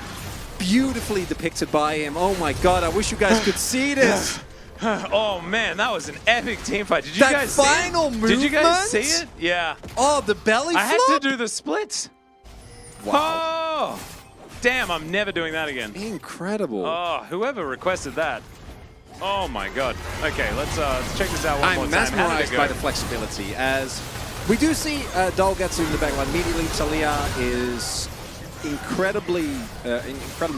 beautifully depicted by him. Oh my god, I wish you guys could see this. Oh man, that was an epic team fight. Did you That guys see final it? Did you guys see movement? it? Yeah. Oh, the belly I flop? had to do the splits. Wow. Oh, damn, I'm never doing that again. Incredible. Oh, whoever requested that. Oh my god. Okay, let's check this out one more I'm time. How did it mesmerized go? by the flexibility as we do see Dahl gets in the backline immediately. Talia is incredibly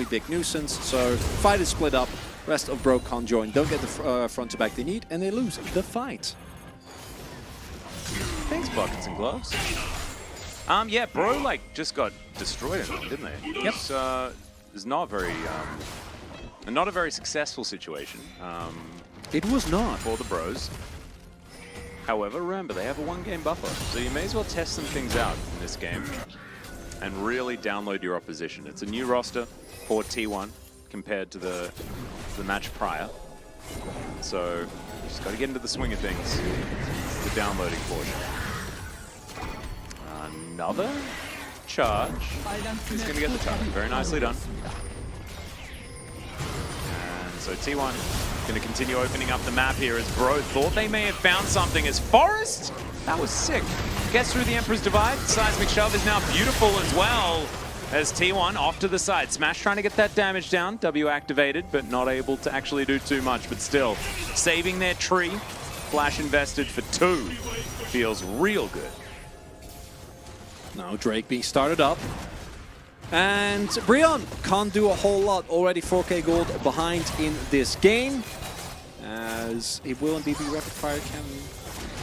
big nuisance. So fight is split up. Rest of Bro can't join. Don't get the front to back they need, and they lose the fight. Thanks, buckets and gloves. Yeah, Bro like just got destroyed in them, didn't they? Yep. It's not very not a very successful situation. It was not. For the Bros. However, remember, they have a one-game buffer, so you may as well test some things out in this game and really download your opposition. It's a new roster for T1 compared to the match prior. So, you just got to get into the swing of things, the downloading portion. Another charge. He's going to get the charge. Very nicely done. And so T1 going to continue opening up the map here as Bro thought they may have found something as Forest. That was sick. Gets through the Emperor's Divide. Seismic Shove is now beautiful as well as T1 off to the side. Smash trying to get that damage down. W activated, but not able to actually do too much. But still, saving their tree. Flash invested for 2. Feels real good. Now Drake being started up. And Brion can't do a whole lot. Already 4K gold behind in this game. As he will indeed be rapid fire cannon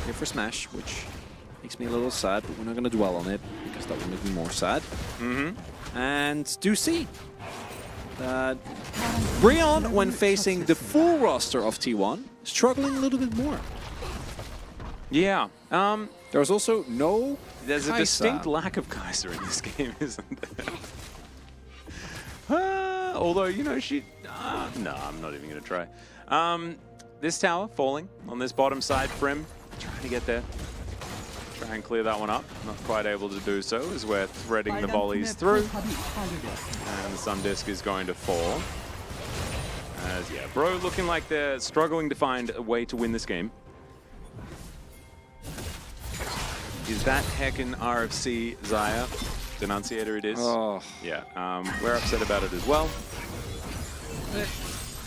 here for Smash, which makes me a little sad, but we're not going to dwell on it because that will make me more sad. And do see that Brion, when facing the full roster of T1, struggling a little bit more. Yeah. There's also no There's a Kai'Sa. distinct lack of Kai'Sa in this game, isn't there? Although, you know, she... no, I'm not even going to try. This tower falling on this bottom side. Prim trying to get there. Try and clear that one up. Not quite able to do so as we're threading the volleys through. And the Sun Disc is going to fall. As, yeah, Bro looking like they're struggling to find a way to win this game. Is that heckin' RFC Zaya? Denunciator it is. Oh. Yeah, we're upset about it as well.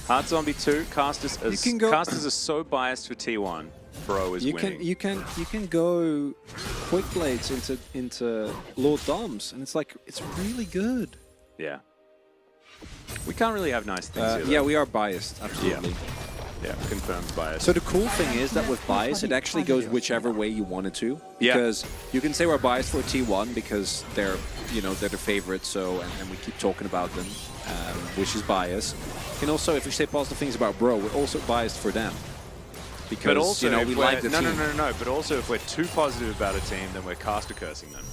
Hard Zombie 2, casters are so biased for T1. Bro is winning. You can go quick blades into Lord Doms, and it's like it's really good. Yeah. We can't really have nice things here. Yeah, though. we are biased, absolutely. Yeah, confirmed bias. So the cool thing is that with bias, it actually goes whichever way you want it to. Because you can say we're biased for T1 because they're, they're the favorites. So and we keep talking about them, which is bias. And also, if we say positive things about Bro, we're also biased for them. Because but also, we like the team. No. But also, if we're too positive about a team, then we're caster cursing them.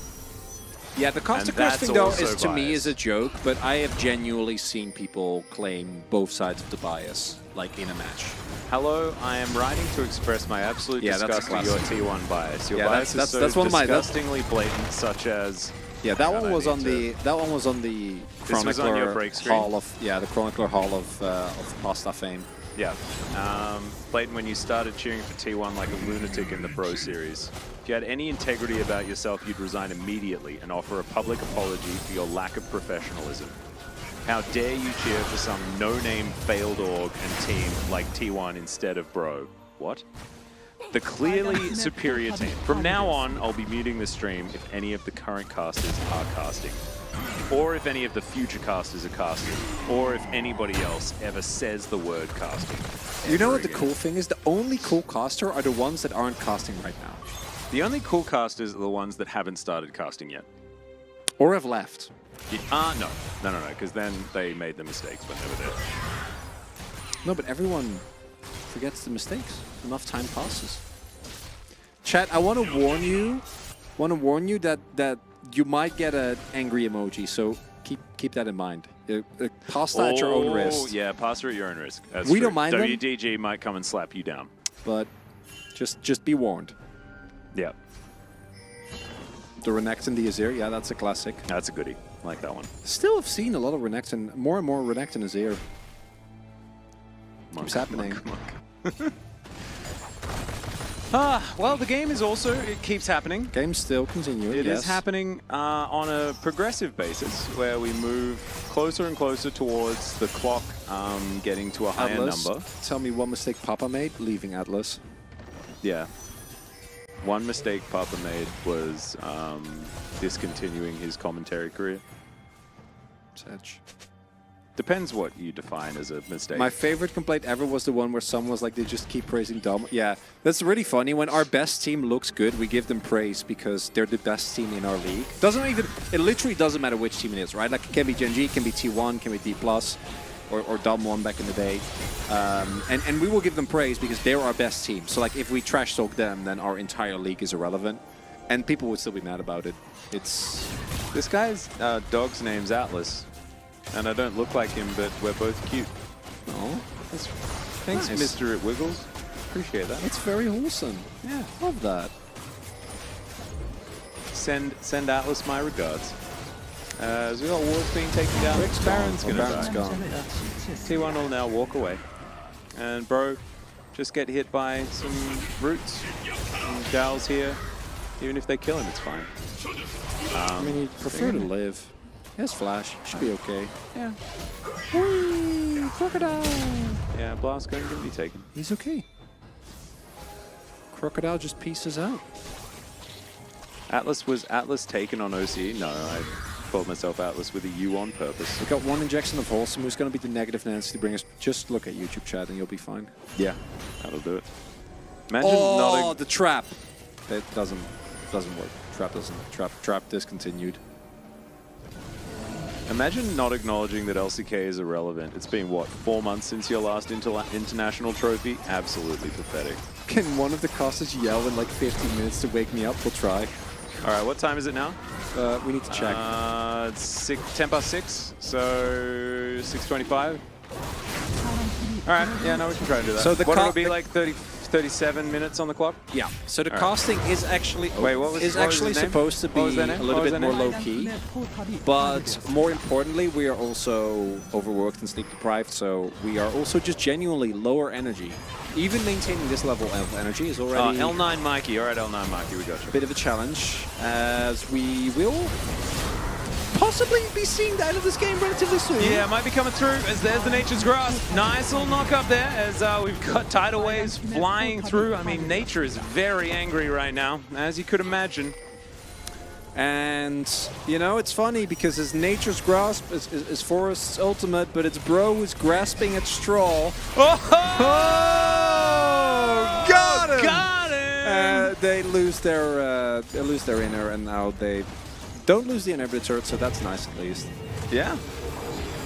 Yeah, the caster curse thing though is to me is a joke, but I have genuinely seen people claim both sides of the bias, like in a match. Hello, I am writing to express my absolute disgust with your T1 bias. Your bias is so disgustingly blatant, such as. Yeah, that one was on the Chronicler Hall of the Chronicler Hall of Pasta fame. Yeah, blatant when you started cheering for T1 like a lunatic in the Pro Series. If you had any integrity about yourself, you'd resign immediately and offer a public apology for your lack of professionalism. How dare you cheer for some no-name failed org and team like T1 instead of Bro? What? The clearly superior team. From now on, I'll be muting the stream if any of the current casters are casting. Or if any of the future casters are casting. Or if anybody else ever says the word casting. You know what the cool thing is? The only cool caster are the ones that aren't casting right now. The only cool casters are the ones that haven't started casting yet. Or have left. No, because then they made the mistakes when they were there. No, but everyone forgets the mistakes. Enough time passes. Chat, I want to warn you. That you might get an angry emoji, so keep that in mind. Pasta at your own risk. Yeah, pasta at your own risk. That's we true. don't mind them. WDG might come and slap you down. But just be warned. Yeah. The Renekton the Azir, yeah, that's a classic. That's a goodie. I like that one. Still have seen a lot of Renekton, more and more Renekton Azir. Monk, What's happening? Monk. Well, the game is also, it keeps happening. Game still continuing. It yes. is happening on a progressive basis where we move closer and closer towards the clock getting to a higher Atlas, number. tell me one mistake Papa made leaving Atlas. Yeah. One mistake Papa made was discontinuing his commentary career. Sedge. Depends what you define as a mistake. My favorite complaint ever was the one where someone was like, they just keep praising Dom. Yeah, that's really funny. When our best team looks good, we give them praise because they're the best team in our league. It literally doesn't matter which team it is, right? Like it can be Gen.G, it can be T1, it can be D+, or Dom1 back in the day. And we will give them praise because they're our best team. So like if we trash talk them, then our entire league is irrelevant. And people would still be mad about it. It's... This guy's dog's name's Atlas. And I don't look like him, but we're both cute. Oh, Thanks, nice. Mr. It Wiggles. Appreciate that. That's very wholesome. Yeah. Love that. Send Atlas my regards. As we got Wars being taken down, Baron's gonna die. T1 will now walk away. And bro, just get hit by some roots. Some gals here. Even if they kill him, it's fine. I mean, he'd prefer to live. He has flash. Should be okay. Yeah. Whee! Crocodile! Yeah, Blast Gun can be taken. He's okay. Crocodile just pieces out. Was Atlas taken on OCE? No, I called myself Atlas with a U on purpose. We got one injection of Wholesome who's going to be the negative Nancy to bring us. Just look at YouTube chat and you'll be fine. Yeah, that'll do it. Imagine Oh, the trap! It doesn't work. Trap discontinued. Imagine not acknowledging that LCK is irrelevant. It's been, what, 4 months since your last international trophy? Absolutely pathetic. Can one of the casters yell in like 15 minutes to wake me up? We'll try. All right, what time is it now? We need to check. It's 10 past 6, so 6:25. All right, yeah, no, we can try and do that. So the what will it be, like 37 minutes on the clock? Yeah. So the casting is actually Wait, what was his name? supposed to What was be their a name? little What was bit their more name? low key, but more importantly, we are also overworked and sleep deprived. So we are also just genuinely lower energy. Even maintaining this level of energy is already L9 Mikey. All right, L9 Mikey, we got you. a bit of a challenge, as we will possibly be seeing the end of this game relatively soon. Yeah, might be coming through as there's the Nature's Grasp. Nice little knock up there as we've got tidal waves flying through. I mean, nature is very angry right now, as you could imagine. And, you know, it's funny because his Nature's Grasp is Forest's ultimate, but it's Bro who's grasping at straw. Oh! Got him! Got him! They lose their inner, and now they don't lose the inhibitor, so that's nice at least. Yeah.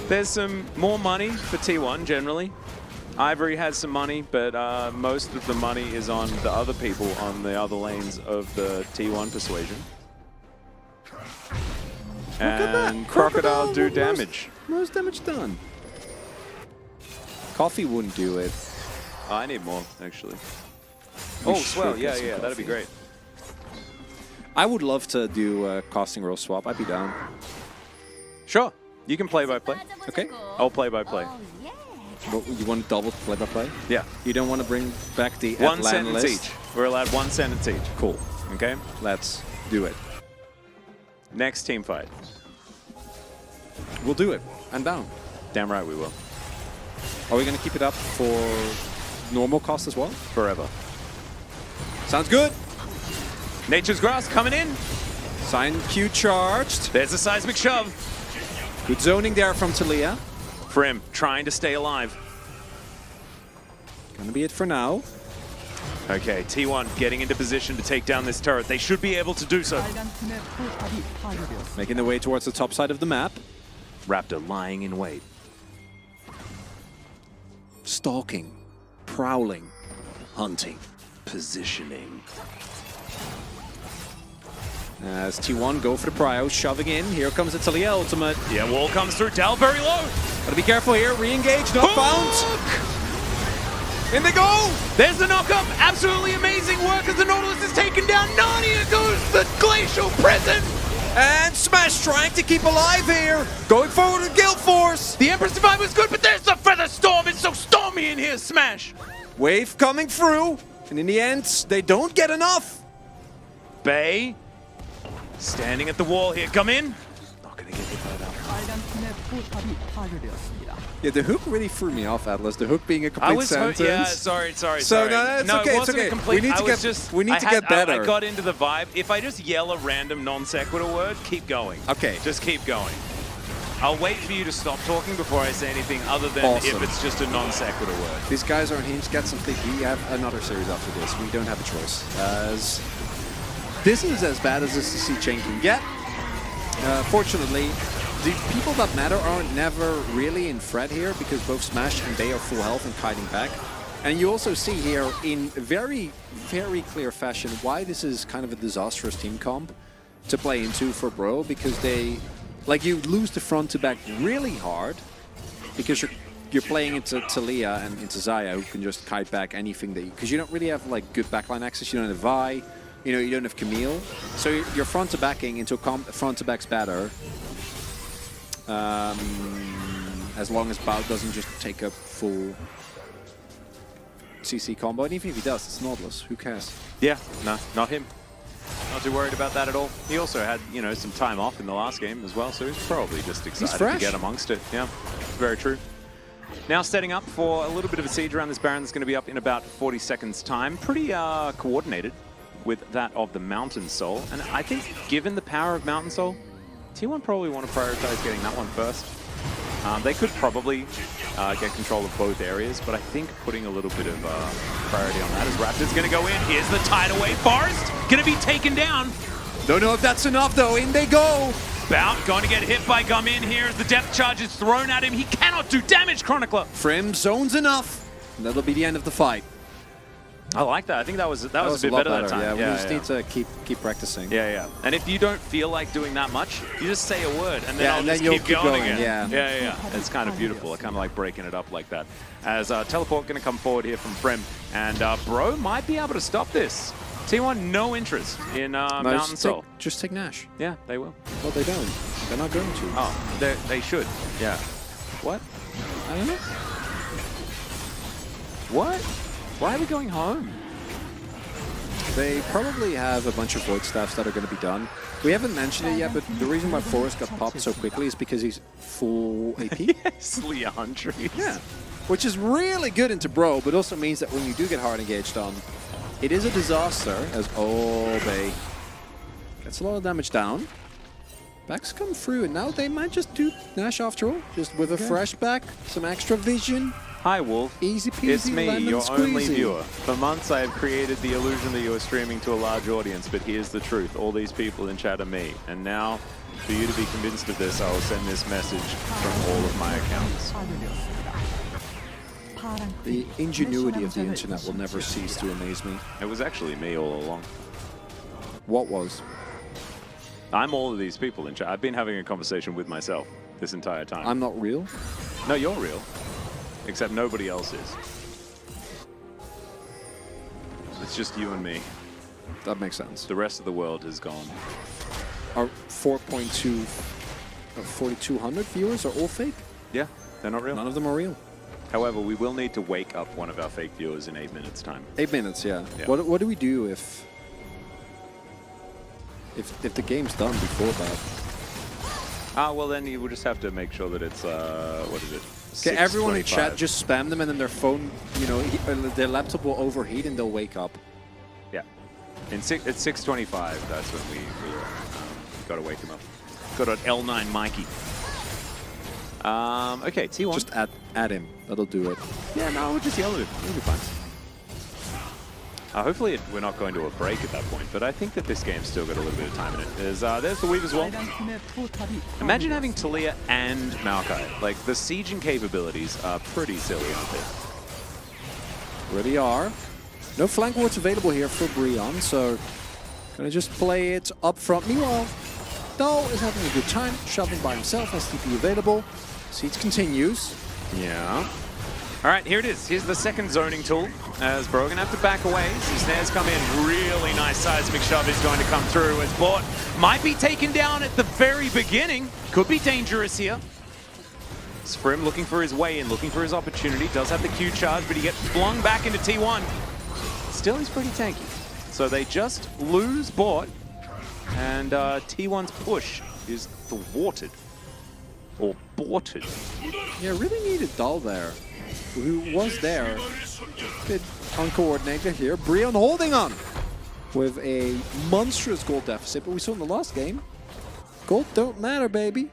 There's some more money for T1 generally. Ivory has some money, but most of the money is on the other people on the other lanes of the T1 persuasion. And Crocodile do damage. Most damage done. Coffee wouldn't do it. Oh, I need more, actually. We Oh, should swell, get yeah, some yeah, that'd be coffee. great. I would love to do a casting roll swap. I'd be down. Sure, you can play by play. Okay. I'll play by play. Well, you want to double play by play? Yeah. You don't want to bring back the One Atlan sentence list? each. We're allowed one sentence each. Cool. Okay? Let's do it. Next team fight. We'll do it. I'm down. Damn right we will. Are we going to keep it up for normal cost as well? Forever. Sounds good. Nature's Grass coming in. Sign Q charged. There's a seismic shove. Good zoning there from Talia. Frim trying to stay alive. Gonna be it for now. Okay, T1 getting into position to take down this turret. They should be able to do so. Making their way towards the top side of the map. Raptor lying in wait. Stalking. Prowling. Hunting. Positioning. As T1 go for the prio, shoving in. Here comes the Talia ultimate. Yeah, wall comes through. Dal very low. Gotta be careful here. Re-engage. Not found. In they go. There's the knock-up. Absolutely amazing work as the Nautilus is taken down. Narnia goes the Glacial Prison. And Smash trying to keep alive here. Going forward with Guild Force. The Empress Divide was good, but there's the Feather Storm. It's so stormy in here, Smash. Wave coming through, and in the end, they don't get enough. Bay standing at the wall here. Come in. Not gonna get hit by that. Yeah, the hook really threw me off, Atlas. The hook being a complete sentence. Yeah, sorry. So sorry. no, it's no, okay. it It's wasn't okay. a complete, We need to I get. was just, We need I to had- get better. I got into the vibe. If I just yell a random non sequitur word, keep going. Okay. Just keep going. I'll wait for you to stop talking before I say anything other than Awesome. if it's just a non sequitur word. These guys are on Heems. Get something. We have another series after this. We don't have a choice. As this is as bad as the CC chain can get. Fortunately, the people that matter are never really in threat here because both Smash and Bay are full health and kiting back. And you also see here in very, very clear fashion why this is kind of a disastrous team comp to play into for Bro, because they, like, you lose the front to back really hard because you're playing into Talia and into Zaya, who can just kite back anything that you, because you don't really have like good backline access. You don't have Vi, you know, you don't have Camille, so you're front to backing into a front to back's batter. As long as Bao doesn't just take a full CC combo, and even if he does, it's Nautilus. Who cares? Yeah, no, not him. Not too worried about that at all. He also had, you know, some time off in the last game as well, so he's probably just excited to fresh. get amongst it. Yeah, very true. Now setting up for a little bit of a siege around this Baron that's going to be up in about 40 seconds time. Pretty coordinated with that of the Mountain Soul. And I think given the power of Mountain Soul, T1 probably want to prioritize getting that one first. They could probably get control of both areas, but I think putting a little bit of priority on that as Raptor's going to go in. Here's the Tidal Wave. Forest going to be taken down. Don't know if that's enough though. In they go. Bout going to get hit by Gumin here as the depth charge is thrown at him. He cannot do damage, Chronicler. Frim zones enough. And that'll be the end of the fight. I like that. I think that was a bit lot better that time. Yeah, we just need to keep practicing. Yeah. And if you don't feel like doing that much, you just say a word and then Yeah, I'll and then just you'll keep keep going going, again. yeah. Yeah. It's kind of beautiful. I kind of like breaking it up like that. As Teleport going to come forward here from Frem, and Bro might be able to stop this. T1 no interest in Mountain Soul. Just take Nash. Yeah, they will. Well, they don't. They're not going to. Oh, they should. Yeah. What? I don't know. What? Why are we going home? They probably have a bunch of Void Staffs that are going to be done. We haven't mentioned it yet, but the reason why Forrest got popped so quickly is because he's full AP. Yes, Leandre. Yeah. Which is really good into Bro, but also means that when you do get hard engaged on, it is a disaster as Bay gets a lot of damage down. Backs come through, and now they might just do Nash after all, just with a fresh back, some extra vision. Hi, Wolf. Easy peasy, It's me, lemon your only squeezy. viewer. For months, I have created the illusion that you are streaming to a large audience, but here's the truth. All these people in chat are me. And now, for you to be convinced of this, I will send this message from all of my accounts. The ingenuity of the internet will never cease to amaze me. It was actually me all along. What was? I'm all of these people in chat. I've been having a conversation with myself this entire time. I'm not real? No, you're real. Except nobody else is. It's just you and me. That makes sense. The rest of the world has gone. Our 4.2, 4,200 viewers are all fake? Yeah, they're not real. None of them are real. However, we will need to wake up one of our fake viewers in 8 minutes' time. 8 minutes, yeah. Yeah. What do we do if the game's done before that? Well then you will just have to make sure that it's, what is it? Okay, everyone in 6:25. chat just spam them and then their phone, you know, their laptop will overheat and they'll wake up. Yeah. At 6:25, that's when we got to wake him up. Got an L9 Mikey. Okay, T1. Just add him. That'll do it. Yeah, no, we'll just yell at him. It'll be fine. Hopefully we're not going to a break at that point, but I think that this game's still got a little bit of time in it. There's the Weave as well. Imagine having Talia and Maokai. Like, the sieging capabilities are pretty silly, aren't they? Really are. No flank wards available here for Brion, so gonna just play it up front. Meanwhile, Dahl is having a good time, shoving by himself, STP available. Siege continues. Yeah. All right, here it is. Here's the second zoning tool. As Bro gonna have to back away. Some snares come in. Really nice seismic shove is going to come through as Bort might be taken down at the very beginning. Could be dangerous here. Sprim looking for his way in, looking for his opportunity. Does have the Q charge, but he gets flung back into T1. Still, he's pretty tanky. So they just lose bot, and T1's push is thwarted. Or borted. Yeah, really needed Dahl there. Who was there. Bit uncoordinated here. Brion holding on with a monstrous gold deficit, but we saw in the last game, gold don't matter, baby.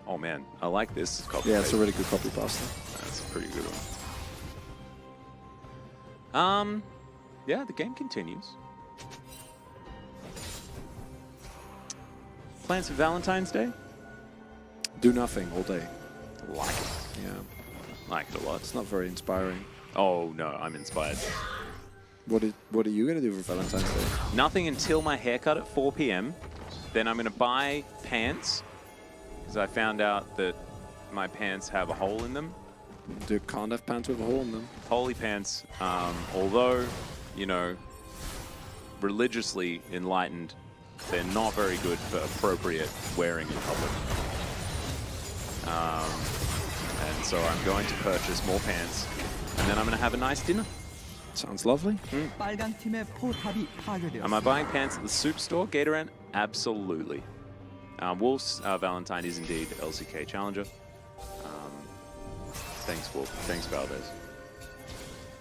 Oh man, I like this copy. Yeah, it's a really good copy pasta. That's a pretty good one. Yeah, the game continues. Plans for Valentine's Day? Do nothing all day. Like it. Yeah, Like it a lot. it's not very inspiring. Oh no, I'm inspired. What are you gonna do for Valentine's Day? Nothing until my haircut at 4 p.m. Then I'm gonna buy pants because I found out that my pants have a hole in them. You can't have pants with a hole in them. Holy pants. Although, you know, religiously enlightened, they're not very good for appropriate wearing in public. And so I'm going to purchase more pants, and then I'm going to have a nice dinner. Sounds lovely. 빨간 팀의 포탑이 파괴되었습니다. Am I buying pants at the soup store, Gatorant? Absolutely. Wolf's Valentine is indeed LCK Challenger. Thanks, Wolf. Thanks, Valdez.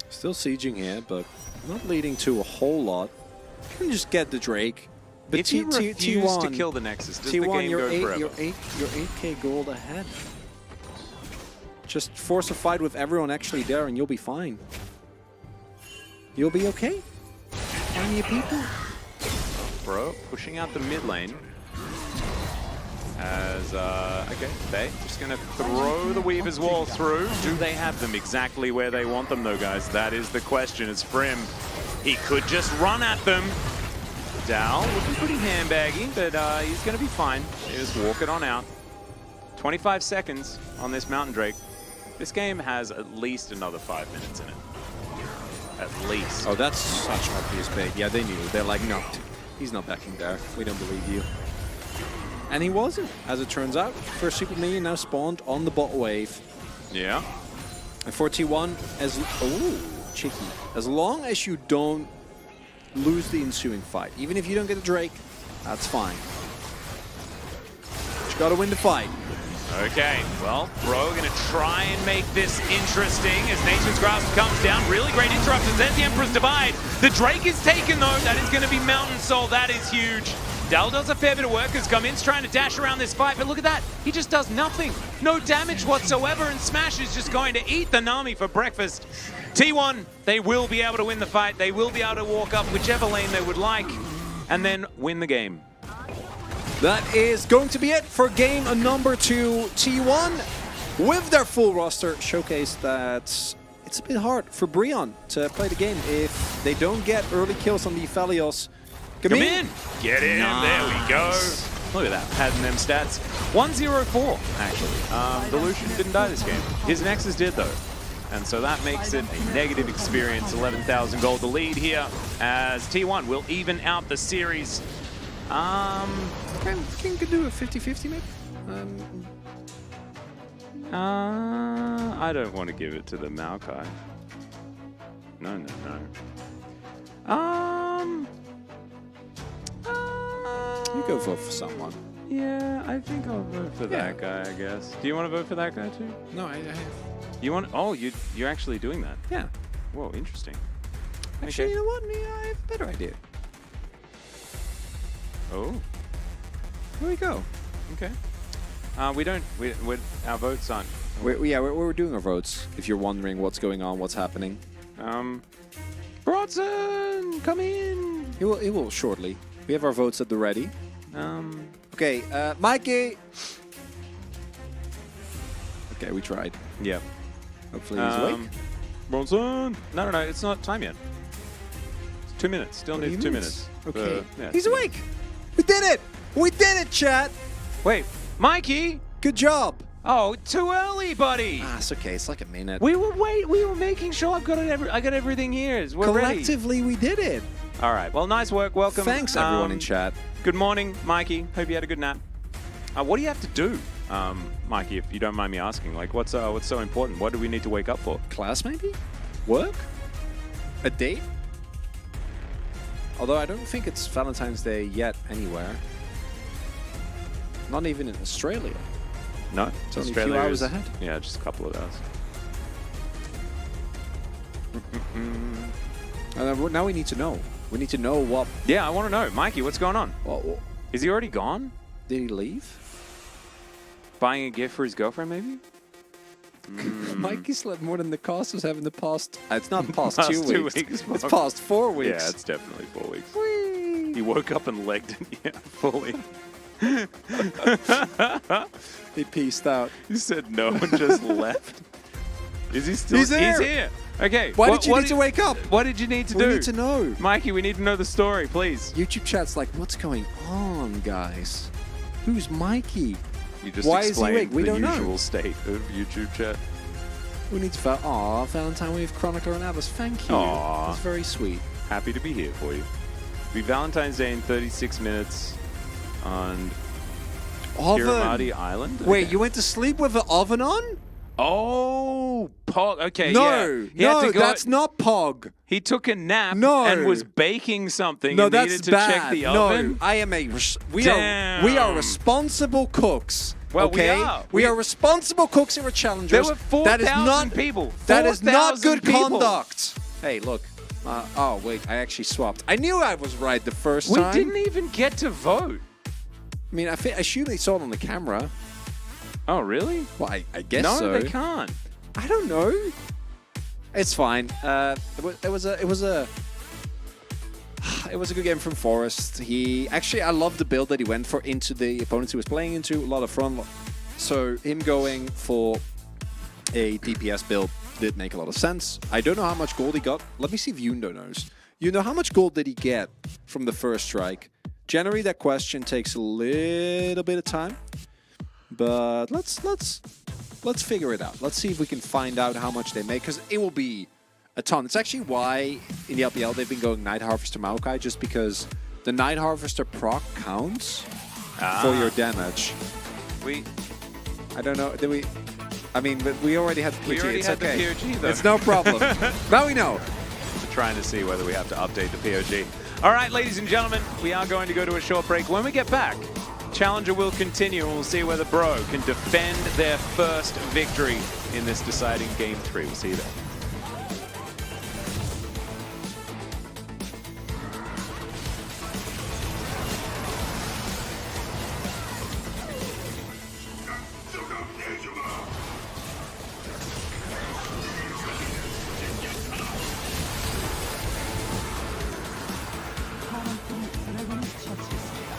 Still sieging here, but not leading to a whole lot. You can just get the Drake. But If you refuse T1, to kill the Nexus, does the T1, game you're go forever? you're 8k gold ahead. Just force a fight with everyone actually there, and you'll be fine. You'll be okay. Plenty of people. Bro, pushing out the mid lane. As, okay, they just going to throw the Weaver's Wall through. Do they have them exactly where they want them, though, guys? That is the question. It's Frim. He could just run at them. Dow looking pretty handbaggy, but he's going to be fine. He just walk it on out. 25 seconds on this Mountain Drake. This game has at least another 5 minutes in it. At least. Oh, that's such obvious bait. Yeah, they knew. They're like, no, he's not backing there. We don't believe you. And he wasn't, as it turns out. First Super Minion now spawned on the bot wave. Yeah. And for T1, cheeky. As long as you don't lose the ensuing fight, even if you don't get the Drake, that's fine. But you gotta win the fight. Okay, well, Bro gonna try and make this interesting as Nature's Grasp comes down. Really great interruptions. There's the Emperor's Divide. The Drake is taken, though. That is gonna be Mountain Soul. That is huge. Dal does a fair bit of work as Gamin's trying to dash around this fight, but look at that. He just does nothing. No damage whatsoever, and Smash is just going to eat the Nami for breakfast. T1, they will be able to win the fight. They will be able to walk up whichever lane they would like and then win the game. That is going to be it for game number 2. T1 with their full roster showcase that it's a bit hard for Brion to play the game if they don't get early kills on the Aphelios. Come in! Get in! Nice. There we go. Look at that, padding them stats. 1-0-4, actually. The Lucian didn't die this game. His Nexus did, though. And so that makes it a negative experience. 11,000 gold the lead here as T1 will even out the series. Can do a 50-50 maybe? I don't want to give it to the Maokai. No. You go vote for someone. Yeah, I think I'll vote for that guy, I guess. Do you want to vote for that guy too? No, I have. You want? Oh, you're actually doing that. Yeah. Whoa, interesting. Actually, Okay. you know what? I have a better idea. Oh, Here we go. okay. Our votes aren't. We're doing our votes. If you're wondering what's going on, what's happening, Bronson, come in. it will shortly. We have our votes at the ready. Okay, Mikey. Okay, we tried. Yep. Hopefully he's awake. Bronson. No, it's not time yet. It's 2 minutes. Still What do needs you 2 mean? minutes. Okay, Yeah, he's 2 awake. We did it. We did it, chat. Wait, Mikey. Good job. Oh, too early, buddy. It's okay. It's like a minute. We were making sure I got everything here. We're ready. Collectively, we did it. All right. Well, nice work. Welcome. Thanks, everyone in chat. Good morning, Mikey. Hope you had a good nap. What do you have to do? Mikey, if you don't mind me asking, like, what's so important? What do we need to wake up for? Class, maybe? Work? A date? Although I don't think it's Valentine's Day yet anywhere. Not even in Australia. No, It's only a few hours ahead. Yeah, just a couple of hours. Now we need to know. We need to know what... Yeah, I want to know. Mikey, what's going on? Is he already gone? Did he leave? Buying a gift for his girlfriend, maybe? Mikey slept more than the cost was having the past... it's not past, Past 2 2 weeks. weeks, It's Mark. past 4 weeks. Yeah, it's definitely 4 weeks. He woke up and legged it, yeah, fully. He pieced out. He said no and just left. Is he still? He's here. He's here. Okay. Why did you need to wake up? What did you need to We do? need to know. Mikey, we need to know the story, please. YouTube chat's like, what's going on, guys? Who's Mikey? You just Why is he explained awake? We the don't know. usual state of YouTube chat. We need to... Aw, Valentine with Chronicler and Atlas. Thank you. Aw. That's very sweet. Happy to be here for you. It'll be Valentine's Day in 36 minutes on Kiramati Island. Wait, Okay. you went to sleep with the oven on? Oh, Pog. Okay, No, yeah. no, that's not Pog. He took a nap No. and was baking something No, and that's needed to bad. check the no, oven. I am a... We are responsible cooks. Well, we okay? are. We are responsible cooks here at Challengers. There were 4,000 That is not people. That is not 4,000 good people. conduct. Hey, look. Oh, wait. I actually swapped. I knew I was right the first We time. didn't even get to vote. I mean, I assume they saw it on the camera. Oh, really? Well, I guess No, so. they can't. I don't know. It's fine. It was a good game from Forrest. I love the build that he went for into the opponents he was playing into. A lot of fun. So him going for a DPS build did make a lot of sense. I don't know how much gold he got. Let me see if Yundo knows. You know how much gold did he get from the first strike? Generally, that question takes a little bit of time, but let's figure it out. Let's see if we can find out how much they make, because it will be a ton. It's actually why in the LPL they've been going Night Harvester Maokai, just because the Night Harvester proc counts for your damage. I don't know. Did we? I mean, but we already had the PG. We already it's had okay. the POG, though. It's no problem. Now we know. We're trying to see whether we have to update the POG. All right, ladies and gentlemen, we are going to go to a short break. When we get back, Challenger will continue, and we'll see whether Bro can defend their first victory in this deciding Game 3. We'll see you there. 파란 팀이 드래곤을 처치했습니다.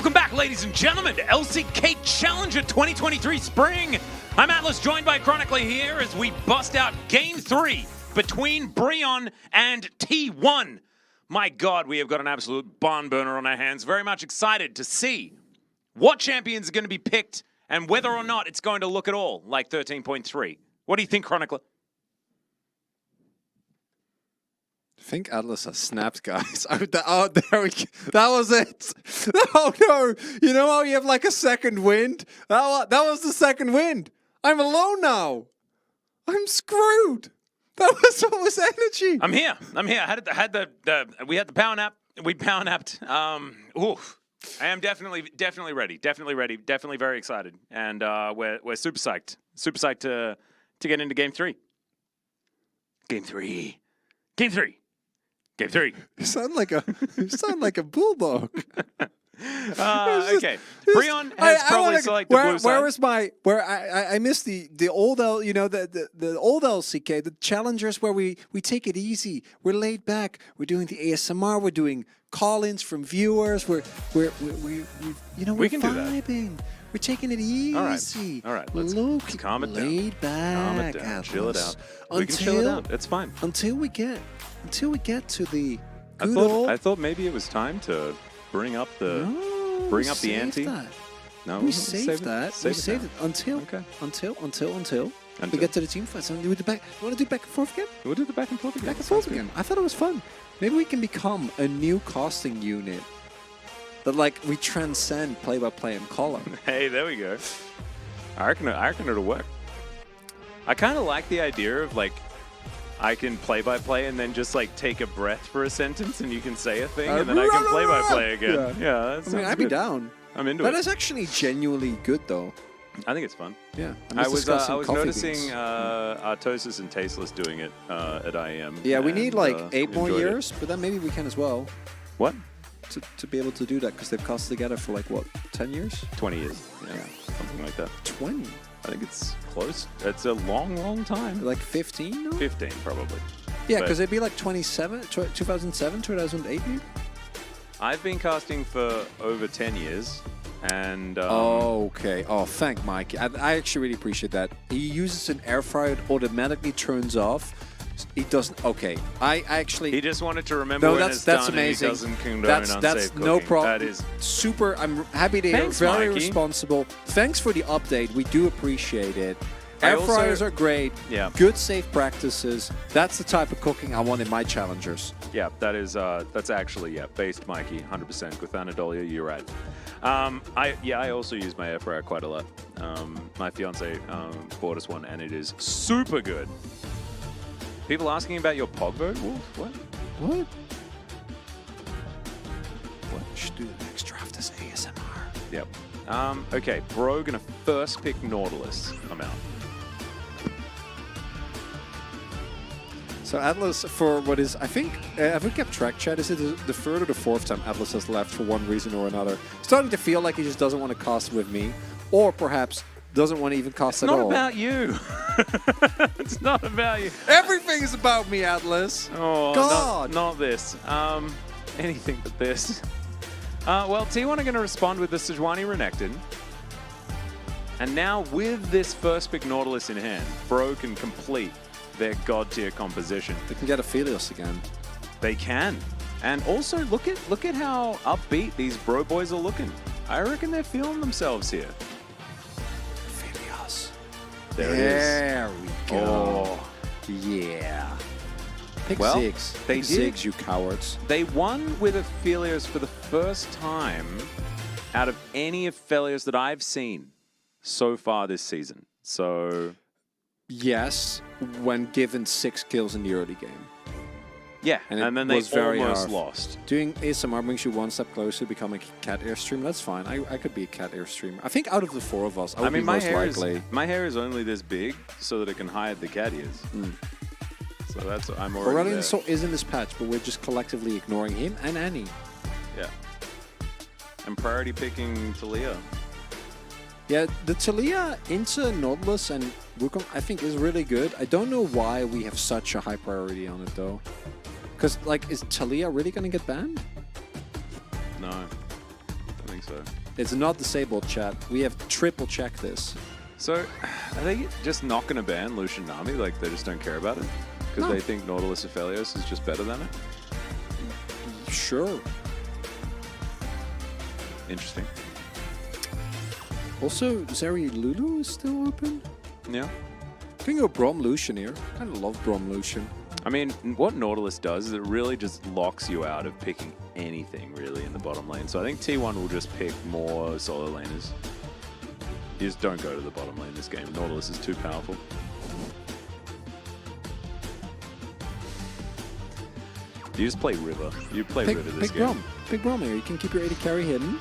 Welcome back, ladies and gentlemen, to LCK Challenger 2023 Spring. I'm Atlas, joined by Chronically here as we bust out Game 3 between Brion and T1. My God, we have got an absolute barn burner on our hands. Very much excited to see what champions are going to be picked and whether or not it's going to look at all like 13.3. What do you think, Chronicler? I think Atlas has snapped, guys. Oh, there we go. That was it. Oh, no. You know how you have like a second wind? That was the second wind. I'm alone now. I'm screwed. That was what was energy. I'm here. We had the power nap. We power napped. Oof. I am definitely ready. Definitely very excited. And we're super psyched. Super psyched to get into Game 3. Game 3. Game 3. Game 3. You sound like a bulldog. Okay. Brion has probably selected the blue side. Where is my I missed the old the old LCK, the challengers where we take it easy. We're laid back. We're doing the ASMR. We're doing call-ins from viewers. We're We can do that. vibing. We're taking it easy. All right. Let's calm it down. Laid back. Calm it down. Chill it out. Until, We can chill it out. It's fine. Until we get to the I thought maybe it was time to bring up the ante. No, We saved that. We Save saved it it until we Until. get to the team fights. And we do back. You want to do back and forth again? We'll do the back and forth again. Back and forth again. I thought it was fun. Maybe we can become a new casting unit that like we transcend play-by-play and color. Hey, there we go. I reckon it'll work. I kind of like the idea of like I can play-by-play and then just like take a breath for a sentence and you can say a thing and then I can play-by-play again. Yeah, I mean, I'd be down. I'm into That it. is actually genuinely good, though. I think it's fun. Yeah. I was discussing coffee noticing beans. Artosis and Tasteless doing it at IEM. Yeah, we need and, like 8 more enjoyed it. years, but then maybe we can as well What? to be able to do that because they've cast together for like what, 10 years? 20 years. Yeah, something like that. 20. I think it's close. It's a long time. Like 15? No? 15 probably. Yeah, But- because it'd be like 2007, 2008 maybe? I've been casting for over 10 years, and Okay. Oh, thank Mike. I actually really appreciate that. He uses an air fryer, it automatically turns off. He doesn't. Okay. I actually. he just wanted to remember No, when that's it's done amazing. and he doesn't condone That's unsafe no cooking. problem. That is super. I'm happy to hear. Thanks, Very Mikey. responsible. Thanks for the update. We do appreciate it. I Air also- fryers are great. Yeah. Good safe practices. That's the type of cooking I want in my challengers. Yeah, that is that's actually based Mikey 100% with Anadolia. You're right. I also use my air fryer quite a lot. My fiance bought us one and it is super good. People asking about your Pog vote, Wolf? What? What? What? Should do the next draft as ASMR. Yep. Okay, bro, gonna first pick Nautilus. I'm out. So Atlas, for what is, I think, have we kept track, Chad? Is it the third or the fourth time Atlas has left for one reason or another? Starting to feel like he just doesn't want to cast with me, or perhaps doesn't want to even cast It's at not all. about you. It's not about you. Everything is about me, Atlas. Oh, God. not this. Anything but this. Well, T1 are going to respond with the Sejuani Renekton. And now with this first pick Nautilus in hand, Bro can complete their god tier composition. They can get Aphelios again. They can. And also look at how upbeat these Bro boys are looking. I reckon they're feeling themselves here. Aphelios. There it is. There we go. Oh. Yeah. Pick Well, Ziggs. they Pick did. Ziggs, you cowards. They won with Aphelios for the first time out of any Aphelios that I've seen so far this season. So, Yes, when given 6 kills in the early game. yeah. And And, it then they was very almost hard. lost. Doing ASMR brings you one step closer to becoming a cat air streamer. That's fine. I could be a cat air streamer. I think out of the 4 of us, I would I mean, be my most hair, likely. my hair is only this big so that it can hide the cat ears. So that's, I'm already Aurelion there. so is in this patch, but we're just collectively ignoring him and Annie. Yeah. And priority picking Talia. Yeah, the Talia into Nautilus and Wukong, I think, is really good. I don't know why we have such a high priority on it, though. Because, like, is Talia really going to get banned? No. I don't think so. It's not disabled, chat. We have triple checked this. So, are they just not going to ban Lucian Nami? Like, they just don't care about it? Because they think Nautilus Aphelios is just better than it? Sure. Interesting. Also, Zeri Lulu is still open. Yeah. I can go Brom Lucian here. Kind of love Brom Lucian. I mean, what Nautilus does is it really just locks you out of picking anything, really, in the bottom lane. So I think T1 will just pick more solo laners. You just don't go to the bottom lane this game. Nautilus is too powerful. You just play River. You play River this pick game. Brom. Pick Brom here. You can keep your AD carry hidden.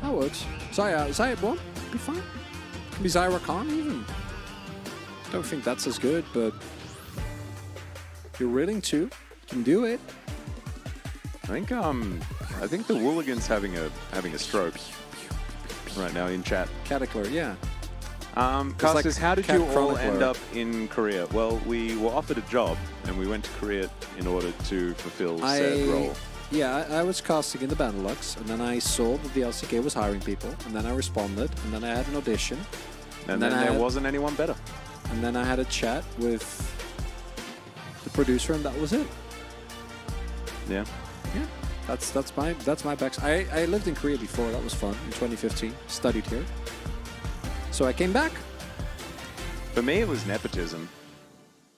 I would. Zaya Brom. Be fine. Can be Zyra Khan even. Don't think that's as good, but if you're willing to, you can do it. I think the Wooligan's having a stroke right now in chat. Cataclysm, yeah. Casters, like how did Cat you all Chronicler. end up in Korea? Well, we were offered a job, and we went to Korea in order to fulfill said role. Yeah, I was casting in the Benelux, and then I saw that the LCK was hiring people, and then I responded, and then I had an audition. And then there wasn't anyone better. And then I had a chat with the producer, and that was it. Yeah. Yeah, that's my back. I lived in Korea before. That was fun in 2015. Studied here, so I came back. For me, it was nepotism.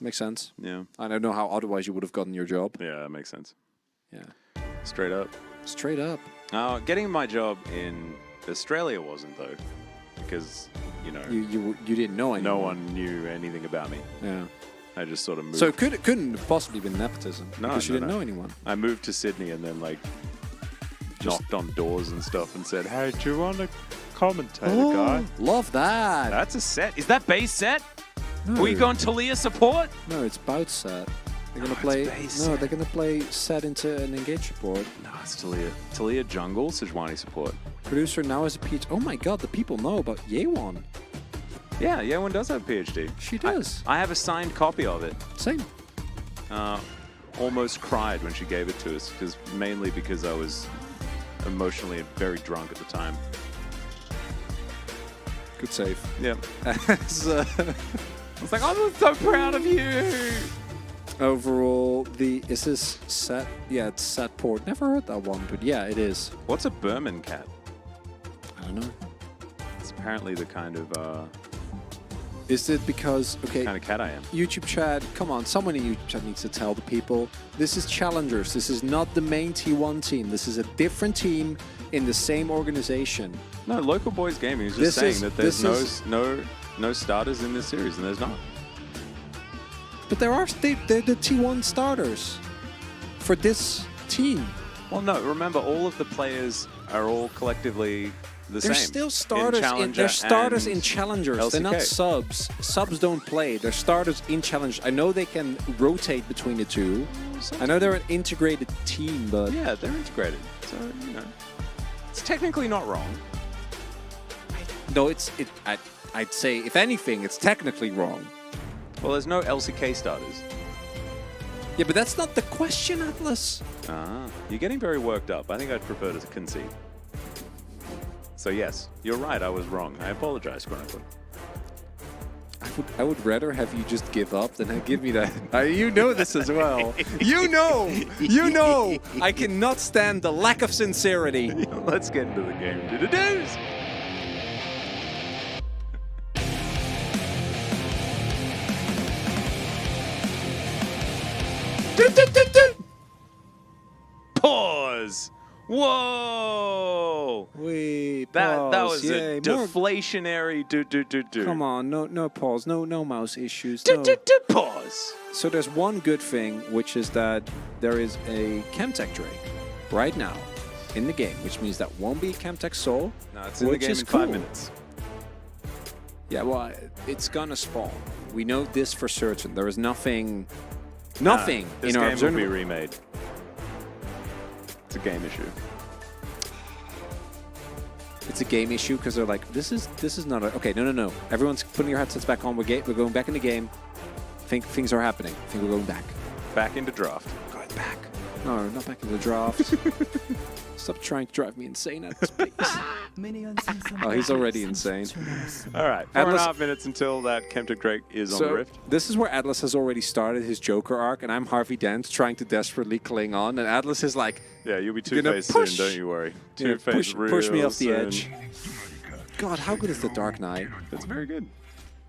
Makes sense. Yeah. I don't know how otherwise you would have gotten your job. Yeah, that makes sense. Yeah. Straight up. Straight up. Getting my job in Australia wasn't, though, because, you know, You didn't know anyone. no one knew anything about me. Yeah. I just sort of moved. So it couldn't have possibly been nepotism because you didn't know anyone. I moved to Sydney and then, like, knocked on doors and stuff and said, "Hey, do you want to commentate, guy?" Love that. That's a set. Is that base set? No. Are we going Talia support? No, it's bout set. They're gonna it's play. base No, set. they're gonna play set into an engage board. No, it's Talia. Talia jungle, Sejuani support. Producer now has a PhD. Oh my god, the people know about Yeowon. Yeah, Yeowon does have a PhD. She does. I have a signed copy of it. Same. Almost cried when she gave it to us, mainly because I was emotionally very drunk at the time. Good save. Yeah. So, I was like, I'm so proud of you. overall, is this set? Yeah, it's set port. Never heard that one, but yeah, it is. What's a Burman cat? I don't know. It's apparently the kind of Is it because okay? cat I am. YouTube chat, come on, someone in YouTube chat needs to tell the people, this is Challengers, this is not the main T1 team, this is a different team in the same organization. No, Local Boys Gaming is This just saying is- that there's this is- no starters in this series, and there's not. But they're the T1 starters for this team. Well, no, remember, all of the players are all collectively the They're same. still starters. Challenger They're starters and in Challengers. They're not LCK. subs. Subs don't play. They're starters in Challengers. I know they can rotate between the two. I know they're an integrated team, but Yeah, they're integrated. So, you know, it's technically not wrong. no, I'd say if anything, it's technically wrong. Well, there's no LCK starters. Yeah, but that's not the question, Atlas. You're getting very worked up. I think I'd prefer to concede. So yes, you're right, I was wrong. I apologize, Chronicle. I would rather have you just give up than give me that. You know this as well. You know. I cannot stand the lack of sincerity. Let's get into the game. Do-do-doos! Pause! Whoa! That was a deflationary do. Come on, no pause, no mouse issues. Pause! So there's one good thing, which is that there is a Chemtech Drake right now in the game, which means that won't be Chemtech Soul. No, it's in the which game is in 5 cool. minutes. Yeah, well, it's gonna spawn. We know this for certain. There is nothing in our This game will be observable. remade. It's a game issue. It's a game issue because they're like, this is not a... Okay, no. Everyone's putting your headsets back on. We're going back in the game. Think things are happening. I think we're going back. Back into draft. Going back. No, not back in the draft. Stop trying to drive me insane at this pace. Oh, he's already insane. All right, 4.5 minutes until that Kempton Drake is on the rift. This is where Atlas has already started his Joker arc, and I'm Harvey Dent trying to desperately cling on, and Atlas is like, Yeah, you'll be gonna Two-Face soon, push- don't you worry. Yeah, Two-Face push me real off the soon. edge. God, how good is The Dark Knight? That's very good.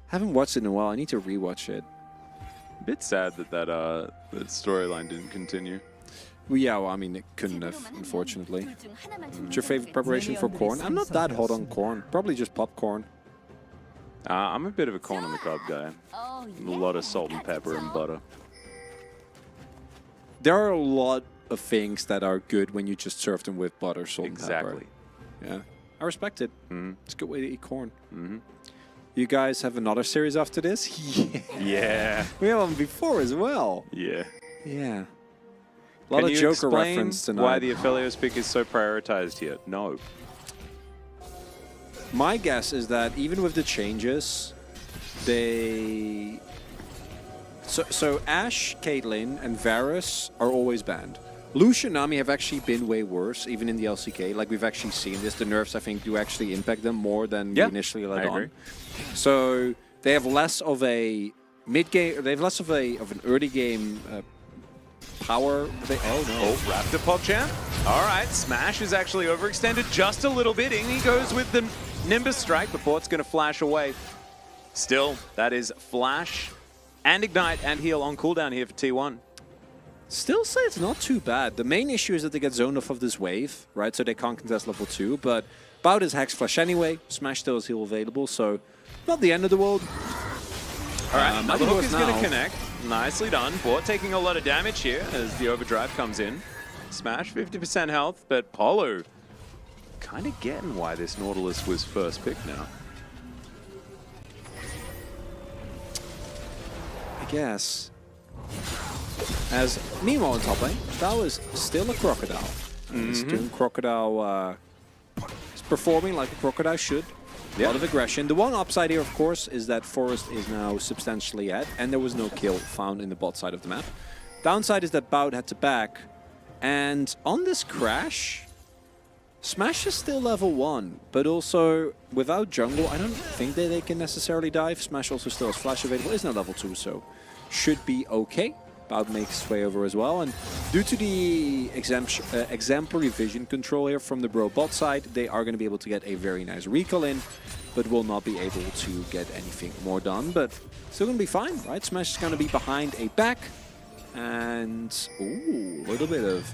Haven't watched it in a while. I need to rewatch it. Bit sad that that storyline didn't continue. Well, yeah, well, I mean, it couldn't have, unfortunately. What's your favorite preparation for corn? I'm not that hot on corn. Probably just popcorn. I'm a bit of a corn on the cob guy. A lot of salt and pepper and butter. There are a lot of things that are good when you just serve them with butter, salt, and Exactly. pepper. Yeah, I respect it. Mm-hmm. It's a good way to eat corn. Mm-hmm. You guys have another series after this? Yeah. Yeah. We had one before as well. Yeah. Yeah. A lot Can of you Joker explain reference tonight. why the Aphelios pick is so prioritized here? No. My guess is that even with the changes, they... So Ashe, Caitlyn, and Varus are always banned. Lucian and Nami have actually been way worse, even in the LCK. Like, we've actually seen this. The nerfs, I think, do actually impact them more than we initially let I on. agree. So they have less of a mid-game... They have less of an early game power. Oh, Raptor PogChamp. All right, Smash is actually overextended just a little bit. In he goes with the Nimbus Strike before it's going to flash away. Still, that is Flash and Ignite and Heal on cooldown here for T1. Still say it's not too bad. The main issue is that they get zoned off of this wave, right? So they can't contest level 2, but Bout is Hex Flash anyway. Smash still is heal available, so not the end of the world. All right, another hook is going to now. connect. Nicely done. Bort taking a lot of damage here as the overdrive comes in. Smash, 50% health, but Polo kind of getting why this Nautilus was first pick now. I guess. As meanwhile in top lane, that was still a Crocodile. And he's doing Crocodile. He's performing like a Crocodile should. A lot of aggression. The one upside here, of course, is that Forest is now substantially ahead, and there was no kill found in the bot side of the map. Downside is that Bout had to back, and on this crash, Smash is still level 1, but also without jungle, I don't think that they can necessarily dive. Smash also still has flash available, is now level 2, so should be okay. Bout makes his way over as well, and due to the exemplary vision control here from the bro bot side, they are going to be able to get a very nice recall in, but will not be able to get anything more done, but still going to be fine, right? Smash is going to be behind a back, and ooh, a little bit of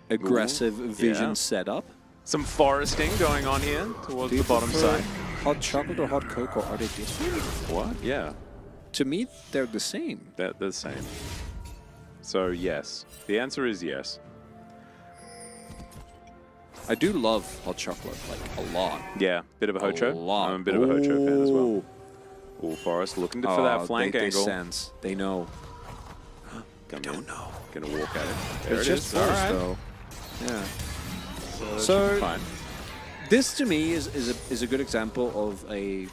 aggressive vision setup. Some foresting going on here towards the bottom side. Hot chocolate or hot cocoa, are they different? What? Yeah. To me, they're the same. They're the same. So, yes. The answer is yes. I do love hot chocolate, like, a lot. Yeah. Bit of a Hocho. A lot. I'm a bit of a Hocho fan as well. Ooh. Ooh, Forest looking for that flank they angle. sense. They know. Come don't in. know. Gonna walk at it. There It's it just is. All Forest, right. though. Yeah. So, So- fine. This, to me, is a good example of a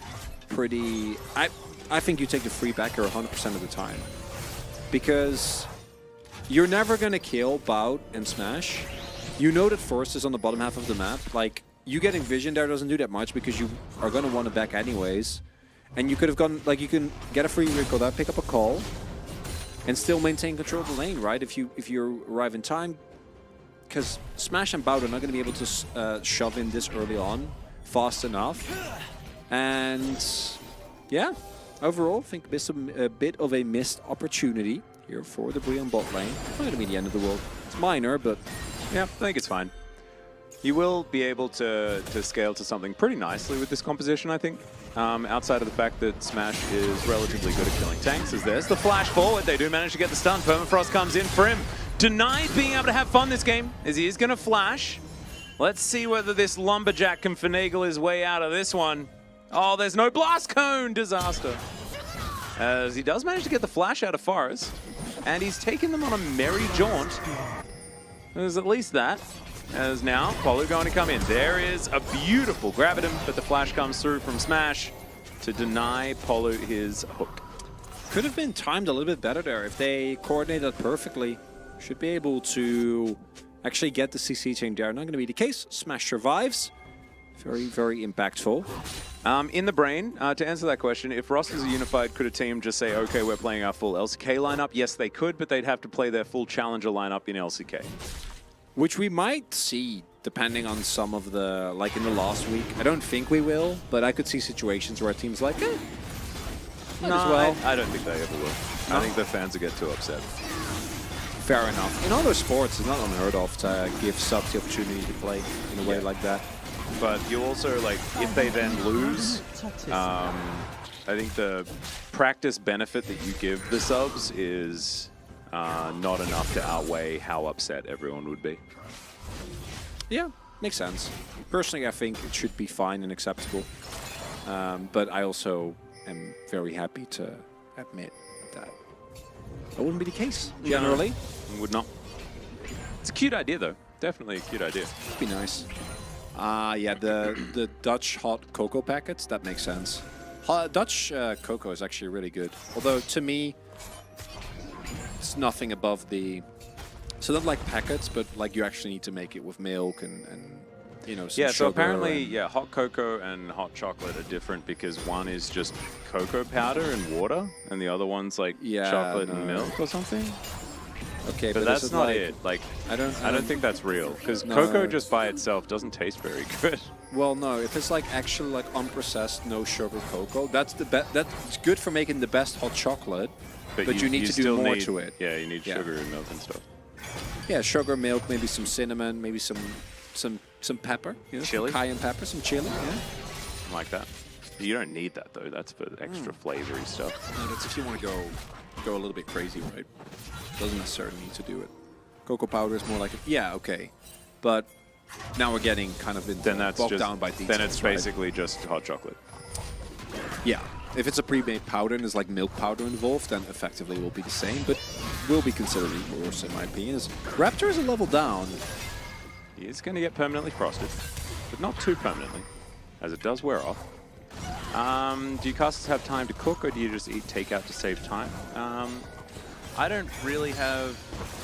pretty... I think you take the free backer 100% of the time. Because you're never going to kill Bout and Smash. You know that Forest is on the bottom half of the map. Like, you getting vision there doesn't do that much because you are going to want to back anyways. And you could have gone... Like, you can get a free recall there, pick up a call, and still maintain control of the lane, right? If you arrive in time. Because Smash and Bout are not going to be able to shove in this early on fast enough. And yeah, overall, I think a bit of a missed opportunity here for the Brion bot lane. Not going to be the end of the world. It's minor, but Yeah, I think it's fine. You will be able to scale to something pretty nicely with this composition, I think. Outside of the fact that Smash is relatively good at killing tanks, as there's the flash forward. They do manage to get the stun. Permafrost comes in for him. Denied being able to have fun this game, as he is going to flash. Let's see whether this Lumberjack can finagle his way out of this one. Oh, there's no blast cone! Disaster. As he does manage to get the flash out of Forest, and he's taken them on a merry jaunt. There's at least that. As now, Polo going to come in. There is a beautiful grab at him, but the flash comes through from Smash to deny Polo his hook. could have been timed a little bit better there if they coordinated perfectly. should be able to actually get the CC chain there. Not going to be the case. Smash survives. Very, very impactful. In the brain, to answer that question, if rosters are unified, could a team just say, okay, we're playing our full LCK lineup? Yes, they could, but they'd have to play their full challenger lineup in LCK. Which we might see depending on some of the, like in the last week. I don't think we will, but I could see situations where teams like, might as well. I don't think they ever will. I think the fans will get too upset. Fair enough. In other sports, it's not unheard of to give subs the opportunity to play in a way like that. But you also, like, if they then lose, I think the practice benefit that you give the subs is not enough to outweigh how upset everyone would be. Yeah, makes sense. Personally, I think it should be fine and acceptable. But I also am very happy to admit that that wouldn't be the case, generally. No, would not. It's a cute idea, though. Definitely a cute idea. It'd be nice. Yeah, the Dutch hot cocoa packets, that makes sense. Dutch cocoa is actually really good. Although, to me, it's nothing above the... So not like packets, but like you actually need to make it with milk and you know, some yeah, sugar. so apparently, yeah, hot cocoa and hot chocolate are different because one is just cocoa powder and water, and the other one's like chocolate and milk or something. Okay, but that's not it. Like, I don't think that's real because No, cocoa just by itself doesn't taste very good. Well, no, if it's like actually like unprocessed, no sugar cocoa, that's the best. That's good for making the best hot chocolate, but you need to do more to it. Yeah, you need sugar and milk and stuff. Yeah, sugar, milk, maybe some cinnamon, maybe some pepper, you know, chili, some cayenne pepper, some chili. Yeah, like that. You don't need that though. That's for extra flavory stuff. No, that's if you want to go a little bit crazy, right? Doesn't necessarily need to do it. Cocoa powder is more like yeah, okay, but now we're getting kind of bogged down by details. Then it's basically just hot chocolate. Yeah. If it's a pre-made powder and there's like milk powder involved, then effectively it will be the same, but will be considerably worse in my opinion. Raptor is a level down. He is going to get permanently frosted, but not too permanently, as it does wear off. Do you casters have time to cook, or do you just eat takeout to save time? I don't really have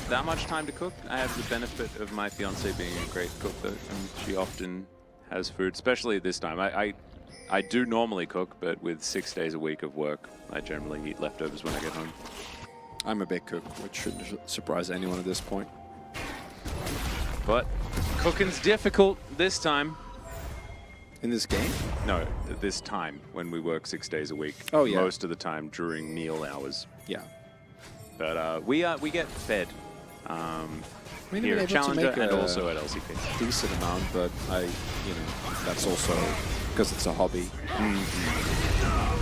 that much time to cook. I have the benefit of my fiance being a great cook, though, and she often has food, especially at this time. I do normally cook, but with 6 days a week of work, I generally eat leftovers when I get home. I'm a big cook, which shouldn't surprise anyone at this point. But cooking's difficult this time. In this game? No, this time when we work 6 days a week. Oh, yeah. Most of the time during meal hours. Yeah. But we get fed Maybe here at Challenger and also at LCK. Decent amount, but that's also because it's a hobby.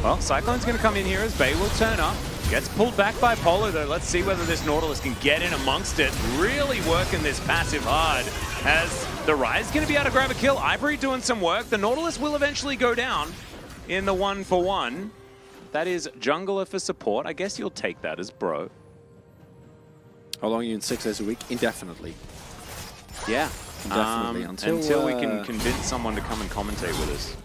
Well, Cyclone's going to come in here as Bay will turn up. Gets pulled back by Polo, though. Let's see whether this Nautilus can get in amongst it. Really working this passive hard as the Rise going to be able to grab a kill. Ivory doing some work. The Nautilus will eventually go down in the 1-for-1. That is jungler for support. I guess you'll take that as bro. How long are you in 6 days a week? Indefinitely. Yeah, indefinitely. Until we can convince someone to come and commentate with us.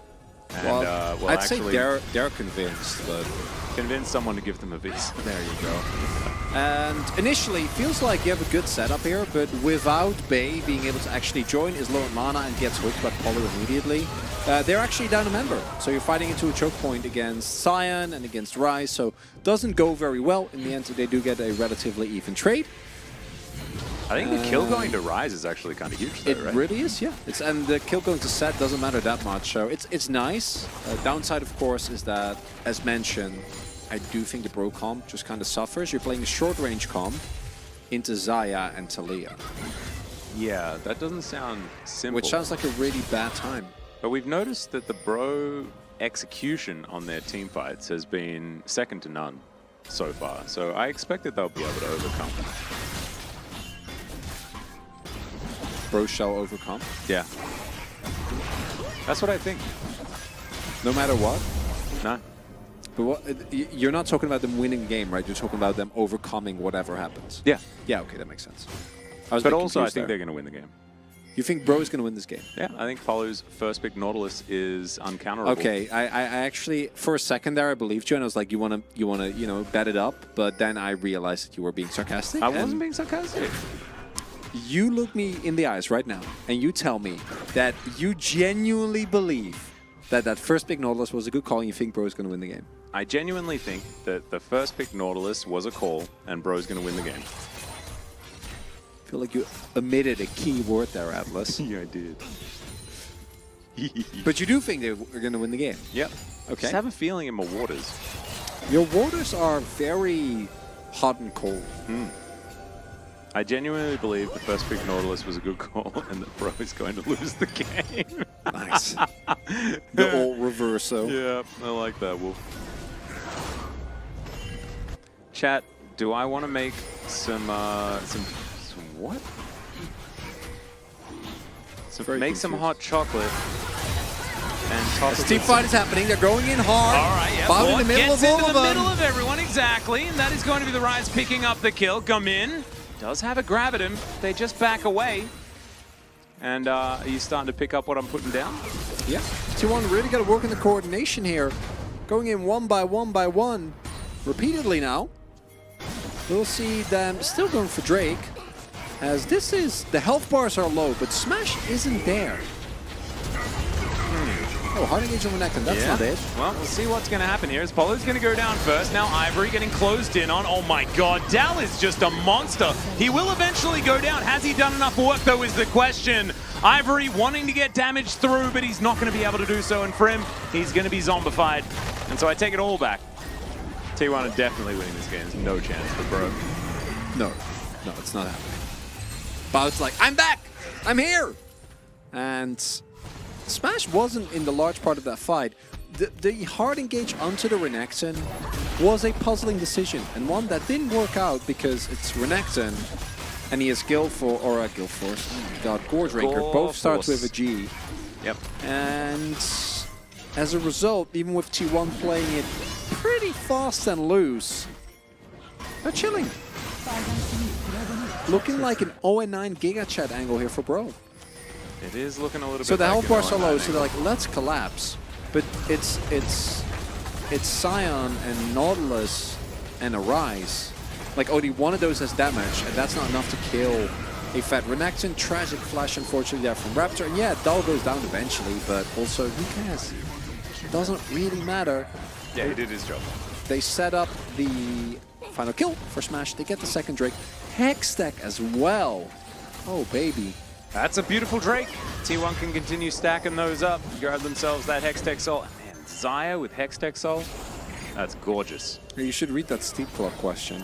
And, well, I'd say they're convinced, but... Convince someone to give them a visa. There you go. And initially, feels like you have a good setup here, but without Bay being able to actually join, is low on mana and gets hooked by Polo immediately, they're actually down a member. So you're fighting into a choke point against Cyan and against Rise, so doesn't go very well. In the end, they do get a relatively even trade. I think the kill going to Rise is actually kind of huge, though, right? It really is, yeah. And the kill going to Set doesn't matter that much, so it's nice. Downside, of course, is that, as mentioned, I do think the bro comp just kind of suffers. You're playing a short-range comp into Xayah and Taliyah. Yeah, that doesn't sound simple. Which sounds like a really bad time. But we've noticed that the bro execution on their team fights has been second to none so far. So I expect that they'll be able to overcome. Bro shall overcome? Yeah. That's what I think. No matter what? No. But what, you're not talking about them winning the game, right? You're talking about them overcoming whatever happens. Yeah. Yeah, okay, that makes sense. But also, I think they're going to win the game. You think Bro is going to win this game? Yeah, I think Polu's first pick Nautilus is uncounterable. Okay, I actually for a second there I believed you, and I was like, you wanna bet it up, but then I realized that you were being sarcastic. I wasn't being sarcastic. You look me in the eyes right now, and you tell me that you genuinely believe that that first pick Nautilus was a good call, and you think Bro is going to win the game. I genuinely think that the first pick Nautilus was a call, and Bro's going to win the game. I feel like you omitted a key word there, Atlas. Yeah, I did. But you do think they're going to win the game? Yep. Okay. Just have a feeling in my waters. Your waters are very hot and cold. I genuinely believe the first pick Nautilus was a good call, and that Bro is going to lose the game. Nice. The old reverso. Yeah, I like that, Wolf. Chat, do I want to make some what? Make some hot chocolate and toss it. Team fight is happening. They're going in hard. All right, yeah. Bob in the middle gets of all into of the them. middle of everyone, exactly. And that is going to be the Rise picking up the kill. Come in. Does have a grab at him. They just back away. And are you starting to pick up what I'm putting down? Yeah. T1 really got to work in the coordination here. Going in one by one repeatedly now. We'll see them still going for Drake. As this is, the health bars are low, but Smash isn't there. Oh, hard engage on the neck, and that's not it. Well, we'll see what's going to happen here. As Polo's going to go down first. Now Ivory getting closed in on. Oh my god, Dal is just a monster. He will eventually go down. Has he done enough work, though, is the question. Ivory wanting to get damage through, but he's not going to be able to do so. And for him, he's going to be zombified. And so I take it all back. T1 are definitely winning this game. There's no chance for Bro. No, it's not happening. Bout's like, I'm back! I'm here! And Smash wasn't in the large part of that fight. The hard engage onto the Renekton was a puzzling decision, and one that didn't work out because it's Renekton, and he has Guild Force, oh my god, Gorge Raker, both starts with a G. Yep. And as a result, even with T1 playing it pretty fast and loose, they're chilling. Looking like an 0-9 Giga Chat angle here for Bro. It is looking a little bit. So the like health an bars are low, online so they're like, let's collapse. But it's Scion and Nautilus and a Rise. Like only one of those has damage, and that's not enough to kill a fat Renekton. Tragic flash, unfortunately, there from Raptor. And yeah, Dull goes down eventually, but also who cares? It doesn't really matter. Yeah, he did his job. They set up the final kill for Smash. They get the second Drake. Hextech as well. Oh, baby. That's a beautiful Drake. T1 can continue stacking those up. Grab themselves that Hextech Soul. Man, Xayah with Hextech Soul. That's gorgeous. You should read that Steep Clock question.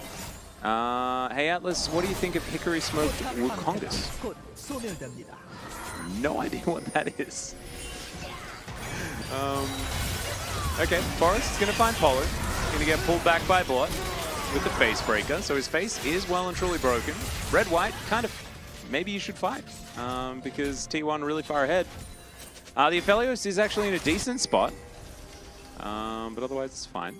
Hey Atlas, what do you think of Hickory Smoked Wukongas? No idea what that is. Okay, Forest is going to find Polo. Going to get pulled back by Bot with the face breaker. So his face is well and truly broken. Red-white, kind of, maybe you should fight because T1 really far ahead. The Aphelios is actually in a decent spot, but otherwise it's fine.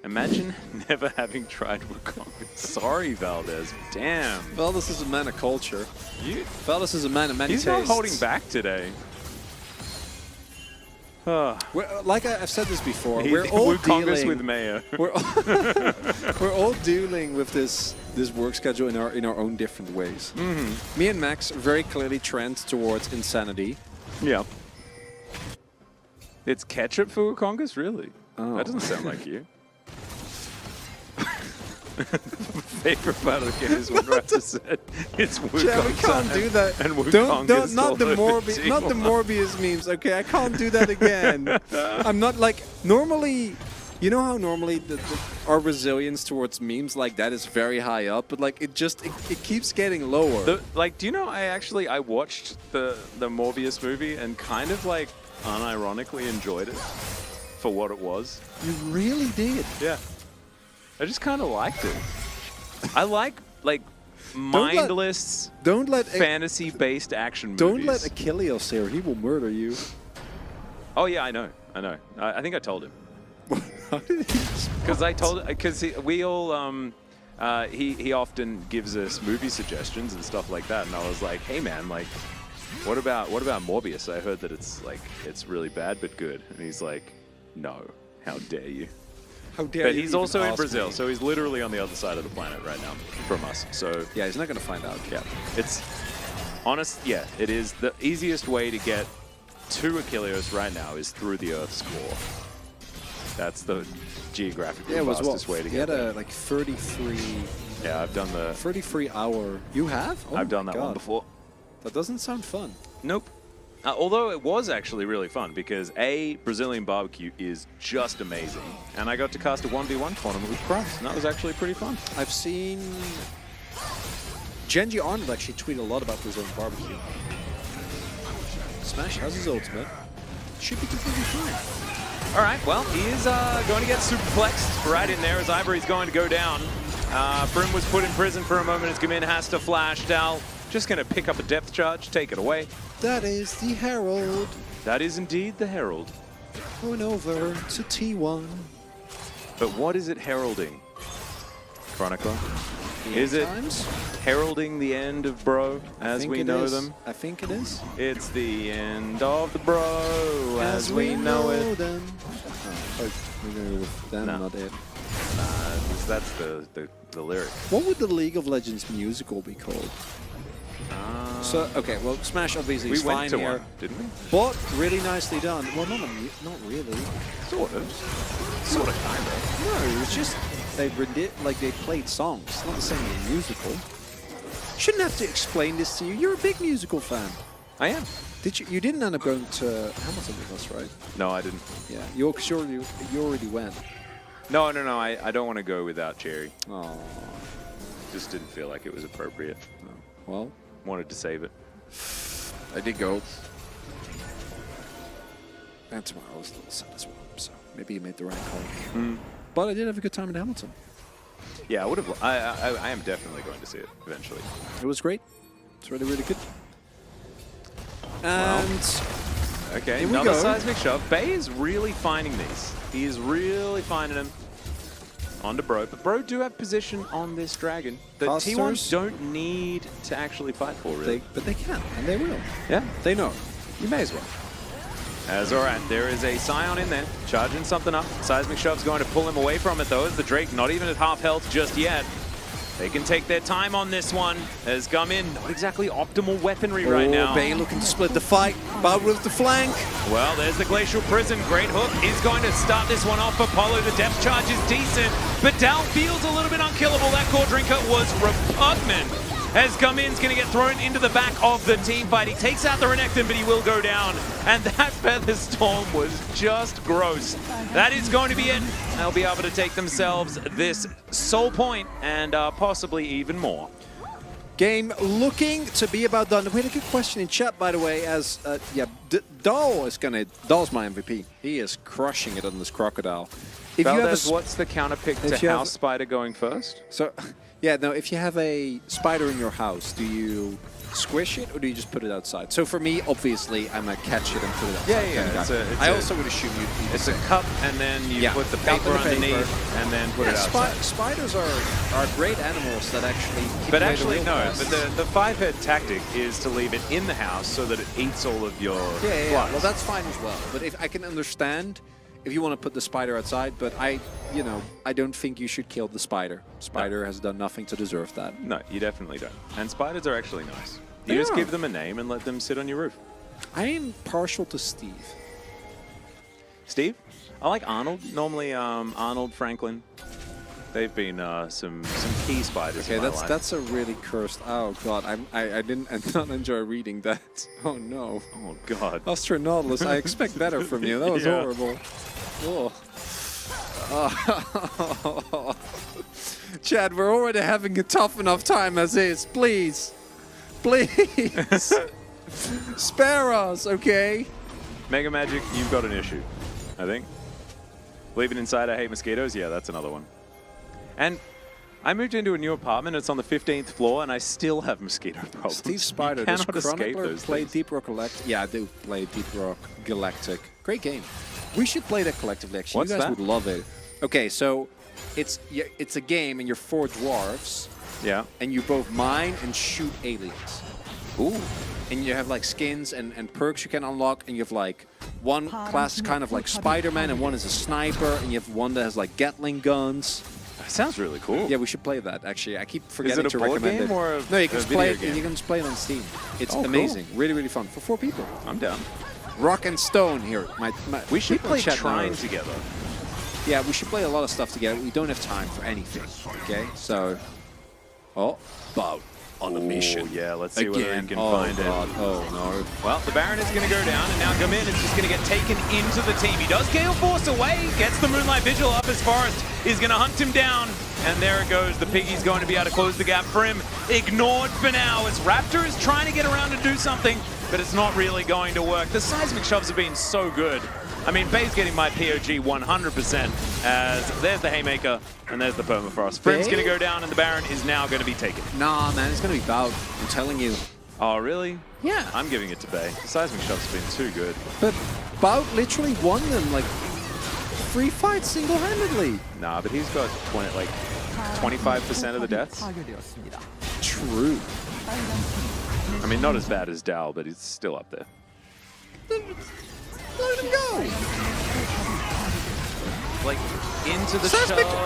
Imagine never having tried Wukongas. Sorry, Valdez. Damn. Valdez is a man of culture. Valdez is a man of many tastes. He's not holding back today. Like I've said this before, we're all dealing with Mayo. We're all dealing with this work schedule in our own different ways. Me and Max very clearly trend towards insanity. Yeah. It's ketchup for Wukongas, really? Oh. That doesn't sound like you. Favorite part of the game is when Raptor said it's Wukongas. Yeah, we can't do that. And Don't not the Morbius memes. Okay, I can't do that again. I'm not like normally. You know how normally our resilience towards memes like that is very high up, but like it keeps getting lower. Do you know I watched the Morbius movie and kind of like unironically enjoyed it for what it was. You really did. Yeah. I just kind of liked it. I like mindless, fantasy-based action movies. Don't let Achilles here. He will murder you. Oh yeah, I know. I think I told him. How did he? Because we all he often gives us movie suggestions and stuff like that, and I was like, hey man, like what about Morbius? I heard that it's really bad but good. And he's like, no, how dare you? How dare But you he's even also in ask Brazil, me? so he's literally on the other side of the planet right now from us. So Yeah, he's not going to find out. yeah, it's honest. Yeah, it is the easiest way to get to Achilles right now is through the Earth's core. That's the geographically Yeah, it was fastest what? way to He get had there. a like 33 Yeah, I've done the. hour. You have? Oh I've done my that one God. before. That doesn't sound fun. Nope. Although it was actually really fun because Brazilian barbecue is just amazing, and I got to cast a 1v1 tournament with Christ, and that was actually pretty fun. I've seen Gen.G Arnold actually tweet a lot about Brazilian barbecue. Smash has his ultimate. Should be completely fine. All right, well, he is going to get superplexed right in there as Ivory's going to go down. Brim was put in prison for a moment as Gamin has to flash. Dal just going to pick up a depth charge, take it away. That is the Herald That is indeed the Herald. going over to T1. But what is it heralding? Chronicler? The Is end it times? heralding the end of Bro I as think we it know is. them? I think it is. It's the end of the Bro as we know it. them. Oh, we know them, No. not it. That's the lyric. What would the League of Legends musical be called? So, okay, well, Smash obviously We is went fine to here. one, didn't we? But really nicely done. Well, not really. Sort of. Sort of, kind of. No, it was just they played songs. It's not the same as a musical. Shouldn't have to explain this to you. You're a big musical fan. I am. Did you? You didn't end up going to Hamilton with us, right? No, I didn't. Yeah, you already went. No, I don't want to go without Cherry. Oh, Just didn't feel like it was appropriate. well, Wanted to save it. I did go. And tomorrow was a little sad as well, so maybe you made the right call. But I did have a good time in Hamilton. Yeah, I would have. I am definitely going to see it eventually. It was great. It's really, really good. And Okay, Here we another go. seismic shove. Bay is really finding these. He is really finding them. Onto Bro, but Bro do have position on this dragon. The Casters. T1s don't need to actually fight for, really. but they can, and they will. Yeah, They know. you may as well. As all right, there is a Scion in there, charging something up. Seismic Shove's going to pull him away from it, though, as the Drake not even at half health just yet. They can take their time on this one, as Gamin, not exactly optimal weaponry right now. Bay looking to split the fight. Bout with the flank. Well, there's the Glacial Prison. Great hook is going to start this one off for Polo. The depth charge is decent, but Dal feels a little bit unkillable. That core drinker was repugnant. As Gamin's going to get thrown into the back of the team fight. He takes out the Renekton, but he will go down. And that Feather Storm was just gross. That is going to be it. They'll be able to take themselves this soul point and possibly even more. Game looking to be about done. We had a good question in chat, by the way, as, Dal's my MVP. He is crushing it on this Crocodile. If you have Valdez, a, what's the counter pick if to you have- House Spider going first? So, yeah, no, if you have a spider in your house, do you squish it or do you just put it outside? So for me, obviously, I'm a catch it and put it outside. Yeah. kind of guy. I also would assume you'd be It's a cup, and then you Yeah, put the cup paper and the paper. underneath, and then put Yeah, it outside. spiders are great animals that actually keep But away actually, the no. real But pests. the five-head tactic is to leave it in the house so that it eats all of your Yeah. flies. Well, that's fine as well. But if I can understand if you want to put the spider outside, but I don't think you should kill the spider. Spider has done nothing to deserve that. No, you definitely don't. And spiders are actually nice. You They just are. give them a name and let them sit on your roof. I am partial to Steve. Steve? I like Arnold. Normally, Arnold, Franklin. They've been some key spiders Okay, in my life. that's a really cursed. Oh god, I did not enjoy reading that. Oh no. Oh, God. Austrian Nautilus, I expect better from you. That was Yeah. horrible. Oh. Chad, we're already having a tough enough time as is. Please. Please. Spare us, okay? Mega Magic, you've got an issue, I think. Leave it inside, I hate mosquitoes? Yeah, that's another one. And I moved into a new apartment, it's on the 15th floor, and I still have mosquito problems. Steve Spider, You does cannot escape Chronicler those play things. Deep Rock Galactic? Yeah, I do play Deep Rock Galactic. Great game. We should play that collectively, actually. What's you guys that? would love it. Okay, so it's a game, and you're 4 dwarves, Yeah. and you both mine and shoot aliens. Ooh. and you have like skins and perks you can unlock, and you have like one class kind of like Spider-Man, and one is a sniper, and you have one that has like Gatling guns. That sounds really cool. Yeah, we should play that actually. I keep forgetting it a to board recommend game it. or No, you can a just play it. video game? You can just play it on Steam. It's Oh, cool. amazing, really, really fun for 4 people. I'm down. Rock and Stone here. We should people in play chat Trine know. together. Yeah, we should play a lot of stuff together. We don't have time for anything. Okay, so bout on a mission. Oh, yeah, let's see whether you Again. can Oh, find God. it. Oh no. Well, the Baron is going to go down, and now Gamin is just going to get taken into the team. He does Gale Force away, gets the Moonlight Vigil up as Forest is going to hunt him down. And there it goes. The Piggy's going to be able to close the gap for him. Ignored for now as Raptor is trying to get around and do something, but it's not really going to work. The seismic shoves have been so good. I mean, Bay's getting my POG 100% as there's the Haymaker and there's the Permafrost. Frim's going to go down and the Baron is now going to be taken. Nah, man, it's gonna be bout. I'm telling you. Oh, really? Yeah. I'm giving it to Bay. The seismic shoves have been too good. But bout literally won them like 3 fights single-handedly. Nah, but he's got 25% of the deaths. 파괴되었습니다. True. I mean, not as bad as Dal, but he's still up there. Let him go. Like, into the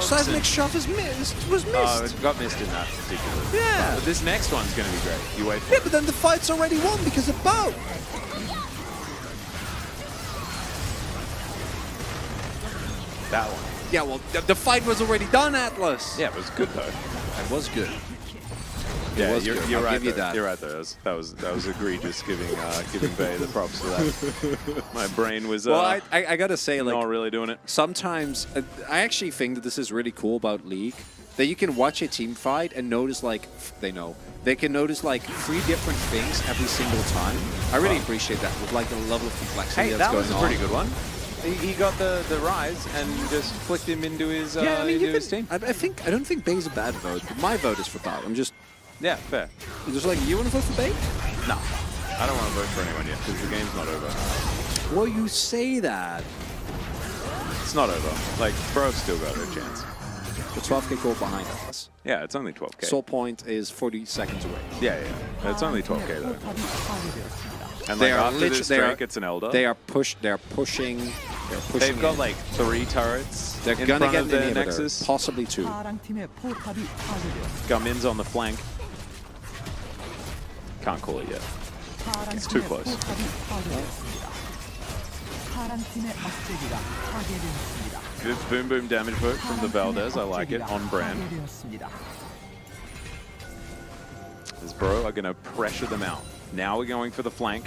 Seismic shove was missed. Oh, it got missed in that particular. Yeah. But this next one's going to be great. You wait for Yeah, it. but then the fight's already won because of bout. That one. Yeah, well, the fight was already done, Atlas. Yeah, it was good though. It was good. Yeah, was you're, good. you're I'll right. give you though. that. You're right. Though. That was egregious. Giving Bay the props for that. My brain was Well, I gotta say, like, not really doing it. sometimes I actually think that this is really cool about League, that you can watch a team fight and notice like they can notice like 3 different things every single time. I really appreciate that with like the level of complexity Hey, that's that going was a on. pretty good one. He got the rise and just flicked him into his Yeah, I mean, into you his can, team. I don't think Bay's a bad vote, but my vote is for Bout. I'm just Fair. like, you want to vote for Bay? No, I don't want to vote for anyone yet because the game's not over. Well, you say that. It's not over. Like, bro's still got a chance. The 12k goal behind us. Yeah, it's only 12k. Soul Point is 40 seconds away. Yeah. It's only 12k though. 포탑이 파괴되었습니다. And They like are after this they are- Drake, it's an Elder. They're pushing. They've got in. like 3 turrets They're in gonna front get of an the inhibitor, Nexus. possibly 2. 파랑 팀의 포탑이 파괴되었습니다. Gamin's on the flank. Can't call it yet. 파랑 It's too 팀의 close. 포탑이 파괴되었습니다. 파랑 팀의 막대기가 파괴되었습니다. Good boom boom damage vote from the Valdez. I like it. On brand. 파괴되었습니다. As Bro are going to pressure them out. Now we're going for the flank.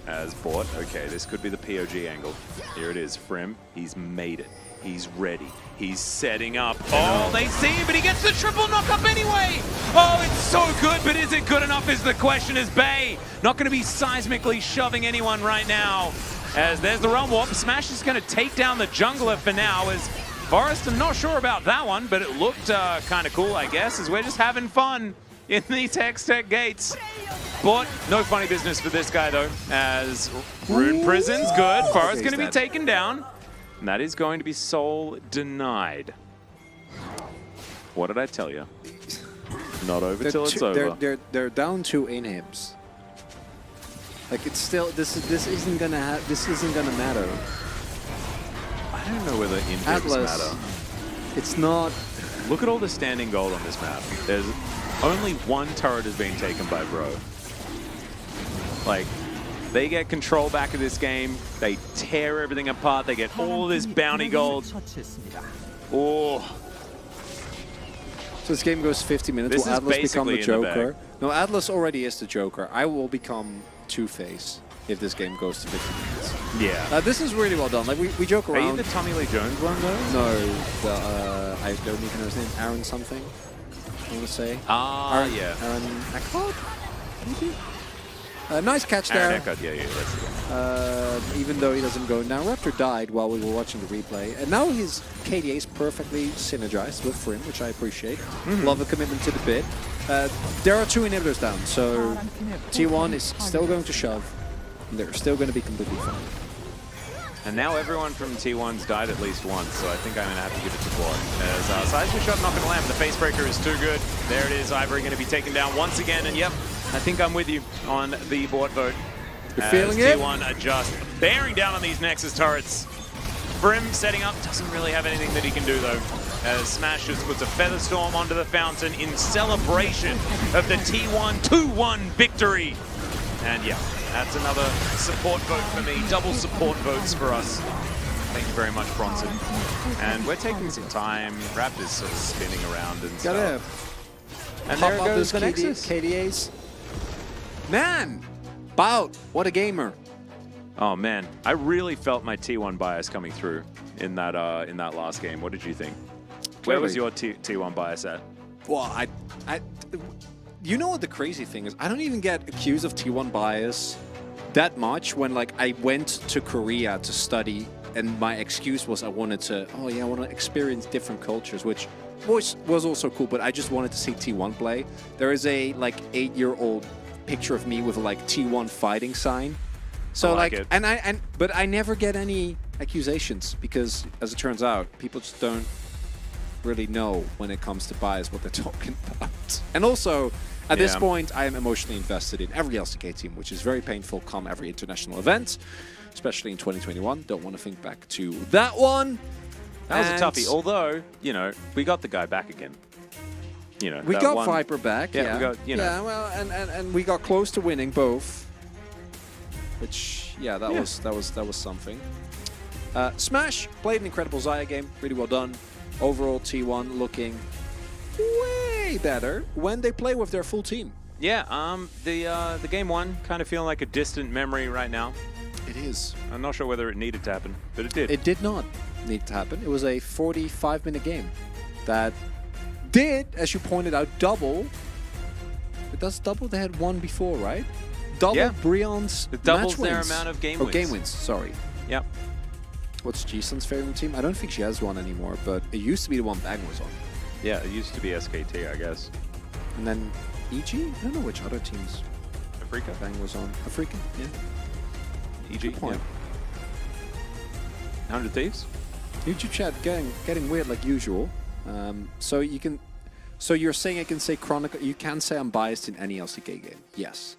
As bought. Okay, this could be the POG angle. Here it is. Frim. He's made it. He's ready. He's setting up. Oh, they see him, but he gets the triple knock-up anyway. Oh, it's so good, but is it good enough is the question. As Bay not going to be seismically shoving anyone right now. As there's the Realm Warp. Smash is going to take down the jungler for now. As Forrest, I'm not sure about that one, but it looked kind of cool, I guess, as we're just having fun in these Hextech gates. But no funny business for this guy, though, as Rune Prison's good. Forrest's going to be taken down. And that is going to be soul denied. What did I tell you? Not over till it's over. They're down 2 inhibs. Like, it's still this isn't gonna matter. I don't know whether inhibs Atlas, matter. it's not. Look at all the standing gold on this map. There's only 1 turret has been taken by Bro. Like, they get control back of this game. They tear everything apart. They get all this bounty gold. 처치했습니다. Oh, So this game goes 50 minutes. This Will is Atlas become the basically in the Joker? No, Atlas already is the Joker. I will become Two-Face if this game goes to 50 minutes. yeah. This is really well done. Like, we joke Are you around. the Tommy Lee Jones one, though? No, I don't even know his name. Aaron something, I want to say. Aaron, yeah. Aaron Eckhart? Maybe? Nice catch Aaron there. Eckhart, yeah, that's the one. Even though he doesn't go. Now, Raptor died while we were watching the replay. And now his KDA is perfectly synergized with Frim, which I appreciate. Love the commitment to the bit. There are 2 inhibitors down, so T1 is still going to shove. And they're still going to be completely fine. And now everyone from T1's died at least once, so I think I'm going to have to give it to Quad. As Seismic Shot not going to land, the Facebreaker is too good. There it is, Ivory going to be taken down once again, and yep, I think I'm with you on the board vote. You're As feeling it? T1 are just bearing down on these Nexus turrets. Brim setting up, doesn't really have anything that he can do though. As Smash just puts a Feather Storm onto the fountain in celebration of the T1 2-1 victory. And yeah, that's another support vote for me. Double support votes for us. Thank you very much, Bronson. And we're taking some time. Raptors sort of spinning around and Gotta stuff. And pop there up goes those the Nexus. KDAs. Man, Bout, what a gamer. Oh man, I really felt my T1 bias coming through in that last game. What did you think? Where was your T1 bias at? Well, you know what the crazy thing is? I don't even get accused of T1 bias that much when like I went to Korea to study and my excuse was I wanted to, I want to experience different cultures, which was also cool, but I just wanted to see T1 play. There is a like 8-year-old picture of me with a like T1 fighting sign. So I like like, it. but I never get any accusations because as it turns out, people just don't really know when it comes to bias what they're talking about. And also, at this point, I am emotionally invested in every LCK team, which is very painful come every international event, especially in 2021. Don't want to think back to that one. That was a toughie. Although, you know, we got the guy back again. You know, We that got one- Viper back. Yeah, we got, you know. Yeah, well, and we got close to winning both. Which, yeah, that was something. Smash played an incredible Xayah game, really well done. Overall, T1 looking way better when they play with their full team. Yeah, the game one kind of feeling like a distant memory right now. It is. I'm not sure whether it needed to happen, but it did. It did not need to happen. It was a 45-minute game that did, as you pointed out, double. It does double. They had one before, right? Double Brion's It doubles match their wins. amount of game Oh, wins. game wins, sorry. Yep. What's Jisun's favorite team? I don't think she has one anymore, but it used to be the one Bang was on. Yeah, it used to be SKT, I guess. And then EG? I don't know which other teams Afrika? Bang was on. Afrika? Yeah. EG? Good point. Yeah. 100 Thieves? YouTube chat getting weird like usual. So you're saying I can say Chronicle? You can say I'm biased in any LCK game. Yes.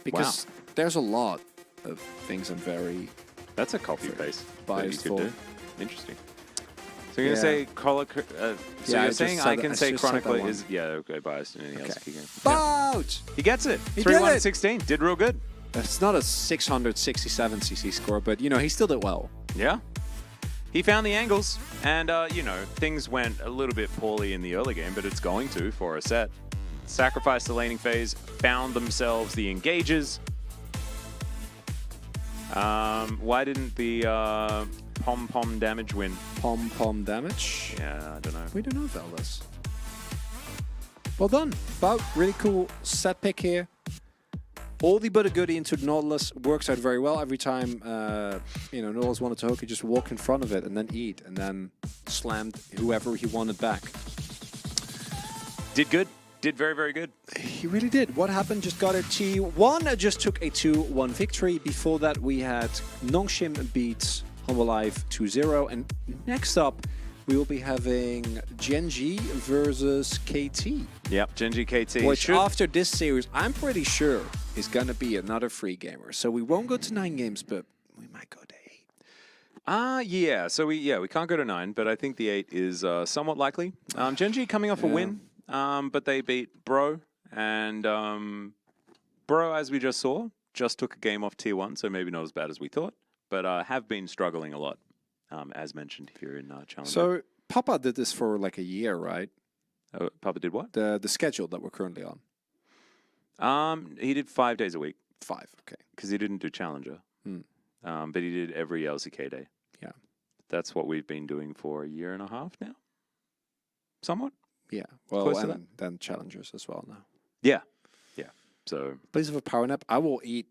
Because there's a lot of things I'm very That's a copy paste. biased that you could for. do. Interesting. So you're going to say Yeah, I you're just saying said I that- can I say just said that Chronicler one. is okay biased in any LCK game. Bout! He gets it. He did 3-1-16. Did real good. It's not a 667 CC score, but you know he still did well. Yeah. He found the angles, and you know, things went a little bit poorly in the early game, but it's going to for a set. Sacrificed the laning phase, found themselves the engages. Why didn't the pom-pom damage win? Pom-pom damage? Yeah, I don't know. We don't know Veldas. Well done. Bout, really cool set pick here. Oldie but a goodie into Nautilus works out very well. Every time Nautilus wanted to hook, he just walked in front of it and then eat, and then slammed whoever he wanted back. Did good. Did very, very good. He really did. What happened? Just got a T1, just took a 2-1 victory. Before that, we had Nongshim beat Humble Life 2-0. And next up, we will be having Gen.G versus KT. Yep, Gen.G KT. Which after this series, I'm pretty sure is going to be another free gamer. So we won't go to 9 games, but we might go to 8. Yeah. So we can't go to 9, but I think the 8 is somewhat likely. Gen.G coming off a win, but they beat Bro, and Bro, as we just saw, just took a game off Tier 1, so maybe not as bad as we thought, but have been struggling a lot, as mentioned here in Challenger. So Papa did this for like a year, right? Papa did what? The schedule that we're currently on. He did 5 days a week. 5, okay. Because he didn't do Challenger. But he did every LCK day. Yeah. That's what we've been doing for a year and a half now. Somewhat. Yeah. Well, Close to and then challengers as well now. Yeah. Yeah. So Please have a power nap. I will eat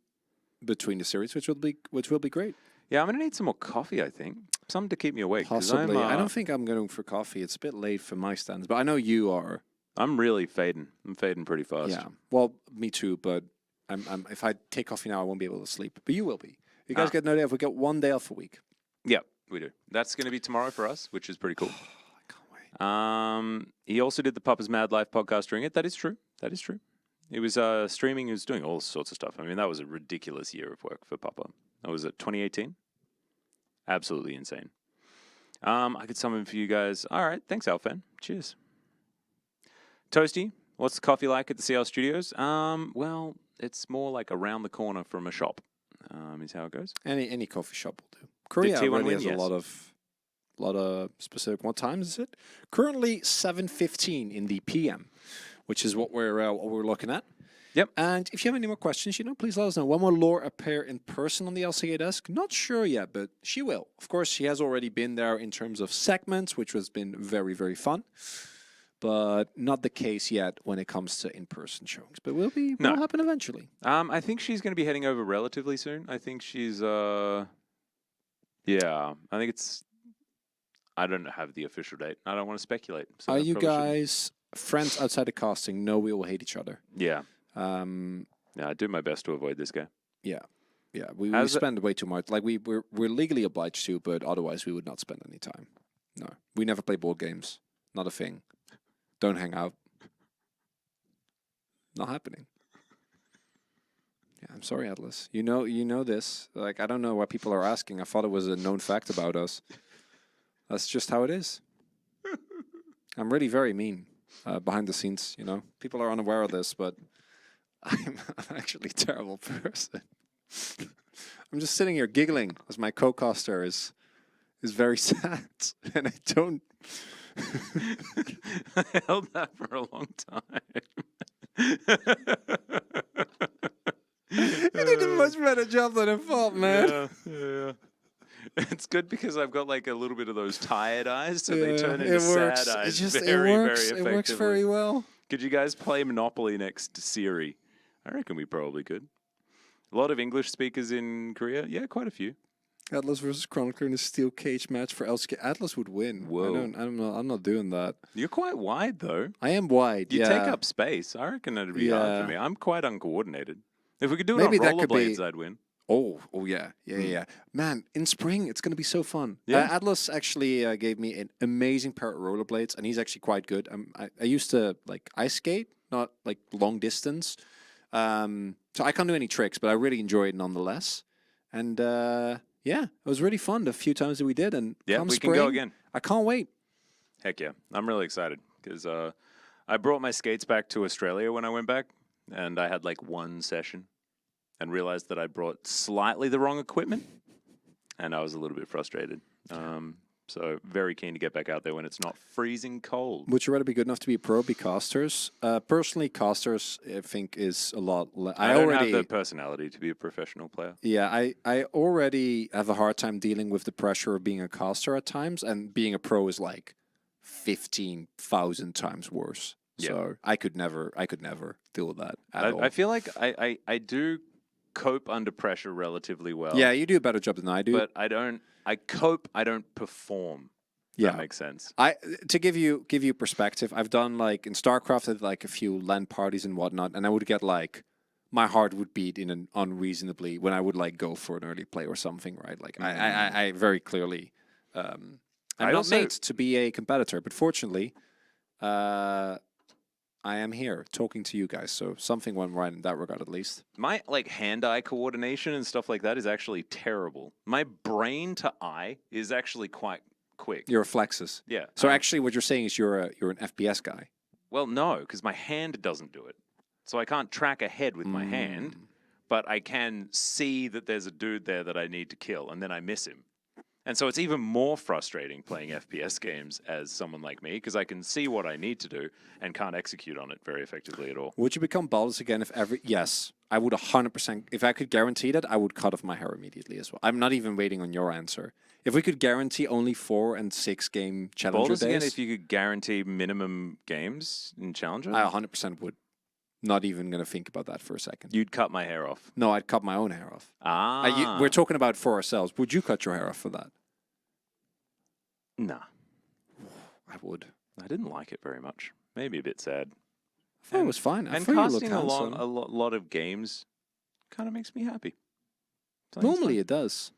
between the series, which will be great. yeah, I'm gonna need some more coffee, I think. Something to keep me awake. 'Cause Possibly. I'm, I don't think I'm going for coffee. It's a bit late for my standards, but I know you are. I'm really fading. I'm fading pretty fast. Yeah. Well, me too, but I'm if I take coffee now, I won't be able to sleep. But you will be. You guys get no day off. We get 1 day off a week. Yeah, we do. That's gonna be tomorrow for us, which is pretty cool. I can't wait. He also did the Papa's Mad Life podcast during it. That is true. That is true. He was streaming. He was doing all sorts of stuff. I mean, that was a ridiculous year of work for Papa. That was at 2018. Absolutely insane. I could summon for you guys. All right. Thanks, Alfan. Cheers. Toasty, what's the coffee like at the CL Studios? Well, it's more like around the corner from a shop. Is how it goes. Any coffee shop will do. Korea T1 really win? has Yes. a lot of specific. What time is it? Currently 7:15 in the PM, which is what we're looking at. Yep. And if you have any more questions, please let us know. When will Lore appear in person on the LCK desk? Not sure yet, but she will. Of course, she has already been there in terms of segments, which has been very, very fun. But not the case yet when it comes to in-person showings. But will happen eventually. I think she's going to be heading over relatively soon. I think she's, I think it's, I don't have the official date. I don't want to speculate. So Are I you probably shouldn't. guys friends outside of casting? No, we will hate each other. Yeah. Um, Yeah, I do my best to avoid this guy. yeah. We How's it- spend way too much. Like we're legally obliged to, but otherwise we would not spend any time. No, we never play board games. Not a thing. Don't hang out. Not happening. Yeah, I'm sorry, Atlas. You know this. Like, I don't know why people are asking. I thought it was a known fact about us. That's just how it is. I'm really very mean behind the scenes. People are unaware of this, but I'm actually a terrible person. I'm just sitting here giggling as my co-caster is very sad, and I don't. I held that for a long time. You did a much better job than I thought, man. Yeah. It's good because I've got like a little bit of those tired eyes, so they turn it into works. sad eyes It works. very It effectively. works very well. Could you guys play Monopoly next to Siri? I reckon we probably could. A lot of English speakers in Korea? Yeah, quite a few. Atlas versus Chronicler in a steel cage match for LCK. Atlas would win. Whoa. I'm not doing that. You're quite wide, though. I am wide. You yeah. take up space. I reckon it'd be hard Yeah. for me. I'm quite uncoordinated. If we could do it Maybe on that could be- rollerblades, I'd win. Oh yeah. Man, in spring it's gonna be so fun. Yeah. Atlas actually gave me an amazing pair of rollerblades, and he's actually quite good. I used to like ice skate, not like long distance. So I can't do any tricks, but I really enjoy it nonetheless. And yeah, it was really fun the few times that we did. And Yeah, come we spring, can go again. I can't wait. Heck yeah. I'm really excited because I brought my skates back to Australia when I went back, and I had like one session and realized that I brought slightly the wrong equipment, and I was a little bit frustrated. So very keen to get back out there when it's not freezing cold. Would you rather be good enough to be pro or be casters? Personally, casters I think is a lot. I don't have the personality to be a professional player. Yeah, I already have a hard time dealing with the pressure of being a caster at times, and being a pro is like 15,000 times worse. Yeah. So I could never deal with that at all. I feel like I do cope under pressure relatively well. Yeah, you do a better job than I do. But I cope, I don't perform. Yeah. That makes sense. To give you perspective, I've done like in StarCraft, I did like a few LAN parties and whatnot, and I would get like my heart would beat in an unreasonably when I would like go for an early play or something, right? Like I very clearly I'm not also- made to be a competitor, but fortunately, I am here talking to you guys, so something went right in that regard at least. My like hand-eye coordination and stuff like that is actually terrible. My brain to eye is actually quite quick. Your reflexes. Yeah. So actually, what you're saying is you're an FPS guy. Well, no, because my hand doesn't do it. So I can't track ahead with my hand, but I can see that there's a dude there that I need to kill, and then I miss him. And so it's even more frustrating playing FPS games as someone like me, because I can see what I need to do and can't execute on it very effectively at all. Would you become baldless again if Yes, I would 100%. If I could guarantee that, I would cut off my hair immediately as well. I'm not even waiting on your answer. If we could guarantee only 4 and 6 game Challenger Baldur's days, again, if you could guarantee minimum games in Challenger, I 100% would. Not even going to think about that for a second. you'd cut my hair off. No, I'd cut my own hair off. Ah. We're talking about for ourselves. Would you cut your hair off for that? Nah. I would. I didn't like it very much. Maybe a bit sad. I thought it was fine. I And thought you looked casting along handsome. a lot of games kind of makes me happy. So it's Normally fine. it does.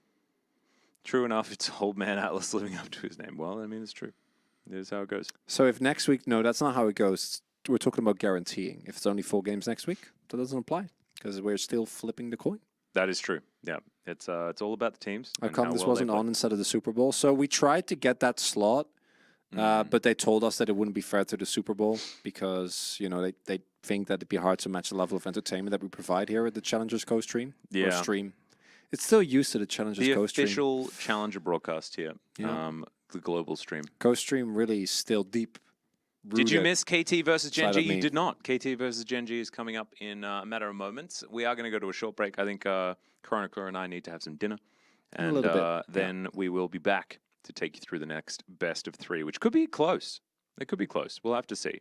True enough, it's Old Man Atlas living up to his name. Well, I mean, it's true. It is how it goes. So if next week, no, that's not how it goes. It's we're talking about guaranteeing. If it's only 4 games next week, that doesn't apply because we're still flipping the coin. That is true. Yeah, it's all about the teams. How and come how this well they wasn't play. on instead of the Super Bowl? So we tried to get that slot, but they told us that it wouldn't be fair to the Super Bowl because, you know, they think that it'd be hard to match the level of entertainment that we provide here at the Challengers co-stream. Yeah. Or stream. It's still used to the Challengers The co-stream. official Challenger broadcast here. Yeah. The global stream. Co-stream really still deep. Did you rooted miss KT versus side Gen.G? of You me. did not. KT versus Gen.G is coming up in a matter of moments. We are going to go to a short break. I think Chronicler and I need to have some dinner. And little bit, then we will be back to take you through the next best of 3, which could be close. It could be close. We'll have to see.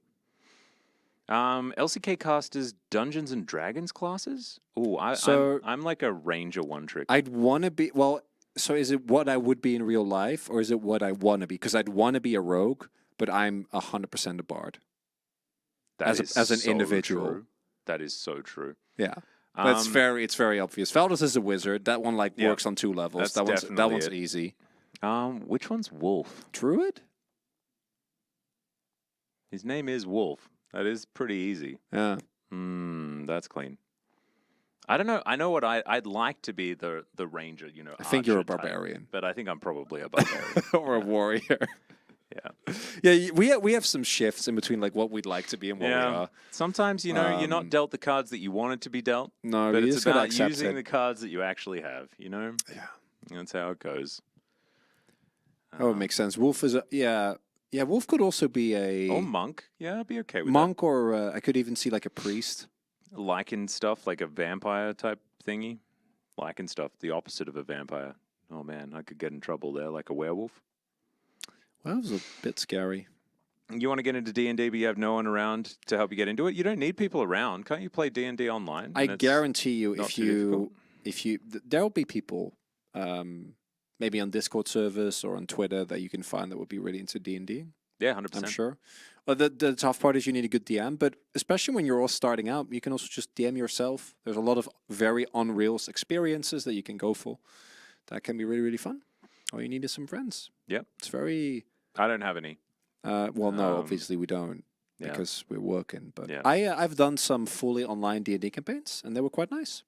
LCK casters Dungeons and Dragons classes? Ooh, I'm like a Ranger one trick. I'd want to be, well, so is it what I would be in real life or is it what I want to be? Because I'd want to be a rogue, but I'm 100% a bard. That as an so individual. true. That is so true. Yeah. It's very obvious. Feldos is a wizard. That one Yeah. works on 2 levels. That's That definitely one's it. easy. Which one's Wolf? Druid? His name is Wolf. That is pretty easy. Yeah. That's clean. I don't know. I know what I'd like to be the ranger, you know. I think you're a archer type, barbarian. but I think I'm probably a barbarian. Or a warrior. Yeah. Yeah, we have some shifts in between like what we'd like to be and what we are. Sometimes, you know, you're not dealt the cards that you wanted to be dealt. No, but you it's just gotta about accept using it. the cards that you actually have, you know? Yeah. That's how it goes. Oh, it makes sense. Wolf is a yeah. Wolf could also be a Or monk. Yeah, I'd be okay with monk, or I could even see like a priest. that. Lichen stuff, like a vampire type thingy. Lichen stuff, the opposite of a vampire. Oh man, I could get in trouble there, like a werewolf. Well, that was a bit scary. You want to get into D&D, but you have no one around to help you get into it? You don't need people around. Can't you play D&D online? I And it's guarantee you, not if too you there'll be people, maybe on Discord servers or on Twitter that you can find that would be really into D&D. Yeah, 100%. I'm sure. Well, the tough part is you need a good DM, but especially when you're all starting out, you can also just DM yourself. There's a lot of very on-rails experiences that you can go for. That can be really, really fun. All you need is some friends. Yep. It's very... I don't have any. well, no, obviously we don't yeah. because we're working. But Yeah. I've done some fully online D&D campaigns, and they were quite nice.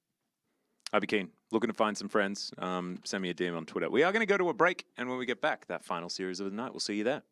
I'd be keen. Looking to find some friends. Send me a DM on Twitter. We are going to go to a break, and when we get back, that final series of the night, we'll see you there.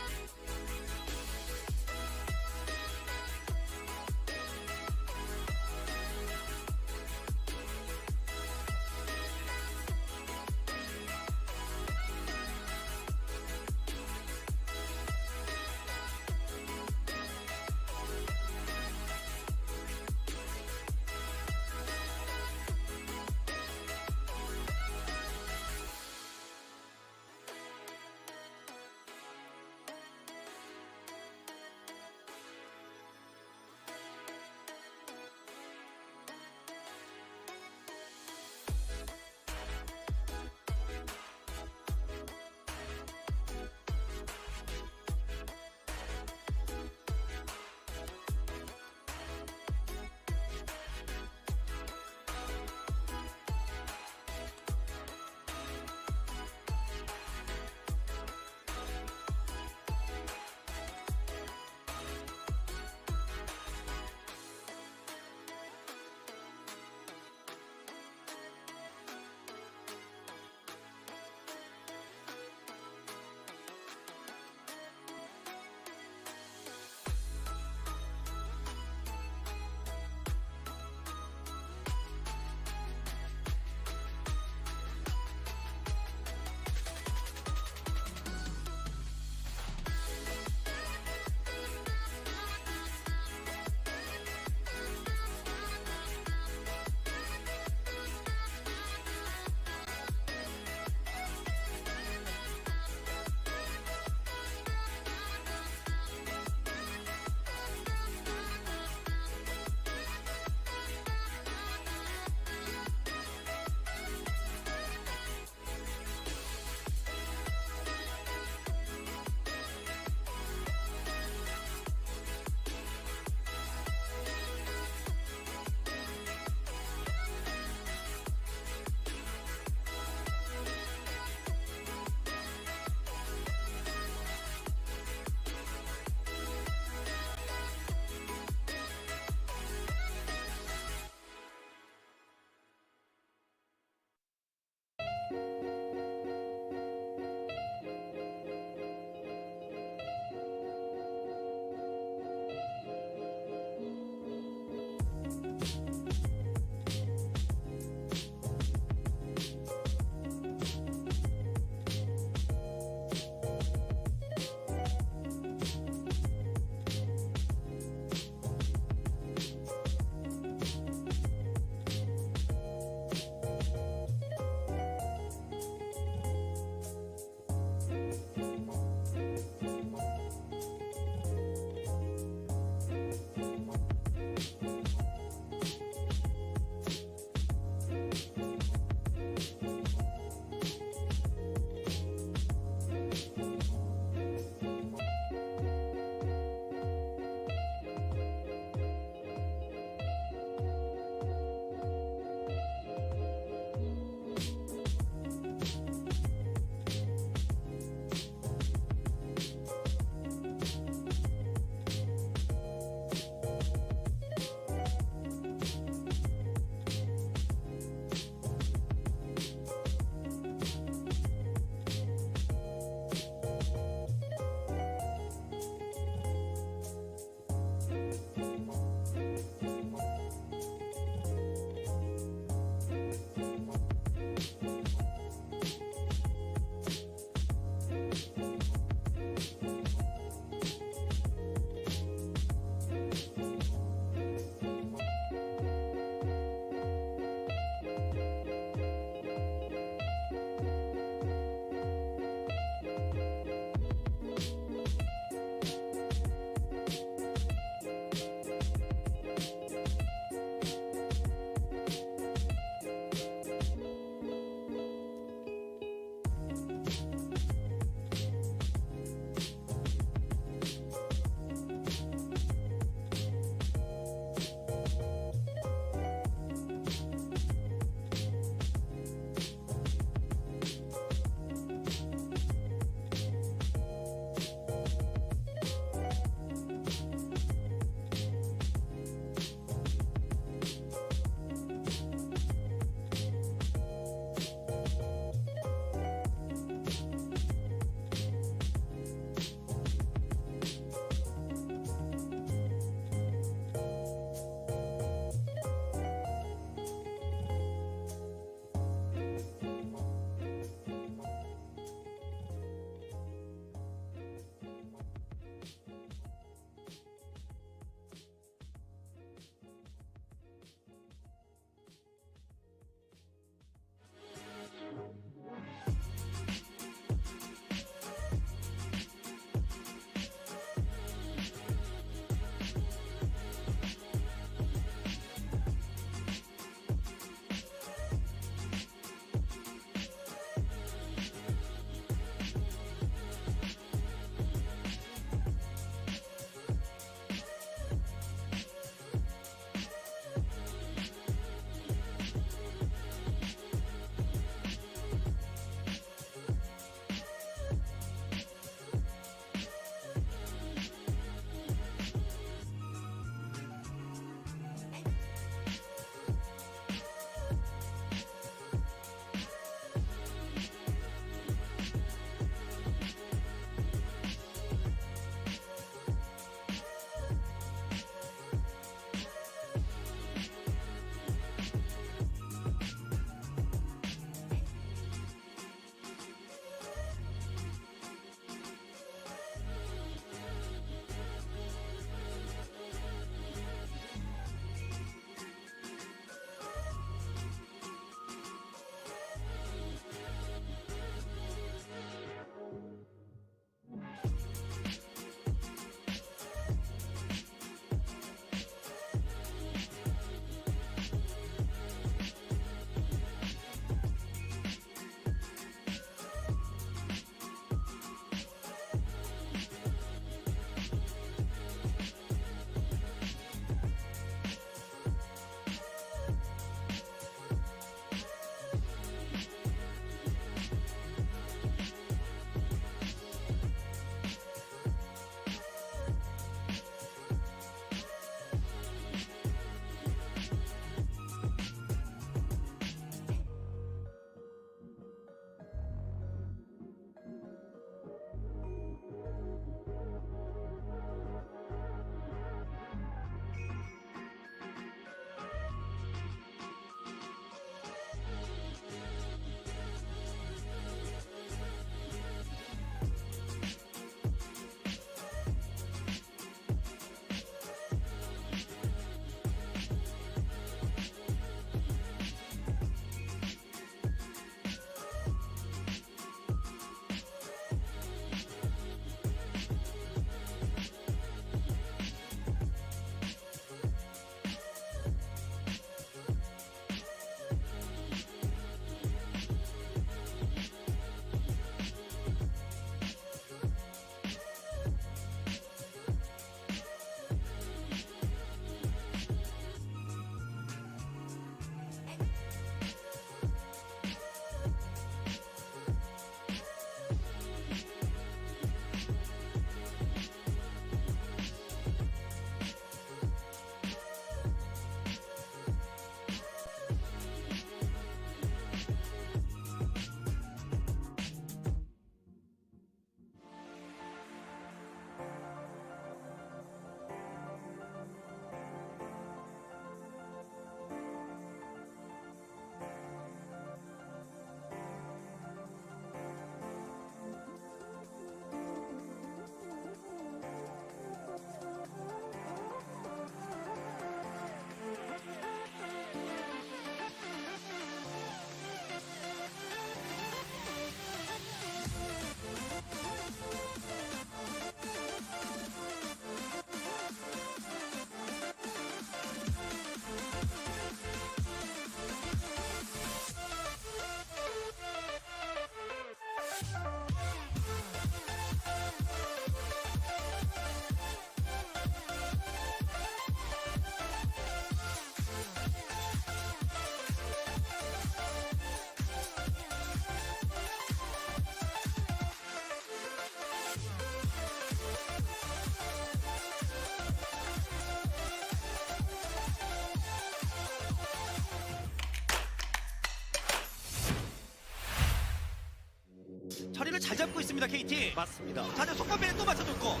딜을 잘 잡고 있습니다 KT. 맞습니다. 자, 이제 속감비는 또 맞춰줬고.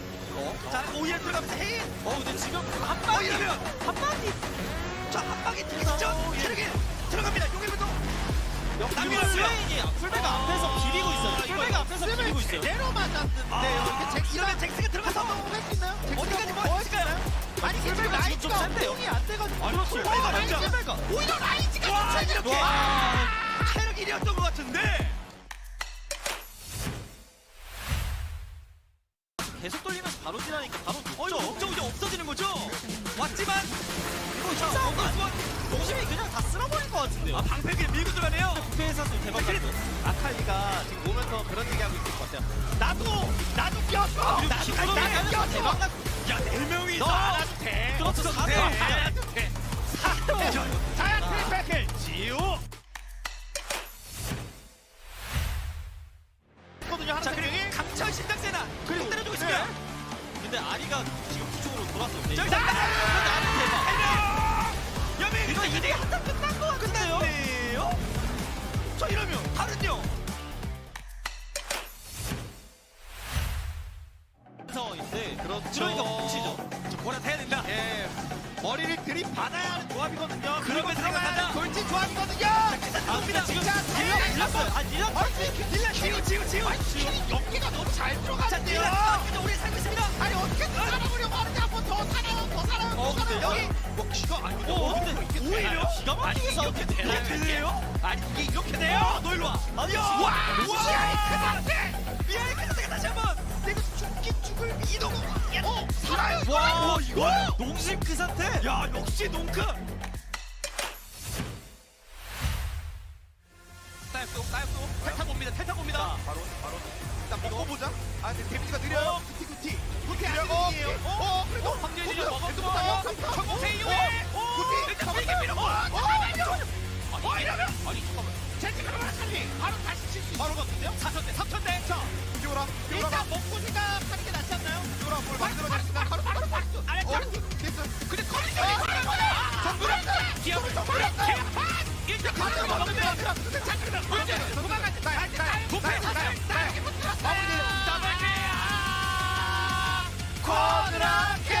자, 오히려 들어가면서 헤인. 근데 지금 한 방이면 한 방이. 자, 한 방이 들어가죠. 체력이 들어갑니다. 용일부터. 남겼어요. 풀베가 앞에서 비비고 있어요. 풀베가 앞에서 비비고 있어요. 제대로 맞았는데요. 이게 이러면 잭스가 들어가서 할수 있나요? 어디까지 뭐 할까요? 아니 지금 라이즈가 엉덩이 안 돼가지고. 그렇죠. 라이즈가 오히려 라이즈가 와, 이렇게 체력 1위였던 것 같은데. 계속 돌리면서 바로 지나니까 바로 걱정 이제 없어지는 거죠. 왔지만 이거 싸움 농심이 그냥 다 쓸어버릴 것 같은데요. 방패 그냥 밀고 들어가네요. 부패에서 대박 났어. 아칼리가 지금 오면서 그런 얘기하고 있을 것 같아요. 나도 꼈어. 나도 꼈어. 대박 났어. 야, 4명이 너 나도 돼. 그렇죠. 나도 돼. 자야 트리플 지우. 거든요. 자, 하나 그리고 명이. 강철 신장세나 그리고 때려주고 있습니다. 근데 아리가 지금 뒤쪽으로 돌았어요. 저기 나! 나는 대박. 여민 이거 이대 한타 끝난 거 같은데요? 저 이러면 다른요. 상황인데 그렇죠. 그러니까 뭉치죠. 저 보라 해야 된다. 예. 머리를 들이받아야 하는 조합이거든요. 그러면 들어가야 돌진 조합이거든요. 아, 지금 딜러 불렀어요. 아, 딜러 지우. 연기가 너무 잘 자, 들어가는데요. 딜러 우리 살고 있습니다. 아니 어떻게 살아보려고 하는데 한번 더 살아요. 근데 여기. 뭐 기가 근데 오히려 기가 막히게 이렇게 되네요? 아니 이게 이렇게 돼요? 너 일로 와. 아니요. 와, 미아이 크다가 다시 한번. 내가 죽을 이동. 살아요. 와, 이거 농심 그 상태. 야, 역시 농크. 따였어. 탈타 봅니다. 바로 일단 먹고 보자. 아 근데 데미지가 느려요. 구티 느려고. 그래도 황제진이 먹었어. 전국세 이후에 일단 세게 밀어. 이러면 아니 잠깐만. 제트가 살리. 바로 다시 칠 수 있어. 바로 갔는데요? 3천대. 자, 이거라. 일단 먹고 생각하는 게 낫지 않나요? 이거라 뭘 만들어냈으니까 바로 됐어. 근데 거리가 정글한테 기합을 일단 가서 먹는데 문제 도망가지 부패 쿼드라케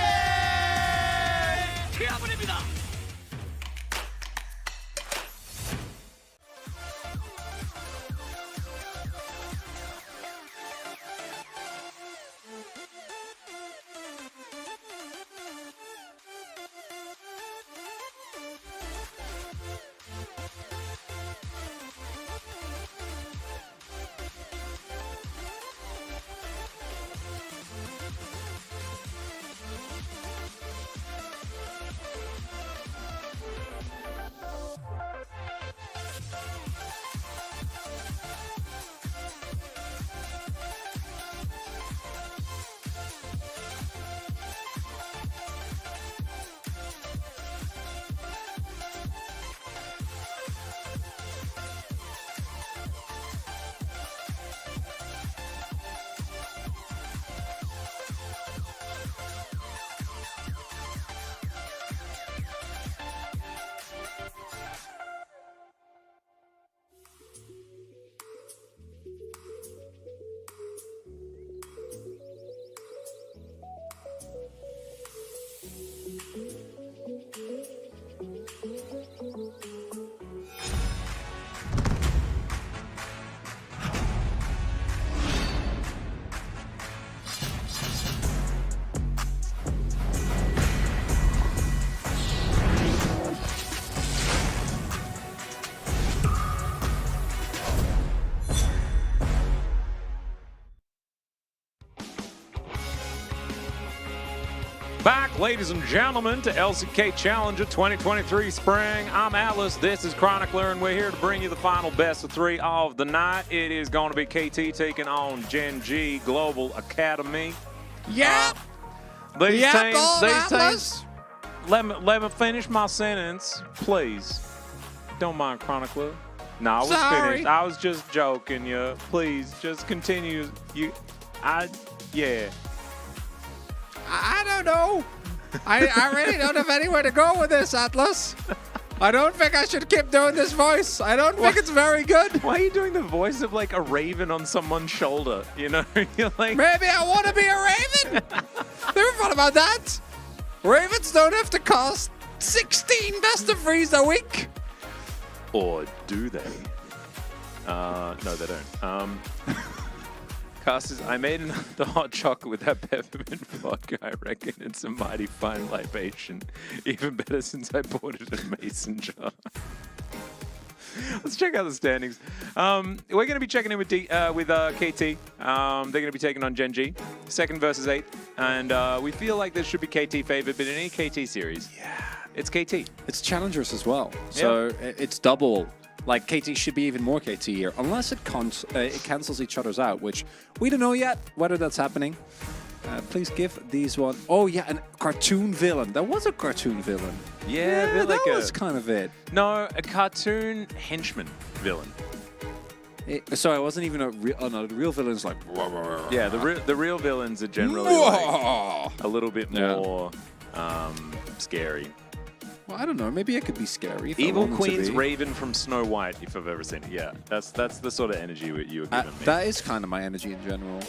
피아버립니다. Back, ladies and gentlemen, to LCK Challenger 2023 Spring. I'm Atlas, this is Chronicler, and we're here to bring you the final best of 3 of the night. It is going to be KT taking on Gen.G Global Academy. Yeah. These Go, teams, Atlas. let me finish my sentence, please. Don't mind Chronicler. No, I was Sorry. finished. I was just joking, yeah. Please, just continue. Yeah. I don't know. I really don't have anywhere to go with this, Atlas. I don't think I should keep doing this voice. I don't think it's very good. Why are you doing the voice of like a raven on someone's shoulder? You know, you're like, Maybe I want to be a raven. Never thought about that. Ravens don't have to cost 16 best of threes a week. or do they? No, they don't. Casters, I made the hot chocolate with that peppermint vodka. I reckon it's a mighty fine libation. Even better since I bought it in a mason jar. Let's check out the standings. We're going to be checking in with KT. They're going to be taking on Gen.G, 2nd versus 8th. And we feel like this should be KT favored, but in any KT series, it's KT. It's challengers as well. So it's double. Like, KT should be even more KT here, unless it cancels each other's out, which we don't know yet whether that's happening. Please give these one. Oh, yeah, a cartoon villain. That was a cartoon villain. Yeah, that like was kind of it. No, a cartoon henchman villain. Sorry, it wasn't even a real. Oh no, the real villain's like. Yeah, the real villains are generally like a little bit more scary. Well, I don't know. Maybe it could be scary. If Evil I wanted Queen's to be. Raven from Snow White, if I've ever seen it. Yeah, that's the sort of energy you were giving me. That is kind of my energy in general.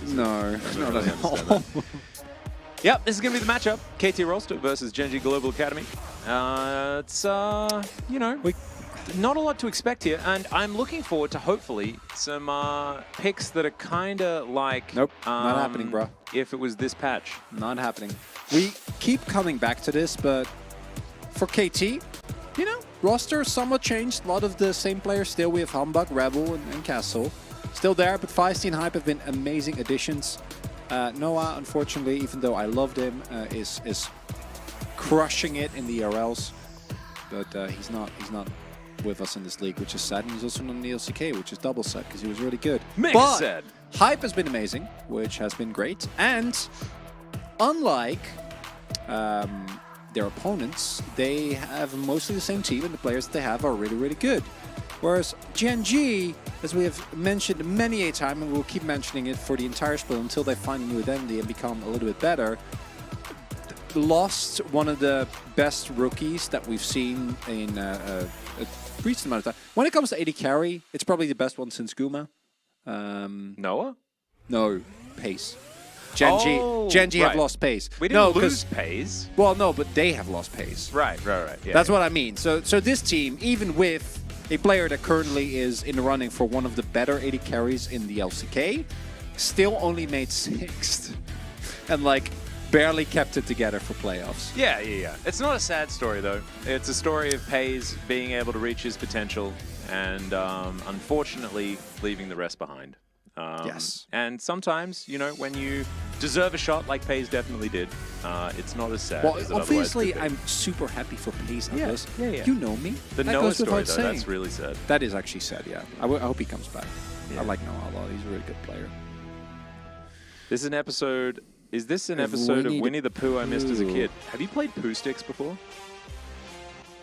No, not at all. Yep, this is going to be the matchup. KT roster versus Gen.G Global Academy. It's, you know, not a lot to expect here. And I'm looking forward to, hopefully, some picks that are kind of like... Nope, not happening, bro. If it was this patch. Not happening. We keep coming back to this, but for KT, you know, roster somewhat changed. A lot of the same players still. We have Humbug, Rebel, and Castle. Still there, but Feisty and Hype have been amazing additions. Noah, unfortunately, even though I loved him, is crushing it in the RLs. But he's not with us in this league, which is sad. And he's also on the LCK, which is double sad because he was really good. Mega sad. Hype has been amazing, which has been great. And unlike their opponents, they have mostly the same team, and the players that they have are really, really good. Whereas Gen.G, as we have mentioned many a time, and we'll keep mentioning it for the entire split until they find a new identity and become a little bit better, lost one of the best rookies that we've seen in a recent amount of time. When it comes to AD carry, it's probably the best one since Guma. Noah? No, Pace. Gen.G have lost Pace. We didn't lose Pace. Well, no, but they have lost Pace. Right. Yeah, That's what I mean. So this team, even with a player that currently is in the running for one of the better AD carries in the LCK, still only made 6th. And like barely kept it together for playoffs. Yeah. It's not a sad story though. It's a story of Pace being able to reach his potential and unfortunately leaving the rest behind. Yes. And sometimes, you know, when you deserve a shot like Pace definitely did, it's not as sad Well, as it obviously, otherwise could I'm super happy for Pace. Yeah. You know me. be. The That Noah goes story without though, saying. that's really sad. That is actually sad, yeah. I hope he comes back. Yeah. I like Noah a lot. He's a really good player. This is an episode... Is this an episode of Winnie the Pooh I missed as a Pooh. kid? Have you played Pooh Sticks before?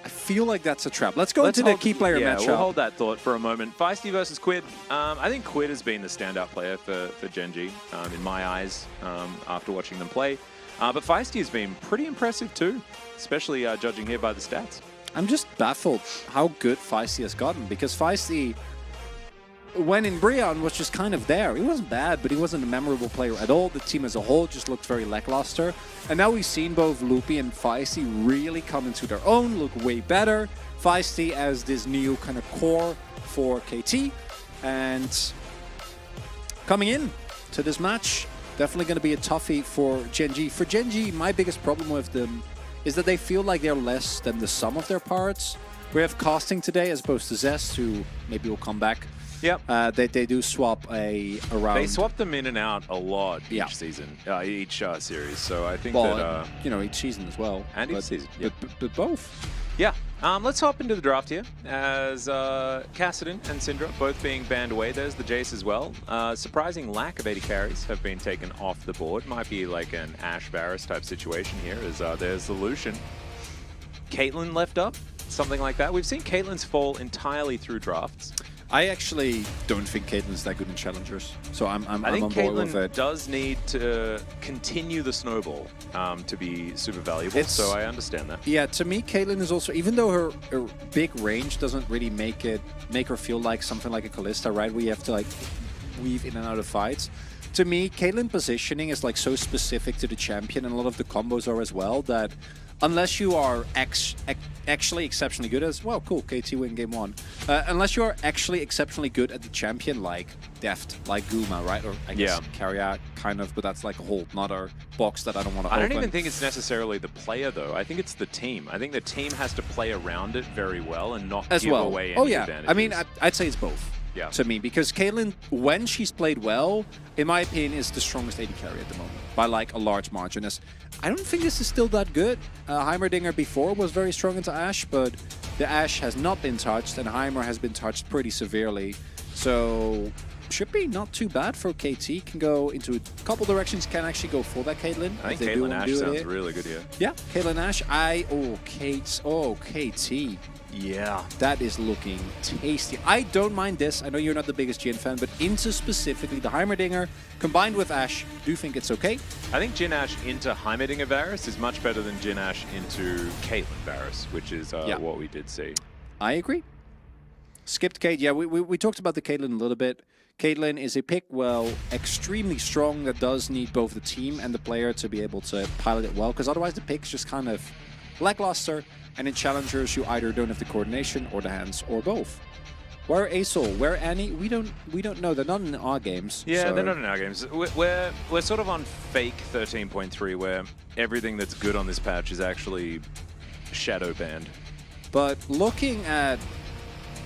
I feel like that's a trap. Let's go into the key player matchup. We'll hold that thought for a moment. Feisty versus Quid. I think Quid has been the standout player for Gen.G in my eyes after watching them play. But Feisty has been pretty impressive too, especially judging here by the stats. I'm just baffled how good Feisty has gotten, because Feisty, when in Brion, was just kind of there. He wasn't bad, but he wasn't a memorable player at all. The team as a whole just looked very lackluster. And now we've seen both Loopy and Feisty really come into their own, look way better. Feisty as this new kind of core for KT. And coming in to this match, definitely going to be a toughie for Gen.G. For Gen.G, my biggest problem with them is that they feel like they're less than the sum of their parts. We have Casting today as opposed to Zest, who maybe will come back. Yep. They do swap around. They swap them in and out a lot Yeah. each season, each series. So I think Well, that... you know, each season as well. And each season, yeah. But both. Yeah. Let's hop into the draft here, as Kassadin and Syndra both being banned away. There's the Jace as well. Surprising lack of AD carries have been taken off the board. Might be like an Ashe Varus type situation here, as there's the Lucian. Caitlyn left up, something like that. We've seen Caitlyn's fall entirely through drafts. I actually don't think Caitlyn's that good in challengers, so I'm I on think board with Caitlyn it. does need to continue the snowball to be super valuable, so I understand that. Yeah, to me, Caitlyn is also, even though her big range doesn't really make her feel like something like a Kalista, right? Where you have to like weave in and out of fights. To me, Caitlyn positioning is like so specific to the champion, and a lot of the combos are as well, that unless you are actually exceptionally good as, well, cool, KT win game 1. Unless you are actually exceptionally good at the champion, like Deft, like Guma, right? Or I guess Carrier, kind of, but that's like a whole another box that I don't want to open. I don't even think it's necessarily the player, though. I think it's the team. I think the team has to play around it very well and not give away any advantages. I mean, I'd say it's both. Yeah. To me, because Caitlyn, when she's played well, in my opinion, is the strongest AD carry at the moment by like a large margin. I don't think this is still that good. Heimerdinger before was very strong into Ashe, but the Ashe has not been touched, and Heimer has been touched pretty severely. So should be not too bad for KT. Can go into a couple directions. Can actually go for that Caitlyn. I think Caitlyn Ashe sounds really good here. Yeah, Caitlyn Ashe. KT. Yeah, that is looking tasty. I don't mind this. I know you're not the biggest Jhin fan, but into specifically the Heimerdinger combined with Ashe, do think it's okay. I think Jhin Ashe into Heimerdinger Varus is much better than Jhin Ashe into Caitlyn Varus, which is what we did see. I agree. Skipped Kate. Yeah, we talked about the Caitlyn a little bit. Caitlyn is a pick, well, extremely strong that does need both the team and the player to be able to pilot it well, because otherwise the pick's just kind of lackluster. And in challengers, you either don't have the coordination or the hands or both. Where Asol, where Annie, we don't know. They're not in our games. Yeah, so. they're not in our games. We're sort of on fake 13.3, where everything that's good on this patch is actually shadow banned. But looking at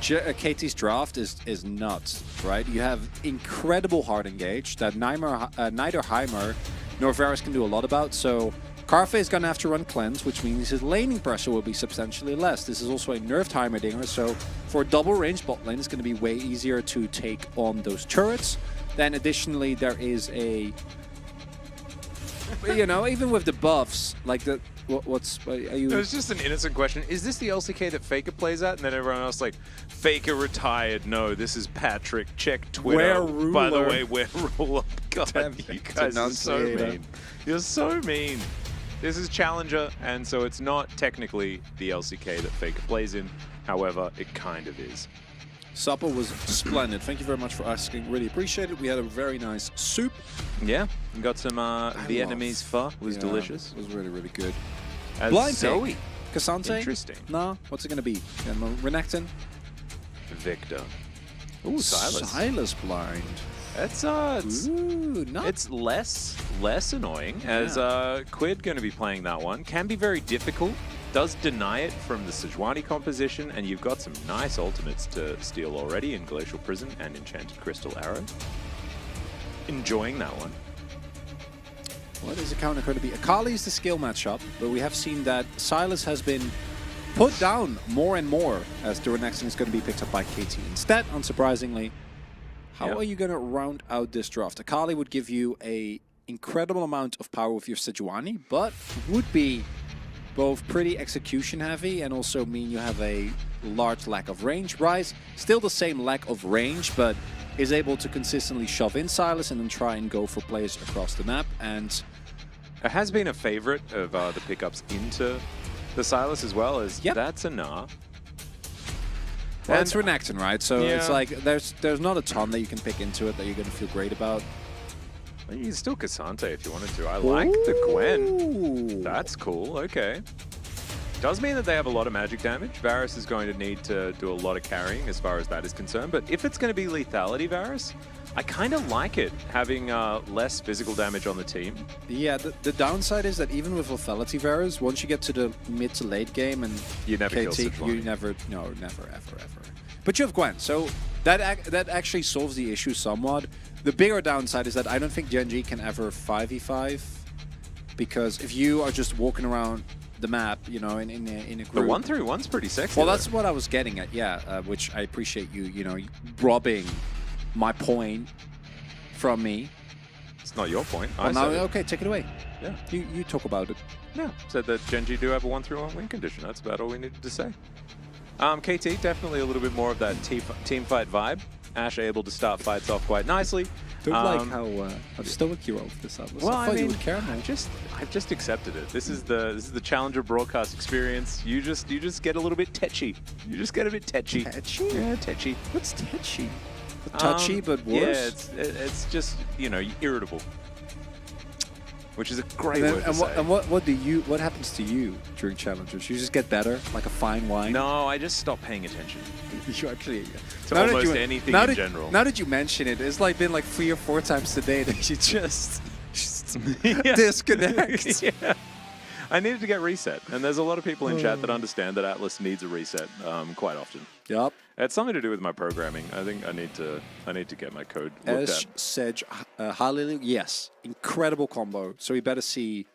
KT's draft is nuts, right? You have incredible hard engage that neither Heimer nor Varus can do a lot about. So Karfe is going to have to run cleanse, which means his laning pressure will be substantially less. This is also a nerfed Heimerdinger, so for a double range bot lane, it's going to be way easier to take on those turrets. Then additionally, there is a, you know, even with the buffs, like the, are you? It was just an innocent question. Is this the LCK that Faker plays at? And then everyone else like, Faker retired. No, this is Patrick. Check Twitter. By the way, we're Ruler. God, you guys are so mean. You're so mean. This is Challenger, and so it's not technically the LCK that Faker plays in. However, it kind of is. Supper was splendid. Thank you very much for asking. Really appreciate it. We had a very nice soup. Yeah, we got some Vietnamese pho. It was delicious. It was really, really good. As Blind Zoe. pick. Cassante? Interesting. No. What's it going to be? Renekton? Victor. Ooh, Silas. Silas blind. It's Ooh, it's less annoying as Quid going to be playing that one. Can be very difficult. Does deny it from the Sejuani composition, and you've got some nice ultimates to steal already in Glacial Prison and Enchanted Crystal Arrow. Enjoying that one. What is the counter going to be? Akali is the skill matchup, but we have seen that Silas has been put down more and more as the Renekton is going to be picked up by KT. Instead, unsurprisingly, how are you going to round out this draft? Akali would give you a incredible amount of power with your Sejuani, but would be both pretty execution heavy and also mean you have a large lack of range. Ryze, still the same lack of range, but is able to consistently shove in Silas and then try and go for plays across the map. And it has been a favorite of the pickups into the Silas as well, as that's a Nah. Well, it's Renekton, right? So it's like there's not a ton that you can pick into it that you're going to feel great about. You can still Cassante if you wanted to. I like the Gwen. That's cool. Okay. Does mean that they have a lot of magic damage. Varus is going to need to do a lot of carrying as far as that is concerned. But if it's going to be lethality Varus, I kind of like it, having less physical damage on the team. Yeah, the downside is that even with lethality Varus, once you get to the mid to late game and you never KT, you never, ever. But you have Gwen, so that actually solves the issue somewhat. The bigger downside is that I don't think Gen.G can ever 5v5, because if you are just walking around the map, you know, in a group. The 1-3-1's pretty sexy. Well, that's what I was getting at, which I appreciate you robbing my point from me. It's not your point. Well, now, okay, take it away. Yeah. You talk about it. Yeah. Said that Gen.G do have a 1-3-1 win condition. That's about all we needed to say. KT, definitely a little bit more of that team fight vibe. Ash able to start fights off quite nicely. Don't like how stoic you are with this Atlas. Well, I thought you would care more. I've just accepted it. This is the Challenger broadcast experience. You just get a little bit tetchy. You just get a bit tetchy. Tetchy? Yeah, tetchy. What's tetchy? Touchy, but worse? Yeah, it's just, you know, irritable. Which is a great And, word then, to and say. what happens to you during challenges? You just get better, like a fine wine. No, I just stop paying attention. You actually To almost anything in general. Now that you mention it, it's like been like 3 or 4 times today that you just disconnect. Yeah. I needed to get reset, and there's a lot of people in chat that understand that Atlas needs a reset quite often. Yup. It's something to do with my programming. I think I need to get my code looked Ash, at. Sedge, Hallelujah. Yes, incredible combo. So we better see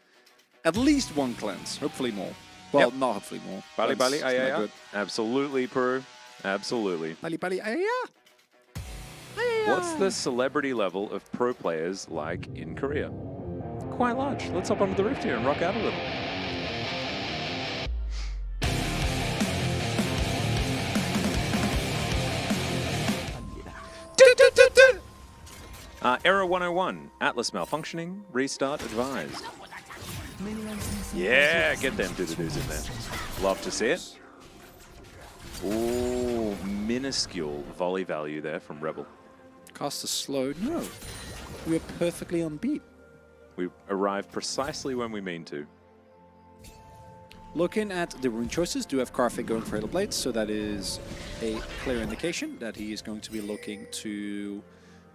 at least 1 cleanse, hopefully more. Well, Yep. not hopefully more. Bali Cleanse Bali, is not ayaya. good. Absolutely, Peru. Absolutely. Bali Bali, ayaya. What's the celebrity level of pro players like in Korea? Quite large. Let's hop onto the rift here and rock out a little. Error 101. Atlas malfunctioning. Restart advised. Yeah, get them do-do-dos in there. Love to see it. Ooh, minuscule volley value there from Rebel. Cast a slow. No. We are perfectly on beat. We arrive precisely when we mean to. Looking at the rune choices, do have Karthik going for Hail Blades, so that is a clear indication that he is going to be looking to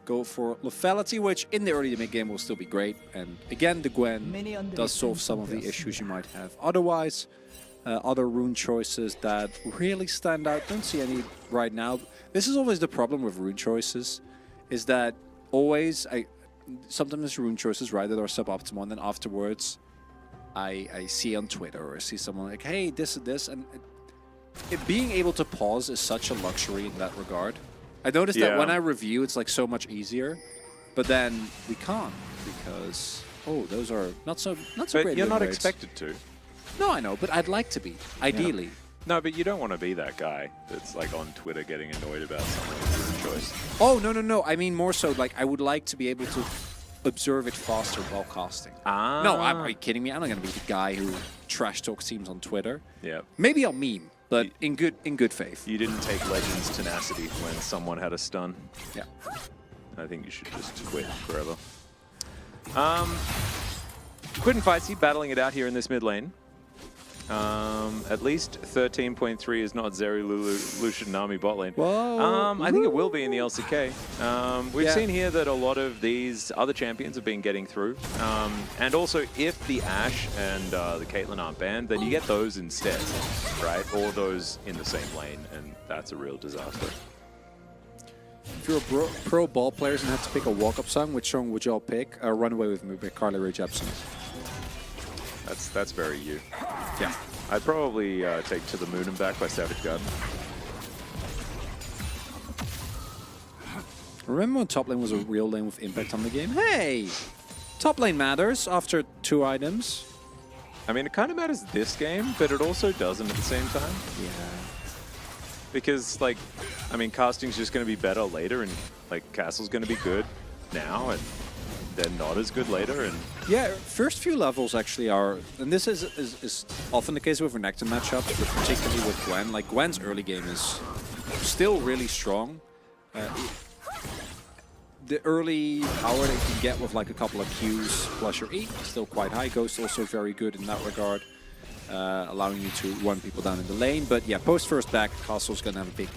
go for lethality, which in the early to mid game will still be great. And again, the Gwen does solve some of the issues you might have otherwise. Other rune choices that really stand out, don't see any right now. This is always the problem with rune choices, is that always, sometimes rune choices, right, that are suboptimal, and then afterwards I see on Twitter or I see someone like, hey, this and this, and being able to pause is such a luxury in that regard. I noticed that when I review, it's like so much easier, but then we can't because those are not so But great. you're not rates. expected to. No, I know, but I'd like to be, ideally. No, but you don't want to be that guy that's like on Twitter getting annoyed about someone's choice. Oh, no. I mean more so like I would like to be able to observe it faster while casting. Ah. No, are you kidding me? I'm not going to be the guy who trash talks teams on Twitter. Yeah. Maybe I'll meme, but in good faith. You didn't take Legends tenacity when someone had a stun. Yeah. I think you should just quit forever. Quinn Feisty battling it out here in this mid lane. At least 13.3 is not Zeri Lucian Nami bot lane. Whoa. I think it will be in the LCK. We've Yeah. seen here that a lot of these other champions have been getting through. And also, if the Ashe and the Caitlyn aren't banned, then you get those instead, right? Or those in the same lane, and that's a real disaster. If you're a pro ball players and have to pick a walk-up song, which song would y'all pick? Runaway with Me by Carly Rae Jepsen. That's very you. Yeah. I'd probably take To the Moon and Back by Savage Garden. Remember when top lane was a real lane with impact on the game? Hey! Top lane matters after 2 items. I mean, it kind of matters this game, but it also doesn't at the same time. Yeah. Because, like, I mean, casting's just going to be better later, and, like, Castle's going to be good now, and then not as good later, and... Yeah, first few levels actually are, and this is often the case with Renekton matchups, but particularly with Gwen. Like, Gwen's early game is still really strong. The early power that you can get with like a couple of Qs plus your E is still quite high. Ghost also very good in that regard, allowing you to run people down in the lane. But yeah, post first back, Castle's gonna have a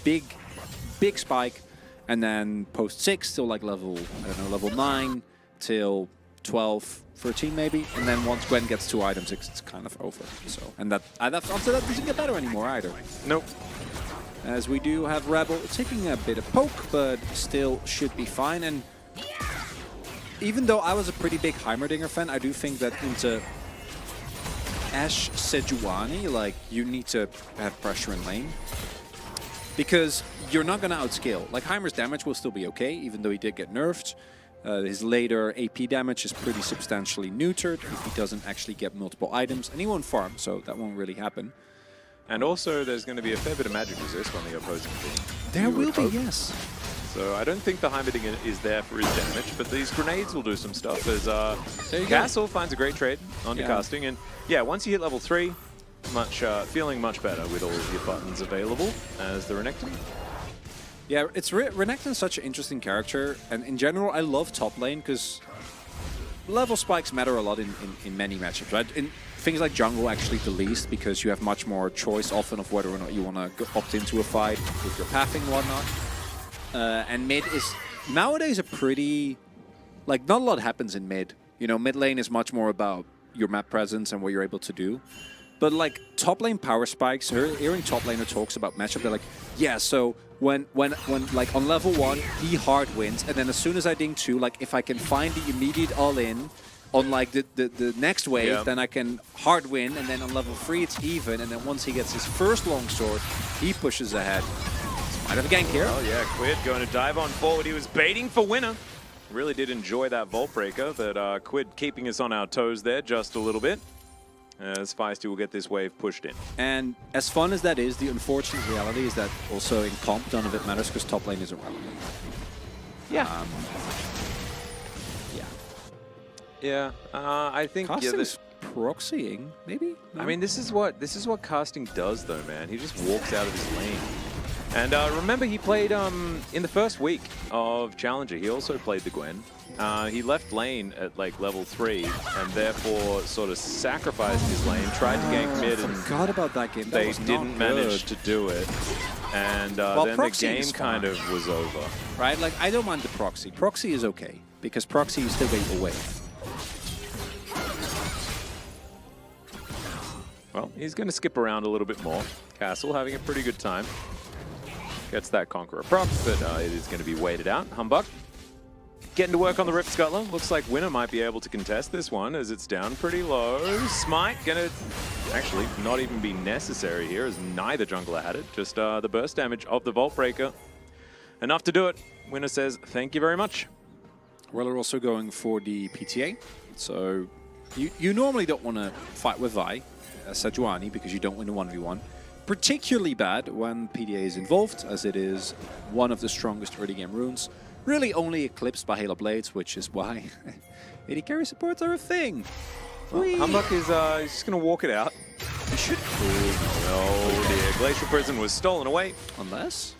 big spike, and then post 6 till like level, I don't know, level 9 till 12, 13 maybe, and then once Gwen gets 2 items, it's kind of over. So, and that after that doesn't get better anymore either. Nope. As we do have Rebel taking a bit of poke, but still should be fine. And even though I was a pretty big Heimerdinger fan, I do think that into Ashe Sejuani, like, you need to have pressure in lane. Because you're not going to outscale. Like, Heimer's damage will still be okay, even though he did get nerfed. His later AP damage is pretty substantially neutered if he doesn't actually get multiple items. And he won't farm, so that won't really happen. And also, there's going to be a fair bit of magic resist on the opposing team. There You will would be, hope. yes. So I don't think the Heimerdinger is there for his damage, but these grenades will do some stuff as There you go. Castle finds a great trade onto Yeah. casting. And yeah, once you hit level 3, feeling much better with all of your buttons available as the Renekton. Yeah, it's Renekton's such an interesting character, and in general, I love top lane because level spikes matter a lot in many matchups, right? In things like jungle, actually the least, because you have much more choice often of whether or not you want to opt into a fight with your pathing and whatnot. And mid is nowadays a pretty, like, not a lot happens in mid. You know, mid lane is much more about your map presence and what you're able to do. But like top lane power spikes, hearing top laner talks about matchup, they're like, yeah, so when like on level 1 he hard wins, and then as soon as I ding 2, like if I can find the immediate all in on like the next wave, Yeah. then I can hard win, and then on level 3 it's even, and then once he gets his first longsword, he pushes ahead. Might have a gank here. Oh yeah, Quid going to dive on forward. He was baiting for winner. Really did enjoy that Vault Breaker, but Quid keeping us on our toes there just a little bit, as Feisty will get this wave pushed in. And as fun as that is, the unfortunate reality is that also in comp none of it matters because top lane isn't relevant. Yeah. Yeah. Yeah, I think Casting's proxying, maybe? No? I mean, this is what casting does, though, man. He just walks out of his lane. And remember, he played in the first week of Challenger. He also played the Gwen. He left lane at like level 3, and therefore sort of sacrificed his lane. Tried to gank mid, and forgot about that game. That they was not didn't manage good. to do it. And Well, then the proxy game is kind fine. of was over. Right? Like, I don't mind the proxy. Proxy is okay, because proxy is still getting away. Well, he's going to skip around a little bit more. Castle having a pretty good time. Gets that Conqueror proc, but it is going to be waited out. Humbug getting to work on the Rift Scuttler. Looks like Winner might be able to contest this one as it's down pretty low. Smite going to actually not even be necessary here as neither jungler had it. Just the burst damage of the Vault Breaker. Enough to do it. Winner says, thank you very much. We're also going for the PTA. So you normally don't want to fight with Vi, Sejuani, because you don't win a 1v1. Particularly bad when PTA is involved, as it is one of the strongest early game runes. Really only eclipsed by Halo Blades, which is why AD carry supports are a thing. Well, Humbug is he's just going to walk it out. He should. Oh dear, Glacial Prison was stolen away. Unless?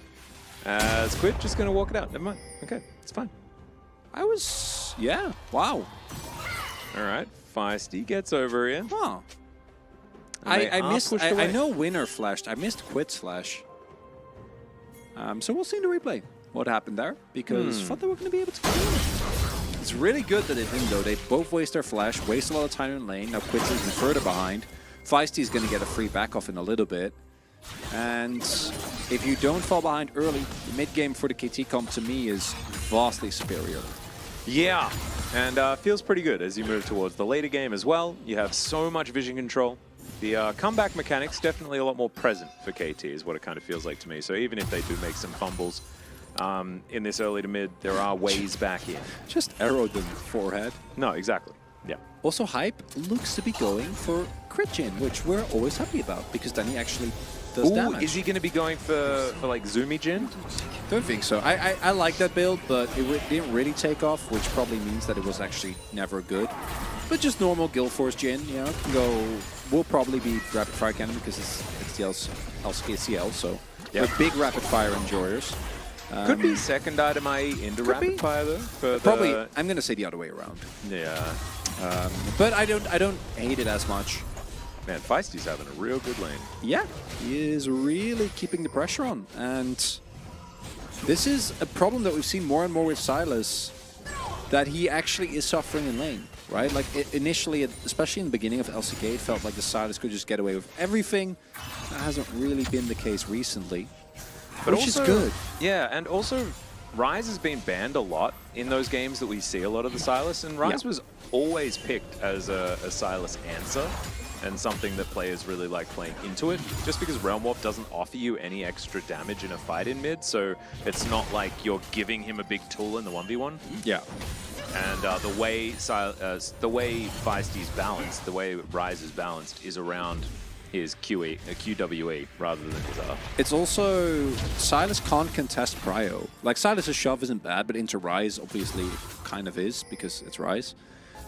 As Quid just going to walk it out. Never mind. Okay, it's fine. Yeah, wow. All right, Feisty gets over here. Huh. And they I are missed. pushed I away. know Winner flashed. I missed Quid's flash. So we'll see in the replay what happened there, because I thought they were going to be able to kill him. It's really good that they didn't, though. They both waste their flash, waste a lot of time in lane. Now Quid's even further behind. Feisty's going to get a free back off in a little bit. And if you don't fall behind early, the mid game for the KT comp to me is vastly superior. Yeah, and feels pretty good as you move towards the later game as well. You have so much vision control. The comeback mechanics definitely a lot more present for KT is what it kind of feels like to me. So even if they do make some fumbles in this early to mid, there are ways back in. Just arrowed them forehead. No, exactly. Yeah. Also, Hype looks to be going for crit gen, which we're always happy about, because then he actually does Ooh, damage. is he going to be going for like Zoomy Jin? Don't think so. I like that build, but it didn't really take off, which probably means that it was actually never good. But just normal Guild Force Jin, you know, can go. Will probably be rapid fire cannon because it's the LCK CL, so Yep. they're big rapid fire enjoyers. Could be second item IE into Could rapid be. fire though. For Probably, the, I'm gonna say the other way around. yeah. But I don't hate it as much. Man, Feisty's having a real good lane. Yeah, he is really keeping the pressure on, and this is a problem that we've seen more and more with Silas, that he actually is suffering in lane, right? Like initially, especially in the beginning of LCK, it felt like the Silas could just get away with everything. That hasn't really been the case recently, But which also, is good. Yeah, and also Ryze has been banned a lot in those games that we see a lot of the Silas, and Ryze was always picked as a Silas answer and something that players really like playing into it, just because Realm Warp doesn't offer you any extra damage in a fight in mid, so it's not like you're giving him a big tool in the 1v1. Yeah. And the way Feisty's balanced, the way Ryze is balanced, is around his QWE rather than his R. It's also, Silas can't contest Cryo. Like, Silas's shove isn't bad, but into Rise obviously kind of is, because it's Rise.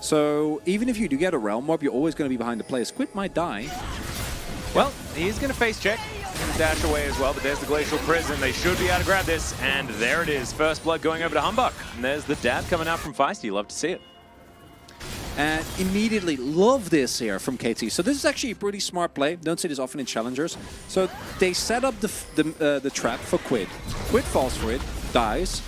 So even if you do get a Realm Warp, you're always going to be behind the play. Squid might die. Well, he's going to face check and dash away as well, but there's the Glacial Prison. They should be able to grab this, and there it is. First blood going over to Humbug. And there's the dab coming out from Feisty. Love to see it. And immediately love this here from KT. So this is actually a pretty smart play. Don't see this often in challengers. So they set up the trap for Quid. Quid falls for it, dies.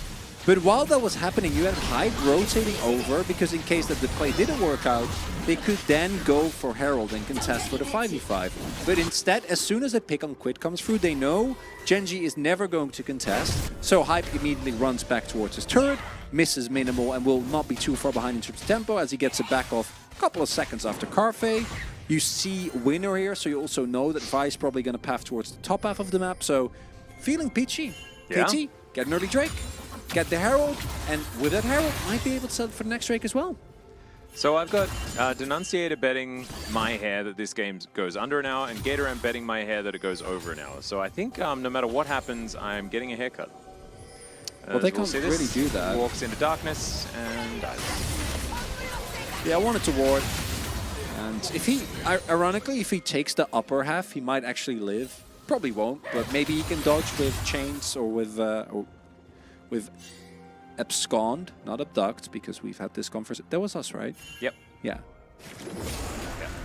But while that was happening, you had Hyde rotating over, because in case that the play didn't work out, they could then go for Herald and contest for the 5v5. But instead, as soon as a pick on Quid comes through, they know Gen.G is never going to contest. So Hype immediately runs back towards his turret, misses minimal, and will not be too far behind in terms of tempo as he gets it back off a couple of seconds after Carfe. You see Winner here, so you also know that Vi's probably going to path towards the top half of the map. So feeling peachy. Yeah. KT, get an early Drake. Get the Herald, and with that Herald, might be able to sell it for the next Drake as well. So I've got Denunciator betting my hair that this game goes under an hour, and Gatoran betting my hair that it goes over an hour. So I think no matter what happens, I'm getting a haircut. Well, they can't really do that. Walks into darkness and dies. Yeah, I wanted to ward. And if he, ironically, if he takes the upper half, he might actually live. Probably won't, but maybe he can dodge with chains or with abscond, not abduct, because we've had this conversation. That was us, right? Yep. Yeah.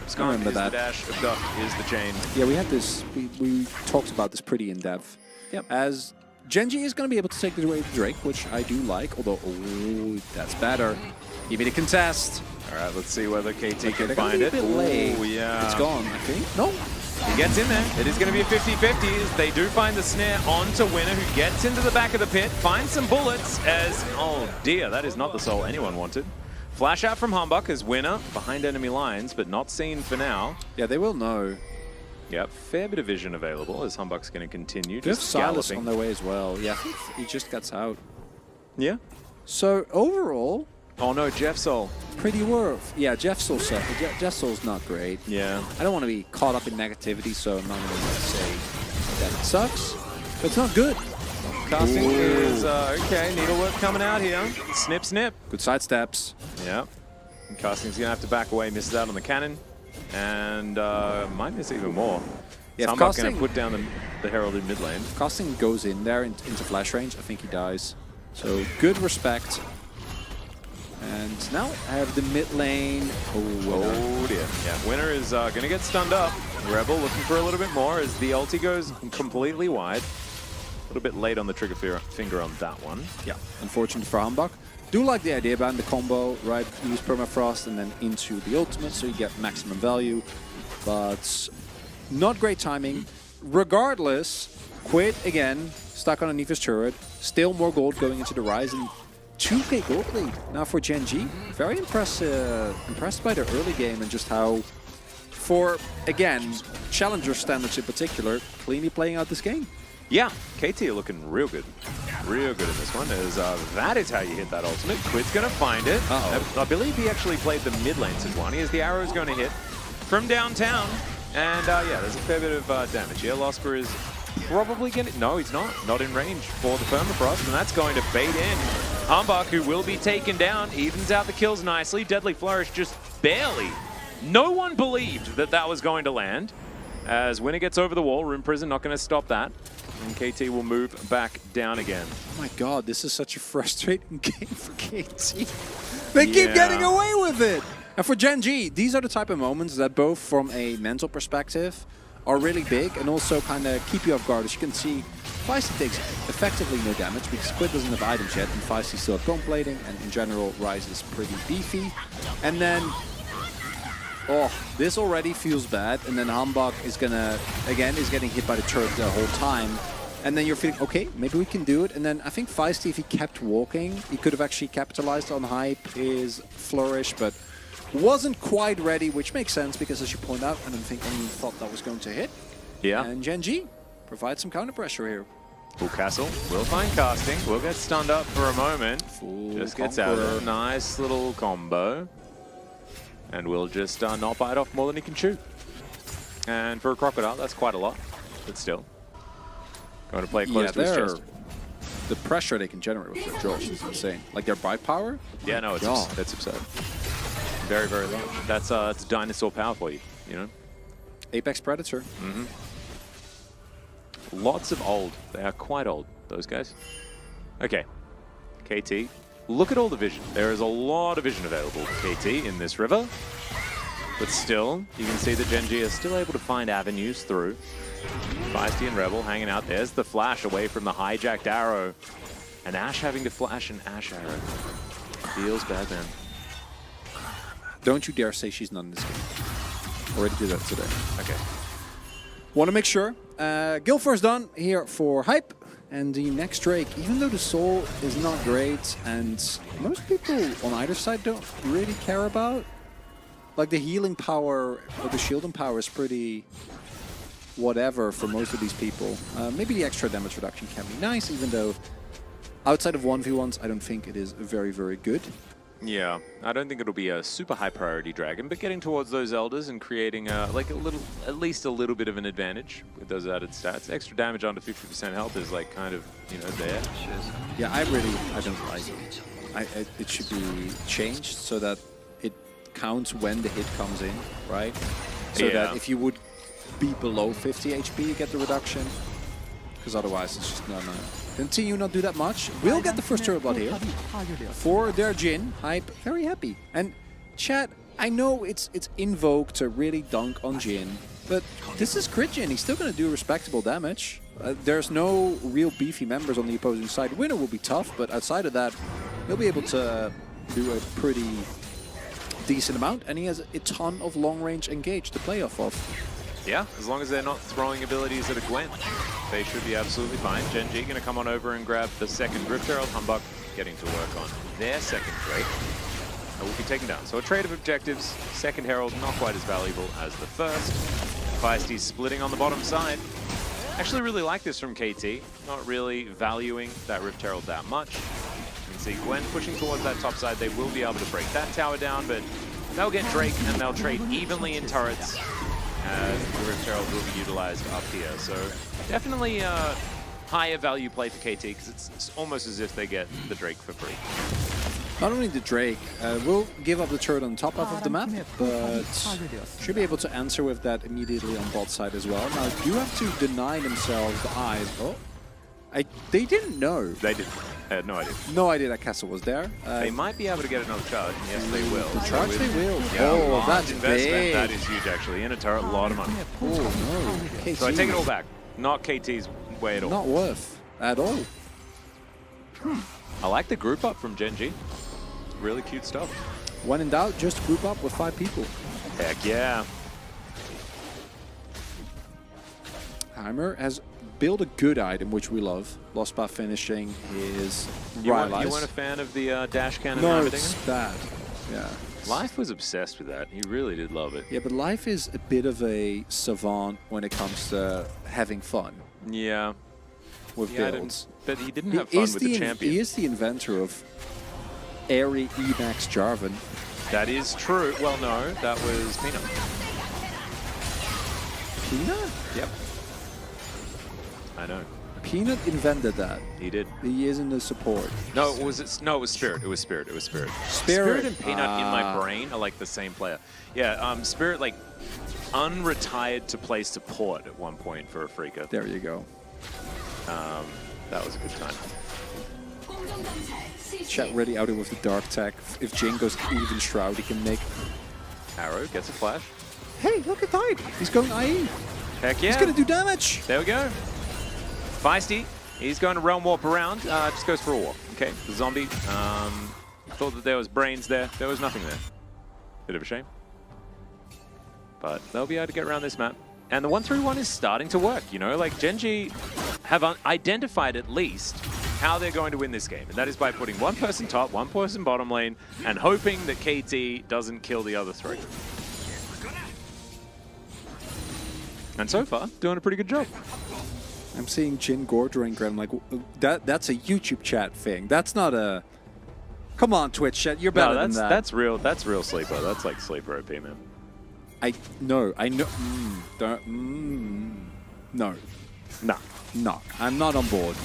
Abscond remember is that. the dash, abduct is the chain. Yeah, we had this, we talked about this pretty in depth. Yep. As Gen.G is going to be able to take the away to Drake, which I do like, although, oh, that's better. Give me the contest. All right, let's see whether KT can They're find gonna it. be a bit late. Ooh, yeah. It's gone, I think. No. He gets in there. It is going to be a 50-50 as they do find the snare onto Winner, who gets into the back of the pit, finds some bullets as, oh dear, that is not the soul anyone wanted. Flash out from Humbug as Winner behind enemy lines, but not seen for now. Yeah, they will know. Yep, fair bit of vision available as Humbug's going to continue They have just Silas galloping. on their way as well. Yeah, I think he just gets out. Yeah. So overall, Oh no, Jeff Soul. pretty worth. Yeah, Jeff Soul's not great. Yeah. I don't want to be caught up in negativity, so I'm not going to say that it sucks, but it's not good. Casting is, okay, needlework coming out here. Snip, snip. Good side steps. Yeah. And Casting's going to have to back away, misses out on the cannon. And might miss even more. Yeah, if Humbug's going Casting- to put down the Herald in mid lane. Casting goes in there into flash range. I think he dies. So good respect. And now I have the mid lane. Oh dear. Yeah, Winner is going to get stunned up. Rebel looking for a little bit more as the ulti goes completely wide. A little bit late on the trigger finger on that one. Yeah, unfortunate for Humbug. Do like the idea behind the combo, right? Use permafrost and then into the ultimate so you get maximum value. But not great timing. Regardless, Quid again, stuck underneath his turret. Still more gold going into the Rise and 2k gold lead now for Gen.G. Very impressed by their early game and just how, for, again, challenger standards in particular, cleanly playing out this game. Yeah, KT are looking real good. Real good in this one. As that is how you hit that ultimate. Quid's going to find it. I believe he actually played the mid lane Sejuani as the arrow is going to hit from downtown. And yeah, there's a fair bit of damage here. Losper is probably going to... No, he's not. Not in range for the permafrost. And that's going to bait in Humbug, who will be taken down. Evens out the kills nicely. Deadly Flourish just barely. No one believed that that was going to land. As Winner gets over the wall, Room Prison not going to stop that. And KT will move back down again. Oh my god, this is such a frustrating game for KT. They keep getting away with it! And for Gen.G, these are the type of moments that both from a mental perspective are really big and also kind of keep you off guard. As you can see, Feisty takes effectively no damage because Squid doesn't have items yet and Feisty still have bone plating, and in general, Rise is pretty beefy. And then, oh, this already feels bad, and then Humbug is gonna, again, is getting hit by the turret the whole time. And then you're feeling, okay, maybe we can do it. And then I think Feisty, if he kept walking, he could have actually capitalized on Hype, his Flourish, but wasn't quite ready, which makes sense because, as you point out, I don't think anyone thought that was going to hit. Yeah. And Gen.G provides some counter pressure here. Full Castle will find Casting. Will get stunned up for a moment. Full just gets out Conqueror. of it. Nice little combo. And will just not bite off more than he can chew. And for a Crocodile, that's quite a lot. But still. Going to play it close to his chest. The pressure they can generate with their Josh is insane. Like their bite power? Yeah, no, that's absurd. Very, very large. That's dinosaur power for you, you know? Apex Predator. Mm-hmm. Lots of old. They are quite old, those guys. Okay. KT. Look at all the vision. There is a lot of vision available to KT in this river. But still, you can see that Gen.G is still able to find avenues through. Feisty and Rebel hanging out. There's the flash away from the hijacked arrow. And Ash having to flash an Ash arrow. Feels bad, man. Don't you dare say she's not in this game. Already did that today. Okay. Want to make sure. Guild Force done here for Hype. And the next Drake, even though the soul is not great and most people on either side don't really care about, like the healing power or the shielding power is pretty whatever for most of these people. Maybe the extra damage reduction can be nice, even though outside of 1v1s, I don't think it is very, very good. Yeah, I don't think it'll be a super high priority dragon, but getting towards those elders and creating like a little, at least a little bit of an advantage with those added stats. Extra damage under 50% health is like kind of, you know, there. Yeah, I don't like it. It should be changed so that it counts when the hit comes in, right? So that if you would be below 50 HP, you get the reduction. Because otherwise it's just not continue not do that much. We'll get the first turtle blood here for their Jin. Hype, very happy. And chat, I know it's in vogue to really dunk on Jin, but this is crit Jin. He's still going to do respectable damage. There's no real beefy members on the opposing side. Winner will be tough, but outside of that, he'll be able to do a pretty decent amount, and he has a ton of long-range engage to play off of. Yeah, as long as they're not throwing abilities at a Gwen, they should be absolutely fine. Gen.G going to come on over and grab the second Rift Herald. Humbug getting to work on their second Drake. And will be taken down. So a trade of objectives. Second Herald not quite as valuable as the first. Feisty splitting on the bottom side. Actually really like this from KT. Not really valuing that Rift Herald that much. You can see Gwen pushing towards that top side. They will be able to break that tower down, but they'll get Drake and they'll trade evenly in turrets. As the Rift Herald will be utilized up here. So definitely a higher value play for KT because it's almost as if they get the Drake for free. Not only the Drake will give up the turret on top half of the map, but should be able to answer with that immediately on bot side as well. Now, do have to deny themselves the eyes. Oh, they didn't know. They didn't. I had no idea. No idea that Castle was there. They might be able to get another charge. Yes, they will. The charge they will. Yeah, oh, that's investment. big. That is huge, actually. In a turret, a lot of money. Oh, no. KT. So I take it all back. Not KT's way at all. Not worth at all. I like the group up from Gen.G. Really cute stuff. When in doubt, just group up with 5 people. Heck yeah. Heimer has built a good item, which we love. Lost by finishing his You weren't a fan of the dash cannon? No, it's bad. Yeah. Life was obsessed with that. He really did love it. Yeah, but Life is a bit of a savant when it comes to having fun. Yeah. With builds. But he didn't have fun with the champion. He is the inventor of Airy Emax Jarvan. That is true. Well, no, that was Peanut. Peanut? Yep. I know. Peanut invented that. He did. He is in the support. No, it was Spirit. It was Spirit. It was Spirit. Spirit and Peanut in my brain are like the same player. Yeah, Spirit like unretired to play support at one point for a Freaka. There you go. That was a good time. Chat ready out with the dark tech. If Jin goes even Shroud, he can make... Arrow gets a flash. Hey, look at that. He's going IE. Heck yeah. He's going to do damage. There we go. Feisty, he's going to realm warp around. Just goes for a walk. Okay, the zombie. Thought that there was brains there. There was nothing there. Bit of a shame. But they'll be able to get around this map. And the 1-3-1 is starting to work, you know? Like, Gen.G have identified at least how they're going to win this game. And that is by putting one person top, one person bottom lane, and hoping that KT doesn't kill the other 3. And so far, doing a pretty good job. I'm seeing Jin Gore drink, and I'm like, that's a YouTube chat thing. That's not a... Come on, Twitch chat, you're better than that. That's real sleeper. That's like sleeper OP, man. No. No. I'm not on board.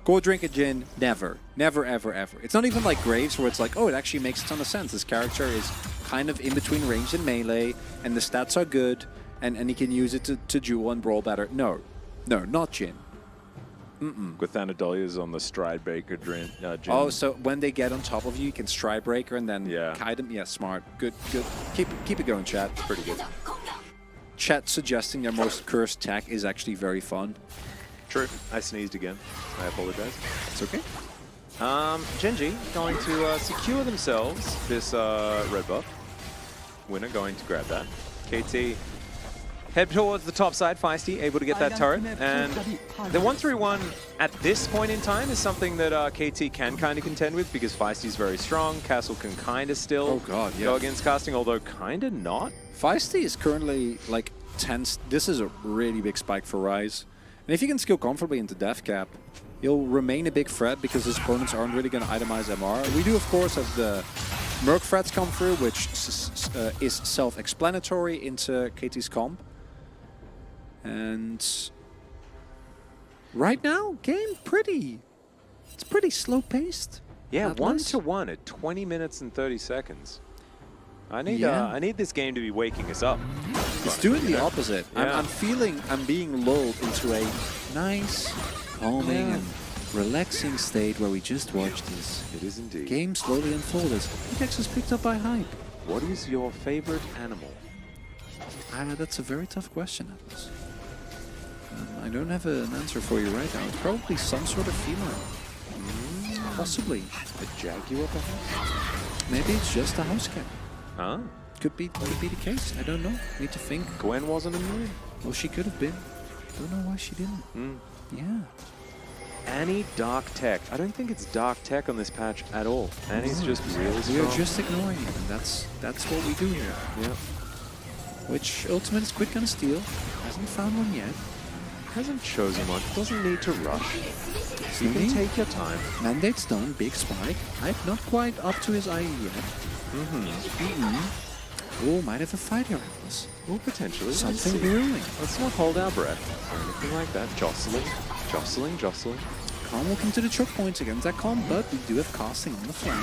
Go drink a gin. Never. Never, ever, ever. It's not even like Graves where it's like, oh, it actually makes a ton of sense. This character is kind of in between range and melee, and the stats are good, and he can use it to duel and brawl better. No. No, not Jin. With Anadolia's on the stride breaker Jin. Oh, so when they get on top of you, you can stride breaker and then Yeah. kite them. Yeah, smart. Good, good. Keep it going, chat. Pretty good. Chat suggesting their most cursed tech is actually very fun. True. I sneezed again. I apologize. It's okay. Gen.G going to secure themselves this red buff. Winner going to grab that. KT head towards the top side. Feisty able to get that turret. And the 1-3-1 at this point in time is something that KT can kind of contend with because Feisty's very strong. Castle can kind of still go against casting, although kind of not. Feisty is currently like 10. This is a really big spike for Rise. And if you can skill comfortably into Death Cap, he'll remain a big threat because his opponents aren't really going to itemize MR. We do, of course, have the Merc threats come through, which is self-explanatory into KT's comp. And right now, game it's pretty slow-paced. Yeah, Atlas. 1-1 at 20 minutes and 30 seconds. I need this game to be waking us up. It's doing the opposite. Yeah. I'm being lulled into a nice, calming and relaxing state where we just watch this It is indeed. game slowly unfold as Apex is picked up by hype. What is your favorite animal? That's a very tough question, Atlas. I don't have an answer for you right now. It's probably some sort of feline. Possibly. A jaguar, perhaps? Maybe it's just a house cat. Huh? Could be the case. I don't know. Need to think. Gwen wasn't immune. Well, she could have been. Don't know why she didn't. Yeah. Annie Dark Tech. I don't think it's Dark Tech on this patch at all. Annie's just really strong. We are just ignoring it, and that's what we do here. Yeah. Which Ultimate is quick on steal. Hasn't found one yet. Hasn't chosen one. Doesn't need to rush. You can take your time. Mandate Stone, big spike. Hype not quite up to his IE yet. Oh, might have a fight here, Atlas. Oh, potentially. Something brewing. Let's not hold our breath or anything like that. Jostling. Calm walking to the choke points against that calm, but we do have casting on the flank.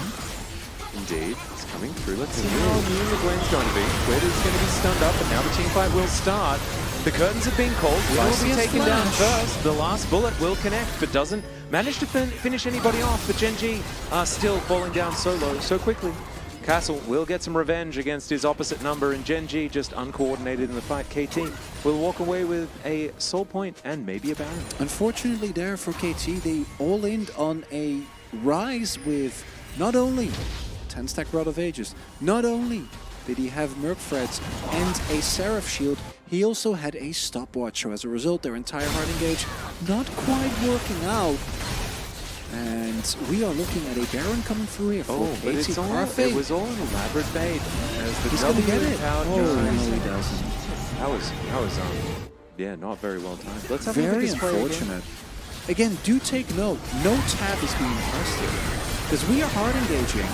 Indeed. It's coming through. Let's see how immune the Gwen's going to be. Guida's going to be stunned up, and now the team fight will start. The curtains have been called. Will be taken down first. The last bullet will connect, but doesn't manage to finish anybody off. But Gen.G are still falling down so low, so quickly. Castle will get some revenge against his opposite number, and Gen.G just uncoordinated in the fight. KT will walk away with a soul point and maybe a Baron. Unfortunately there for KT, they all-in on a Rise with not only 10-stack Rod of Ages, not only did he have Merc Threads and a Seraph Shield, he also had a stopwatch. So as a result, their entire hard engage not quite working out. And we are looking at a Baron coming through here for KT. But it's all, it was all an elaborate bait. As the He's going to get it. No, he doesn't. That was yeah, not very well timed. Let's have a look at Very this play again. unfortunate. Again, do take note. No tap is being pressed here. Because we are hard engaging.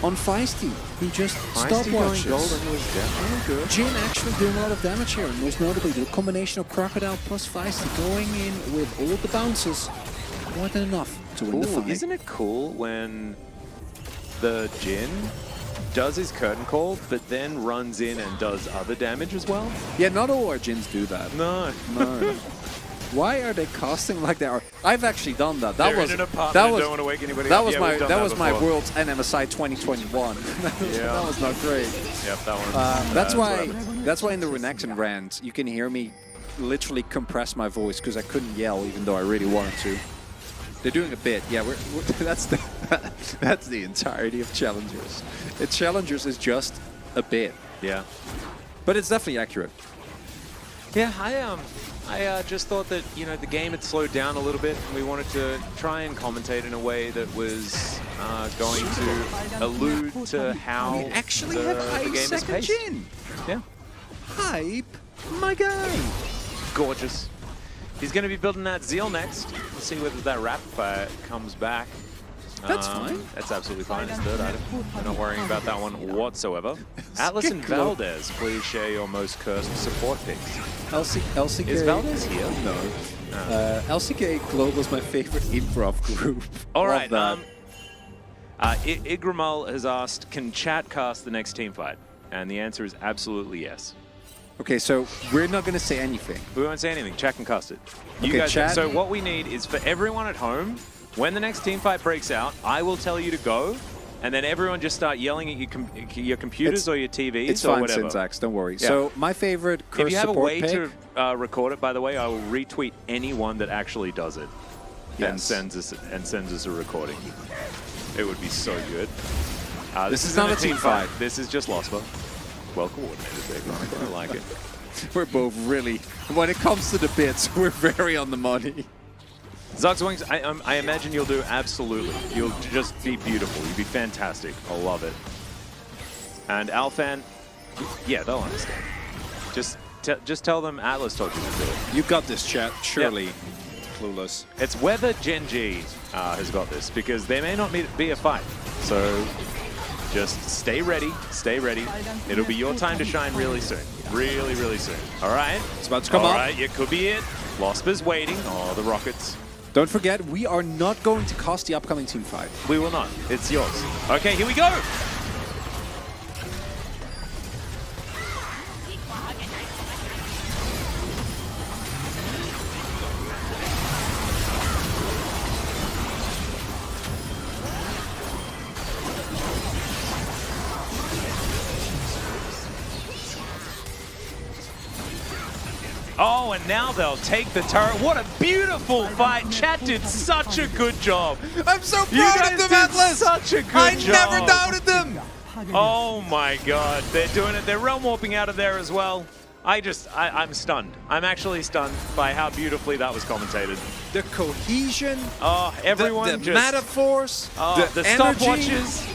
On Feisty, he just stopwatches. Golden was definitely good. Jin actually doing a lot of damage here, and most notably the combination of Crocodile plus Feisty going in with all the bounces. More than enough to win the fight. Isn't it cool when the Jin does his curtain call, but then runs in and does other damage as well? Yeah, not all our Jins do that. No. No. Why are they casting like they are? I've actually done that. They're in an apartment and don't want to wake anybody that up. was Yeah, my we've done that was my before. World's NMSI 2021. That was not great. Yep, that one. That's why in the Renekton rant you can hear me literally compress my voice because I couldn't yell even though I really wanted to. They're doing a bit. Yeah, that's the entirety of Challengers. Challengers is just a bit. Yeah. But it's definitely accurate. Yeah, I just thought that, you know, the game had slowed down a little bit and we wanted to try and commentate in a way that was going to allude to how We actually the, have the Hype game is second paced. Jin. Yeah. Hype, my guy. Gorgeous. He's going to be building that Zeal next. We'll see whether that rapid fire comes back. That's fine. That's absolutely fine. It's third item. We're not worrying about that one whatsoever. Atlas and Valdez, please share your most cursed support picks. LCK. Is Valdez here? No. LCK Global is my favorite improv group. All right. Love that. Igramal has asked, can chat cast the next team fight? And the answer is absolutely yes. Okay, so we're not going to say anything. We won't say anything. Chat can cast it. You Okay, guys. chat. So what we need is for everyone at home, when the next team fight breaks out, I will tell you to go, and then everyone just start yelling at your computers or your TVs It's or fine, whatever. Syntax, don't worry. Yeah. So my favorite curse If you have a support way pick, to record it, by the way, I will retweet anyone that actually does it and Yes. sends us a recording. It would be so good. This is not a team fight. This is just Losper. Well coordinated, baby. I like it. we're both really, when it comes to the bits, we're very on the money. Zuxwings, I imagine you'll do absolutely. You'll just be beautiful. You'll be fantastic. I'll love it. And Alfan, yeah, they'll understand. Just tell them Atlas told you to do it. You got this, chat. Surely. Clueless. It's whether Gen.G has got this, because there may not be a fight. So just stay ready. Stay ready. It'll be your time to shine really soon. Really, really soon. All right? It's about to come All up. right, it could be it. Losper's waiting. Oh, the Rockets. Don't forget, we are not going to cost the upcoming team fight. We will not. It's yours. Okay, here we go. Oh, and now they'll take the turret. What a beautiful fight. Chat did such a good job. I'm so You proud guys of them, did Atlas! such a good I job. never doubted them! Oh my god, they're doing it. They're realm warping out of there as well. I'm stunned. I'm actually stunned by how beautifully that was commentated. The cohesion, Oh, everyone the just... metaphors, the energy. stopwatches.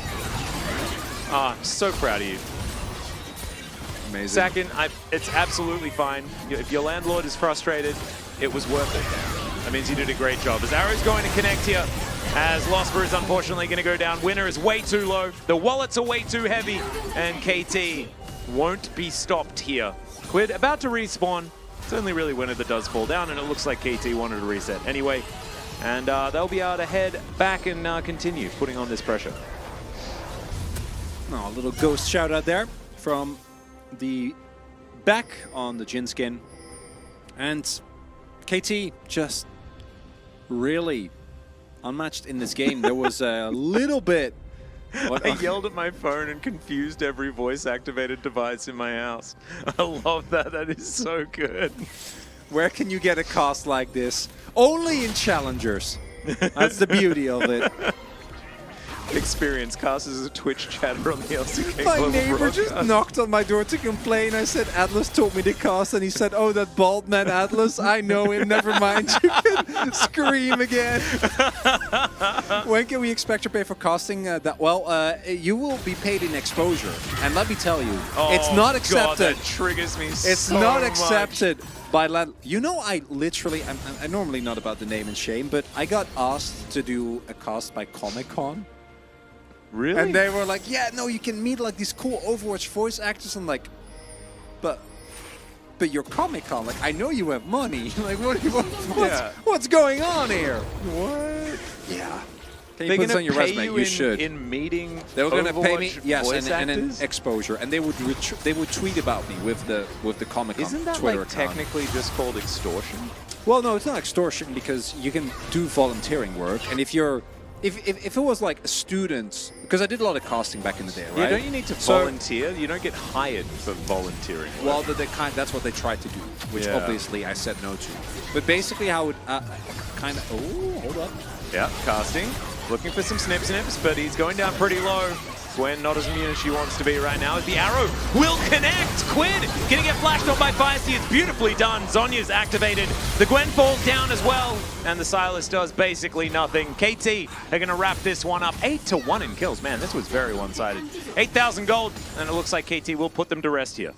Oh, I'm so proud of you. Amazing. Second, it's absolutely fine. If your landlord is frustrated, it was worth it. That means you did a great job. As Arrow's going to connect here, as Losper is unfortunately going to go down. Winner is way too low. The wallets are way too heavy, and KT won't be stopped here. Quid about to respawn. It's only really Winner that does fall down, and it looks like KT wanted to reset anyway. And they'll be able to head back and continue putting on this pressure. Oh, a little ghost shout out there from the back on the Jin skin. And KT just really unmatched in this game. There was a little bit... I yelled at my phone and confused every voice-activated device in my house. I love that. That is so good. Where can you get a cast like this? Only in Challengers. That's the beauty of it. Experience cast as a Twitch chatter on the LCK My Global neighbor just broadcast. knocked on my door to complain. I said, Atlas told me to cast, and he said, oh, that bald man Atlas, I know him, never mind. You can scream again. When can we expect to pay for casting that? Well, you will be paid in exposure. And let me tell you, it's not accepted. God, that triggers me It's so not much. accepted by you know, I literally, I'm normally not about the name and shame, but I got asked to do a cast by Comic-Con. Really? And they were like, yeah, no, you can meet like these cool Overwatch voice actors. I'm like, but you're Comic-Con. Like, I know you have money. Like, what's going on here? What? Yeah. Can They're you put this gonna on your pay resume? you You should. in meeting. They were going to pay me, Overwatch yes, voice and actors? exposure, and they would tweet about me with the Comic-Con Isn't that Twitter like account. technically just called extortion? Well, no, it's not extortion because you can do volunteering work, and if it was like a student, because I did a lot of casting back in the day, right? Yeah, don't you need to volunteer? You don't get hired for volunteering. Well, that's what they tried to do, which Yeah. obviously I said no to. But basically, how it kind of... Oh, hold up. Yeah, casting. Looking for some snips, but he's going down pretty low. Gwen not as immune as she wants to be right now. The arrow will connect. Quid gonna get flashed on by Feisty. It's beautifully done. Zonya's activated. The Gwen falls down as well. And the Silas does basically nothing. KT are gonna wrap this one up. 8-1 in kills. Man, this was very one-sided. 8,000 gold. And it looks like KT will put them to rest here.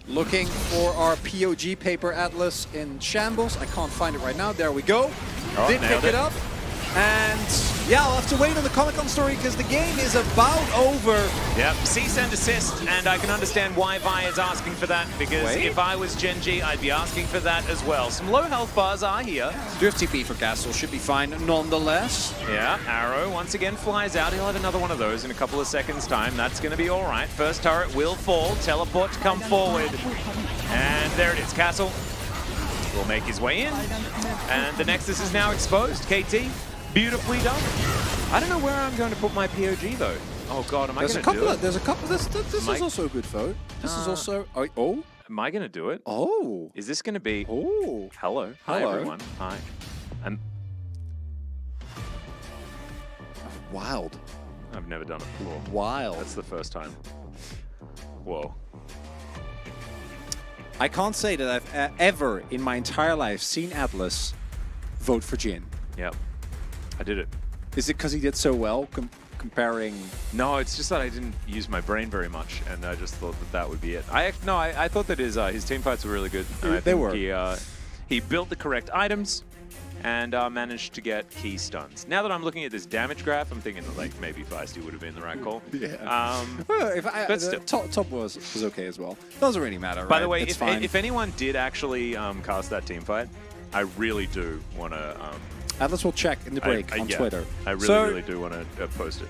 Looking for our POG paper Atlas in shambles. I can't find it right now. There we go. Oh, Did nailed pick it it. up. And Yeah, I'll have to wait on the Comic-Con story because the game is about over. Yep, cease and desist, and I can understand why Vi is asking for that, because if I was Gen.G, I'd be asking for that as well. Some low health bars are here. Drift TP for Castle should be fine nonetheless. Yeah, Arrow once again flies out. He'll have another one of those in a couple of seconds' time. That's going to be all right. First turret will fall. Teleport to come forward. And there it is. Castle will make his way in. And the Nexus is now exposed. KT, beautifully done. I don't know where I'm going to put my POG, though. Oh, God, am I going to do it? There's a couple. This is also a good vote. This is also... Oh? Am I going to do it? Oh. Is this going to be... Oh. Hello. Hi, Hello. everyone. Hi. Wild. I've never done it before. Wild. That's the first time. Whoa. I can't say that I've ever in my entire life seen Atlas vote for Jin. Yep. I did it. Is it because he did so well comparing? No, it's just that I didn't use my brain very much, and I just thought that that would be it. I thought that his team fights were really good. And I think he built the correct items and managed to get key stuns. Now that I'm looking at this damage graph, I'm thinking that like maybe Feisty would have been the right call. Yeah. Well, top was okay as well. Doesn't really matter. By the way, if anyone did actually cast that team fight, I really do want to. Atlas will check in the break on Twitter. I really do want to post it.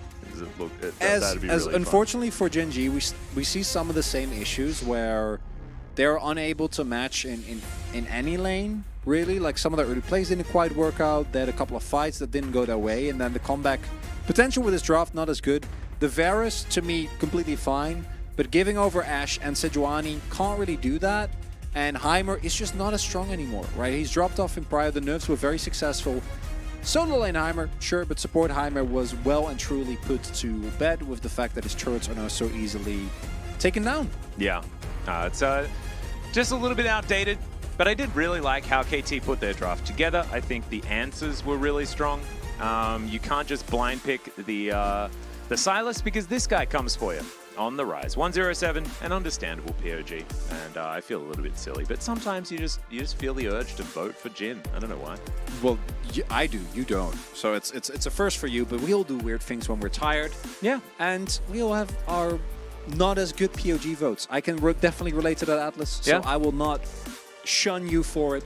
That'd be really fun. Unfortunately for Gen.G, we see some of the same issues where they're unable to match in any lane, really. Like some of the early plays didn't quite work out. They had a couple of fights that didn't go their way, and then the comeback potential with this draft not as good. The Varus, to me, completely fine, but giving over Ashe and Sejuani can't really do that. And Heimer is just not as strong anymore, right? He's dropped off in prior. The nerfs were very successful. Solo lane Heimer, sure, but support Heimer was well and truly put to bed with the fact that his turrets are now so easily taken down. Yeah, it's just a little bit outdated, but I did really like how KT put their draft together. I think the answers were really strong. You can't just blind pick the Sylas because this guy comes for you. On the rise, 107, an understandable POG, and I feel a little bit silly, but sometimes you just feel the urge to vote for Jin. I don't know why. Well, I do. You don't. So it's a first for you, but we all do weird things when we're tired. Yeah, and we all have our not as good POG votes. I can definitely relate to that, Atlas. So I will not shun you for it.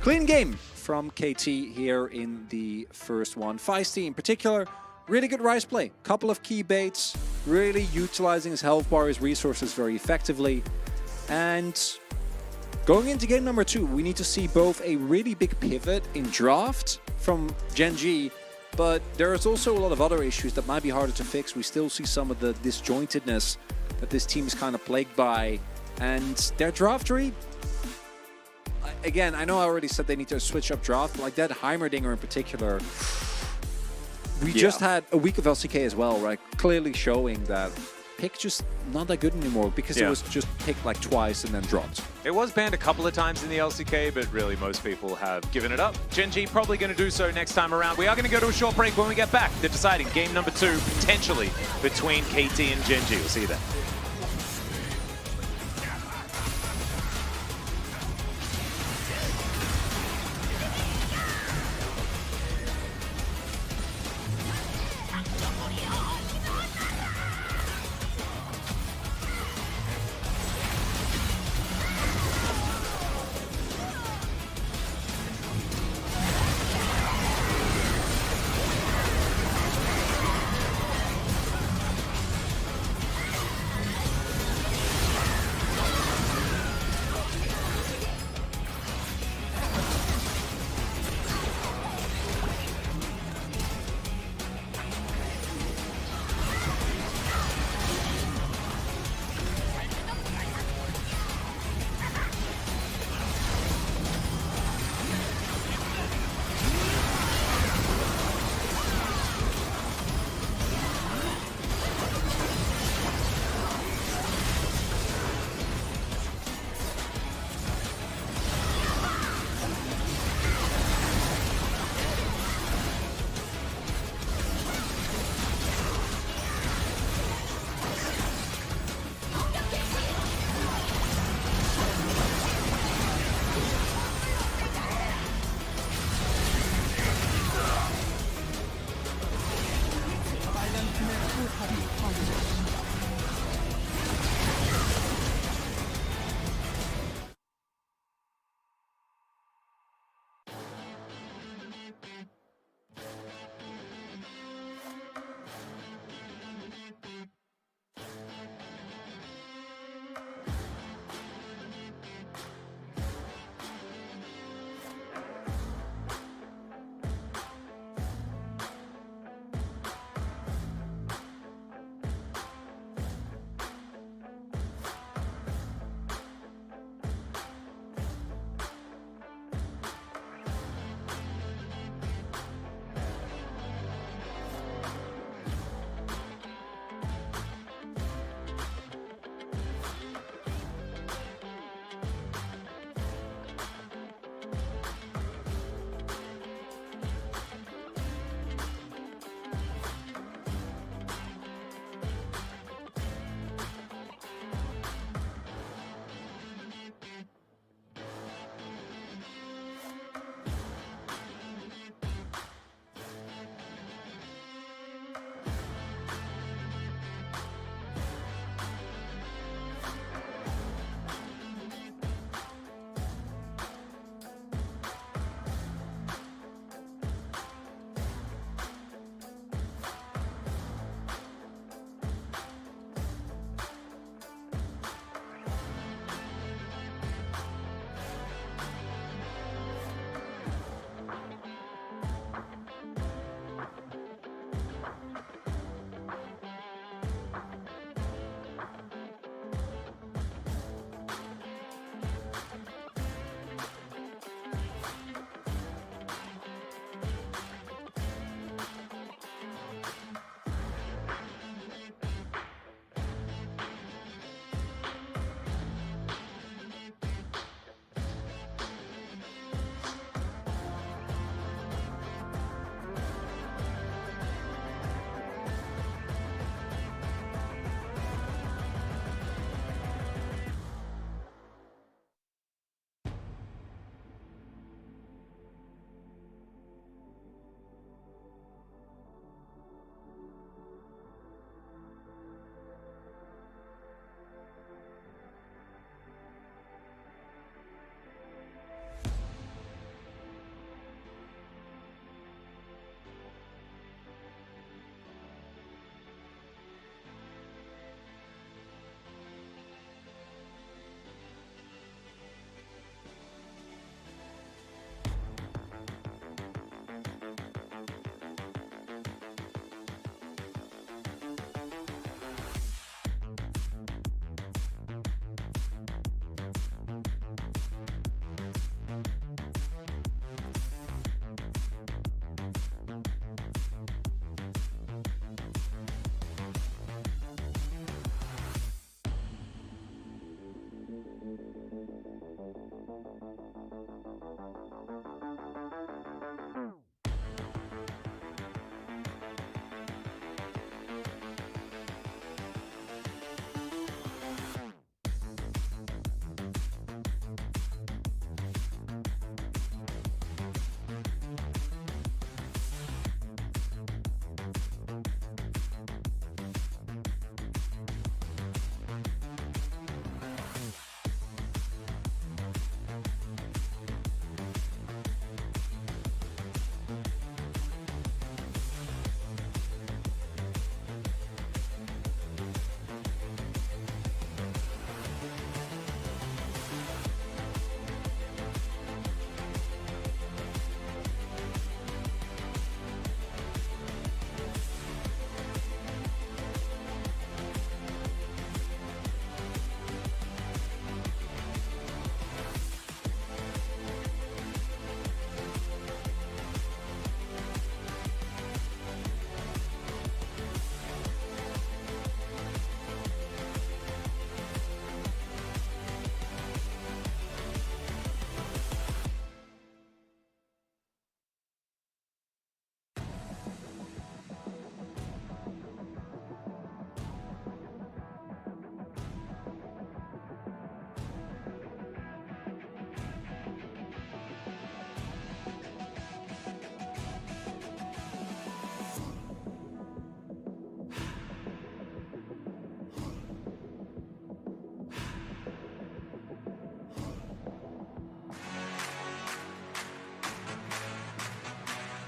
Clean game from KT here in the first one. Feisty in particular. Really good Rise play. Couple of key baits. Really utilizing his health bar, his resources very effectively. And going into game number 2, we need to see both a really big pivot in draft from Gen.G, but there is also a lot of other issues that might be harder to fix. We still see some of the disjointedness that this team is kind of plagued by. And their draft read, again, I know I already said they need to switch up draft, but like that Heimerdinger in particular, we just had a week of LCK as well, right? Clearly showing that pick just not that good anymore because it was just picked like twice and then dropped. It was banned a couple of times in the LCK, but really most people have given it up. Gen.G probably going to do so next time around. We are going to go to a short break. When we get back, they're deciding game number 2, potentially between KT and Gen.G. We'll see you then.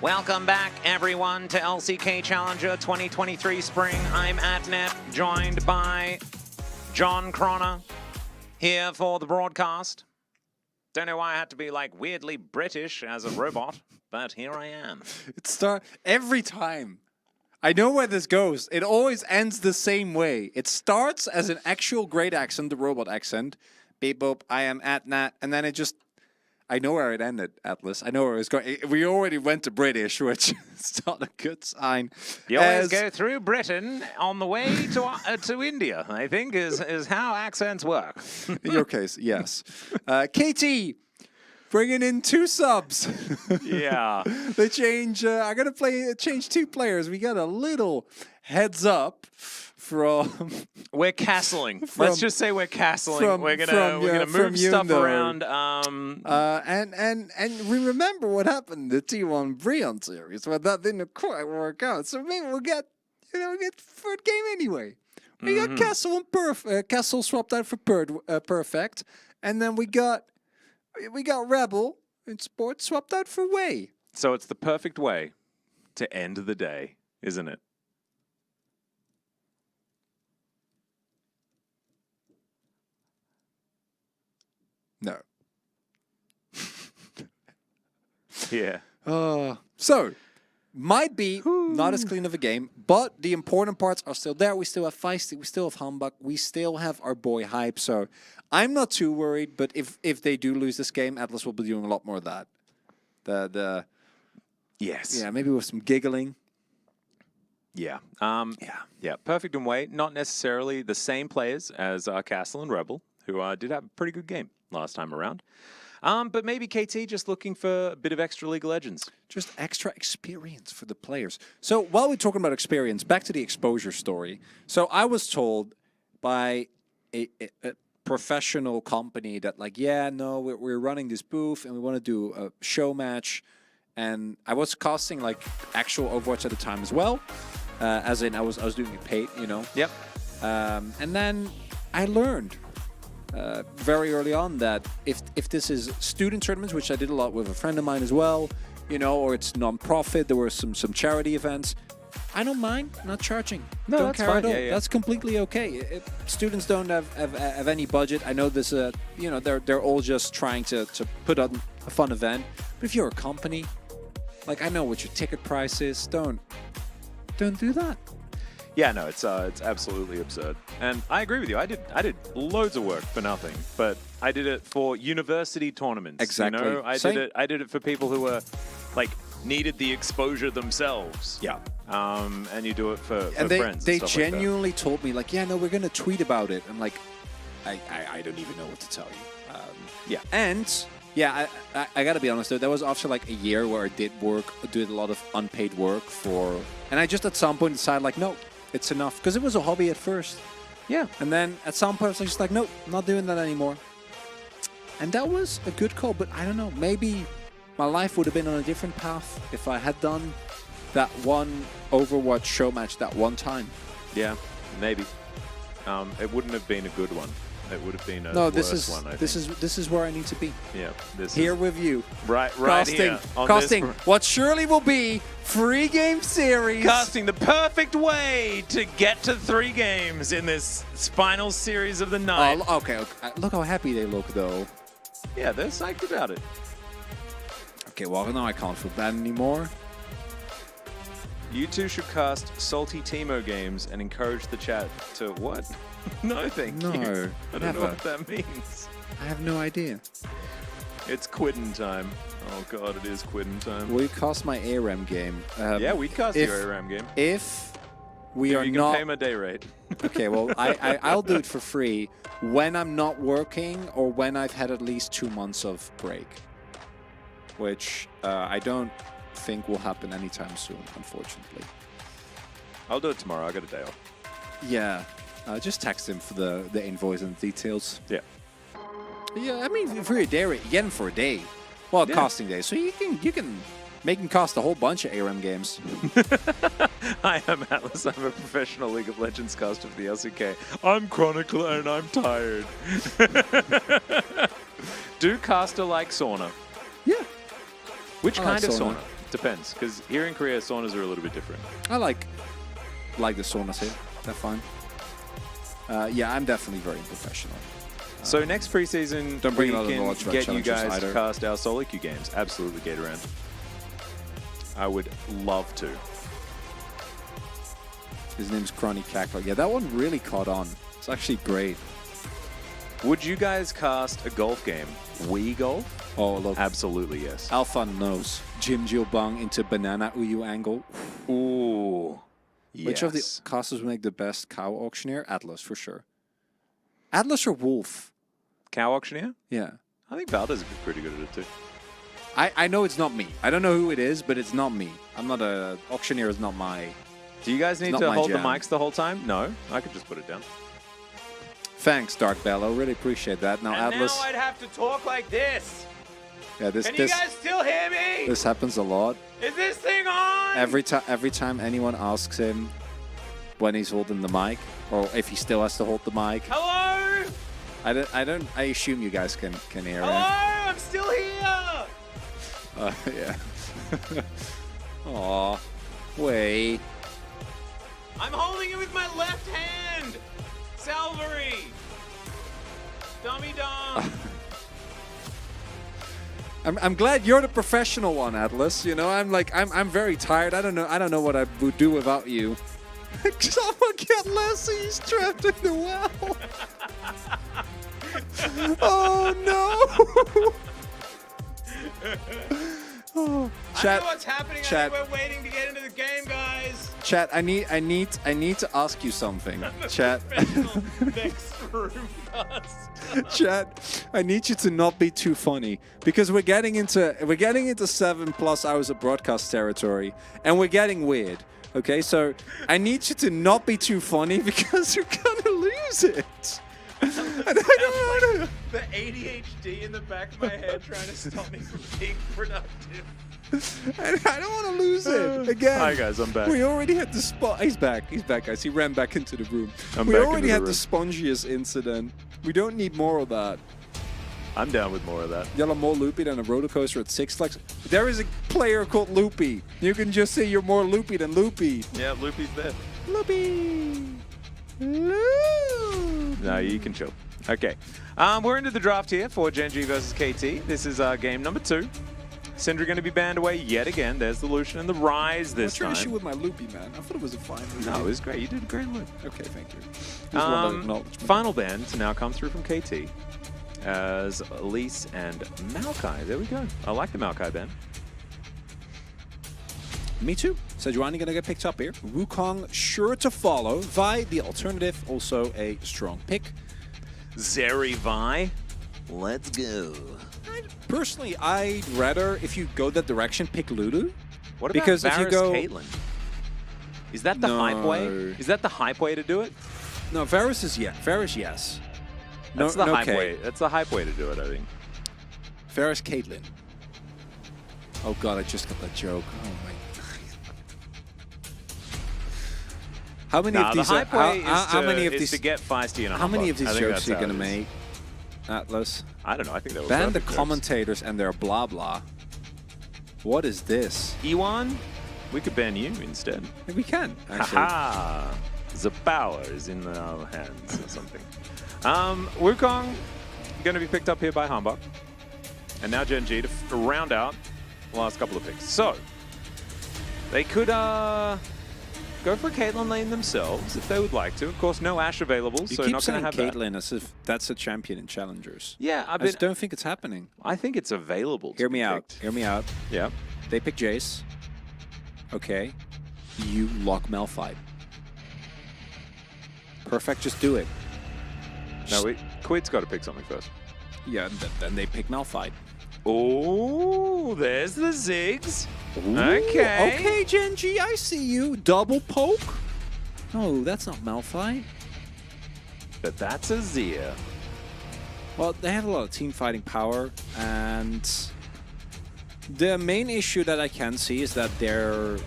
Welcome back, everyone, to LCK Challenger 2023 Spring. I'm Adnet, joined by John Croner, here for the broadcast. Don't know why I had to be, like, weirdly British as a robot, but here I am. Every time. I know where this goes. It always ends the same way. It starts as an actual great accent, the robot accent. Beep boop, I am Adnet, and then it just... I know where it ended, Atlas. I know where it was going. We already went to British, which is not a good sign. You always go through Britain on the way to India, I think, is how accents work. In your case, yes. KT, bringing in 2 subs. Yeah. They change. I'm gonna change 2 players. We got a little heads up from. We're castling. Let's just say we're castling. We're gonna move stuff around. And we remember what happened in the T1 Brion series, where that didn't quite work out. So maybe we'll get third game anyway. We got Castle and Castle swapped out for Perfect, and then we got Rebel and Sport swapped out for Way. So it's the perfect way to end the day, isn't it? No. Yeah. So, might be not as clean of a game, but the important parts are still there. We still have Feisty, we still have Humbug, we still have our boy Hype. So, I'm not too worried, but if they do lose this game, Atlas will be doing a lot more of that. Yes. Yeah, maybe with some giggling. Yeah. Yeah. Perfect and Way, not necessarily the same players as Castle and Rebel, who did have a pretty good game last time around. But maybe KT just looking for a bit of extra League of Legends. Just extra experience for the players. So while we're talking about experience, back to the exposure story. So I was told by a professional company that, like, yeah, no, we're running this booth and we want to do a show match. And I was casting, like, actual Overwatch at the time as well. As in, I was doing it paid, you know. Yep. And then I learned very early on that if this is student tournaments, which I did a lot with a friend of mine as well, you know, or it's non-profit, there were some charity events, I don't mind not charging. No, don't that's care fine. at all. Yeah. That's completely okay. If students don't have any budget, I know this. You know, they're all just trying to put on a fun event. But if you're a company, like, I know what your ticket price is. Don't do that. Yeah, no, it's absolutely absurd, and I agree with you. I did loads of work for nothing, but I did it for university tournaments. Exactly. You know, I did it for people who were, like, needed the exposure themselves. Yeah. And you do it for and friends. They and stuff genuinely told me, like, yeah, no, we're gonna tweet about it. I'm like, I don't even know what to tell you. Yeah. And yeah, I gotta be honest though, that was after like a year where I did a lot of unpaid work for, and I just at some point decided, like, no, it's enough, because it was a hobby at first. Yeah. And then at some point I was just like, nope, not doing that anymore. And that was a good call, but I don't know, maybe my life would have been on a different path if I had done that one Overwatch show match that one time. Yeah, maybe. It wouldn't have been a good one. It would have been a worse one, I think. This is where I need to be. Yeah, this here is with you. Right casting, here. On casting this, what surely will be 3-game series. Casting the perfect way to get to 3 games in this final series of the night. Oh, okay. Look how happy they look, though. Yeah, they're psyched about it. Okay, well, now I can't feel bad anymore. You two should cast Salty Teemo games and encourage the chat to what? No, thank you. No, I don't know what that means. I have no idea. It's quitting time. Oh god, it is quitting time. Will you cast my ARAM game? Yeah, we cast your ARAM game. If we Dude, are you not... can pay my day rate. Okay, well, I'll do it for free when I'm not working or when I've had at least 2 months of break. Which I don't think will happen anytime soon, unfortunately. I'll do it tomorrow. I got a day off. Yeah, just text him for the invoice and the details. Yeah. Yeah, I mean, for your day rate, you get him for a day. Well, yeah. Casting day, so you can make him cost a whole bunch of ARAM games. Hi, I'm Atlas. I'm a professional League of Legends caster for the LCK. I'm Chronicler and I'm tired. Do caster like sauna? Yeah. Which kind of sauna? Depends, because here in Korea, saunas are a little bit different. I like the saunas here. They're fine. Yeah, I'm definitely very professional. So next preseason, Don't bring we a lot of can knowledge about get you challenges guys to either. cast our solo queue games. Absolutely, Gatorand. I would love to. His name's Chronic Cackler. Yeah, that one really caught on. It's actually great. Would you guys cast a golf game? Wii golf? Oh, look. Absolutely, yes. Alpha knows. Jim Jilbang into banana uyu angle. Ooh. Which of the casters would make the best cow auctioneer? Atlas, for sure. Atlas or Wolf? Cow auctioneer? Yeah. I think Valda's pretty good at it too. I know it's not me. I don't know who it is, but it's not me. I'm not a... Auctioneer is not my... Do you guys need not to my hold the jam. mics the whole time? No, I could just put it down. Thanks, Dark Bellow. Really appreciate that. Now, Atlas... Now I'd have to talk like this. Yeah, this Can you guys still hear me? this happens a lot. Is this thing on? Every time anyone asks him when he's holding the mic, or if he still has to hold the mic, Hello? I assume you guys can hear Hello? it. I'm still here. Yeah. Aw. Wait. I'm holding it with my left hand. Salvery. Dummy dumb. I'm glad you're the professional one, Atlas. You know, I'm very tired. I don't know what I would do without you. Someone get Leslie. He's trapped in the well. Oh no. Oh, I chat, know what's happening. chat. I think we're waiting to get into the game, guys. Chat, I need to ask you something. Chat. Next room cast. Chat, I need you to not be too funny because we're getting into 7+ hours of broadcast territory and we're getting weird. Okay, so I need you to not be too funny because you're gonna lose it. And I don't know. The ADHD in the back of my head trying to stop me from being productive. And I don't want to lose it again. Hi guys, I'm back. We already had the spot. He's back, guys. He ran back into the room. I'm We back already into the had room. the spongiest incident. We don't need more of that. I'm down with more of that. Y'all are more loopy than a roller coaster at Six Flags. There is a player called Loopy. You can just say you're more loopy than Loopy. Yeah, Loopy's there. Loopy. No, you can chill. Okay. We're into the draft here for Gen.G versus KT. This is game number 2. Syndra going to be banned away yet again. There's the Lucian and the Rise this What's your issue time. with my Loopy, man? I thought it was a fine loopy. No, it was great. You did a great loop. Okay, thank you. Just wanted to acknowledge me. Final ban to now come through from KT as Elise and Maokai. There we go. I like the Maokai ban. Me too. Sejuani gonna get picked up here. Wukong sure to follow. Vi, the alternative, also a strong pick. Zeri Vi. Let's go. Personally, I'd rather, if you go that direction, pick Lulu. What about Because if you Varus go- Caitlyn? Is that the hype way? No. Is that the hype way to do it? No, Varus is Varus, yes. That's the hype Kate. way. That's the hype way to do it, I think. Varus Caitlyn. Oh god, I just got that joke. Oh my. How many Nah, of the these? hype How, way how many of is these? to get feisty and How many of these jokes jokes are you gonna make, Atlas? I don't know. I think they were Ban the perfect jokes. commentators and their blah blah. What is this? Ewan, we could ban you instead. We can actually. Haha! The power is in our hands or something. Wukong going to be picked up here by Humbug. And now Gen.G to round out the last couple of picks. So, they could go for Caitlyn lane themselves if they would like to. Of course, no Ashe available, You so keep not going saying to have that. Caitlyn as if that's a champion in challengers. Yeah, I just don't think it's happening. I think it's available to Hear be me out. picked. Hear me out. Yeah. They pick Jace. Okay. You lock Malphite. Perfect. Just do it. No, Quid's got to pick something first. Yeah. Then they pick Malphite. Oh, there's the Ziggs. Ooh, Okay. Okay, Gen.G, I see you. Double poke? No, that's not Malphite. But that's a Zia. Well, they have a lot of team fighting power, and the main issue that I can see is that their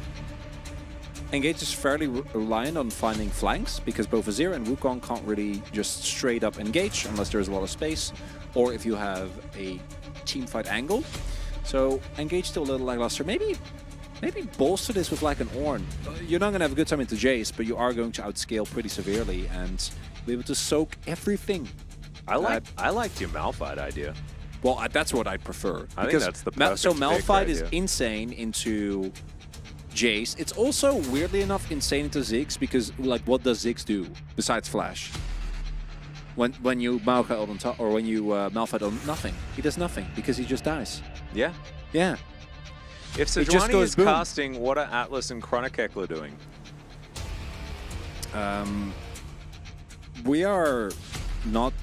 engage is fairly reliant on finding flanks, because both Azir and Wukong can't really just straight up engage unless there's a lot of space, or if you have a team fight angle. So engage still a little lackluster. Maybe maybe bolster this with like an Ornn. You're not going to have a good time into Jace, but you are going to outscale pretty severely and be able to soak everything. I liked your Malphite idea. Well, that's what I'd prefer. I think that's the perfect So pick Malphite right is here. insane into Jace. It's also, weirdly enough, insane into Ziggs because, like, what does Ziggs do besides flash? When you Malphite on top, or when you Malphite on nothing, he does nothing because he just dies. Yeah. Yeah. If just Sejuani goes is boom. casting, what are Atlas and Chronikekla doing? We are not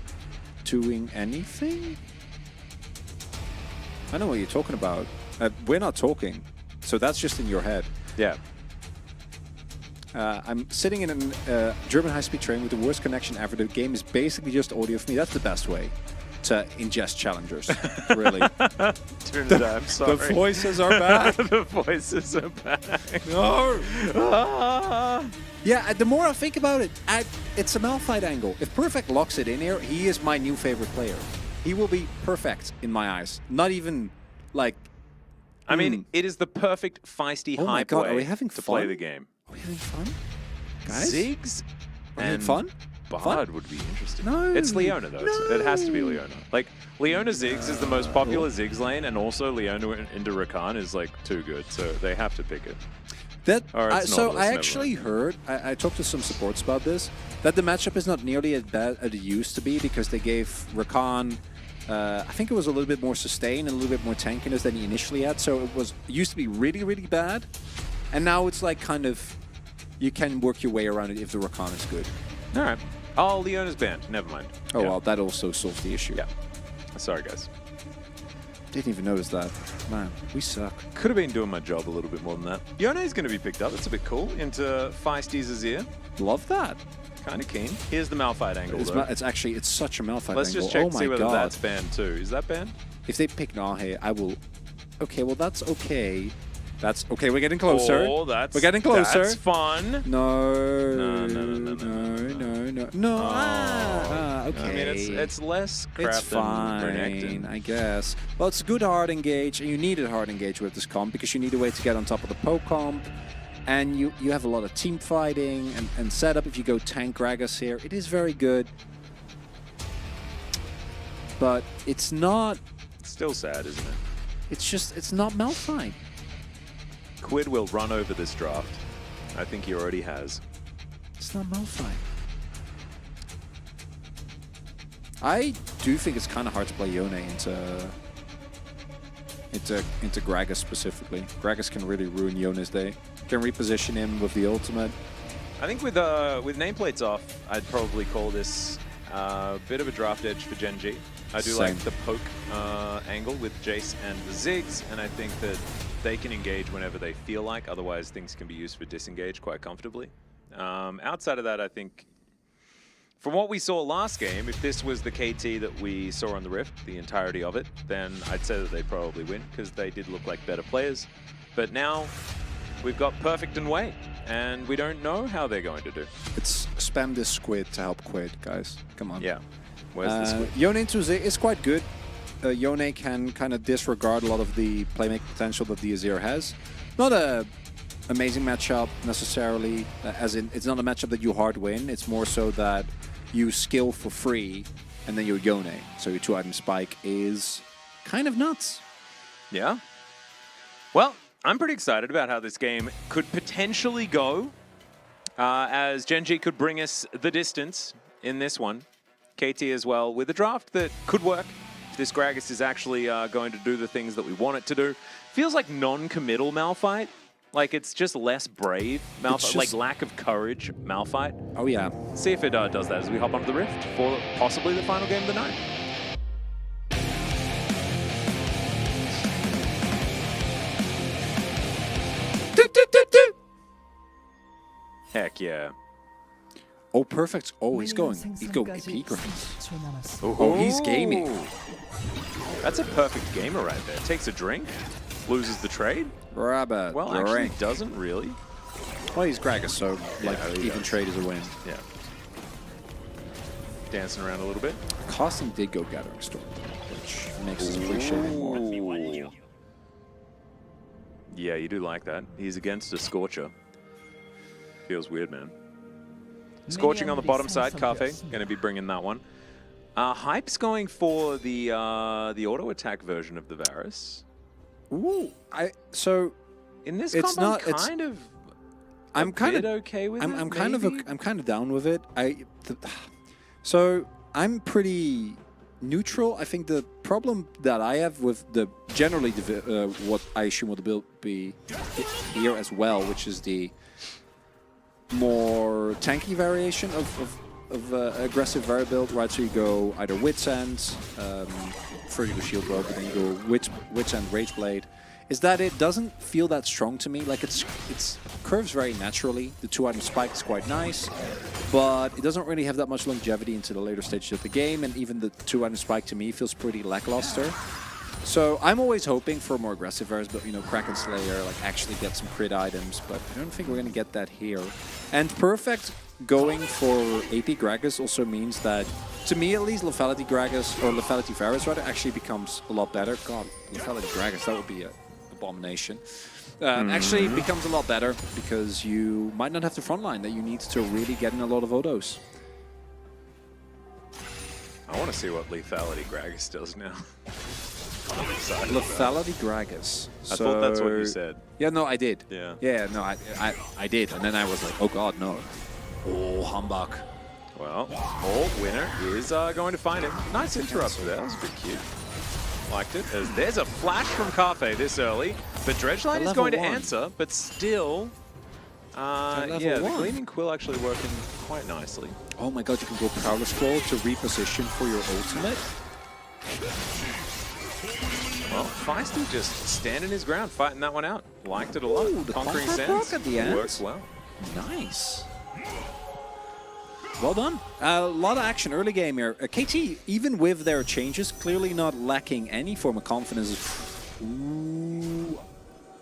doing anything. I know what you're talking about. We're not talking, so that's just in your head. Yeah. I'm sitting in a German high-speed train with the worst connection ever. The game is basically just audio for me. That's the best way to ingest challengers, really. I'm sorry. The voices are back. The voices are back. No. Ah. Yeah, the more I think about it, it's a Malphite angle. If Perfect locks it in here, he is my new favorite player. He will be perfect in my eyes. Not even, like... I mean, it is the perfect feisty Oh my hype God, way are we having to fun? play the game. Are we having fun? Guys? Ziggs Are we having and fun? Bard Fun? would be interesting. No. It's Leona, though. It has to be Leona. Like, Leona Ziggs is the most popular Ziggs lane, and also Leona into Rakan is, like, too good, so they have to pick it. That, Or it's so Nautilus, I never actually mind. heard, I talked to some supports about this, that the matchup is not nearly as bad as it used to be because they gave Rakan, I think it was a little bit more sustain and a little bit more tankiness than he initially had. So it used to be really, really bad. And now it's like kind of, you can work your way around it if the Rakan is good. All right. Oh, Leona's banned. Never mind. Oh, Yeah. well, that also solves the issue. Yeah. Sorry, guys. Didn't even notice that. Man, we suck. Could have been doing my job a little bit more than that. Yone's going to be picked up. That's a bit cool. Into Feisty's Azir. Love that. Kind of keen. Here's the Malphite angle, It's, though. it's actually, it's such a Malphite Let's angle. just check Oh to my see whether God. that's banned, too. Is that banned? If they pick Nahe, I will... Okay, well, that's okay. That's okay. We're getting closer. Oh, that's... We're getting closer. That's fun. No. No. Okay. I mean, it's less crap It's than fine, Renekton. I guess. Well, it's good hard engage, and you needed hard engage with this comp because you need a way to get on top of the poke comp, and you have a lot of team fighting and setup. If you go tank Gragas here, it is very good, but it's not. It's still sad, isn't it? It's not Malphite. Quid will run over this draft. I think he already has. It's not Malphite. I do think it's kind of hard to play Yone into Gragas specifically. Gragas can really ruin Yone's day. Can reposition him with the ultimate. I think with nameplates off, I'd probably call this a bit of a draft edge for Gen.G. I do like the poke angle with Jace and the Ziggs, and I think that they can engage whenever they feel like. Otherwise, things can be used for disengage quite comfortably. Outside of that, I think from what we saw last game, if this was the KT that we saw on the Rift, the entirety of it, then I'd say that they probably win because they did look like better players. But now we've got Perfect and Wei, and we don't know how they're going to do. It's spam this squid to help Quid, guys. Come on. Yeah. Where's the squid? Yone into Azir is quite good. Yone can kind of disregard a lot of the playmaking potential that the Azir has. Not a amazing matchup necessarily, as in it's not a matchup that you hard win. It's more so that you skill for free and then you're Yone. So your 2-item spike is kind of nuts. Yeah. Well, I'm pretty excited about how this game could potentially go, as Gen.G could bring us the distance in this one. KT as well, with a draft that could work. This Gragas is actually going to do the things that we want it to do. Feels like non-committal Malphite. Like, it's just less brave Malphite, like lack of courage Malphite. Oh, yeah. See if it does that as we hop onto the Rift for possibly the final game of the night. Heck yeah. Oh, perfect. Oh, he's going AP grams. Oh, he's gaming. That's a perfect gamer right there. Takes a drink, loses the trade. Rabbit. Well, actually doesn't really. Well, he's Gragas, so like even trade is a win. Yeah. Dancing around a little bit. Costing did go Gathering Storm, which makes us appreciate it more. Yeah, you do like that. He's against a Scorcher. Feels weird, man. Scorching on the bottom side, Cafe, going to be bringing that one. Hype's going for the auto attack version of the Varus. Ooh, so in this it's combo, not. It's kind of. I'm kind of okay with it. I'm kind of down with it. So I'm pretty neutral. I think the problem that I have with generally what I assume will the build be here as well, which is the more tanky variation of aggressive Vari build, right? So you go either Wits End, first you go Shield Rope, but then you go Wits End Rage Blade. Is that it doesn't feel that strong to me. Like it's curves very naturally. The 2-item spike is quite nice, but it doesn't really have that much longevity into the later stages of the game, and even the 2-item spike to me feels pretty lackluster. So I'm always hoping for more aggressive Varus, but you know, Kraken Slayer, like actually get some crit items, but I don't think we're gonna get that here. And Perfect going for AP Gragas also means that, to me at least, Lethality Gragas, or Lethality Varus rather, actually becomes a lot better. God, Lethality Gragas, that would be an abomination. Actually becomes a lot better because you might not have the front line that you need to really get in a lot of autos. I want to see what Lethality Gragas does now. Lethality Gragas. I thought that's what you said. Yeah, no, I did. Yeah. Yeah, no, I did. And then I was like, oh god, no. Oh, Humbug. Well, winner is going to find him. Nice interrupt there. That was a bit cute. Liked it. As there's a flash from Cafe this early. The Dredgeline is going to answer, but still... yeah, the Gleaming Quill actually working quite nicely. Oh my god, you can go Power Scroll to reposition for your ultimate. Well, Feisty just standing his ground, fighting that one out. Liked it a lot. Ooh, the Conquering Conquer Sands at the end. works well. Nice. Well done. A lot of action early game here. KT, even with their changes, clearly not lacking any form of confidence. Ooh,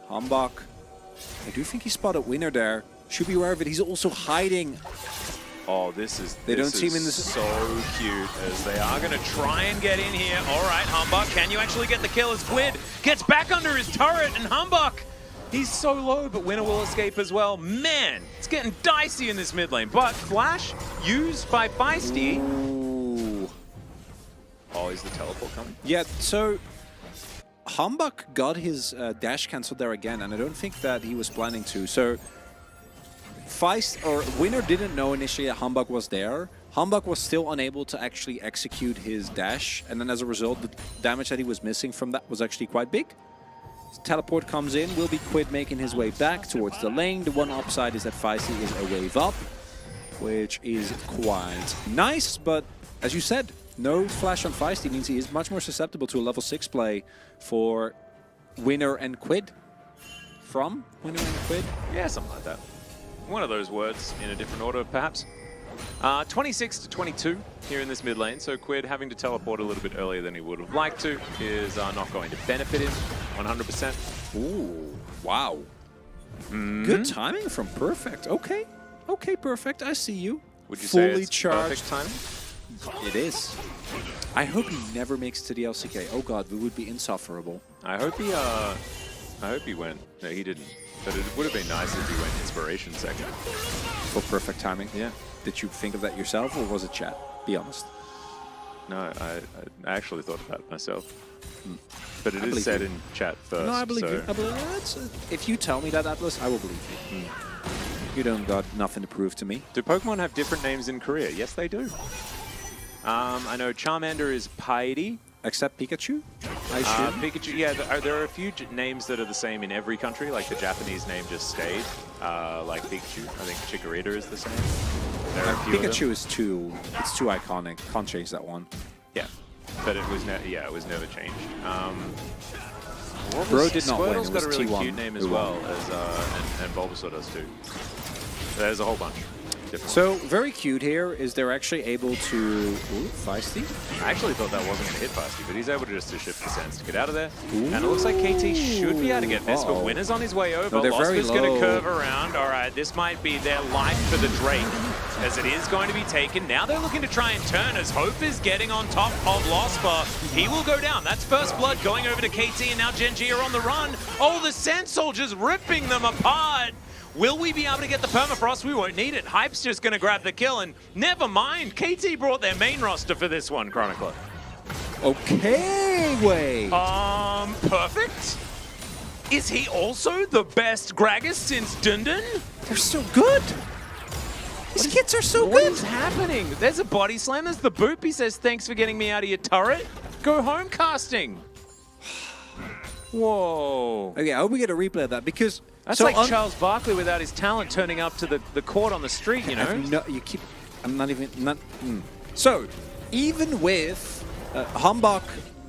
Humbug. I do think he spotted winner there. Should be aware of it. He's also hiding. Oh, this is so cute as they are going to try and get in here. All right, Humbug, can you actually get the kill as Quid gets back under his turret, and Humbug, he's so low, but Winner will escape as well. Man, it's getting dicey in this mid lane, but Flash used by Feisty. Ooh. Oh, is the teleport coming? Yeah, so Humbug got his dash cancelled there again, and I don't think that he was planning to. So Winner didn't know initially that Humbug was there. Humbug was still unable to actually execute his dash, and then as a result, the damage that he was missing from that was actually quite big. Teleport comes in, will be Quid making his way back towards the lane. The one upside is that Feisty is a wave up, which is quite nice, but as you said, no flash on Feisty means he is much more susceptible to a level 6 play for Winner and Quid. From Winner and Quid? Yeah, something like that. One of those words in a different order, perhaps. 26 to 22 here in this mid lane, so Quid having to teleport a little bit earlier than he would have liked to is not going to benefit him 100%. Ooh, wow. Good timing from Perfect. Okay, okay, Perfect, I see you. Would you fully say it's charged perfect timing? It is. I hope he never makes it to the LCK. Oh god, we would be insufferable. I hope he went. No, he didn't. But it would have been nice if he went Inspiration second. For perfect timing? Yeah. Did you think of that yourself, or was it chat? Be honest. No, I actually thought about it myself. But it is said in chat first. No, I believe so. you. I believe if you tell me that, Atlas, I will believe you. You don't got nothing to prove to me. Do Pokemon have different names in Korea? Yes, they do. I know Charmander is Piety. Except Pikachu? I assume? Pikachu, yeah, there are a few names that are the same in every country. Like the Japanese name just stayed. Like Pikachu, I think Chikorita is the same. There are a few Pikachu is too iconic. Can't change that one. Yeah, but it was it was never changed. Bro did not win. Squirtle's It got was a really T1 cute name as well, as and Bulbasaur does too. There's a whole bunch. different. So, very cute here is they're actually able to... Ooh, feisty. I actually thought that wasn't going to hit Feisty, but he's able to just to shift the sense to get out of there. And it looks like KT should be able to get this, but Winner's on his way over. No, they're very Losper's going low. to curve around. All right, this might be their life for the Drake, as it is going to be taken. Now they're looking to try and turn as Hope is getting on top of Losper. He will go down. That's first blood going over to KT, and now Gen.G are on the run. Oh, the Sand Soldiers ripping them apart. Will we be able to get the permafrost? We won't need it. Hype's just going to grab the kill, and never mind. KT brought their main roster for this one, Chronicler. Okay, Wei. Perfect. Is he also the best Gragas since Dundun? They're so good. These kids are so What good. is happening? There's a body slam. There's the boop. He says, thanks for getting me out of your turret. Go home casting. Whoa. Okay, I hope we get a replay of that because... That's so like Charles Barkley without his talent turning up to the court on the street, you know? No, you keep... I'm not even... So, even with Humbug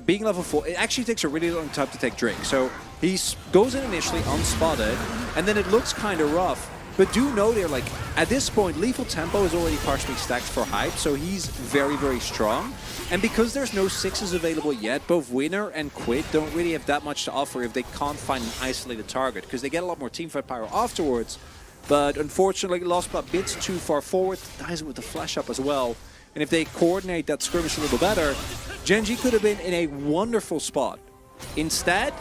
being level 4, it actually takes a really long time to take Drake. So, he goes in initially unspotted, and then it looks kind of rough. But do know they're like, at this point, Lethal Tempo is already partially stacked for Hype, so he's very, very strong. And because there's no 6s available yet, both Winner and Quid don't really have that much to offer if they can't find an isolated target, because they get a lot more teamfight power afterwards. But unfortunately, Lost a bit too far forward, dies with the flash up as well. And if they coordinate that skirmish a little better, Gen.G could have been in a wonderful spot. Instead,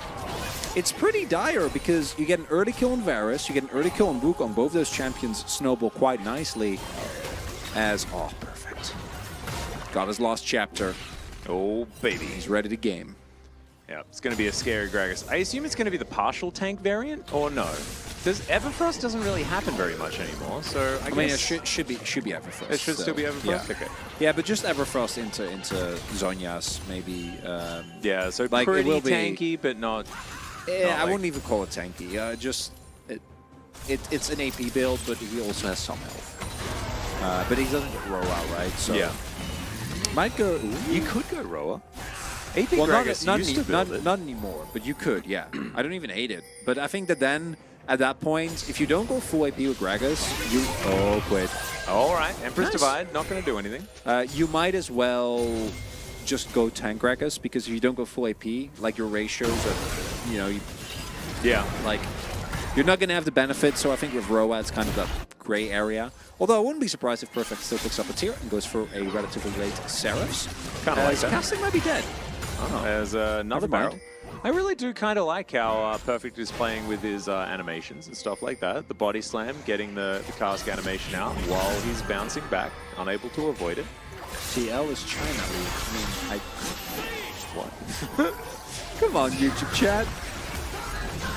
it's pretty dire because you get an early kill on Varus, you get an early kill on Book on both those champions snowball quite nicely as, oh, perfect. Got his last chapter. Oh, baby. He's ready to game. Yeah, it's going to be a scary Gragas. I assume it's going to be the partial tank variant, or no? Everfrost doesn't really happen very much anymore, so I mean, guess... it should be Everfrost. It should still be Everfrost? Yeah. Okay. Yeah, but just Everfrost into Zhonya's, maybe. Yeah, so like, pretty it will be, tanky, but not... Yeah, I wouldn't even call it tanky. It's an AP build, but he also has some health. But he doesn't get roll out, right? So yeah. Might go... Ooh. You could go Roa. AP Well, Gragas used to build it. not anymore, but you could, yeah. I don't even hate it. But I think that then, at that point, if you don't go full AP with Gragas, you... Oh, quit. All right, Empress Nice. Divide, not going to do anything. You might as well just go tank Gragas, because if you don't go full AP, like your ratios are, you know, Yeah. like, you're not going to have the benefit, so I think with Roa, it's kind of that gray area. Although I wouldn't be surprised if Perfect still picks up a tier and goes for a relatively late Seraphs. Kind of like that. Casting might be dead. There's another Never mind. barrel. I really do kind of like how Perfect is playing with his animations and stuff like that. The body slam, getting the cask animation out while he's bouncing back, unable to avoid it. TL is China. I mean, What? come on, YouTube chat.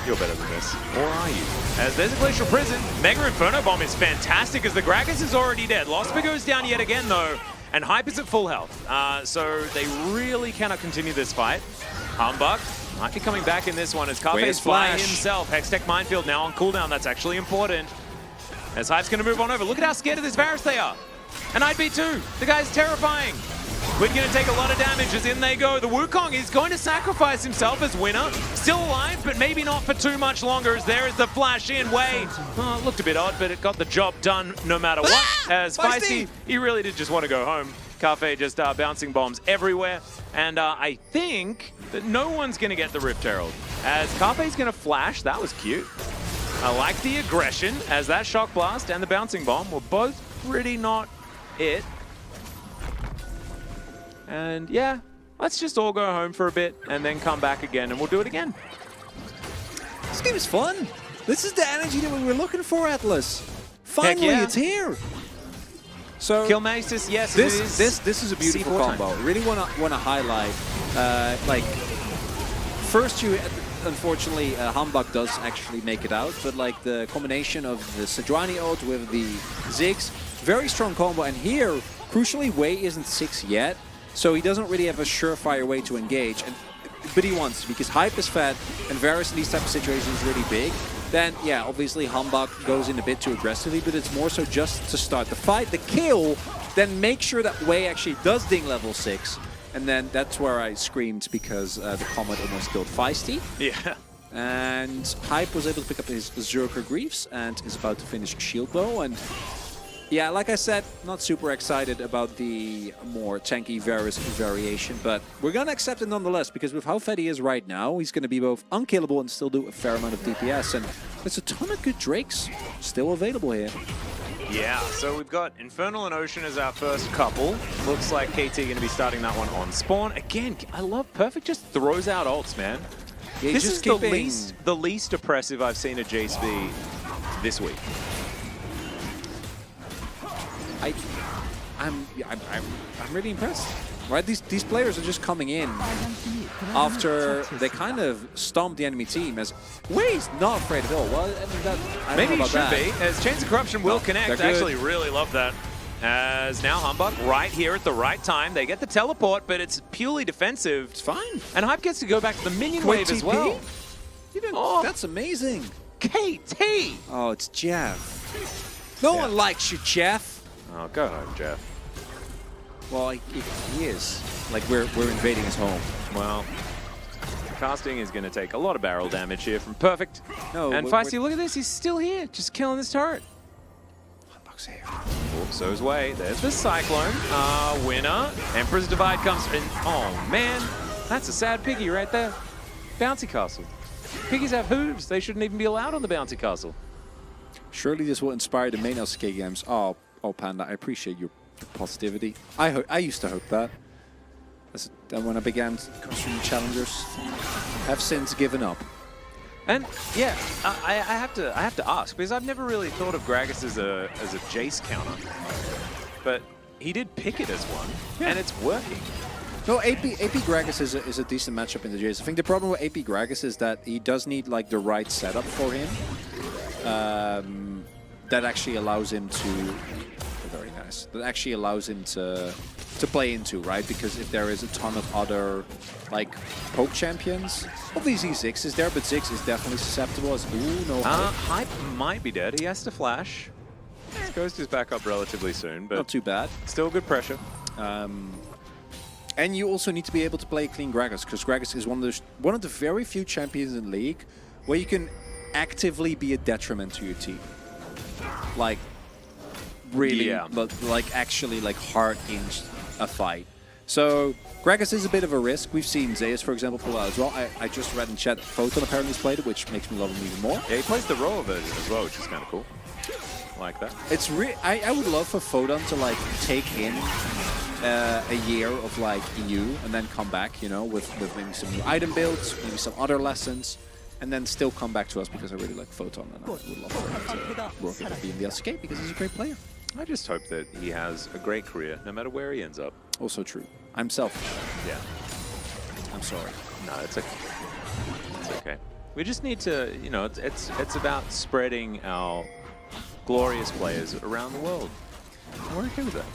You're better than this. Or are you? As there's a Glacial Prison, Mega Inferno Bomb is fantastic as the Gragas is already dead. Losper goes down yet again though, and Hype is at full health. So they really cannot continue this fight. Humbug might be coming back in this one as Carpe's flying flash? himself. Hextech Minefield now on cooldown, that's actually important. As Hype's gonna move on over. Look at how scared of this Varus they are. And I'd be too. The guy's terrifying. Quid gonna take a lot of damage as in they go. The Wukong is going to sacrifice himself as winner. Still alive, but maybe not for too much longer as there is the flash in. Wei. Oh, it looked a bit odd, but it got the job done no matter what. As Feisty, he really did just want to go home. Carpe just bouncing bombs everywhere. And I think that no one's gonna get the Rift Herald. As Carpe's gonna flash, that was cute. I like the aggression as that Shock Blast and the Bouncing Bomb were both pretty not it. And yeah, let's just all go home for a bit and then come back again and we'll do it again. This game is fun. This is the energy that we were looking for, Atlas. Finally, yeah. it's here. So Killmasis, yes, it is. this is a beautiful C4 combo. time. Really want to highlight. Like, first you unfortunately Humbug does actually make it out, but like the combination of the Sejuani ult with the Ziggs, very strong combo. And here, crucially, Wei isn't 6 yet. So he doesn't really have a surefire way to engage, but he wants to because Hype is fat and Varus in these type of situations is really big. Then, yeah, obviously Humbug goes in a bit too aggressively, but it's more so just to start the fight, the kill, then make sure that Wei actually does ding level 6. And then that's where I screamed because the Comet almost killed Feisty. Yeah. And Hype was able to pick up his Zerker Greaves and is about to finish Shield Bow. And Yeah, like I said, not super excited about the more tanky Varus variation, but we're going to accept it nonetheless, because with how fed he is right now, he's going to be both unkillable and still do a fair amount of DPS, and there's a ton of good Drakes still available here. Yeah, so we've got Infernal and Ocean as our first couple. Looks like KT going to be starting that one on spawn. Again, I love Perfect just throws out ults, man. Yeah, This just is the least oppressive I've seen a Jace be this week. I'm really impressed. Right, these players are just coming in after they kind of stomped the enemy team. As Wei's not afraid at all. Well, I mean, I don't Maybe know he about should that. be, as Chains of Corruption will No, connect. they're I good. actually really love that. As now Humbug right here at the right time. They get the teleport, but it's purely defensive. It's fine. And Hype gets to go back to the minion Quick wave as TP? well. You didn't, Oh. That's amazing. KT! Oh, it's Jeff. No one likes you, Jeff. Oh, go home, Jeff. Well, he is. Like, we're invading his home. Well, casting is going to take a lot of barrel damage here from Perfect. No, And Feisty, look at this. He's still here, just killing this turret. Humbug's here. Oh, so's Wei. There's the Cyclone. Winner. Emperor's Divide comes in. Oh, man. That's a sad piggy right there. Bouncy Castle. Piggies have hooves. They shouldn't even be allowed on the Bouncy Castle. Surely this will inspire the main LCK games. Oh, Panda, I appreciate your positivity. I used to hope that. Then when I began consuming challengers, have since given up. And yeah, I have to ask, because I've never really thought of Gragas as a Jace counter, but he did pick it as one, and it's working. No, AP Gragas is a decent matchup in the Jace. I think the problem with AP Gragas is that he does need like the right setup for him. That actually allows him to very nice. That actually allows him to play into, right? Because if there is a ton of other like poke champions, obviously Ziggs is there, but Ziggs is definitely susceptible as no Hype might be dead. He has to flash. His Ghost is back up relatively soon, but not too bad. still good pressure. And you also need to be able to play clean Gragas, because Gragas is one of the very few champions in the league where you can actively be a detriment to your team. Like, really, Yeah. like actually like hard in a fight. So Gragas is a bit of a risk. We've seen Zeus, for example, pull out as well. I just read in chat that Photon apparently has played it, which makes me love him even more. Yeah, he plays the Roller version as well, which is kind of cool. Like that. It's I would love for Photon to like take in a year of like EU and then come back, you know, with maybe some new item builds, maybe some other lessons, and then still come back to us, because I really like Photon and I would love for him to work with be in the LCK because he's a great player. I just hope that he has a great career, no matter where he ends up. Also true. I'm selfish. Yeah. I'm sorry. No, it's okay. It's okay. We just need to, you know, it's about spreading our glorious players around the world. And we're okay with that.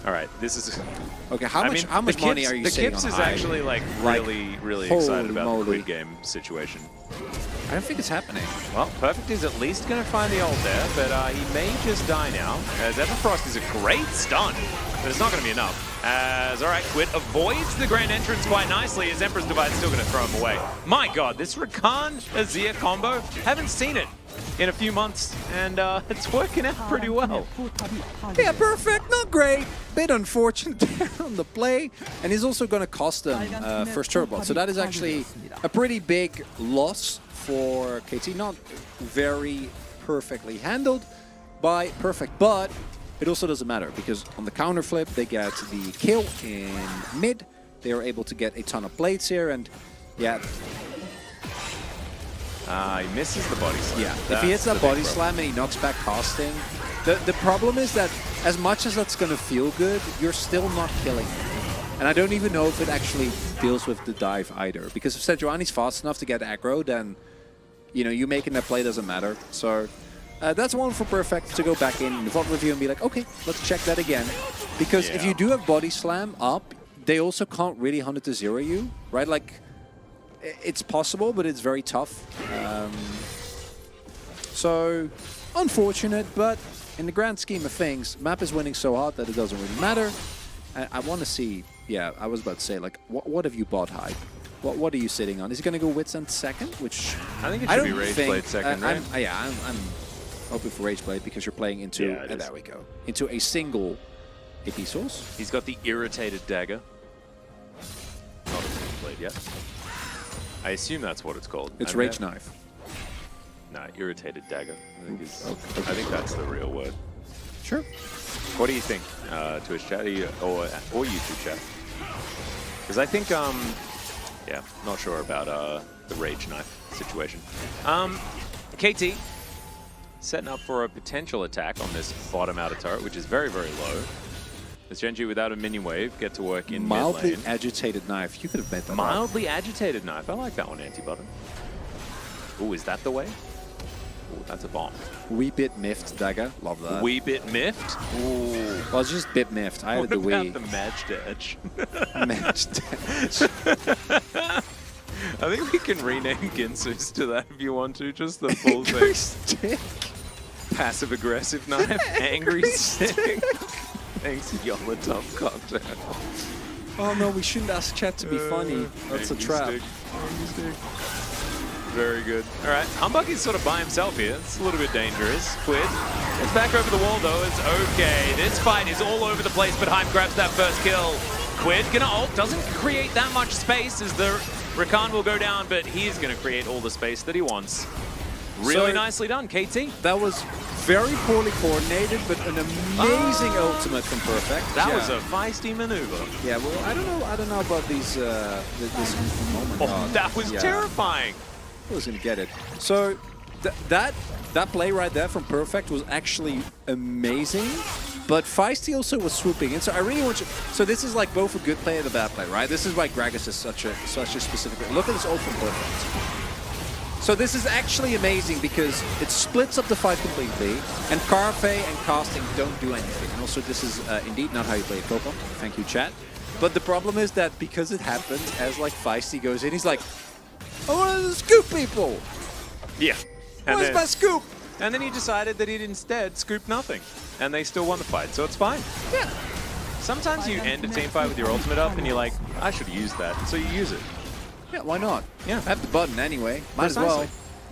All right, this is. Okay, how much money are you the saying Kips on is Hyde? actually like Like, really holy excited about the moly. quid game situation. I don't think it's happening. Well, Perfect is at least going to find the ult there, but he may just die now, as Everfrost is a great stun, but it's not going to be enough. As, all right, Quid avoids the grand entrance quite nicely, as Emperor's Divide still going to throw him away. My God, this Rakan Azir combo, haven't seen it in a few months, and it's working out pretty well. Yeah, Perfect, not great. Bit unfortunate there on the play. And he's also going to cost them first turbo. So that is actually a pretty big loss for KT. Not very perfectly handled by Perfect, but it also doesn't matter, because on the counter flip, they get the kill in mid. They are able to get a ton of blades here, and yeah. He misses the body slam. Yeah, if he hits that body slam and he knocks back casting, the problem is that as much as that's going to feel good, you're still not killing him. And I don't even know if it actually deals with the dive either, because if Sejuani's fast enough to get aggro, then you know, you making that play doesn't matter. So that's one for Perfect to go back in the VOD review and be like, okay, let's check that again. Because if you do have body slam up, they also can't really 100-0 you, right? Like, it's possible, but it's very tough. So, unfortunate, but in the grand scheme of things, map is winning so hard that it doesn't really matter. I want to see, yeah, I was about to say, like, what have you bought, Hype? What are you sitting on? Is he going to go Wits End second? Which I think it should be Rage Blade second, right? open for Rage Blade because you're playing into, Yeah, it is. there we go, into a single AP source. He's got the irritated dagger. Not a Rage Blade yet. I assume that's what it's called. It's And Rage that- Knife. No, irritated dagger. I think that's the real word. Sure. What do you think, Twitch chat or YouTube chat? Because I think, yeah, not sure about the Rage Knife situation. KT setting up for a potential attack on this bottom outer turret, which is very, very low. Does Gen.G without a minion wave get to work in Mildly mid lane? agitated knife. You could have made that up. Mildly agitated knife. I like that one, anti-button. Ooh, is that the way? Ooh, that's a bomb. Wee bit miffed dagger. Love that. Wee bit miffed. Ooh. Well, it's just bit miffed. I What had the about wee. the match dash? Match dash. I think we can rename Ginsu's to that if you want to. Just the full thing. Stick. Passive aggressive knife. Angry stick. Thanks, Yolotov cocktail. Oh no, we shouldn't ask chat to be funny. That's a Angry trap. stick. Angry stick. Very good. All right, Humbug is sort of by himself here. It's a little bit dangerous. Quid. It's back over the wall though. It's okay. This fight is all over the place, but Hype grabs that first kill. Quid gonna ult. Doesn't create that much space as the Rakan will go down, but he's gonna create all the space that he wants. Really So- nicely done, KT. That was very poorly coordinated, but an amazing ultimate from Perfect. That Yeah. was a feisty maneuver. Yeah, well, I don't know about these this moment. Oh, that was yeah. terrifying. I was gonna get it. So that play right there from Perfect was actually amazing. But Feisty also was swooping in, so I really want you. So this is like both a good play and a bad play, right? This is why Gragas is such a specific. Look at this ult from Perfect. So this is actually amazing because it splits up the fight completely, and Carfe and casting don't do anything. And also, this is indeed not how you play Pokemon. Thank you, chat. But the problem is that because it happens as like Feisty goes in, he's like, I want to scoop people. Yeah. Where's my scoop? And then he decided that he'd instead scoop nothing. And they still won the fight, so it's fine. Yeah. Sometimes you end a team fight with your ultimate up and you're like, I should use that. So you use it. Yeah, why not? Yeah. I have the button anyway. Might as well.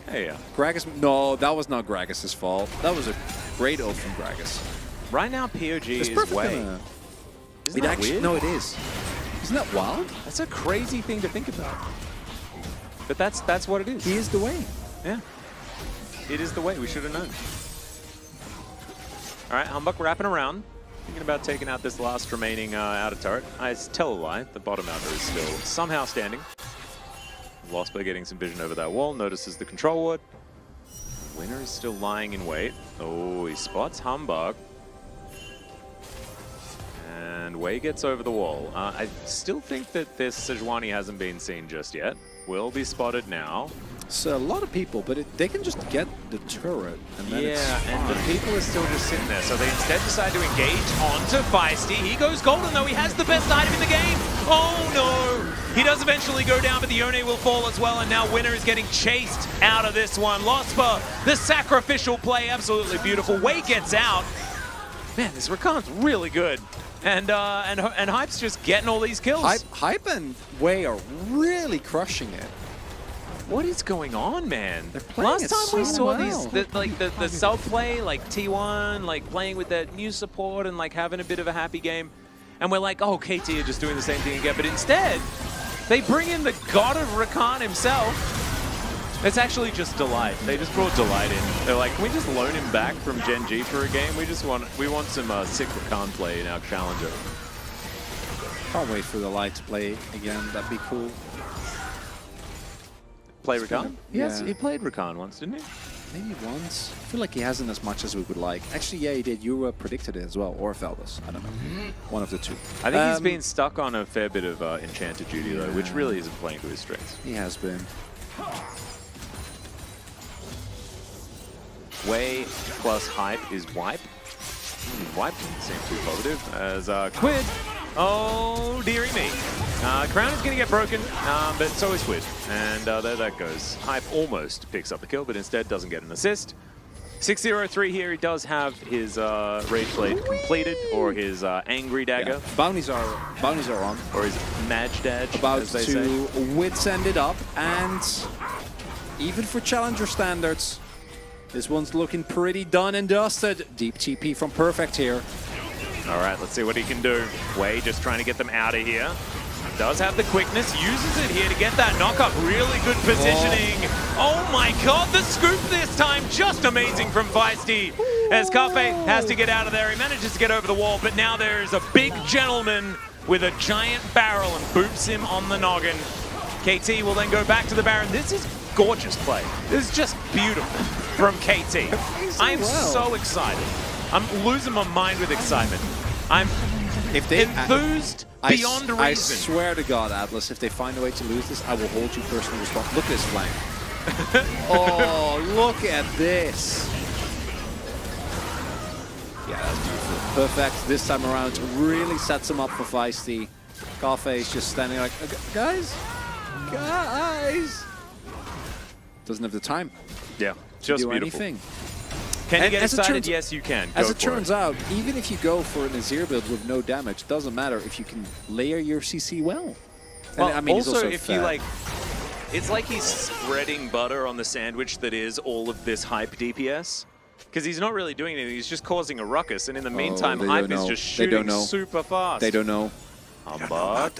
Yeah, yeah. Gragas, no, that was not Gragas' fault. That was a great ult from Gragas. Right now, POG It's is perfect. way. Isn't that weird? No, it is. Isn't that wild? That's a crazy thing to think about. But that's what it is. He is the way. Yeah. It is the way. We should have known. All right, Humbug wrapping around. Thinking about taking out this last remaining outer turret. I tell a lie. The bottom outer is still somehow standing. Lost by getting some vision over that wall. Notices the control ward. Winner is still lying in wait. Oh, he spots Humbug. And Wei gets over the wall. I still think that this Sejuani hasn't been seen just yet. Will be spotted now. So a lot of people, but they can just get the turret. And then it's and the fine. people are still just sitting there. So they instead decide to engage onto Feisty. He goes golden though. He has the best item in the game. Oh no! He does eventually go down, but the Yone will fall as well. And now Winner is getting chased out of this one. Lospa, the sacrificial play, absolutely beautiful. Wei gets out. Man, this Rakan's really good. And Hype's just getting all these kills. Hype and Wei are really crushing it. What is going on, man? playing Last it time we so saw well. the sub play, like T1, like playing with that new support and like having a bit of a happy game, and we're like, oh, KT are just doing the same thing again. But instead, they bring in the god of Rakan himself. It's actually just Delight. They just brought Delight in. They're like, can we just loan him back from Gen.G for a game? We want some sick Rakan play in our challenger. Can't wait for the light to play again. That'd be cool. Play Rakan? Yes, Yeah. he played Rakan once, didn't he? Maybe once. I feel like he hasn't as much as we would like. Actually, yeah, he did. You predicted it as well, or Feldas. I don't know. One of the two. I think he's been stuck on a fair bit of Enchanted duty though, which really isn't playing to his strengths. He has been. Wei plus Hype is Wipe. Wipe doesn't seem too positive as Quid. Oh, dearie me. Crown is going to get broken, but so is Quid. And there that goes. Hype almost picks up the kill, but instead doesn't get an assist. 6-0-3 here. He does have his Rage Blade completed, or his Angry Dagger, Yeah. Bounties are on. or his Maj Daj, About as they to say. wits end it up, and even for challenger standards, This one's looking pretty done and dusted. Deep TP from Perfect here. All right, let's see what he can do. Wei just trying to get them out of here. Does have the quickness, uses it here to get that knockup. Really good positioning. Oh my god, the scoop this time. Just amazing from Feisty. As Cafe has to get out of there. He manages to get over the wall, but now there's a big gentleman with a giant barrel and boops him on the noggin. KT will then go back to the Baron. This is gorgeous play. This is just beautiful from KT. I'm so excited. I'm losing my mind with excitement. I'm enthused beyond reason. I swear to God, Atlas, if they find a way to lose this, I will hold you personally responsible. Look at this flank. Oh, look at this. Yeah, that's beautiful. Perfect this time around. Really sets him up for Feisty. Cafe is just standing like, guys. Doesn't have the time. Yeah, to just do beautiful. anything. Can you get excited? Yes, you can. As it turns out, even if you go for an Azir build with no damage, it doesn't matter if you can layer your CC well. Well, and, I mean, also, also if you like, it's like he's spreading butter on the sandwich that is all of this hype DPS. Because he's not really doing anything, he's just causing a ruckus, and in the meantime, hype is just shooting super fast. They don't know. Humbug.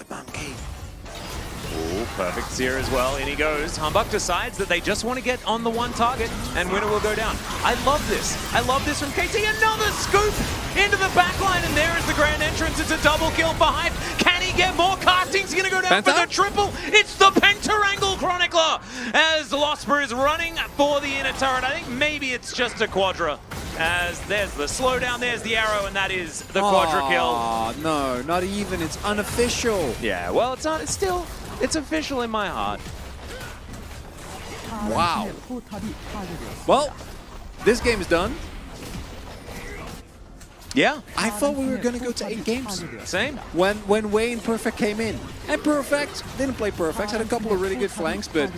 Oh, perfect Seer as well. In he goes. Humbug decides that they just want to get on the one target, and winner will go down. I love this. I love this from KT. Another scoop into the back line, and there is the grand entrance. It's a double kill for Hype. Can he get more castings? He's going to go down for the triple. It's the Pentarangle Chronicler as Losper is running for the inner turret. I think maybe it's just a Quadra. As there's the slowdown, there's the arrow, and that is the Quadra kill. Oh, no, not even. It's unofficial. Yeah, well, it's not. It's still. It's official in my heart. Wow. Well, this game is done. Yeah. I thought we were going to go to 8 games. Same. When Wayne Perfect came in. And Perfect didn't play Perfect, had a couple of really good flanks, but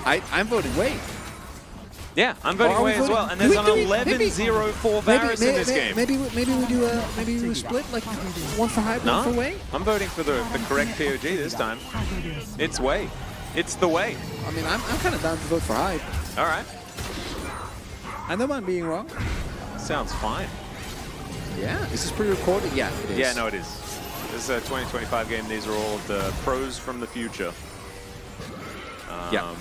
I'm voting Wayne. Yeah, I'm voting Wei as well. And there's an 11-0-4 Varus in this game. Maybe we do a split, like one for Hype, one for Wei? I'm voting for the correct POG this time. It's Wei. It's the way. I mean, I'm kind of down to vote for Hype. All right. I know I'm being wrong. Sounds fine. Yeah, is this pre-recorded? Yeah, it is. Yeah, no, it is. This is a 2025 game. These are all of the pros from the future. Yeah.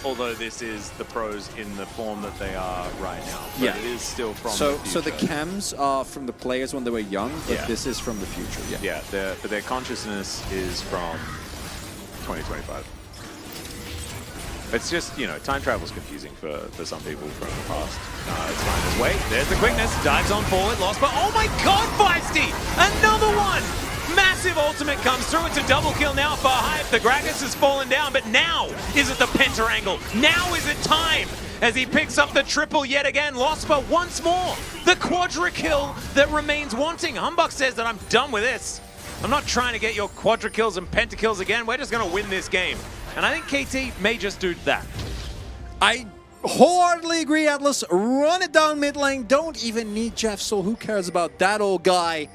Although this is the pros in the form that they are right now. But yeah. It is still from the future. So the cams are from the players when they were young, but this is from the future. Yeah. Yeah, but their consciousness is from 2025. It's just, you know, time travel's confusing for some people from the past. It's fine. Just wait. There's the quickness. Dives on forward. Lost, but oh my god, Feisty! Another one! Massive ultimate comes through. It's a double kill now for Hype. The Gragas has fallen down, but now is it the Pentarangle? Now is it time? As he picks up the triple yet again. Lospa once more. The quadra kill that remains wanting. Humbug says that I'm done with this. I'm not trying to get your quadra kills and pentakills again. We're just going to win this game. And I think KT may just do that. I wholeheartedly agree, Atlas. Run it down mid lane. Don't even need Jeff Soul. Who cares about that old guy?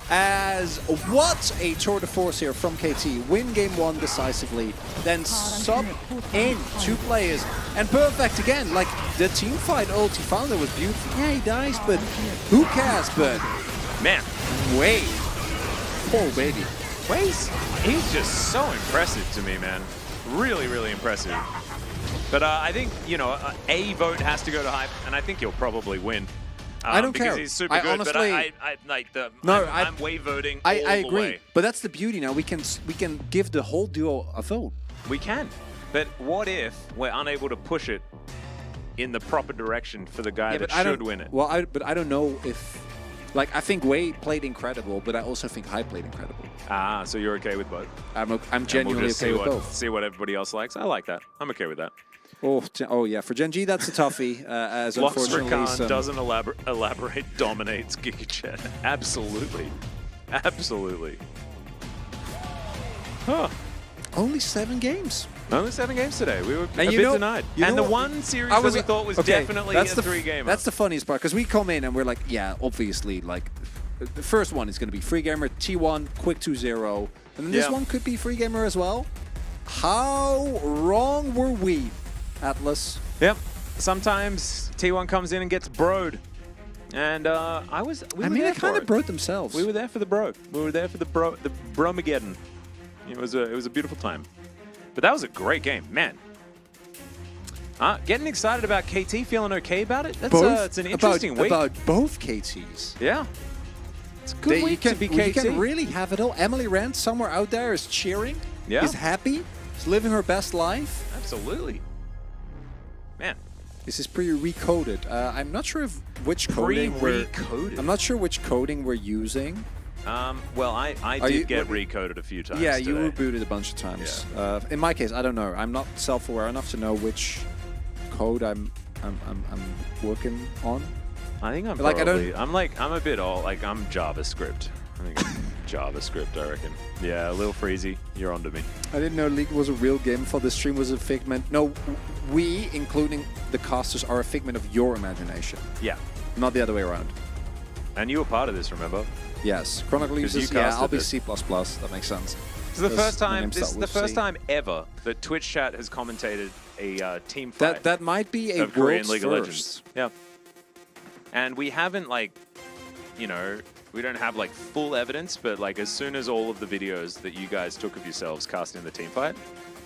As what a tour de force here from KT. Win game 1 decisively, then sub in 2 players. And Perfect again, like the team fight ult he found, that was beautiful. Yeah, he dies, but who cares? But man, Wei, poor baby. He's just so impressive to me, man. Really, really impressive. But I think, you know, a vote has to go to Hype, and I think he'll probably win. I don't care. Because he's super good, honestly, but I like the. No, I'm Wei voting. I all the agree, way. but that's the beauty now. We can give the whole duo a vote. We can, but what if we're unable to push it in the proper direction for the guy that should win it? Well, but I don't know if, like, I think Wei played incredible, but I also think Hype played incredible. Ah, so you're okay with both? I'm genuinely okay with both. See what everybody else likes. I like that. I'm okay with that. Oh yeah, for Gen.G that's a toughie. As unfortunately, Lost doesn't elaborate, dominates GigaChat. Absolutely, absolutely. Huh? Only 7 games. Only 7 games today. We were and a bit denied. And the one series that we thought was definitely a 3-gamer. That's the funniest part, because we come in and we're like, yeah, obviously, like, the first one is going to be free gamer, T1, quick 2-0, and then this one could be free gamer as well. How wrong were we, Atlas? Yep. sometimes T1 comes in and gets broed. And I mean, they kind of broke themselves. We were there for the bro. We were there for the bromageddon. It was a beautiful time. But that was a great game, man. Getting excited about KT, feeling okay about it. That's it's an interesting week. About both KTs. Yeah. It's a good week to be KT. You can really have it all. Emily Rand somewhere out there is cheering. Yeah. Is happy. Is living her best life. Absolutely. Man. This is pretty recoded. I'm not sure which coding recoded. I'm not sure which coding we're using. Well, I did get recoded a few times. Yeah, today. you were booted a bunch of times. Yeah. In my case, I don't know. I'm not self-aware enough to know which code I'm working on. I think I'm Like, probably, I'm a bit old. Like, I'm JavaScript. I think I'm JavaScript, I reckon. Yeah, a little freezy. You're onto me. I didn't know League was a real game. For the stream was a figment. No, we, including the casters, are a figment of your imagination. Yeah. Not the other way around. And you were part of this, remember? Yes. Chronicle users, yeah, I'll be C++. That makes sense. This is the first time. This is the first time ever that Twitch chat has commentated a team fight. That might be a of Korean world's League of first. Legends. Yeah. And we haven't we don't have like full evidence, but like as soon as all of the videos that you guys took of yourselves casting the team fight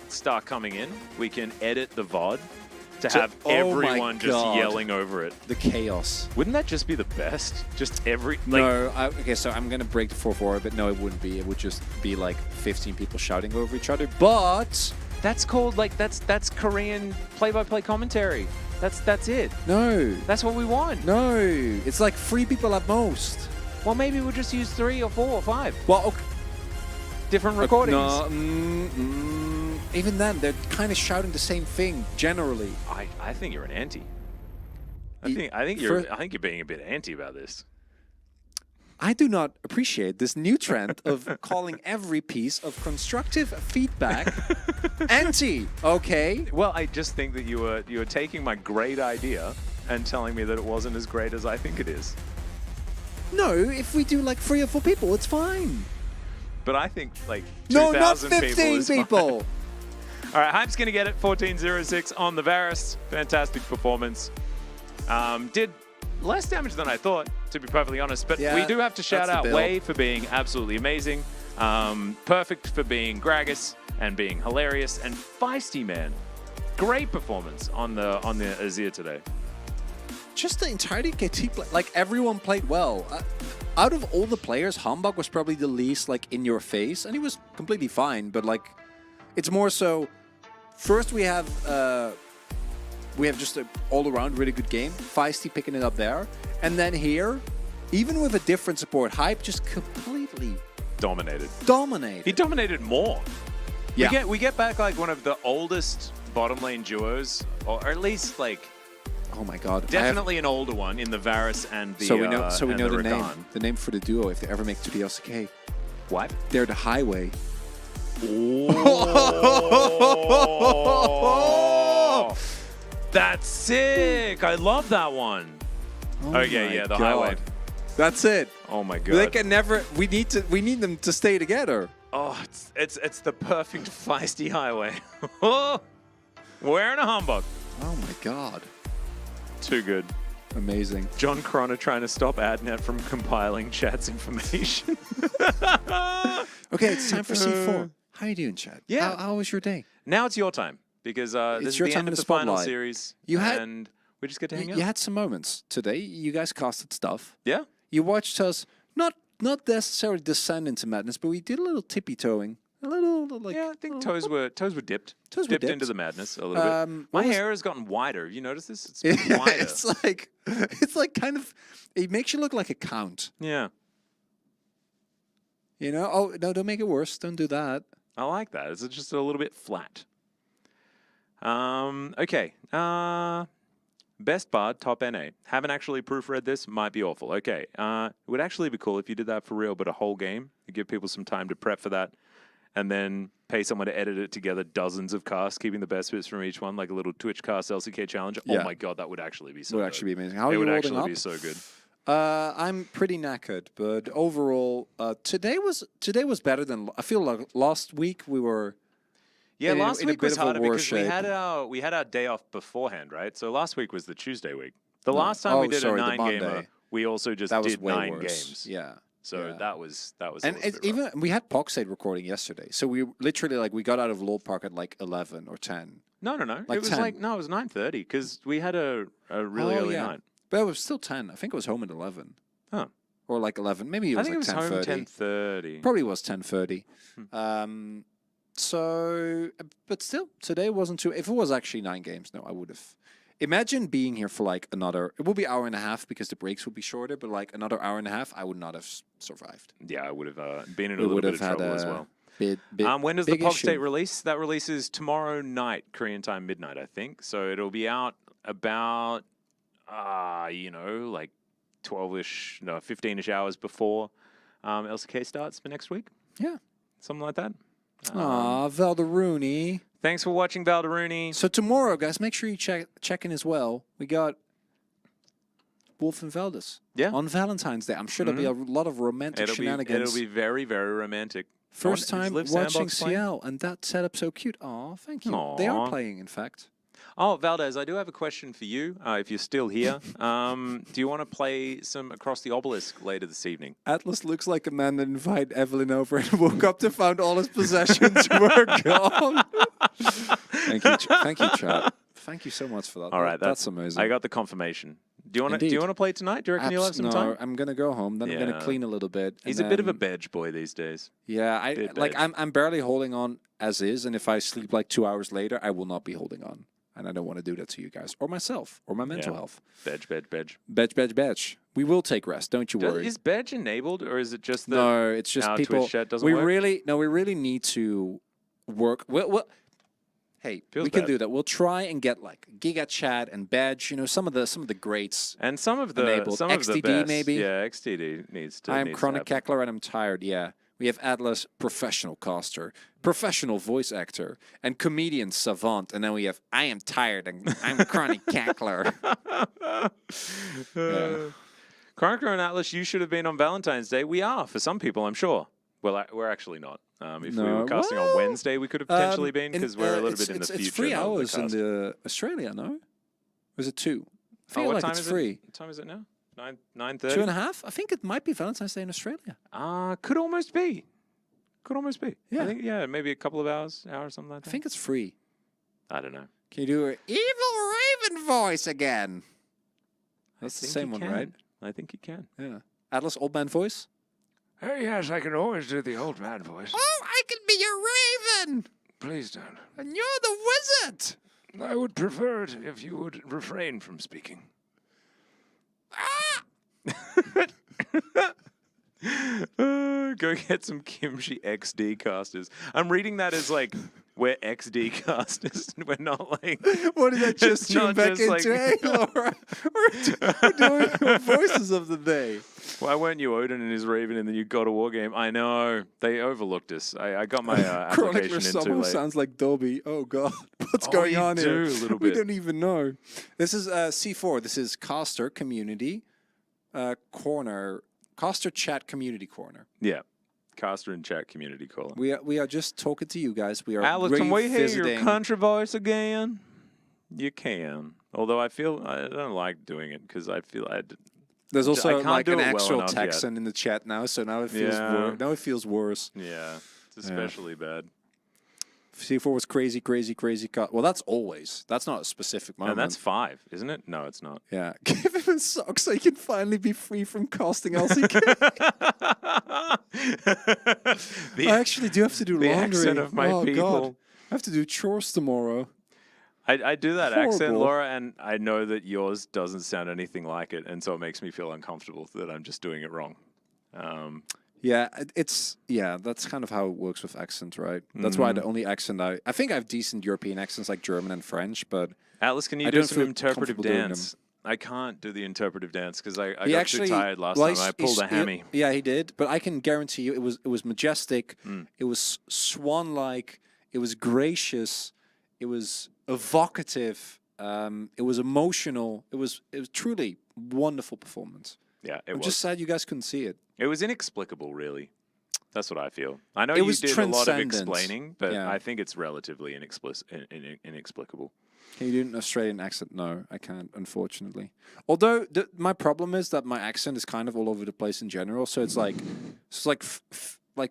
start coming in, we can edit the VOD to have everyone just yelling over it. The chaos. Wouldn't that just be the best? Just No, okay, so I'm going to break the 4-4 a bit. No, it wouldn't be. It would just be like 15 people shouting over each other. But that's called that's Korean play-by-play commentary. That's it. No. That's what we want. No. It's like 3 people at most. Well, maybe we'll just use 3 or 4 or 5. Well, okay. Different recordings. No, even then, they're kind of shouting the same thing generally. I think you're an anti. I think you're being a bit anti about this. I do not appreciate this new trend of calling every piece of constructive feedback anti. Okay. Well, I just think that you were taking my great idea and telling me that it wasn't as great as I think it is. No, if we do like 3 or 4 people, it's fine. But I think like 2,000 no, not 15 people. All right, Hype's going to get it. 14-0-6 on the Varus. Fantastic performance. Did less damage than I thought, to be perfectly honest. But we do have to shout out Wei for being absolutely amazing. Perfect for being Gragas and being hilarious. And Feisty, man. Great performance on the Azir today. Just the entirety of KT play, like everyone played well. Out of all the players, Hambak was probably the least like in your face, and he was completely fine. But like, it's more so. First, we have just an all-around really good game. Feisty picking it up there, and then here, even with a different support, Hype just completely dominated. Dominated. He dominated more. Yeah. We get back like one of the oldest bottom lane duos, or at least like. Oh my god. Definitely an older one in the Varus and the So we know the Rakan. name. The name for the duo if they ever make it to the LCK. What? They're the Highway. Oh. That's sick. I love that one. Oh okay, yeah, the god. Highway. That's it. Oh my god. They can never we need them to stay together. Oh, it's the perfect Feisty Highway. Wearing a humbug. Oh my god. Too good. Amazing. John Cronner trying to stop AdNet from compiling chat's information. Okay, it's time for C4. How are you doing, Chad? Yeah. How was your day? Now it's your time because this is the end of the final series. And we just get to hang out. You had some moments today. You guys casted stuff. Yeah. You watched us not necessarily descend into madness, but we did a little tippy-toeing. A little like I think toes were dipped. Toes were dipped into the madness a little bit. My hair has gotten wider. Have you noticed this? It's been wider. it's like kind of it makes you look like a count. Yeah. You know? Oh no, don't make it worse. Don't do that. I like that. It's just a little bit flat. Okay. Best Bard, top NA. Haven't actually proofread this. Might be awful. Okay. It would actually be cool if you did that for real, but a whole game. You give people some time to prep for that. And then pay someone to edit it together, dozens of casts, keeping the best bits from each one, like a little Twitch cast LCK challenge. Yeah. Oh my god, that would actually be so good. It would actually be amazing. How are you holding up? It would actually be so good. I'm pretty knackered, but overall, today was better than I feel like last week we were. Yeah, in last a week bit was of a harder worse because shape. we had our day off beforehand, right? So last week was the Tuesday week. The No. last time we Oh, did sorry, a the 9-gamer, Monday. we also just That was did way 9 worse. games. Yeah. So Yeah. that was a And little it's bit rough. even we had Poxade recording yesterday, so we literally like we got out of Lord Park at like 11 or 10. No. like It was 10. like no, it was 9:30 because we had a really Oh, early yeah. night. But it was still 10. I think it was home at 11. Huh. Or like 11. Maybe it I was think like it was home 10:30. 10:30. Probably was 10:30. So, but still, today wasn't too. If it was actually 9 games, no, I would have. Imagine being here for like another. It would be hour and a half because the breaks would be shorter. But like another hour and a half, I would not have survived. Yeah, I would have been in a We little would bit of have had trouble as a well. bit When does the big Pog issue. State release? That releases tomorrow night, Korean time, midnight, I think. So it'll be out about, like 12-ish, no, 15-ish hours before LCK starts for next week. Yeah. Something like that. Aw, Valderooney. Thanks for watching, Valderooney. So tomorrow, guys, make sure you check in as well. We got Wolf and Veldis. Yeah. On Valentine's Day. I'm sure there'll be a lot of romantic shenanigans. It'll be very, very romantic. First Oh, is time Liv watching Sandbox playing? CL, and that setup so cute. Aw, thank you. They are Aw. playing, in fact. Oh, Valdez, I do have a question for you, if you're still here. Do you want to play some Across the Obelisk later this evening? Atlas looks like a man that invited Evelyn over and woke up to find all his possessions were gone. Thank you, chat. Thank you so much for that. All right, that's amazing. I got the confirmation. Do you want Indeed. to play tonight? Do you reckon you'll have some no, time? I'm gonna go home. Then I'm gonna Yeah. clean a little bit. He's and a bit of a then- bedge boy these days. Yeah, Bit like bedge. I'm barely holding on as is, and if I sleep like 2 hours later, I will not be holding on, and I don't want to do that to you guys or myself or my mental Yeah. health. Bedge. Bedge. We will take rest. Don't you worry. Is bedge enabled, or is it just that No, it's just our people. Twitch chat doesn't we work? really need to work. Well, hey, Feels we can bad. do that. We'll try and get like Giga Chat and Badge. Some of the greats. And some of the enabled. some of the XTD best. maybe? Yeah, XTD needs to. I am needs to Chronic happen. Cackler and I'm tired. Yeah, we have Atlas, professional caster, professional voice actor, and comedian savant. And then we have I am tired and I'm Chronic Cackler. Yeah. Chronicler and Atlas, you should have been on Valentine's Day. We are for some people, I'm sure. Well, we're actually not. If we No, were casting on well, Wednesday, we could have potentially been in- because we're a little it's- bit in the it's- future. It's 3 of the hours in cast. the Australia, no? Or is it 2? I feel what like time it's is free. it? What time is it now? 9:30. 2.5? I think it might be Valentine's Day in Australia. Could almost be. Could almost be. Yeah. I think, maybe a couple of hours, hour or something like that. I think it's free. I don't know. Can you do an evil raven voice again? That's the I think same you one, can. right? I think you can. Yeah. Atlas, old man voice? Hey, yes, I can always do the old man voice. Oh, I can be your raven! Please don't. And you're the wizard! I would prefer it if you would refrain from speaking. Go get some Kimchi XD casters. I'm reading that as like we're XD casters. We're not like. What did that just It's tune not back just into? like- Hey, Laura, we're doing your voices of the day. Why weren't you Odin and his Raven in the new God of War game? I know they overlooked us. I got my Chronicler application in too somehow late. sounds like Dolby. Oh god, what's Oh, going you on here? do, a little We bit. don't even know. This is C4. This is Caster Community Corner. Caster Chat Community Corner. Yeah, caster and chat community caller. We are just talking to you guys. We are Alex, can we hear your revisiting. country voice again? You can. Although I don't like doing it because I feel There's I also can't like do an it well actual enough yet. Texan in the chat now, so now it feels Yeah. now it feels worse. yeah, it's especially bad. C4 was crazy. Well, that's always. That's not a specific moment. And that's 5, isn't it? No, it's not. Yeah. Give him a sock so he can finally be free from casting LCK. I actually do have to do the laundry. accent of my oh, people. God. I have to do chores tomorrow. I do that accent, Horrible. Laura, and I know that yours doesn't sound anything like it, and so it makes me feel uncomfortable that I'm just doing it wrong. Yeah, that's kind of how it works with accent, right? That's why the only accent I think I have decent European accents like German and French, but Atlas, can you I do don't some feel interpretive comfortable doing them. dance? I can't do the interpretive dance because I he got actually too tired last well, time. I pulled a hammy. Yeah, he did, but I can guarantee you it was majestic, it was swan-like, it was gracious, it was evocative, it was emotional, it was truly wonderful performance. Yeah, it I'm was. just sad you guys couldn't see it. It was inexplicable, really. That's what I feel. I know It you was did a lot of transcendent. explaining, but Yeah. I think it's relatively inexplicable. Can you do an Australian accent? No, I can't, unfortunately. Although my problem is that my accent is kind of all over the place in general. So it's like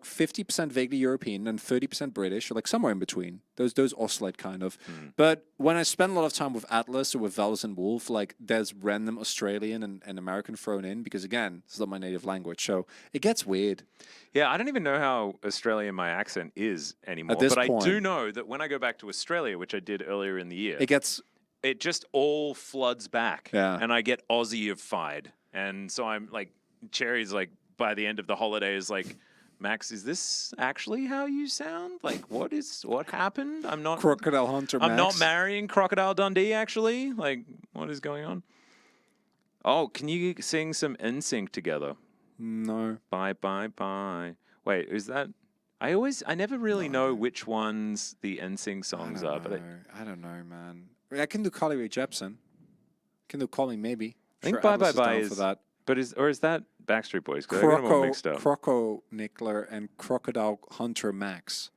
50% vaguely European and 30% British, or like somewhere in between. Those oscillate kind of. But when I spend a lot of time with Atlas or with Valus and Wolf, like there's random Australian and American thrown in because again, it's not my native language, so it gets weird. Yeah, I don't even know how Australian my accent is anymore. this But point. I do know that when I go back to Australia, which I did earlier in the year, It just all floods back. Yeah. And I get Aussie-ified. And so I'm like, Cherry's like, by the end of the holidays, like, Max, is this actually how you sound? Like, what happened? I'm not Crocodile Hunter. I'm not Max. marrying Crocodile Dundee, actually. Like, what is going on? Oh, can you sing some NSYNC together? No. Bye, bye, bye. Wait, is that? I never really know which ones the NSYNC songs are. But I don't know, man. I can do Carly Rae Jepsen. Can do Call Me Maybe. I think Sure, Bye Atlas Bye Bye down is for that. But is that Backstreet Boys? 'Cause I got them all mixed up. Croco Nickler and Crocodile Hunter Max.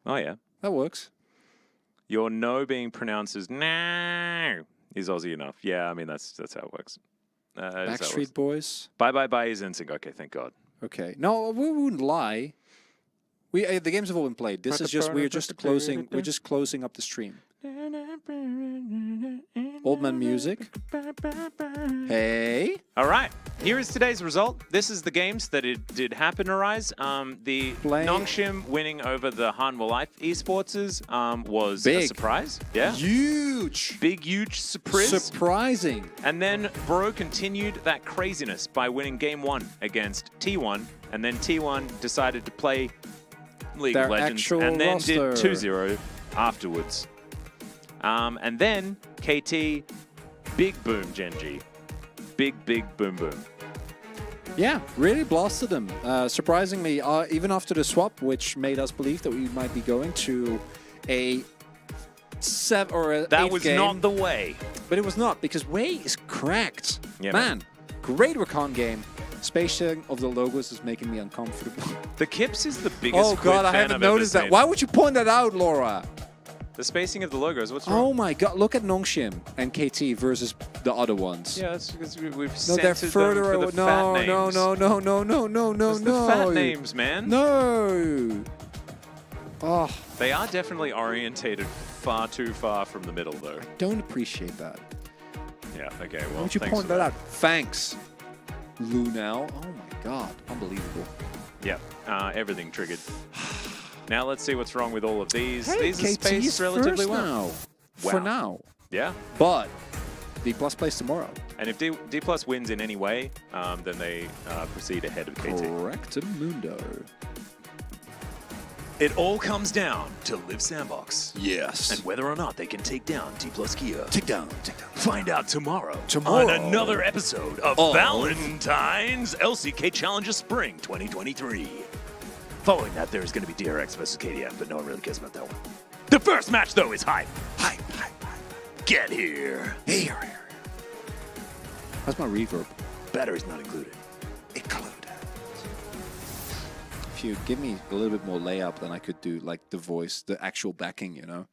Oh yeah, That works. your no being pronounced as no is Aussie enough. Yeah, I mean that's how it works. Backstreet Boys. Bye Bye Bye is NSYNC. Okay, thank God. Okay. No, we wouldn't lie. The games have all been played. This is just we're just closing up the stream. Old man music. Hey. All right, here is today's result. This is the games that it did happen, Arise. The Nongshim winning over the Hanwha Life Esports was a Big. surprise. Yeah. Huge. Big, huge surprise. Surprising. And then Bro continued that craziness by winning Game 1 against T1. And then T1 decided to play League Their of Legends actual and then roster. did 2-0 afterwards. And then KT, big boom, Gen.G. Big boom boom. Yeah, really blasted them. Surprisingly, even after the swap, which made us believe that we might be going to a 7 or a That 8th was game. not the way. But it was not, because Wei is cracked. Yeah, man, great recon game. Spacing of the logos is making me uncomfortable. The Kips is the biggest Oh god, I fan haven't I've ever noticed that. seen. Why would you point that out, Laura? The spacing of the logos, what's wrong? Oh my god, look at Nongshim and KT versus the other ones. Yeah, that's because we've No, they're censored further them for away. the fat names. No, It's the fat names, man. No. Oh, They are definitely orientated far too far from the middle, though. don't appreciate that. Yeah, okay, well, Why would you thanks point for that out? Thanks, Lunel. Oh my god, unbelievable. Yeah, everything triggered. Now let's see what's wrong with all of these. Hey, These are KT spaced is relatively first well. now. Wow. For now. Yeah, But D Plus plays tomorrow. and if D Plus wins in any way, then they proceed ahead of KT. Correct Mundo. It all comes down to Live Sandbox Yes. and whether or not they can take down D Plus Kia. Take down. Find out tomorrow, Tomorrow. on another episode of Of- Valentine's LCK Challenger Spring 2023. Following that, there's going to be DRX versus KDF, but no one really cares about that one. The first match, though, is hype. Hype. Get here. Here. That's my reverb. Battery's not included. Included. If you give me a little bit more layup, then I could do like the voice, the actual backing, you know?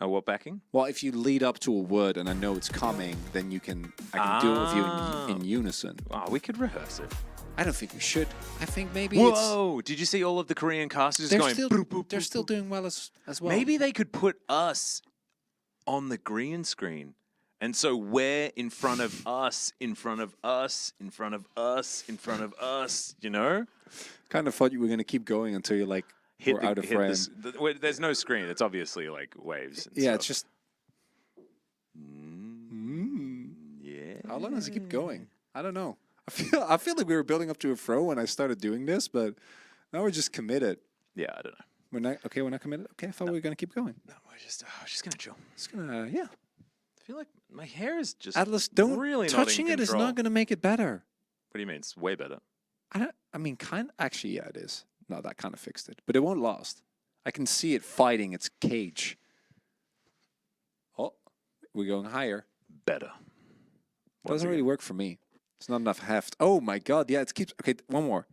Oh, what backing? Well, if you lead up to a word and I know it's coming, then I can do it with you in unison. Oh, we could rehearse it. I don't think we should. I think maybe Whoa! Did you see all of the Korean casters they're going? still "Boop, boop, they're boop, still boop"? doing well as well. Maybe they could put us on the green screen. And so we're in front of us, in front of us, in front of us, in front of us, you know? kind of thought you were going to keep going until you like were out of frame. There's no screen. It's obviously like waves. And Yeah, stuff. it's just Yeah. how long does it keep going? I don't know. I feel like we were building up to a throw when I started doing this, but now we're just committed. Yeah, I don't know. We're not committed. Okay, I thought we were gonna keep going. No, we're just gonna chill. It's gonna I feel like my hair is just Atlas, don't really touching not in it is control. not gonna make it better. What do you mean? It's way better. I mean, actually, yeah, it is. No, that kind of fixed it, but it won't last. I can see it fighting its cage. Oh, we're going higher. Better. Doesn't really work for me. It's not enough heft. Oh my god, yeah, it keeps. Okay, one more.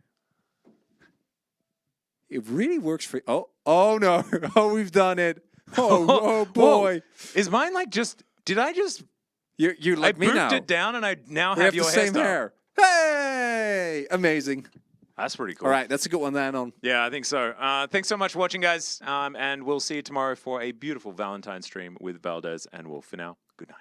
it really works for. Oh no! Oh, we've done it. Oh boy! Whoa. Is mine like just? Did I just? You like I me now? booped it down, and I now We have your the same hairstyle. hair. Hey! Amazing. That's pretty cool. All right, that's a good one then. On. Yeah, I think so. Thanks so much for watching, guys. And we'll see you tomorrow for a beautiful Valentine's stream with Valdez and Wolf. For now, good night.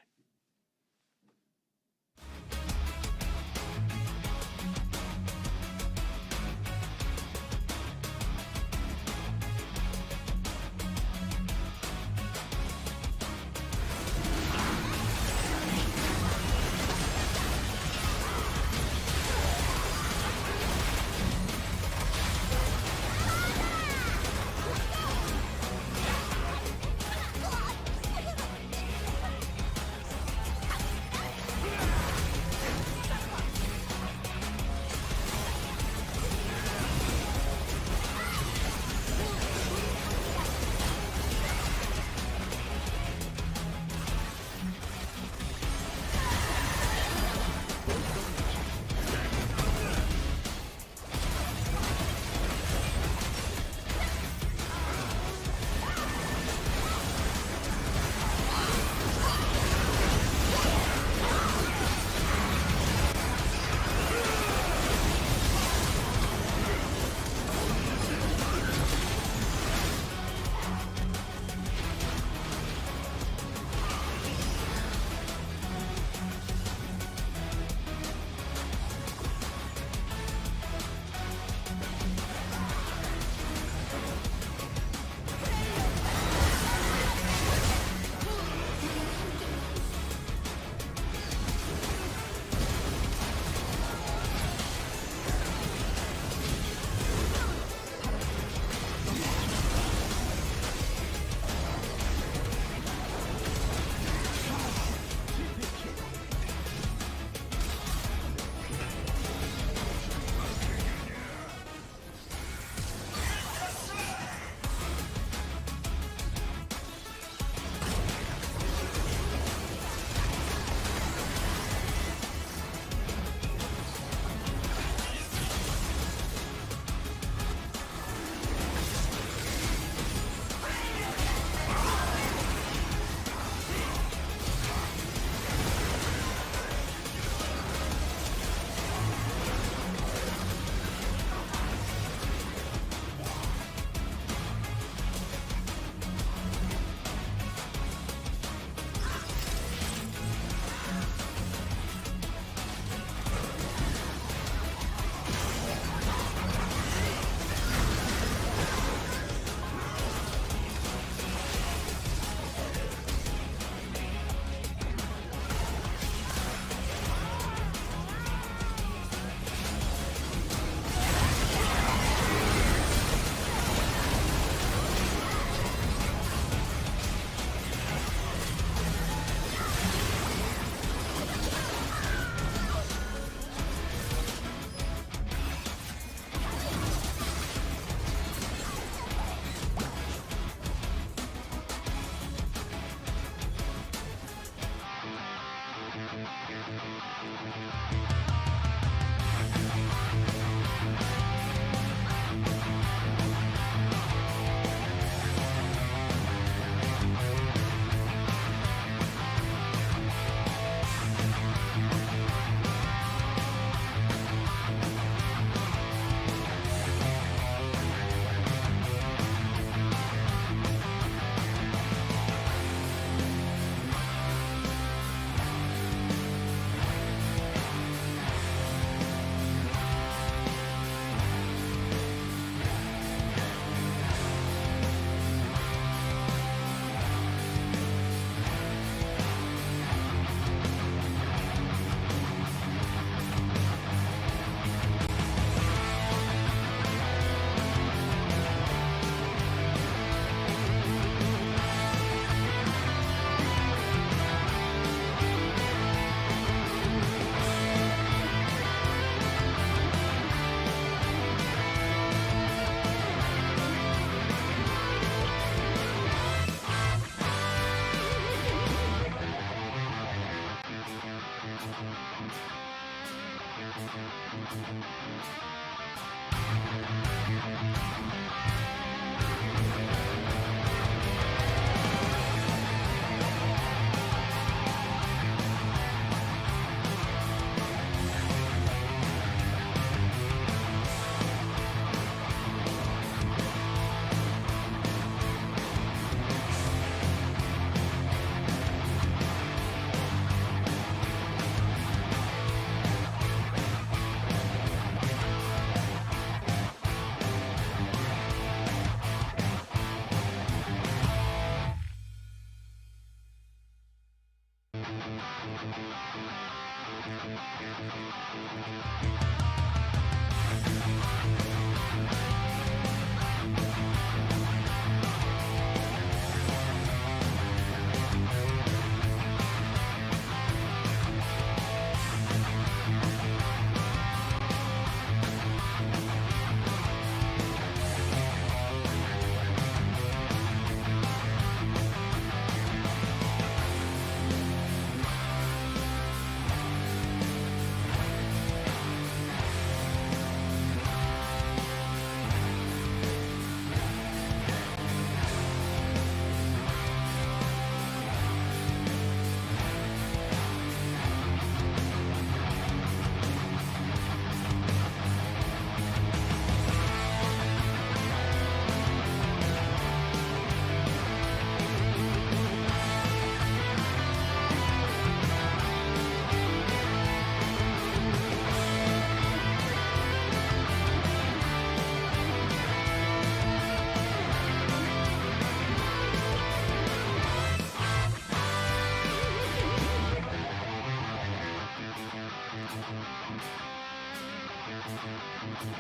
Thank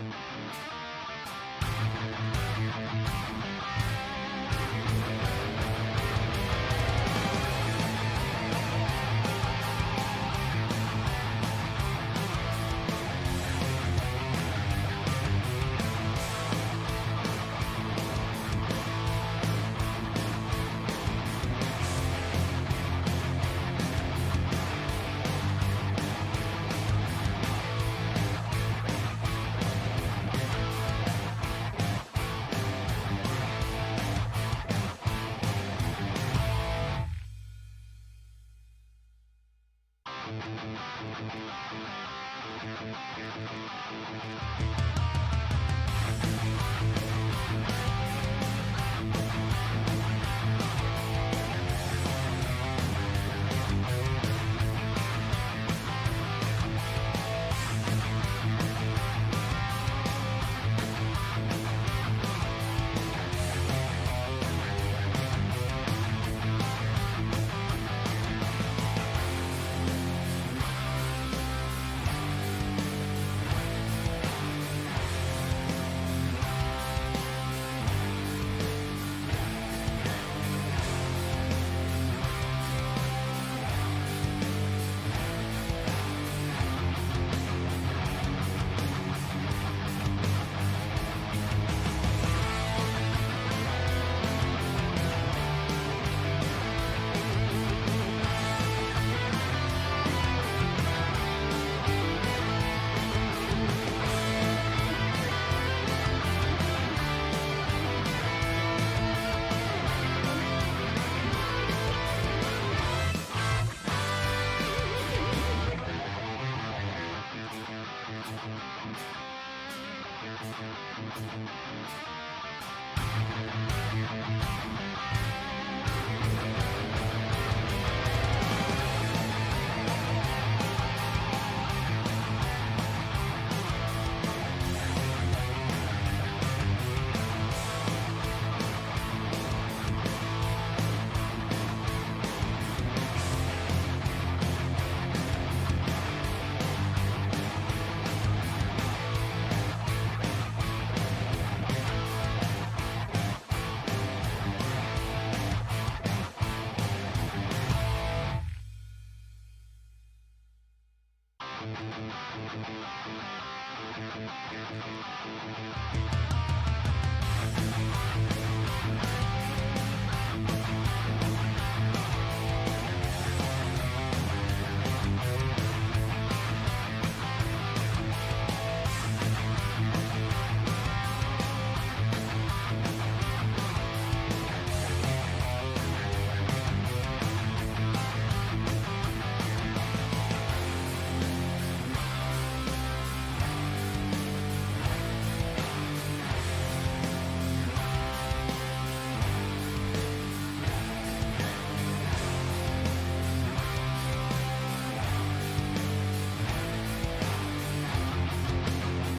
you.